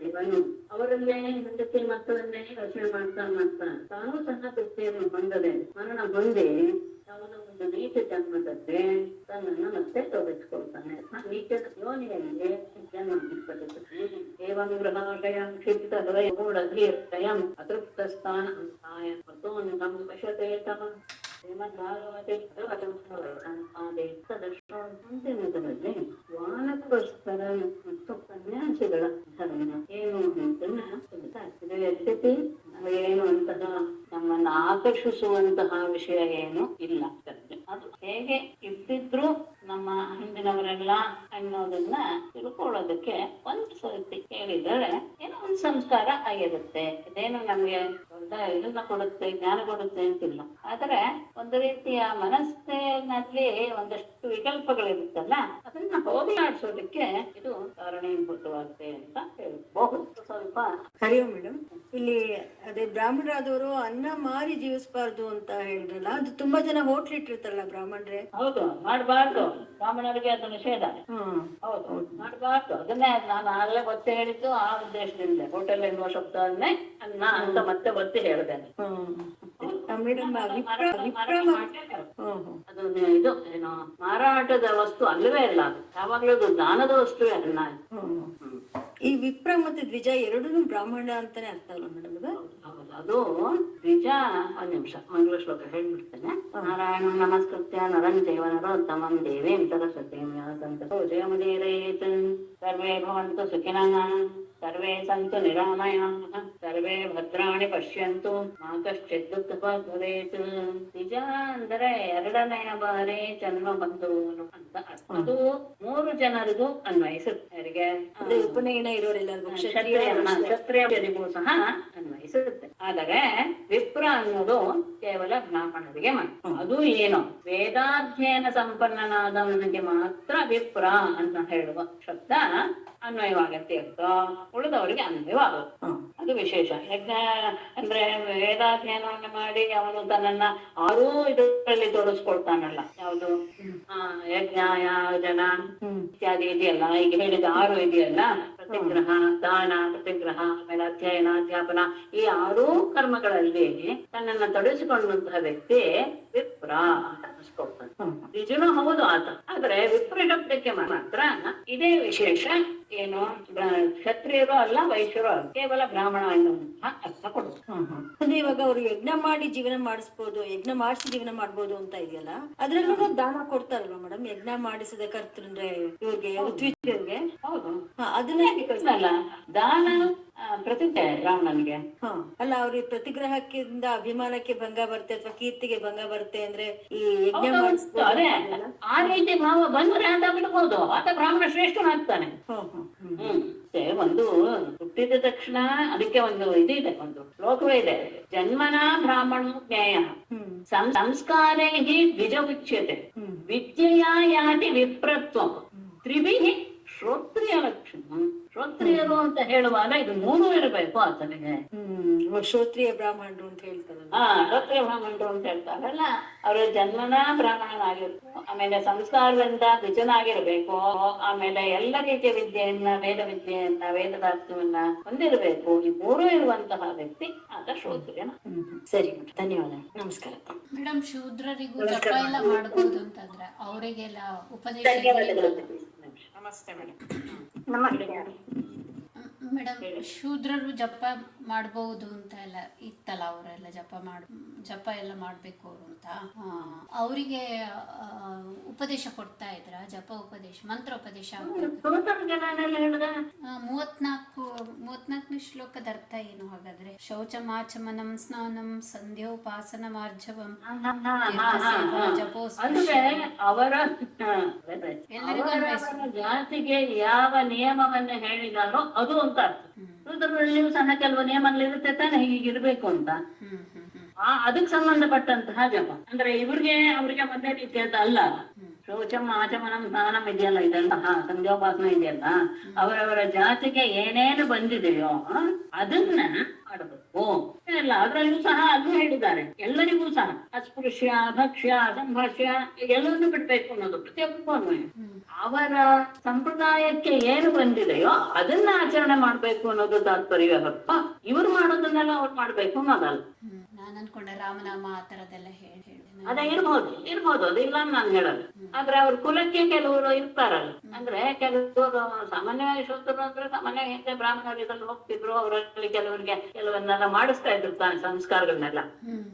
ಇವನು ಅವರನ್ನೇ ಹೆಂಡತಿ ಮಕ್ಕಳನ್ನೇ ರಕ್ಷಣೆ ಮಾಡ್ತಾ ತಾನು ಸಹ ತೃಪ್ತಿಯನ್ನು ಹೊಂದದೆ ಮರಣ ಹೊಂದಿ ಯಾವುದೋ ಒಂದು ನೀಚ ಜನ್ಮದಲ್ಲಿ ತನ್ನನ್ನು ಮತ್ತೆ ತೊಡಗಿಸ್ಕೊಳ್ತಾನೆ. ನೀಚ ಯೋನಿಯಲ್ಲಿ ಜನ್ಮ ಪಡಿಸುತ್ತಾನೆ. ಏವಂ ಗೃಹಾಶಯಂ ಕ್ಷಿಪ್ತ ಹೃದಯ ಮೂಢಧೀರ್ಷಯಂ ಅತೃಪ್ತ ಸ್ಥಾನ ಪತೋನ್ಗಂ ವಶತೆ ತಮ ಶ್ರೀಮದ್ಭಾಗವತೆ ಅಂತಿಮದಲ್ಲಿ ವಾನಪ್ರಸ್ಥರ ಮತ್ತು ಸನ್ಯಾಸಿಗಳ ಧರ್ಮ ಏನು ಅಂತನ್ನ ತಿಳಿಸಿ ಏನು ಅಂತಹ ನಮ್ಮನ್ನು ಆಕರ್ಷಿಸುವಂತಹ ವಿಷಯ ಏನು ಇಲ್ಲ. ಅದು ಹೇಗೆ ಇರ್ತಿದ್ರು ನಮ್ಮ ಹಿಂದಿನವರೆಲ್ಲ ಅನ್ನೋದನ್ನ ತಿಳ್ಕೊಳ್ಳೋದಕ್ಕೆ ಒಂದು ಸರ್ತಿ ಹೇಳಿದರೆ ಏನೋ ಒಂದು ಸಂಸ್ಕಾರ ಆಗಿರುತ್ತೆ. ಇದೇನು ನಮ್ಗೆ ದೊಡ್ಡ ಇದನ್ನ ಕೊಡುತ್ತೆ, ಜ್ಞಾನ ಕೊಡುತ್ತೆ ಅಂತಿಲ್ಲ. ಆದ್ರೆ ಒಂದು ರೀತಿಯ ಮನಸ್ಸಿನಲ್ಲಿ ಒಂದಷ್ಟು ವಿಕಲ್ಪಗಳಿರುತ್ತಲ್ಲ, ಅದನ್ನ ಹೋಗಲಾಡಿಸೋದಕ್ಕೆ ಇದು ಕಾರಣೀಭೂತವಾಗುತ್ತೆ ಅಂತ ಹೇಳಬಹುದು. ಸ್ವಲ್ಪ ಹರಿಯೋ ಮೇಡಮ್, ಇಲ್ಲಿ ಅದೇ ಬ್ರಾಹ್ಮಣರಾದವರು ಅನ್ನ ಮಾರಿ ಜೀವಿಸಬಾರ್ದು ಅಂತ ಹೇಳಿದ್ರಲ್ಲ, ಅದು ತುಂಬಾ ಜನ ಹೋಟ್ಲ್ ಇಟ್ಟಿರ್ತಾರಲ್ಲ ಬ್ರಾಹ್ಮಣರೇ. ಹೌದು, ಮಾಡಬಾರ್ದು. ಬ್ರಾಹ್ಮಣರಿಗೆ ಅದು ನಿಷೇಧ. ಹೌದು, ಮಾಡಬಾರ್ದು. ಅದನ್ನೇ ನಾನು ಆಗ್ಲೇ ಒತ್ತಿ ಹೇಳಿದ್ದು ಆ ಉದ್ದೇಶದಿಂದ. ಹೋಟೆಲ್ ಎನ್ನುವ ಶಬ್ದವನ್ನೇ ಅನ್ನ ಅಂತ ಮತ್ತೆ ಒತ್ತಿ ಹೇಳಿದ್ದೇನೆ. ಅದು ಇದು ಏನು ಮಾರಾಟದ ವಸ್ತು ಅಲ್ಲವೇ ಇಲ್ಲ. ಯಾವಾಗ್ಲೂ ಅದು ದಾನದ ವಸ್ತುವೇ ಅನ್ನ. ಈ ವಿಪ್ರ ಮತ್ತೆ ದ್ವಿಜ ಎರಡೂ ಬ್ರಾಹ್ಮಣ ಅಂತಾನೆ ಅರ್ಥ ಅಲ್ಲ ಮೇಡಮ್? ಅದು ದ್ವಿಜ. ಒಂದ್ ನಿಮಿಷ ಮಂಗಳ ಶ್ಲೋಕ ಹೇಳ್ಬಿಡ್ತೇನೆ. ನಾರಾಯಣ ನಮಸ್ಕೃತ್ಯ ನರಂ ಚೈವ ನರೋತ್ತಮಂ ದೇವೀಂ ಸರಸ್ವತೀಂ ವ್ಯಾಸಂತೋ ಜಯಮುದೀರಯೇತ್. ಸರ್ವೇ ಭವಂತು ಸುಖಿನಃ, ಸರ್ವೇ ಸಂತು ನಿರಾಮಯಾಃ, ಸರ್ವೇ ಭದ್ರಾಣಿ ಪಶ್ಯಂತು ಮಾ ಕಶ್ಚಿತ್ ದುಃಖ ಭವೇತ್. ನಿಜ ಅಂದರೆ ಎರಡನೆಯ ಬಾರಿ ಜನ್ಮ ಬಂದವನು ಅಂತ. ಅದು 3 ಜನರಿಗೂ ಅನ್ವಯಿಸುತ್ತೆ. ಯಾರಿಗೆ? ಉಪನಯನ ಇರೋರೆಲ್ಲರಿಗೂ, ಕ್ಷತ್ರಿಯರಿಗೂ ಸಹ ಅನ್ವಯಿಸುತ್ತೆ. ಆದರೆ ವಿಪ್ರ ಅನ್ನೋದು ಕೇವಲ ಬ್ರಾಹ್ಮಣರಿಗೆ ಮಾತ್ರ. ಅದು ಏನು ವೇದಾಧ್ಯಯನ ಸಂಪನ್ನನಾದವನಿಗೆ ಮಾತ್ರ ವಿಪ್ರ ಅಂತ ಹೇಳುವ ಶಬ್ದ ಅನ್ವಯವಾಗತ್ತೆ ಅಂತ, ಉಳಿದವರಿಗೆ ಅನ್ವಯವಾಗುತ್ತೆ. ಅದು ವಿಶೇಷ. ಯಜ್ಞ ಅಂದ್ರೆ ವೇದಾಧ್ಯಯನವನ್ನು ಮಾಡಿ ಅವನು ತನ್ನನ್ನ 6 ಇದರಲ್ಲಿ ತೊಡಗಿಸ್ಕೊಳ್ತಾನಲ್ಲ. ಯಾವುದು ಯಜ್ಞ ಜನ ಇತ್ಯಾದಿ ಇದೆಯಲ್ಲ, ಈಗ ಹೇಳಿದ 6 ಇದೆಯಲ್ಲ, ಪ್ರತಿಗ್ರಹ, ದಾನ, ಪ್ರತಿಗ್ರಹ, ಆಮೇಲೆ ಅಧ್ಯಯನ, ಅಧ್ಯಾಪನ, ಈ 6 ಕರ್ಮಗಳಲ್ಲಿ ತನ್ನನ್ನ ತೊಡಗಿಸಿಕೊಂಡಂತಹ ವ್ಯಕ್ತಿ ವಿಪ್ರ ಅಂತ ಅನಿಸ್ಕೊಳ್ತಾನೆ. ನಿಜನೂ ಹೌದು ಆತ. ಆದ್ರೆ ವಿಪ್ರ ಶಬ್ದಕ್ಕೆ ಮಾತ್ರ ಇದೇ ವಿಶೇಷ. ಏನು ಕ್ಷತ್ರಿಯರು ಅಲ್ಲ, ವೈಶ್ಯರು ಅಲ್ಲ, ಕೇವಲ ಬ್ರಾಹ್ಮಣ ಅನ್ನುವಂತಹ ಅರ್ಥ ಕೊಡುದು. ಅಂದ್ರೆ ಇವಾಗ ಅವ್ರು ಯಜ್ಞ ಮಾಡಿ ಜೀವನ ಮಾಡಿಸ್ಬೋದು, ಯಜ್ಞ ಮಾಡಿಸಿ ಜೀವನ ಮಾಡ್ಬೋದು ಅಂತ ಇದೆಯಲ್ಲ, ಅದ್ರಲ್ಲೂ ದಾನ ಕೊಡ್ತಾರಲ್ವ ಮೇಡಮ್? ಯಜ್ಞ ಮಾಡಿಸಿದ ಕರ್ತೃಂದ್ರೆ ಇವ್ರಿಗೆ ಋತ್ವಿಜರಿಗೆ. ಹೌದು, ಅದನ್ನ ದಾನ ಪ್ರತಿಜ್ಞೆ ಬ್ರಾಹ್ಮಣನಿಗೆ. ಅಲ್ಲ, ಅವ್ರಿಗೆ ಪ್ರತಿಗ್ರಹಕ್ಕಿಂದ ಅಭಿಮಾನಕ್ಕೆ ಭಂಗ ಬರುತ್ತೆ ಅಥವಾ ಕೀರ್ತಿಗೆ ಭಂಗ ಬರುತ್ತೆ ಅಂದ್ರೆ ಈ ಯಜ್ಞ ಅದೇ ಆ ರೀತಿ ಭಾವ ಬಂದ್ರೆ ಅಂತ ಬಿಡ್ಬೋದು. ಆತ ಬ್ರಾಹ್ಮಣ ಶ್ರೇಷ್ಠನಾಗ್ತಾನೆ. ಒಂದು ಹುಟ್ಟಿದ ತಕ್ಷಣ ಅದಕ್ಕೆ ಒಂದು ಇದಿದೆ, ಒಂದು ಶ್ಲೋಕವೇ ಇದೆ. ಜನ್ಮನ ಬ್ರಾಹ್ಮಣೋ ಜ್ಞೇಯ ಸಂಸ್ಕಾರೈ ದ್ವಿಜ ಉಚ್ಯತೆ ವಿದ್ಯೆಯ ಯಾತಿ ವಿಪ್ರತ್ವ ತ್ರಿಭಿಃ ಶ್ರೋತ್ರಿಯ ಲಕ್ಷಣ. ಶ್ರೋತ್ರಿಯರು ಅಂತ ಹೇಳುವಾಗ ಇದು 3 ಇರಬೇಕು ಆತನಿಗೆ. ಶ್ರೋತ್ರಿಯ ಬ್ರಾಹ್ಮಣರು ಅಂತ ಹೇಳ್ತಾರಲ್ಲ. ಶ್ರೋತ್ರಿಯ ಬ್ರಾಹ್ಮಣರು ಅಂತ ಹೇಳ್ತಾರಲ್ಲ, ಅವರು ಜನ್ಮನ ಬ್ರಾಹ್ಮಣನಾಗಿರ್ಬೇಕು, ಆಮೇಲೆ ಸಂಸ್ಕಾರದಿಂದ ದ್ವಿಜನಾಗಿರ್ಬೇಕು, ಆಮೇಲೆ ಎಲ್ಲ ರೀತಿಯ ವಿದ್ಯೆಯನ್ನ, ವೇದ ವಿದ್ಯೆಯನ್ನ, ವೇದದಾರ್ಥವನ್ನ ಹೊಂದಿರಬೇಕು. ಈ 3 ಇರುವಂತಹ ವ್ಯಕ್ತಿ ಆತ ಶ್ರೋತ್ರಿಯನ. ಸರಿ, ಧನ್ಯವಾದ, ನಮಸ್ಕಾರ ಮೇಡಮ್. ಶೂದ್ರರಿಗೂ ಜಪ ಎಲ್ಲ ಮಾಡಬಹುದು ಅಂತಂದ್ರೆ ಅವರಿಗೆಲ್ಲ ಉಪದೇಶ. ನಮಸ್ತೆ ಮೇಡಮ್. ಮೇಡಮ್, ಶೂದ್ರರು ಜಪ ಮಾಡ್ಬಹುದು ಅಂತ ಎಲ್ಲ ಇತ್ತಲ್ಲ, ಅವರೆಲ್ಲ ಜಪ ಎಲ್ಲ ಮಾಡ್ಬೇಕು ಅವರು ಅಂತ ಅವರಿಗೆ ಉಪದೇಶ ಕೊಡ್ತಾ ಇದ್ರ, ಜಪ ಉಪದೇಶ, ಮಂತ್ರ ಉಪದೇಶ ಆಗ್ಬೇಕು. 34ನೇ ಶ್ಲೋಕದ ಅರ್ಥ ಏನು ಹಾಗಾದ್ರೆ? ಶೌಚಮಾಚಮನಂ ಸ್ನಾನಂ ಸಂಧ್ಯೋಪಾಸನ ಮಾರ್ಜವಂ ಅಂದ್ರೆ ಅವರ ಎಲ್ಲರಿಗೂ ಜಾತಿಗೆ ಯಾವ ನಿಯಮವನ್ನ ಹೇಳಿದಾರೋ ಅದು ಅಂತ ಅರ್ಥ. ರುದ್ರರಲ್ಲಿಯೂ ಸಹ ಕೆಲವು ನಿಯಮಗಳಿರುತ್ತೆ ತಾನೆ, ಹೀಗಿರ್ಬೇಕು ಅಂತ. ಅದಕ್ಕೆ ಸಂಬಂಧಪಟ್ಟಂತಹ ಜಪ ಅಂದ್ರೆ ಅವ್ರಿಗೆ ಒಂದೇ ರೀತಿಯಾದ ಅಲ್ಲ. ಶೌಚಂ ಆಚಮನಂ ಸ್ನಾನಂ ಇದೆಯಲ್ಲ, ಇದೆಲ್ಲ ಸಂಧ್ಯೋಪಾಸನ ಇದೆಯಲ್ಲ, ಅವರವರ ಜಾತಿಗೆ ಏನೇನು ಬಂದಿದೆಯೋ ಅದನ್ನ ಮಾಡಬೇಕು ಎಲ್ಲ. ಅದ್ರಲ್ಲೂ ಸಹ ಅದು ಹೇಳಿದ್ದಾರೆ, ಎಲ್ಲರಿಗೂ ಸಹ ಅಸ್ಪೃಶ್ಯ, ಭಕ್ಷ್ಯ, ಅಸಂಭಾಷ್ಯ ಎಲ್ಲವನ್ನೂ ಬಿಡ್ಬೇಕು ಅನ್ನೋದು ಪ್ರತಿಯೊಬ್ಬನು. ಅವರ ಸಂಪ್ರದಾಯಕ್ಕೆ ಏನು ಬಂದಿದೆಯೋ ಅದನ್ನ ಆಚರಣೆ ಮಾಡ್ಬೇಕು ಅನ್ನೋದು ತಾತ್ಪರ್ಯ ಹೊರತು ಇವ್ರು ಮಾಡೋದನ್ನೆಲ್ಲ ಅವ್ರು ಮಾಡ್ಬೇಕು ಅನ್ನೋದಲ್ಲ. ನಾನು ಅನ್ಕೊಂಡೆ ರಾಮನಾಮ ಆ ತರದೆಲ್ಲ ಹೇಳಿ ಅದೇ ಇರ್ಬೋದು ಅದು ಇಲ್ಲ ನಾನು ಹೇಳಲ್ಲ. ಆದ್ರೆ ಅವ್ರ ಕುಲಕ್ಕೆ ಕೆಲವರು ಇರ್ತಾರಲ್ಲ, ಅಂದ್ರೆ ಕೆಲವರು ಸಾಮಾನ್ಯವಾಗಿ ಶೂದ್ರರು ಅಂದ್ರೆ ಸಾಮಾನ್ಯ ಹಿಂದೆ ಬ್ರಾಹ್ಮಣರು ಇದ್ರಲ್ಲಿ ಹೋಗ್ತಿದ್ರು, ಅವರಲ್ಲಿ ಕೆಲವನ್ನೆಲ್ಲ ಮಾಡಿಸ್ತಾ ಇದ್ರು ತಾನೆ ಸಂಸ್ಕಾರಗಳನ್ನೆಲ್ಲ.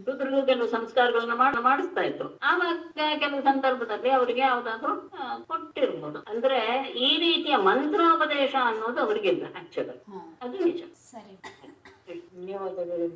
ಶೂದ್ರಿಗೂ ಕೆಲವು ಸಂಸ್ಕಾರಗಳನ್ನ ಮಾಡಿಸ್ತಾ ಇದ್ರು. ಆವಾಗ ಕೆಲವು ಸಂದರ್ಭದಲ್ಲಿ ಅವರಿಗೆ ಯಾವ್ದಾದ್ರು ಕೊಟ್ಟಿರ್ಬೋದು. ಅಂದ್ರೆ ಈ ರೀತಿಯ ಮಂತ್ರೋಪದೇಶ ಅನ್ನೋದು ಅವ್ರಿಗಿಲ್ಲ ಆಕ್ಚುಲಿ, ಅದು ನಿಜ. ಸರಿ. ಧನ್ಯವಾದಗಳು.